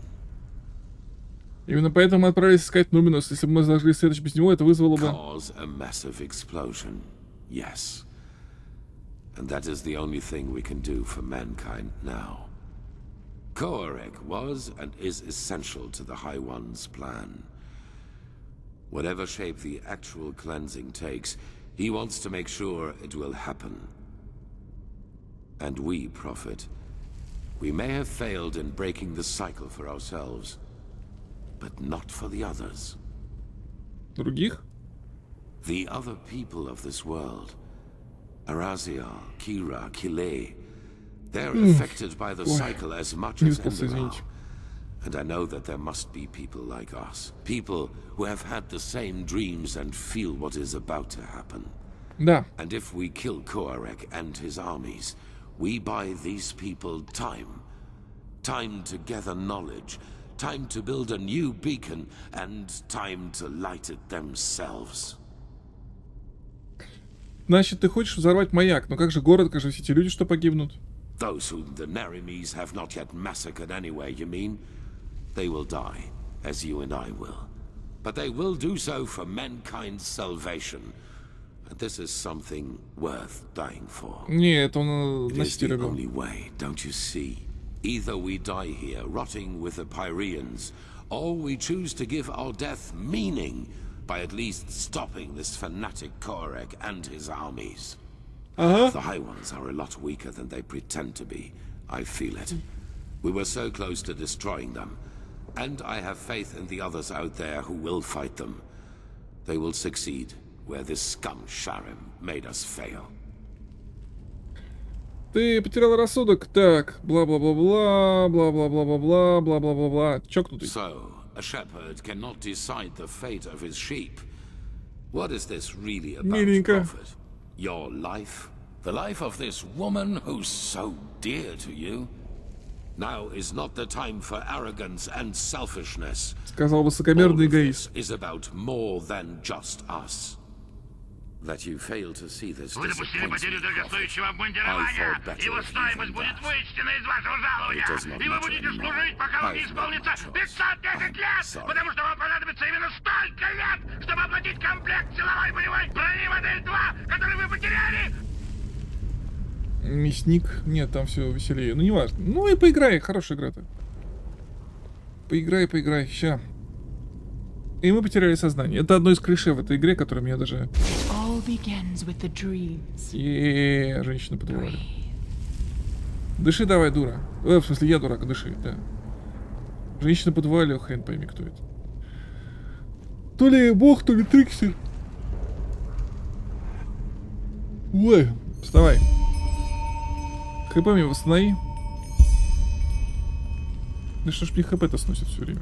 Именно поэтому мы отправились искать Нуминус. Если бы мы зажгли свет без него, это вызвало бы... Cause a massive explosion. Yes. And that is the only thing we can do for mankind now. Kochevnik was and is essential to the High One's plan. Whatever shape the actual cleansing takes, he wants to make sure it will happen. And we profit. We may have failed in breaking the cycle for ourselves, but not for the others. Других? The other people of this world. Araziel, Kira, Kile. They're affected by the cycle as much as Endderal. And I know that there must be people like us. People who have had the same dreams and feel what is about to happen. Да. And if we kill Kochevnik and his armies, we buy these people time. Time to gather knowledge. Time to build a new beacon. And time to light it themselves. Значит, ты хочешь взорвать маяк, но как же город, как же все эти люди, что погибнут? Those whom the Nerimes have not yet massacred anyway, you mean? They will die, as you and I will. But they will do so for mankind's salvation. And this is something worth dying for. Не, это он It на is the стерегу. only way, don't you see? Either we die here, rotting with the Pyreans, or we choose to give our death meaning by at least stopping this fanatic Kochevnik and his armies. The High Ones are a lot weaker than they pretend to be. I feel it. We were so close to destroying them. And I have faith in the others out there who will fight them. They will succeed where this scum Sharim made us fail. Ты потерял рассудок. Так, бла-бла-бла-бла, бла-бла-бла-бла-бла, бла-бла-бла-бла. Чокнутый. So, a shepherd cannot decide the fate of his sheep. What is this really about, Миленько. Prophet? Your life? The life of this woman who's so dear to you? Now is not the time for arrogance and selfishness. Сказал высокомерный эгоист. Is about more than just us. That you fail to see this Вы допустили потерю disappoints me, Prophet. дорогостоящего I обмундирования. thought better Его of you стоимость than будет that. вычтена из вашего It does жалования. not И вы matter будете anymore. служить, пока вам не I've made исполнится my choice. 510 лет. sorry. Потому что вам понадобится именно столько лет, чтобы оплатить комплект силовой боевой брони модель 2, который вы потеряли. Мясник. Нет, там все веселее. Ну, не важно. Ну и поиграй. Хорошая игра-то. Поиграй, поиграй. Ща. И мы потеряли сознание. Это одно из клише в этой игре, которое меня даже... Женщина подвывали. Дыши давай, дура. В смысле, я дурак, дыши, да. Женщина подвывали, хрен пойми, кто это. То ли бог, то ли триксер. Ой, вставай. ХП мне восстанови. Да что ж мне ХП-то сносит все время?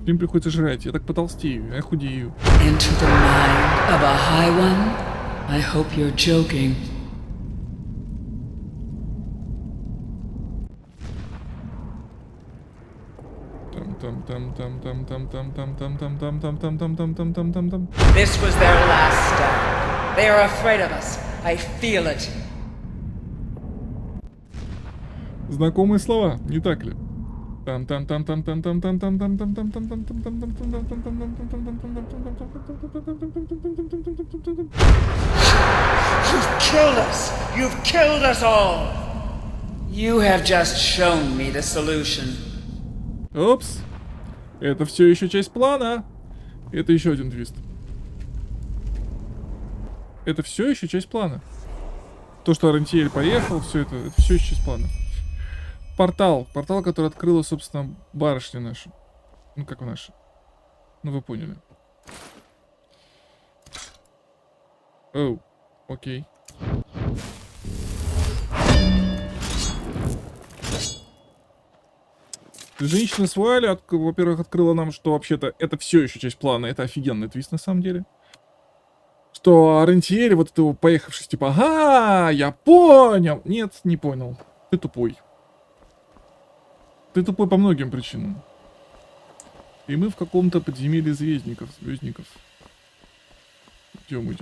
Им приходится жрать, я так потолстею, я худею. Into the mind of a high one? I hope you're joking. This was their last stand. They are afraid of us. I feel it. Знакомые слова, не так ли? You've killed us! You've killed us all! You have just shown me the solution. Опс. Это все еще часть плана. Это еще один твист. Это все еще часть плана. То, что Арантиэль поехал, все это все еще часть плана. Портал. Портал, который открыла, собственно, барышня наша. Ну, как наша. Ну, вы поняли. Оу. Окей. Женщина с вуалью, во-первых, открыла нам, что вообще-то это все еще часть плана. Это офигенный твист на самом деле. Что Арантиэль, вот этого поехавшись, типа, ага, я понял. Нет, не понял. Ты тупой. Ты тупой по многим причинам. И мы в каком-то подземелье звездников. Идем.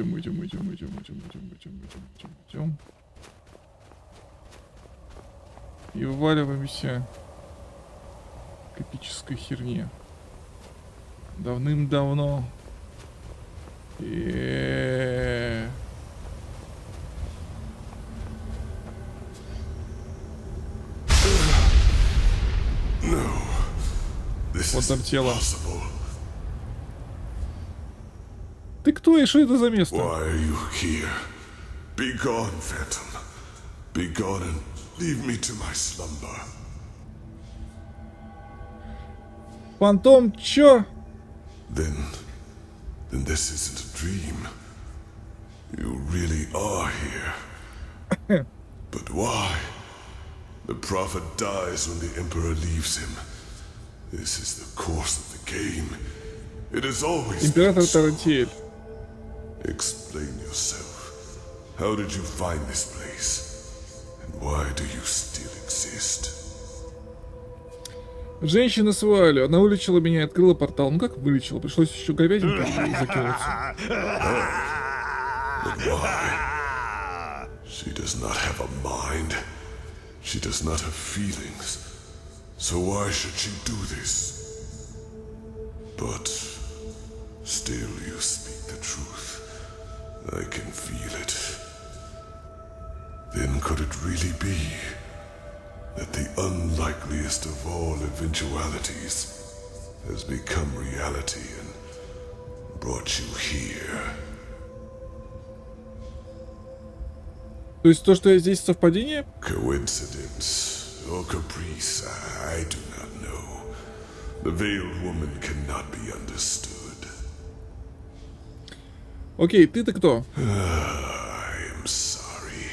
И вываливаемся к эпической херне. Давным-давно. Вот там тело. Ты кто и что это за место? Why are you here? Be gone, Phantom. Be gone and leave me to my slumber. Фантом, чё? Then this isn't a dream. You really are here. But why? The Prophet dies when the Emperor leaves him. This is the course of the game. It has always Император been so. Тарантиэль. Explain yourself. How did you find this place? And why do you still exist? Женщина с вуалью. Она вылечила меня и открыла портал. Ну как вылечила? Пришлось еще говядинкой закинуться. But why? She does not have a mind. She does not have feelings. So why should she do this? But still you speak the truth. I can feel it. Then could it really be that the unlikeliest of all eventualities has become reality and brought you here? То есть то, что я здесь, совпадение? Coincidence or caprice, I do not know. The veiled woman cannot be understood. Окей, ты-то кто? I am sorry.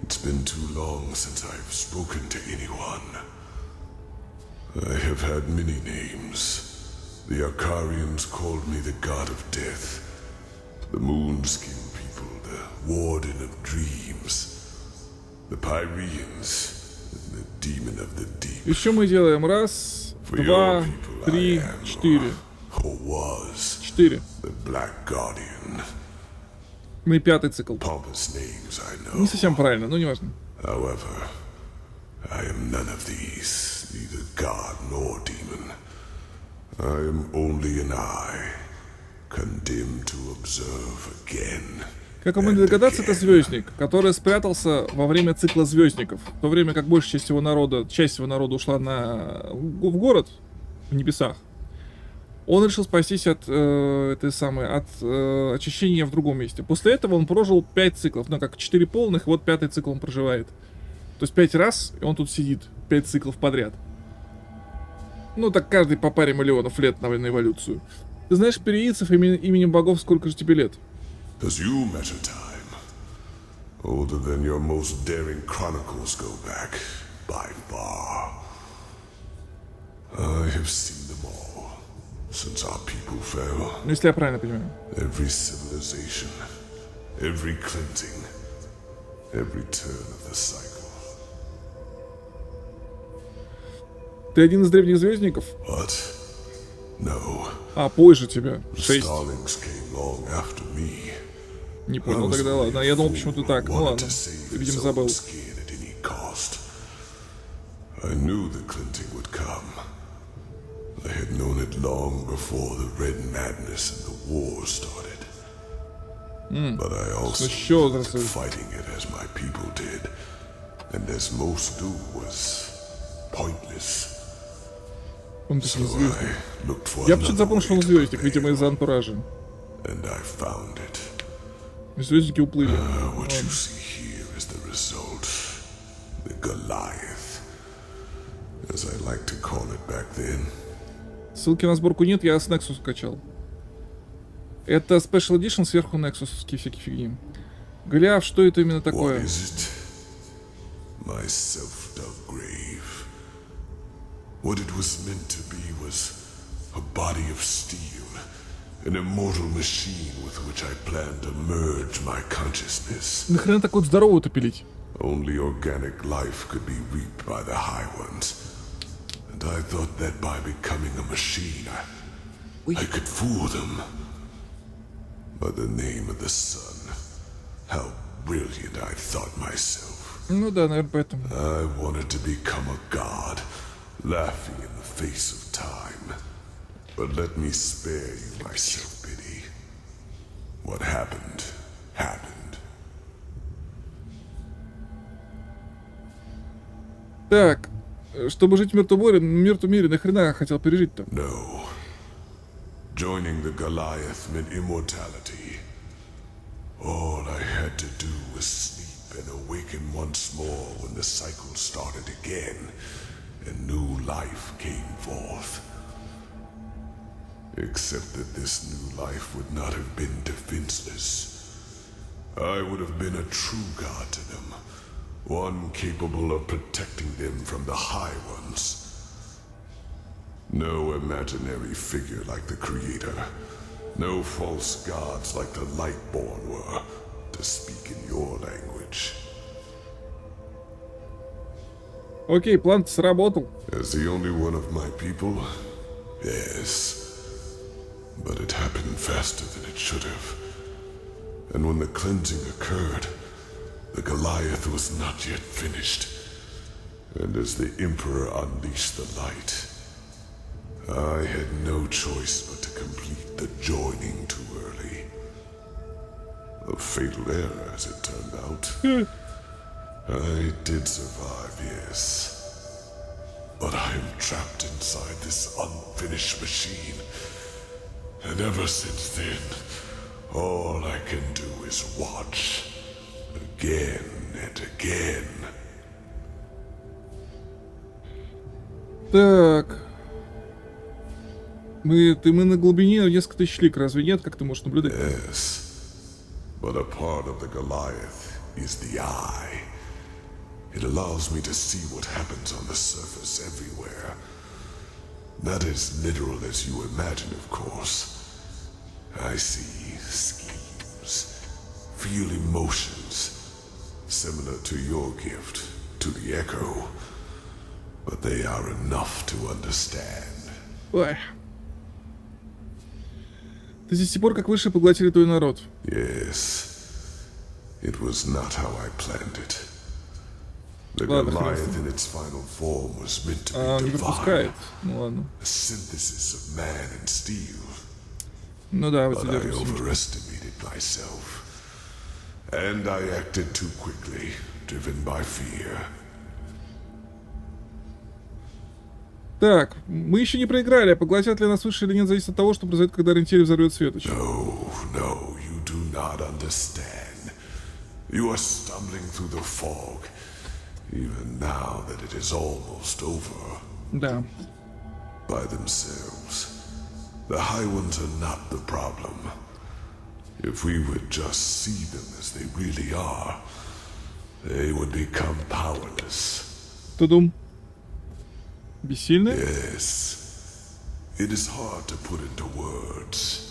It's been too long since I've spoken to anyone. I have had many names. The Arcarians called me the God of Death. The Moonskin people, the Warden of Dreams. The Pyreans, and the Demon of the Deep. И что мы делаем? Раз, два, три, четыре. Or was 4. the Black Guardian. Ну и 5-й цикл. Pompous names, I know. Не совсем правильно, но не важно. However, I am none of these, neither god nor demon. I am only an eye, condemned to observe again. Как вы могли догадаться, это звездник, который спрятался во время цикла звездников. В то время как большая часть его народа ушла в город, в небесах. Он решил спастись от очищения в другом месте. После этого он прожил 5 циклов, ну как 4 полных, и вот 5-й цикл он проживает. То есть 5 раз, и он тут сидит, 5 циклов подряд. Ну так каждый по паре миллионов лет на эволюцию. Ты знаешь переийцев именем богов, сколько же тебе лет? Does you measure time? Older than your most daring chronicles go back, by far. I have seen them all, since our people fell. Ну, если я правильно понимаю. Every civilization, every cleansing, every turn of the cycle. Ты один из древних звездников? What? No. А, позже тебя. 6. Starlings came long after me. Не понял, тогда ладно. Я думал почему-то так. Ну ладно. Видимо, забыл. I knew the cleansing would come. I had known it long before the Red Madness and the war started. But I also looked at fighting it as my people did, and as most do, was pointless. So I looked for Я почему-то запомнил, что он звездник, видимо, из-за антуража. And I found it. Звездники уплыли. What you see here is the result. The Goliath, as I like to call it back then. Ссылки на сборку нет, я с Nexus скачал. Это Special Edition сверху Nexus-ские всякие фигни. Голиаф, что это именно такое? My self-dug grave. What it was meant to be was a body of steel, an immortal machine with which I planned to merge my consciousness. Нахрена так вот здоровую-то пилить? Only organic life could be reaped by the High Ones, And I thought that by becoming a machine, I could fool them. By the name of the sun, how brilliant I thought myself. Ну да, наверное, поэтому. I wanted to become a god, laughing in the face of time. But let me spare you my self-pity. What happened, happened. Так, чтобы жить в мертвом мире, нахрена хотел пережить-то? No. Joining the Goliath meant immortality. All I had to do was sleep and awaken once more when the cycle started again, and new life came forth. Except that this new life would not have been defenseless. I would have been a true god to them, one capable of protecting them from the High Ones. No imaginary figure like the Creator, no false gods like the Lightborn were, to speak in your language. Окей, план сработал. As the only one of my people, yes. But it happened faster than it should have. And when the cleansing occurred, the Goliath was not yet finished. And as the Emperor unleashed the light, I had no choice but to complete the joining too early. A fatal error, as it turned out. I did survive, yes. But I am trapped inside this unfinished machine. And ever since then, all I can do is watch. Again and again. Так. Мы на глубине несколько тысяч лиг, разве нет? Как ты можешь наблюдать? Yes. But a part of the Goliath is the eye. It allows me to see what happens on the surface everywhere. Not as literal as you imagine, of course. I see schemes, feel emotions, similar to your gift, to the Echo. But they are enough to understand. Ой. Ты с тех пор, как вышли, поглотили твой народ. Yes. It was not how I planned it. The Ладно, Goliath хорошо. in its final form was meant to be Не divine. пропускает. Ну ладно. A synthesis of man and steel. Ну да, вот But I сюда. overestimated myself. And I acted too quickly, driven by fear. Так, мы еще не проиграли, а поглотят ли нас выше или нет, зависит от того, что произойдет, когда ориентир взорвет светоч. No, you do not understand. You are stumbling through the fog, even now that it is almost over. Да. By themselves, the High Ones are not the problem. If we would just see them as they really are, they would become powerless. Тудум. Бессильны? Yes. It is hard to put into words.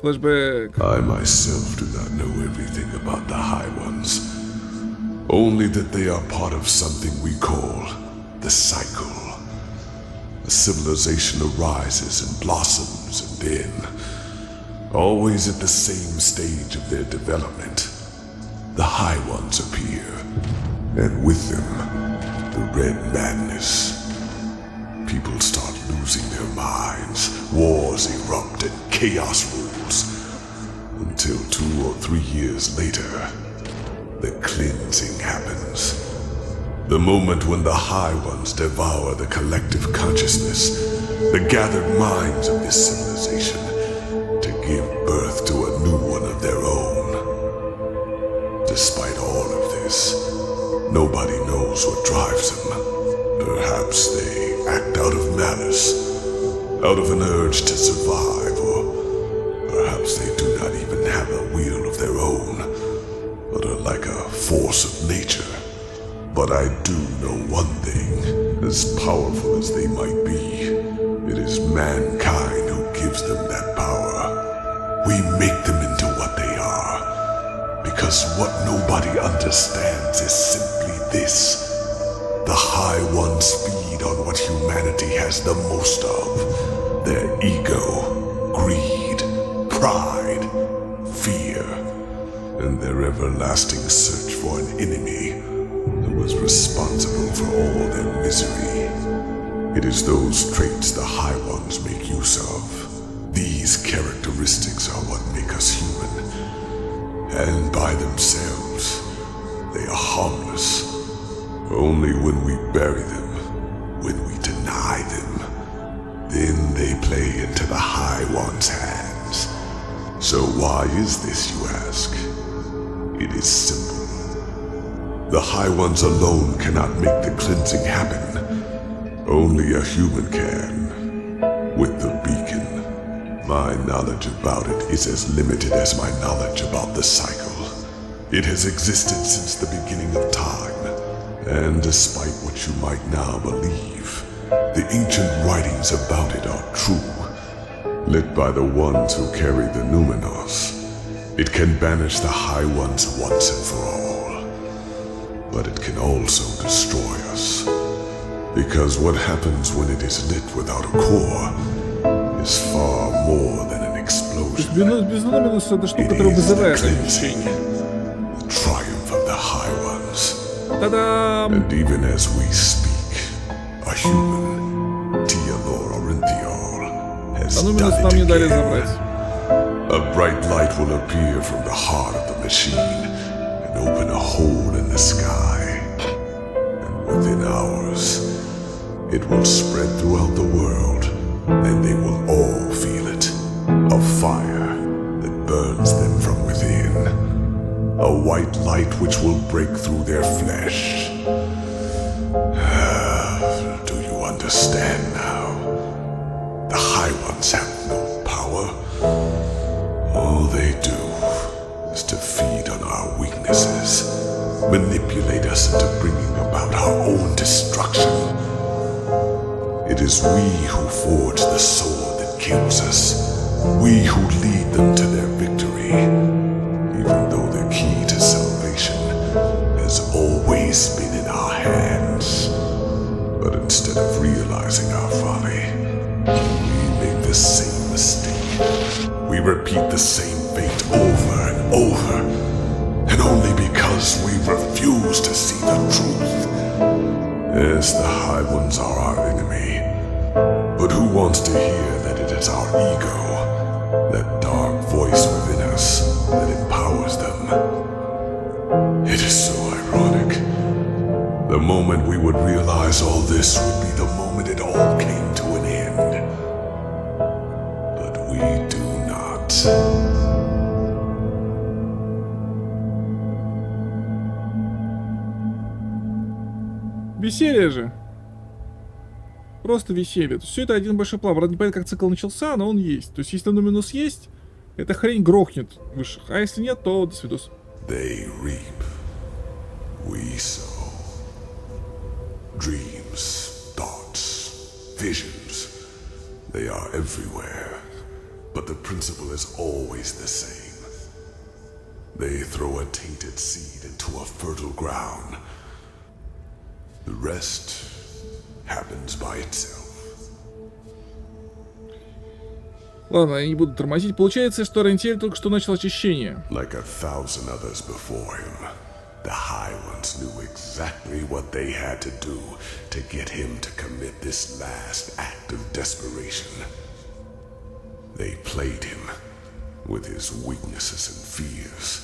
Flashback. I myself do not know everything about the High Ones. Only that they are part of something we call the cycle. A civilization arises and blossoms, and then, always at the same stage of their development, the High Ones appear. And with them, the Red Madness. People start losing their minds, wars erupt, and chaos rules. Until 2 or 3 years later, the cleansing happens. The moment when the High Ones devour the collective consciousness, the gathered minds of this civilization, to give birth to a new one of their own. Despite all of this, nobody knows what drives them. Perhaps they act out of malice, out of an urge to survive, or perhaps they do not even have a will of their own, but are like a force of nature. But I do know one thing, as powerful as they might be, it is mankind who gives them that power. We make them into what they are, because what nobody understands is simply this. The High Ones feed on what humanity has the most of. Their ego, greed, pride, fear, and their everlasting search for an enemy who is responsible for all their misery. It is those traits the High Ones make use of. These characteristics are what make us human. And by themselves, they are harmless. Only when we bury them, when we deny them, then they play into the High One's hands. So why is this, you ask? It is simple. The High Ones alone cannot make the cleansing happen. Only a human can. With the beacon, my knowledge about it is as limited as my knowledge about the cycle. It has existed since the beginning of time. And despite what you might now believe, the ancient writings about it are true. Lit by the ones who carry the Numenos, it can banish the High Ones once and for all. But it can also destroy us. Because what happens when it is lit without a core is far more than an explosion. Без Numenos это штука, которая вызывает ощущение. The triumph of the High Ones. Ta-da! And even as we speak, a human, Teodor Orinthiol, has done it again. A bright light will appear from the heart of the machine and open a hole in the sky. And within hours, it will spread throughout the world, and they will all feel it. A fire that burns them from within. A white light which will break through their flesh. Do you understand now? The High Ones have no power. All they do is to feed on our weaknesses, manipulate us into bringing about our own destruction. It is we who forge the sword that kills us. We who lead them to their victory. Even though the key to salvation has always been in our hands. But instead of realizing our folly, we make the same mistake. We repeat the same fate over and over. And only because we refuse to see the truth. Yes, the High Ones are our enemy. But who wants to hear that it is our ego, that dark voice within us, that empowers them? It is so ironic. The moment we would realize all this would be the moment it all came to an end. But we do not. Веселье же. Просто веселье. То есть все это один большой план. Правда, не понятно, как цикл начался, но он есть. То есть если Нуминус есть, эта хрень грохнет высших. А если нет, то до свидос. They reap. We sow. Dreams, thoughts, visions. They are everywhere. But the principle is always the same. They throw a tainted seed into a fertile ground. The rest happens by itself. Ладно, я не буду тормозить. Получается, что Рентель только что начал очищение. Like 1,000 others before him, the High Ones knew exactly what they had to do to get him to commit this last act of desperation. They played him with his weaknesses and fears,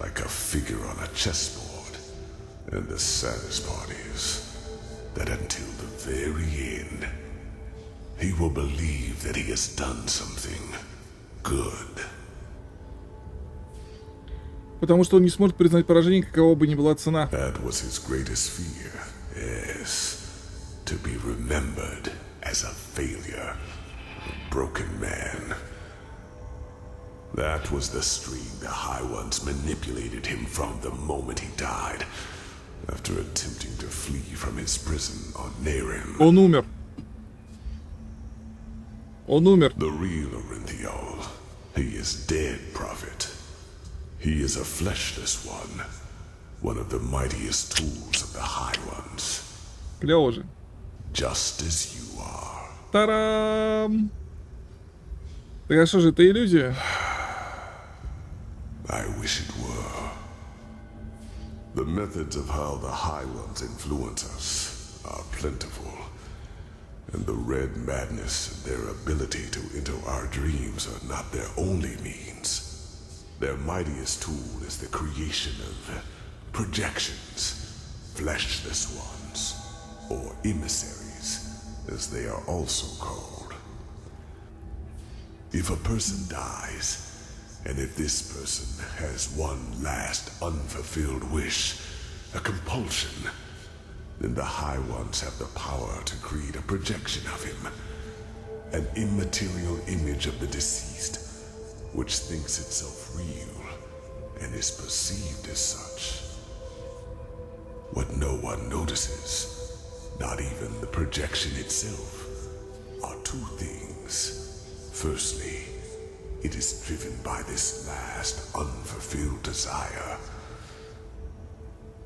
like a figure on a chessboard. And the saddest part is that until the very end, he will believe that he has done something good. Потому что он не сможет признать поражение, какова бы ни была цена. That was his greatest fear, yes. To be remembered as a failure, a broken man. That was the stream the High Ones manipulated him from the moment he died. After attempting to flee from his prison on Nehrim. Он умер. Он умер. The real one of the mightiest tools of the High Ones. Клево же. Just as you are. Тарам! Так а что же, это иллюзия? I wish it were. The methods of how the High Ones influence us are plentiful, and the red madness and their ability to enter our dreams are not their only means. Their mightiest tool is the creation of projections, fleshless ones, or emissaries, as they are also called. If a person dies, and if this person has one last unfulfilled wish, a compulsion, then the High Ones have the power to create a projection of him, an immaterial image of the deceased, which thinks itself real and is perceived as such. What no one notices, not even the projection itself, are two things. Firstly, it is driven by this last unfulfilled desire.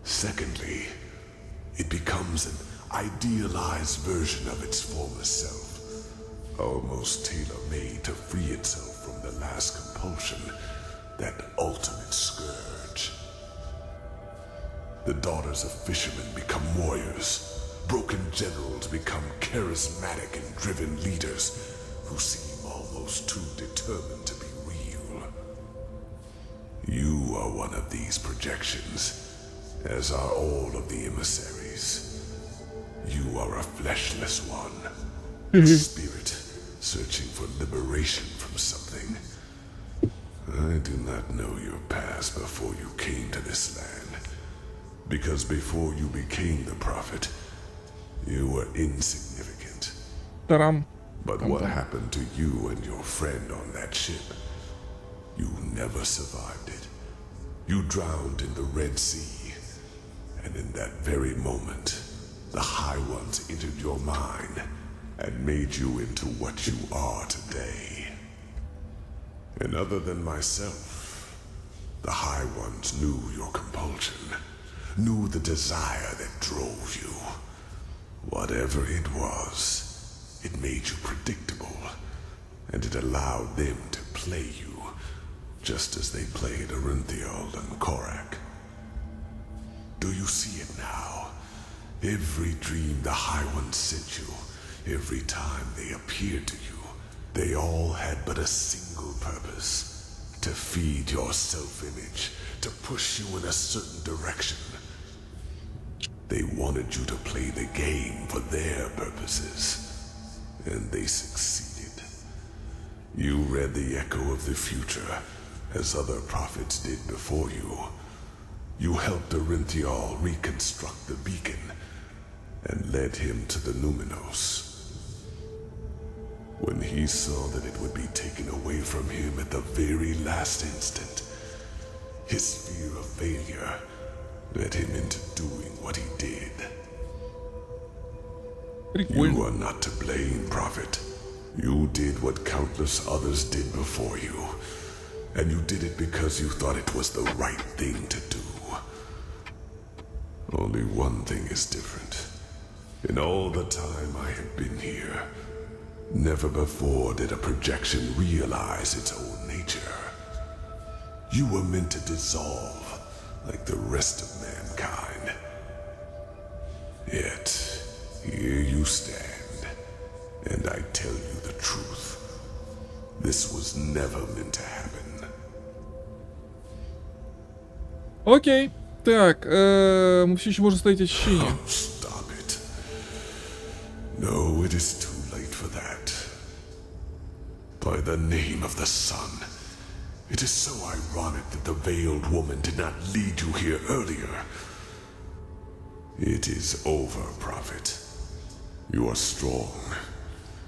Secondly, it becomes an idealized version of its former self, almost tailor-made to free itself from the last compulsion, that ultimate scourge. The daughters of fishermen become warriors. Broken generals become charismatic and driven leaders who seem almost too determined to be real. You are one of these projections, as are all of the emissaries. You are a fleshless one, a spirit searching for liberation from something. I do not know your past before you came to this land, because before you became the prophet, you were insignificant. Тарам. But what happened to you and your friend on that ship? You never survived it. You drowned in the Red Sea. And in that very moment, the High Ones entered your mind and made you into what you are today. And other than myself, the High Ones knew your compulsion, knew the desire that drove you. Whatever it was, it made you predictable, and it allowed them to play you, just as they played Arinthiel and Korak. Do you see it now? Every dream the High Ones sent you, every time they appeared to you, they all had but a single purpose: to feed your self-image, to push you in a certain direction. They wanted you to play the game for their purposes. And they succeeded. You read the echo of the future, as other prophets did before you. You helped Arinthiel reconstruct the beacon, and led him to the Numinos. When he saw that it would be taken away from him at the very last instant, his fear of failure led him into doing what he did. You are not to blame, Prophet. You did what countless others did before you, and you did it because you thought it was the right thing to do. Only one thing is different. In all the time I have been here, never before did a projection realize its own nature. You were meant to dissolve like the rest of mankind. Yet, here you stand, and I tell you the truth. This was never meant to happen. Окей. Так, мы все еще можем ставить ощущения. Oh, stop it. No, it is too late for that. By the name of the sun. It is so ironic that the veiled woman did not lead you here earlier. It is over, Prophet. You are strong,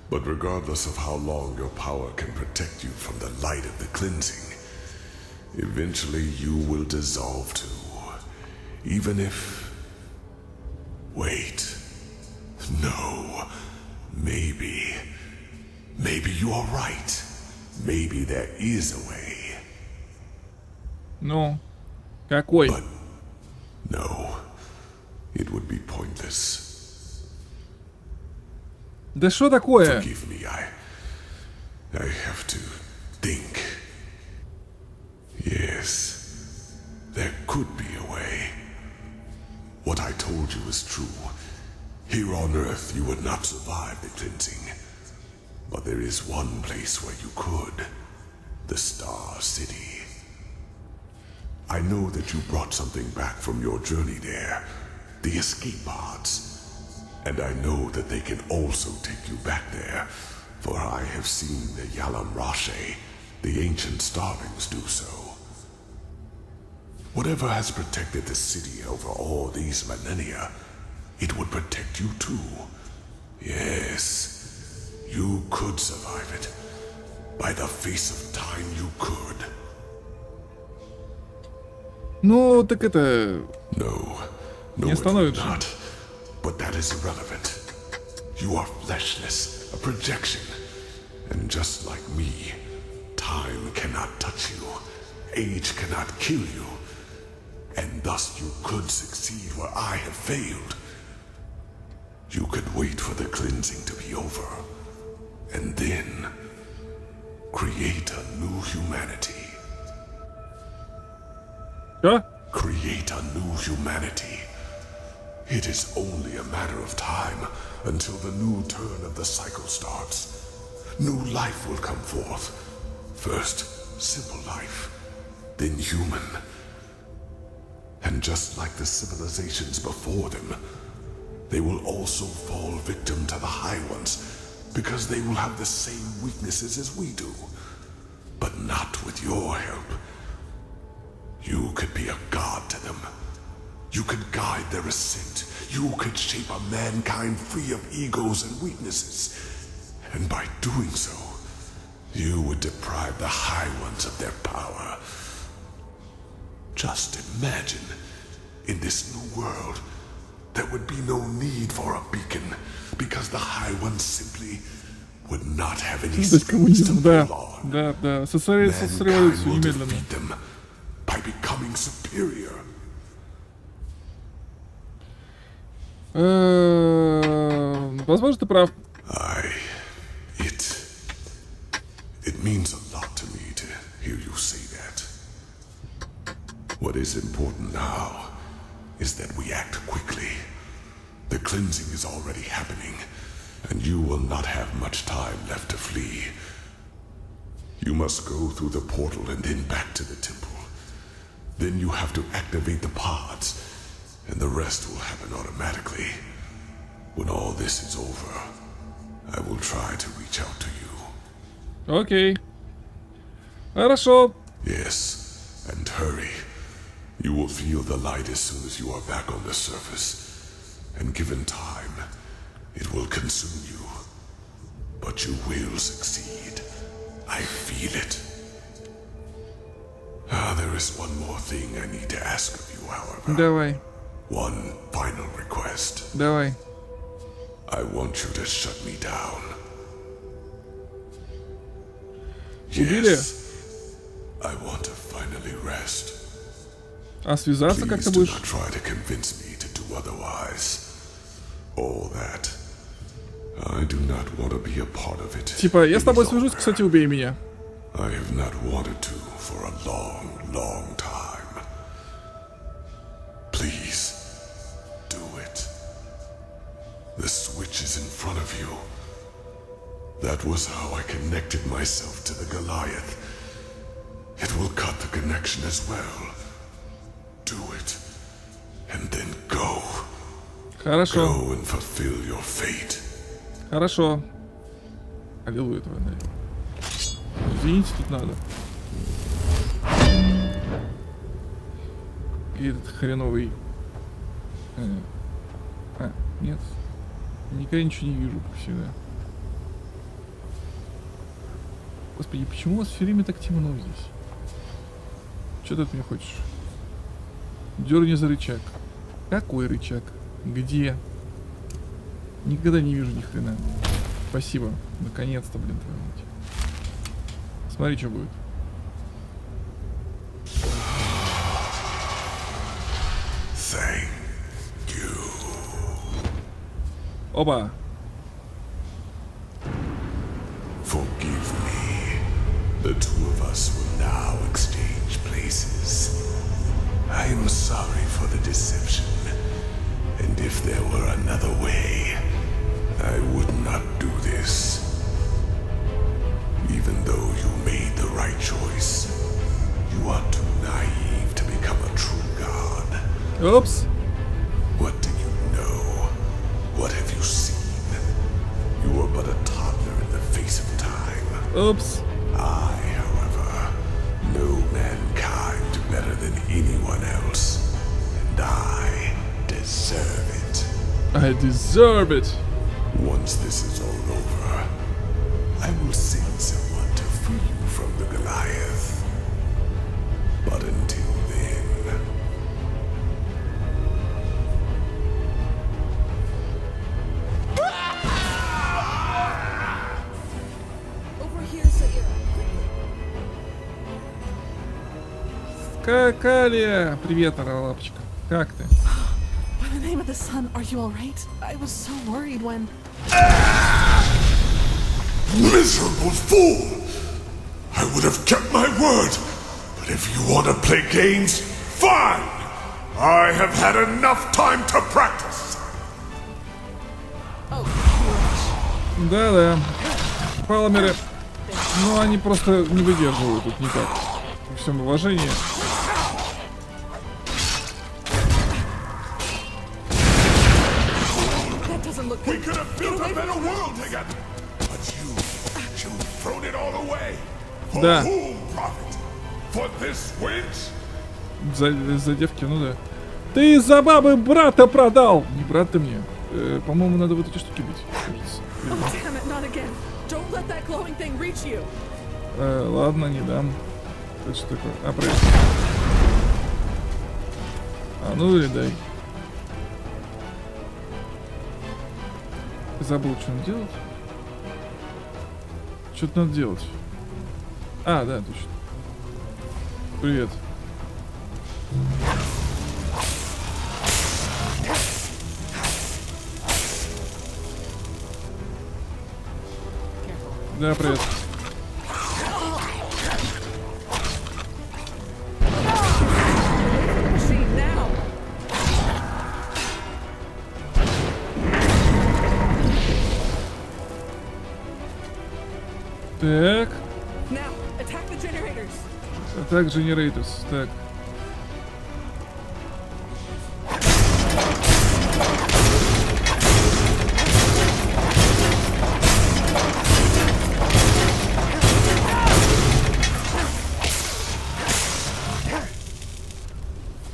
but regardless of how long your power can protect you from the light of the cleansing, eventually you will dissolve too. Even if... Wait. No. Maybe. Maybe you are right. Maybe there is a way. Ну, какой? No, it would be pointless. Да что такое? Forgive me, I have to think. Yes, there could be a way. What I told you is true. Here on Earth, you would not survive the cleansing. But there is one place where you could. The Star City. I know that you brought something back from your journey there. The escape pods. And I know that they can also take you back there, for I have seen the Yalam Rashe, the ancient starlings, do so. Whatever has protected the city over all these millennia, it would protect you too. Yes, you could survive it. By the face of time, you could. Ну, так это... No, не остановится. But that is irrelevant. You are fleshless, a projection. And just like me, time cannot touch you. Age cannot kill you. And thus you could succeed where I have failed. You could wait for the cleansing to be over. And then create a new humanity. Huh? Create a new humanity. It is only a matter of time until the new turn of the cycle starts. New life will come forth. First, simple life, then human. And just like the civilizations before them, they will also fall victim to the High Ones, because they will have the same weaknesses as we do. But not with your help. You could be a god to them. You could guide their ascent. You could shape a mankind free of egos and weaknesses. And by doing so, you would deprive the High Ones of their power. Just imagine, in this new world, there would be no need for a beacon, because the High Ones simply would not have any space to pull on. Да. С революцией немедленно. By becoming superior. Возможно, ты прав. It means a lot to me to hear you say that. What is important now is that we act quickly. The cleansing is already happening, and you will not have much time left to flee. You must go through the portal and then back to the temple. Then you have to activate the pods, and the rest will happen automatically. When all this is over, I will try to reach out to you. Окей. Хорошо. Yes, and hurry. You will feel the light as soon as you are back on the surface. And given time, it will consume you. But you will succeed. I feel it. There is one more thing I need to ask of you, however. Давай. One final request. Давай. I want you to shut me down. Убили? Yes, I want to finally rest. А связаться как ты Please do будешь? not try to convince me to do otherwise. All that. I do not want to be a part of it. Типа, я с тобой свяжусь, кстати, убей меня. I have not wanted to for a long, long time. Please, do it. The switch is in front of you. That was how I connected myself to the Goliath. It will cut the connection as well. Do it, and then go. Хорошо. Go and fulfill your fate. Хорошо. Аллилуйя твоя. Извините, тут надо. И этот хреновый... нет. Никогда ничего не вижу, как всегда. Господи, почему у вас все время так темно здесь? Что ты от меня хочешь? Дерни за рычаг. Какой рычаг? Где? Никогда не вижу ни хрена. Спасибо. Наконец-то, блин, твою мать. Смотри, что будет. Оба. Forgive me. The two of us will now exchange places. I am sorry for the deception. And if there were another way, I would not do this. Even though you made the right choice, you are too naive to become a true god. Oops. What do you know? What have you seen? You are but a toddler in the face of time. Oops. I, however, know mankind better than anyone else. And I deserve it. I deserve it. Once this is all over, I will send someone to free you from the Goliath. But until then... Over here, Saira. Какалия! Привет, лапочка. Как ты? By the name of the sun, are you alright? I was so worried when... Miserable fool! I would have kept my word. But if you want to play games, fine! I have had enough time to practice. Да-да. Палмеры. Ну, они просто не выдерживают тут никак. При всем уважении. We could have built a better world together. But you've thrown it all away. For Да. whom profit? For this wench? За девки, ну да. Ты из-за бабы брата продал! Не брат ты мне. По-моему, надо вот эти штуки бить. Кажется. damn it, not again. Don't let that glowing thing reach you. Ладно, не дам. Это что такое? А, пресс. А, ну или дай. Забыл, что надо делать. Что-то надо делать. А, да, точно. Привет. Да, привет. Так. Атак Generators. Так.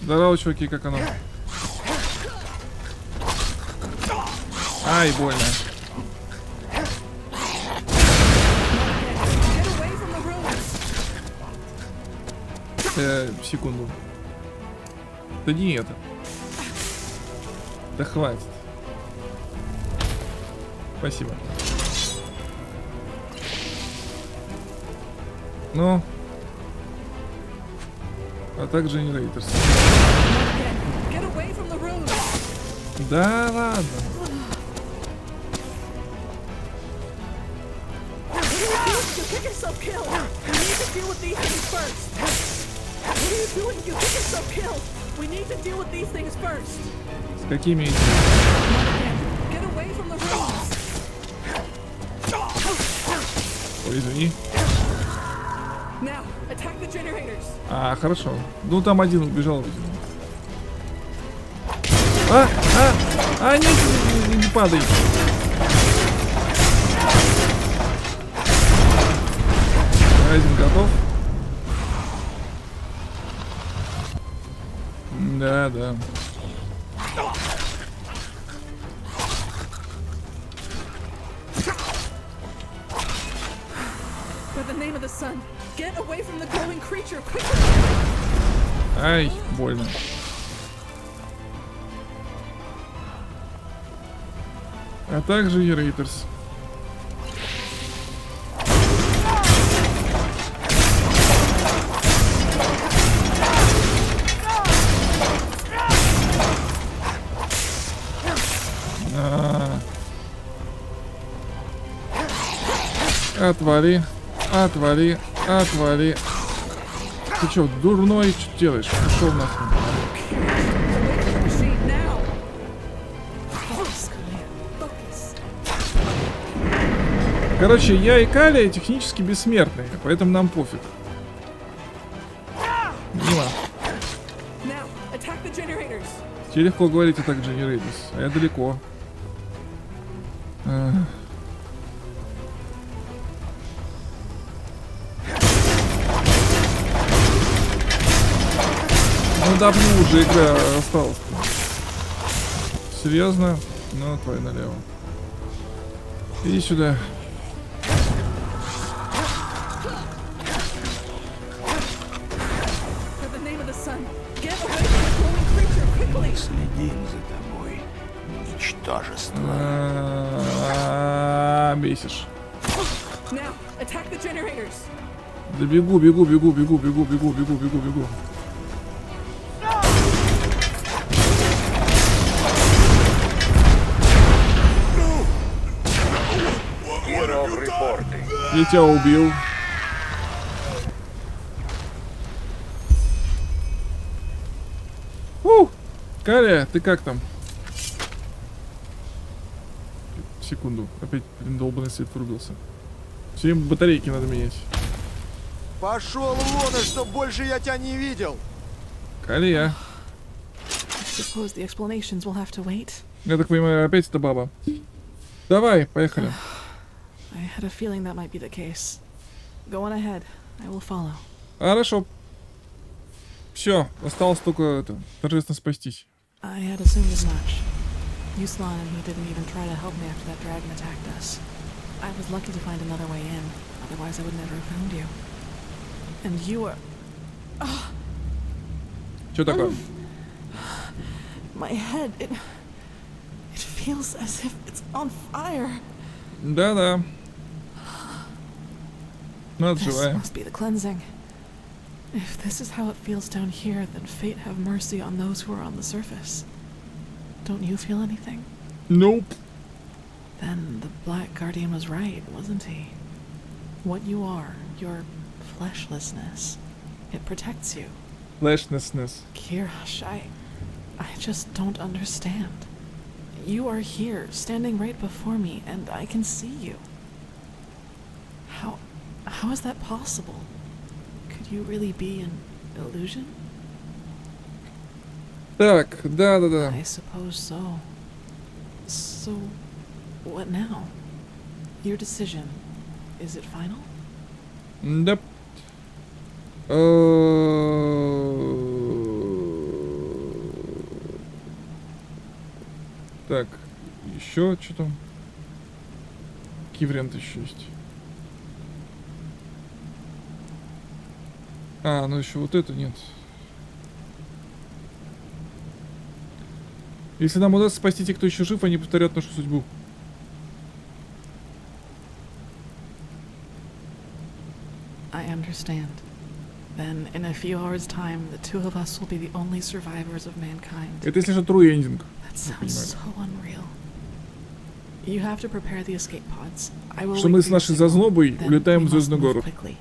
Здорово, чуваки, как оно? Ай, больно. Секунду. Да не это. Да хватит. Спасибо. Ну. А также Generators. Да ладно. С какими этими? Ой, извини. А, хорошо. Ну там один убежал, видимо. Нет, не падай. Один готов. Да, да. Ай, больно. А также Generators. Отвали. Отвали. Отвали. Ты чё, дурной, что делаешь? Пошел нахрен. Короче, я и Калия технически бессмертные, поэтому нам пофиг. Мимо. Тебе легко говорить атак Generators, а я далеко. Ну давно уже игра осталась. Серьезно? Ну, твой налево. Иди сюда. Следим за тобой, ничтожество. Бесишь. Да бегу, бегу, бегу, бегу, бегу, бегу, бегу, бегу, бегу. Я тебя убил. Калия, ты как там? Секунду, опять долбанный свет врубился. Все время батарейки надо менять. Пошел вон, чтоб больше я тебя не видел. Калия. Я так понимаю, опять это баба. Давай, поехали. Хорошо. Все, осталось только это, торжественно спастись. I had assumed as much. Yuslan and he didn't even try to help me after that dragon attacked us. I was lucky to find another way in, otherwise I would never have found you. And you were... Oh. Что такое? My head, it feels as if it's on fire. Да-да. Ну, This must be the cleansing. If this is how it feels down here, then fate have mercy on those who are on the surface. Don't you feel anything? Nope. Then the Black Guardian was right, wasn't he? What you are, your fleshlessness, it protects you. Fleshlessness. Kirash, I just don't understand. You are here, standing right before me, and I can see you. How is that possible? Could you really be an illusion? Так, да. I suppose so. So, what now? Your decision, is it final? Да. Так, еще что там? Какие варианты еще есть? А, ну еще вот это нет. Если нам удастся спасти тех, кто еще жив, они повторят нашу судьбу. I understand. Then, in a few hours' time, the two of us will be the only survivors of mankind. Это если же true ending. That sounds so unreal. You have to prepare the escape pods. I will Что мы с нашей зазнобой улетаем в Звездный город. quickly.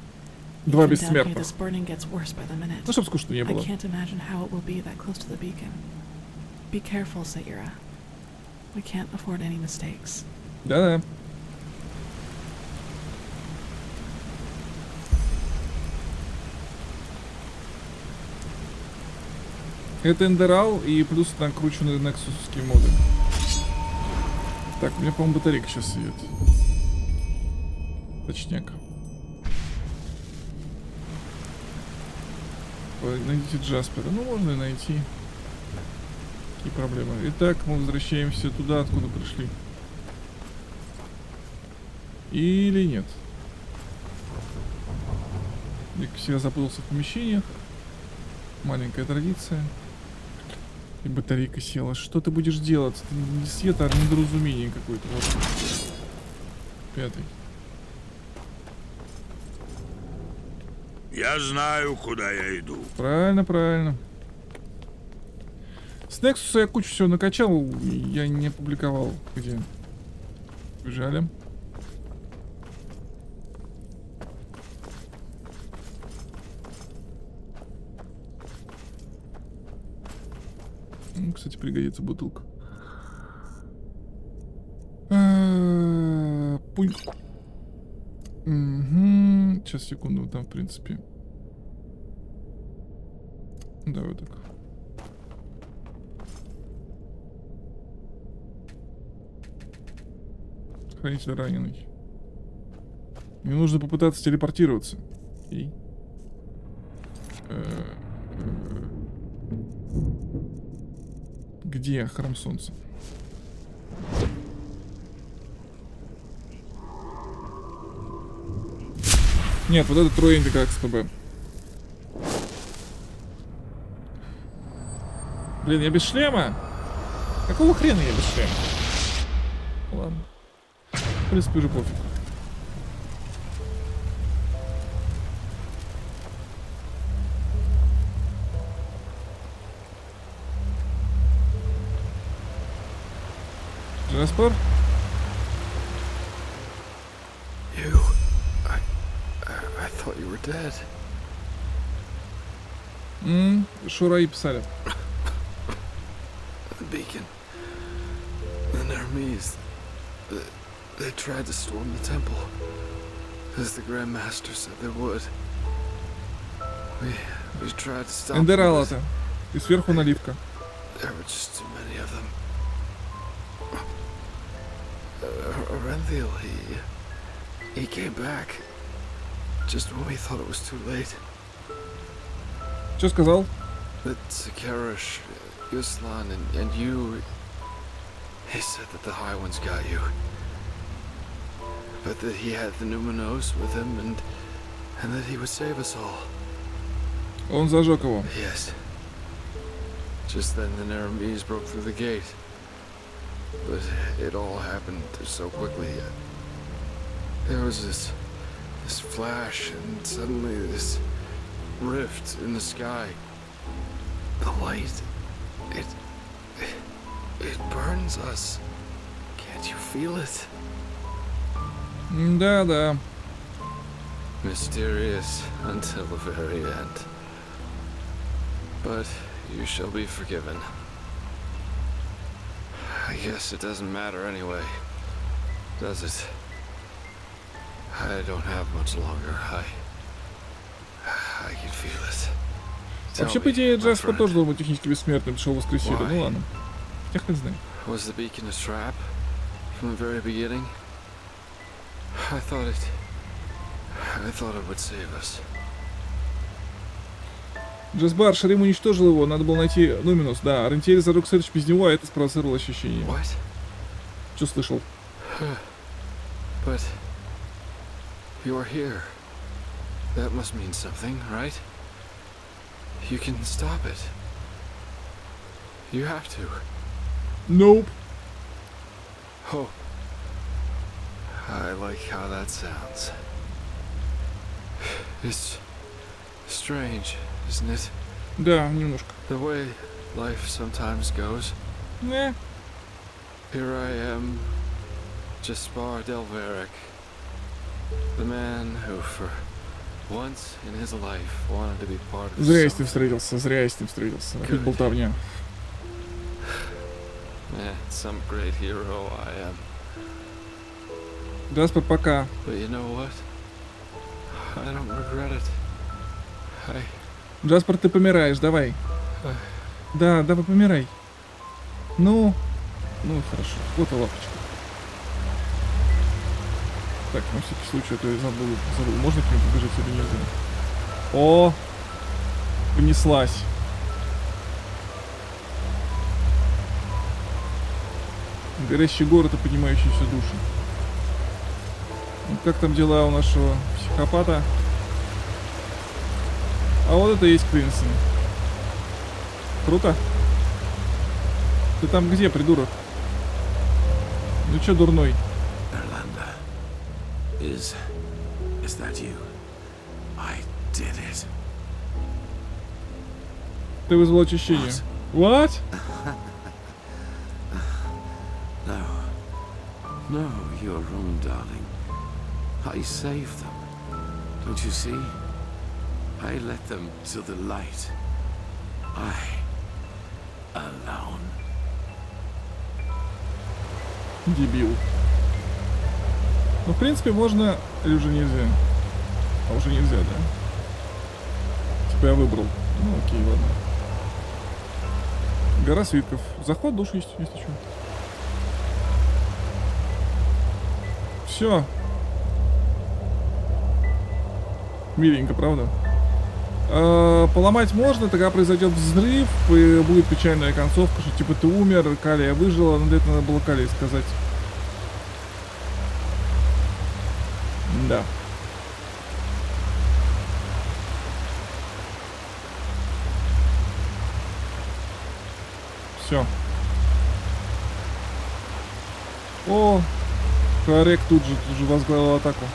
Два бессмертных. This burning gets worse by the minute. Ну, чтоб скучно не было. I can't imagine how it will be that close to the beacon. Be careful, Saira. We can't afford any mistakes. Да-да. Это Ендерал и плюс накрученные нексусские моды. Так, у меня, по-моему, батарейка сейчас сидит. Точняк. Найдите Джаспера. Ну, можно и найти. Какие проблемы. Итак, мы возвращаемся туда, откуда пришли. Или нет? Я всегда запутался в помещениях. Маленькая традиция. И батарейка села. Что ты будешь делать? Это не свет, а недоразумение какое-то. Вот. Пятый. Я знаю, куда я иду. Правильно, правильно. С Nexus я кучу всего накачал, я не опубликовал. Где? Бежали. Кстати, пригодится бутылка. Пуньк. Сейчас, секунду, там, в принципе. Да, вот так. Хранитель раненый. Мне нужно попытаться телепортироваться. И... Где храм солнца? Нет, вот это трое как СПБ. Блин, я без шлема? Какого хрена я без шлема? Ладно. В принципе, уже пофиг. Джаспер? You... I thought you were dead. Шураи писали. The beacon. The Nermese. They tried to storm the temple. As the Grand Master said they would. We tried to stop Ендерал them. это. И сверху наливка. There were just too many of them. Renthil, he came back. Just when we thought it was too late. Что сказал? That Sakarish, Yuslan, and you... He said that the High Ones got you. But that he had the Numinos with him, and that he would save us all. Он зажег его. Yes. Just then the Nermese broke through the gate. But it all happened so quickly. There was this flash, and suddenly this rift in the sky. The light, it burns us. Can't you feel it? Да. Mysterious until the very end. But you shall be forgiven. I guess it doesn't matter anyway, does it? I don't have much longer. I can feel it. Вообще, по идее, Джаспер тоже должен быть технически бессмертным, пришел в воскресенье. Ну ладно. Я хрен знаю. Was the beacon a trap from the very beginning? I thought it would save us. Джаспер, Шарим уничтожил его, надо было найти Нуминус. Да, Рентель зажег Сэдж без него, а это спровоцировало ощущение. Что слышал? But you're here. That must mean something, right? You can stop it. You have to. Nope. Oh. I like how that sounds. It's strange, isn't it? Да, немножко. The way life sometimes goes. Yeah. Here I am, Jaspar Delveric, the man who for once in his life wanted to be part of Зря я с ним встретился. Опять болтовня. Some great hero I am. Джаспер, пока. But you know what? I don't regret it. Джаспер, ты помираешь, давай. Да, давай помирай. Ну, хорошо. Вот и лапочка. Так, на всякий случай, а то я забыл. Можно к нему побежать или нельзя? О! Понеслась. Горящий город и поднимающиеся души. Ну, как там дела у нашего психопата? А вот это и есть Квинсон. Круто. Ты там где, придурок? Ну чё, дурной? Is that you? I did it. Ты вызвал очищение. What? No, you're wrong, darling. I saved them. Don't you see? I led them to the light. alone. Дебил. Ну, в принципе, можно... Или уже нельзя? А уже нельзя, да? Типа я выбрал. Ну, окей, ладно. Гора свитков. Заход душ есть, если что. Все. Миленько, правда? Поломать можно, тогда произойдет взрыв, и будет печальная концовка, что типа ты умер, Калия выжила, но для этого надо было Калии сказать. Да. Все. О, Харек тут же возглавил атаку.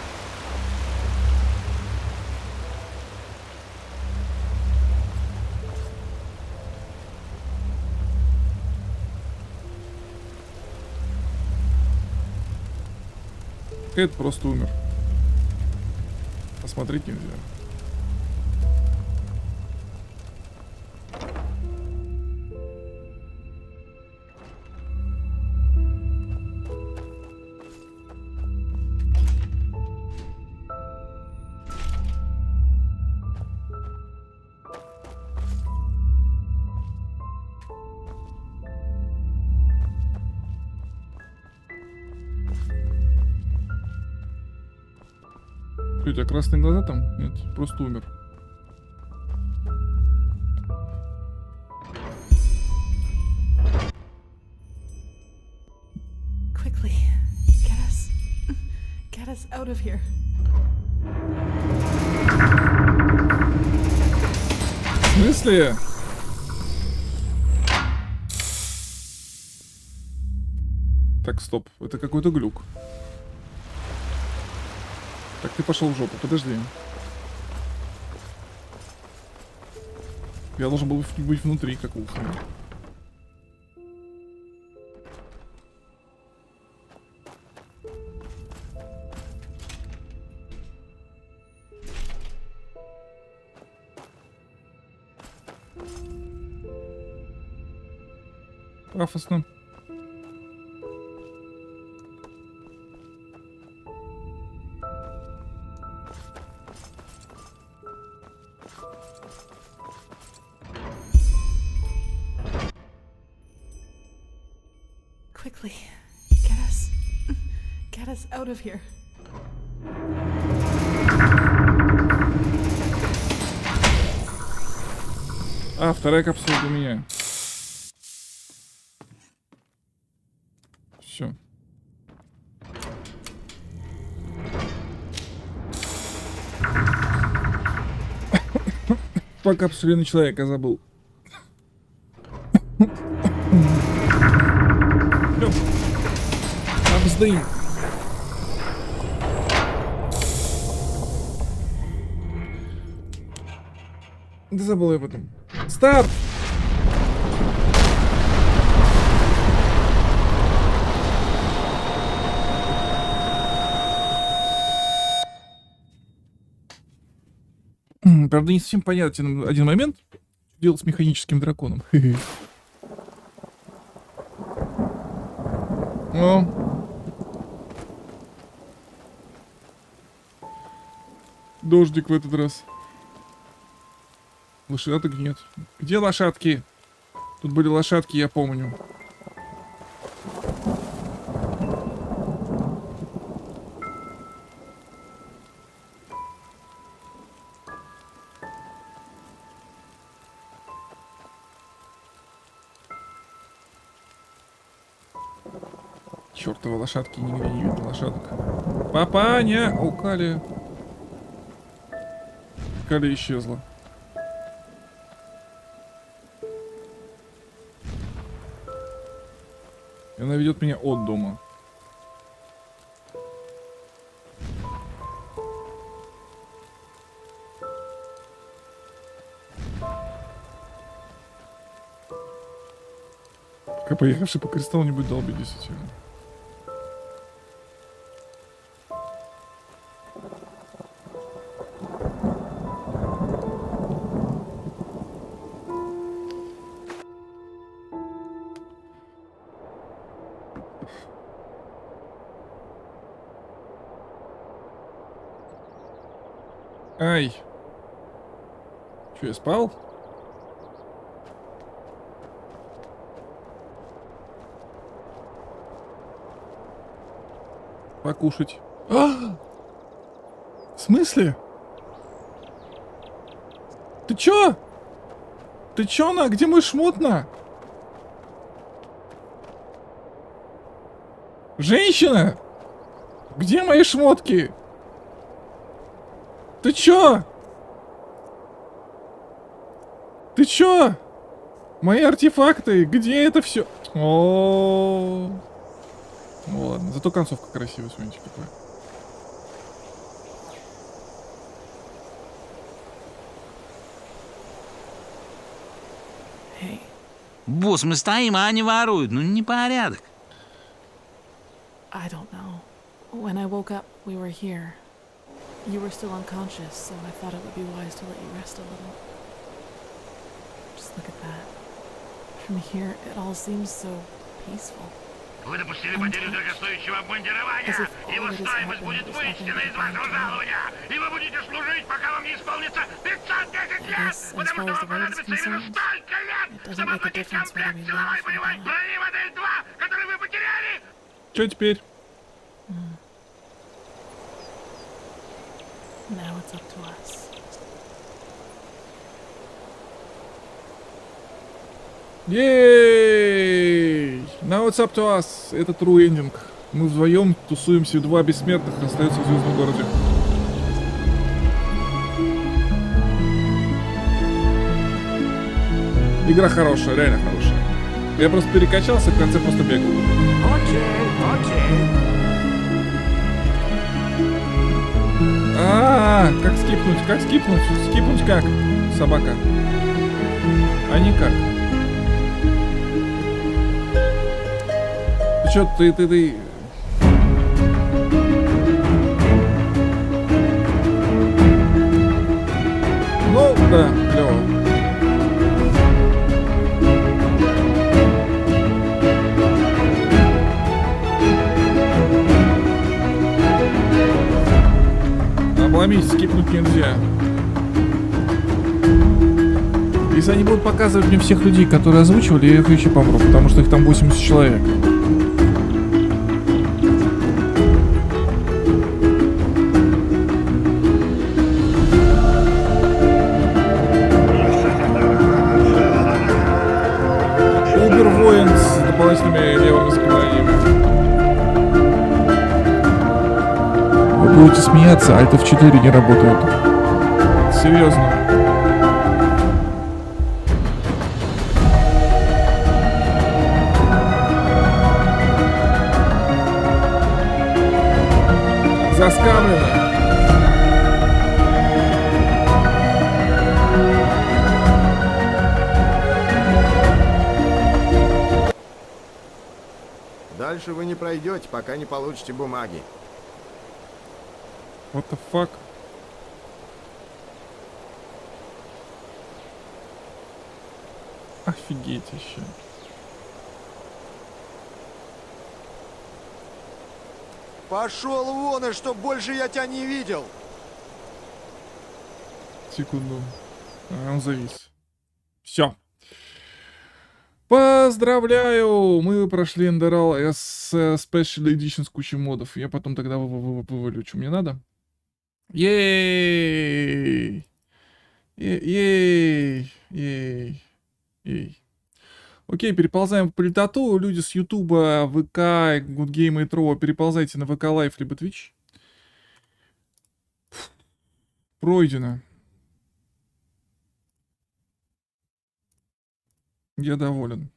Кэт просто умер. Посмотреть нельзя. Что, у тебя красные глаза там? Нет, просто умер. Quickly, get us out of here. В смысле? Так, стоп, это какой-то глюк. Так, ты пошел в жопу, подожди. Я должен был быть внутри, как ухо. Пафосно. Quickly, get us out of here. А, вторая капсула для меня. Все. По капсуле на человека забыл. Обздым. Да забыл я об этом. Старт! Правда, не совсем понятен один момент. Что делать с механическим драконом? Ну. Дождик в этот раз. Лошадок нет. Где лошадки? Тут были лошадки, я помню. Чёртовы лошадки, нигде не видно лошадок. Папаня! О, Калия. Калия исчезла. И она ведет меня от дома. Пока поехавший по кристаллу не будет долбить действительно. Ай. Че, я спал? Покушать. А! В смысле? Ты чё? Ты чё, на? Где мой шмот, на? Женщина! Где мои шмотки? Ты чё? Ты чё? Мои артефакты, где это все? О, ну ладно, зато концовка красивая, смотрите какая. Босс, мы стоим, а они воруют. Ну, непорядок. I don't know. When I woke up, we were here. You were still unconscious, so I thought it would be wise to let you rest a little. Just look at that. From here, it all seems so peaceful. Вы допустили потерю дорогостоящего обмундирования. Его стоимость будет вычтена из вашего жалования. И вы будете служить, пока вам не исполнится 510 лет, потому что вам понадобится именно столько лет, чтобы оплатить комплект силовой боевой брони модель 2, который вы потеряли. Что теперь? Now it's up to us. Ей! Now it's up to us. Это true ending. Мы вдвоем тусуемся, два бессмертных остаются в звездном городе. Игра хорошая, реально хорошая. Я просто перекачался, в конце просто бегал. Окей. Как скипнуть? Как скипнуть? Скипнуть как? Собака. А никак. Ты чё, ты... Ну, да, клёво. Обломить, скипнуть нельзя. Если они будут показывать мне всех людей, которые озвучивали, я их еще помру, потому что их там 80 человек. Убер-воин с дополнительными левыми заклинаниями. Вы будете смеяться, Alt F4 не работает. Серьезно. Заскамлено. Дальше вы не пройдете, пока не получите бумаги. What the fuck? Офигеть еще. Пошел вон, и чтоб больше я тебя не видел. Секунду. Он завис. Все. Поздравляю! Мы прошли Ендерал СЕ Special Edition с кучей модов. Я потом тогда вывалю, что мне надо. Ей! Ей! Ей! Ей! Окей, переползаем в политоту. Люди с Ютуба, ВК, Good Game и Тро, переползайте на ВК Лайв либо Twitch. Пройдено. Я доволен.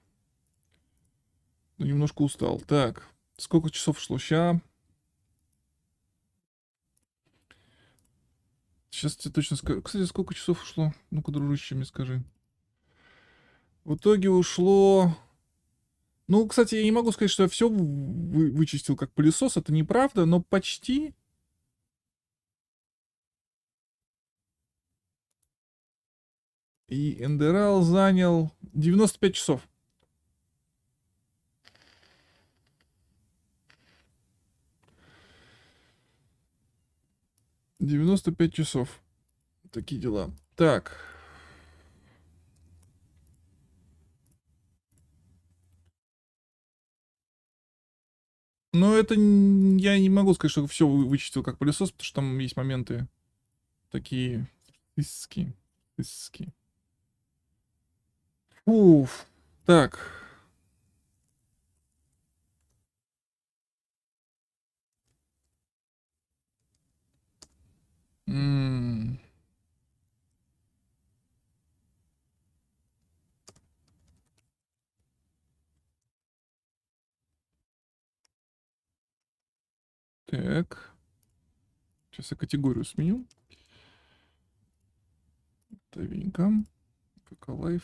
Но немножко устал. Так, сколько часов шло? Сейчас тебе точно скажу. Кстати, сколько часов ушло? Ну-ка, дружище, мне скажи. В итоге ушло... Ну, кстати, я не могу сказать, что я все вычистил как пылесос. Это неправда, но почти... И Ендерал занял 95 часов. «95 часов. такие дела. Так. Но это я не могу сказать, что все вычистил как пылесос, потому что там есть моменты такие иски. Уф. Так. М. Так. Сейчас я категорию сменю. Готовенько. ПК Лайф.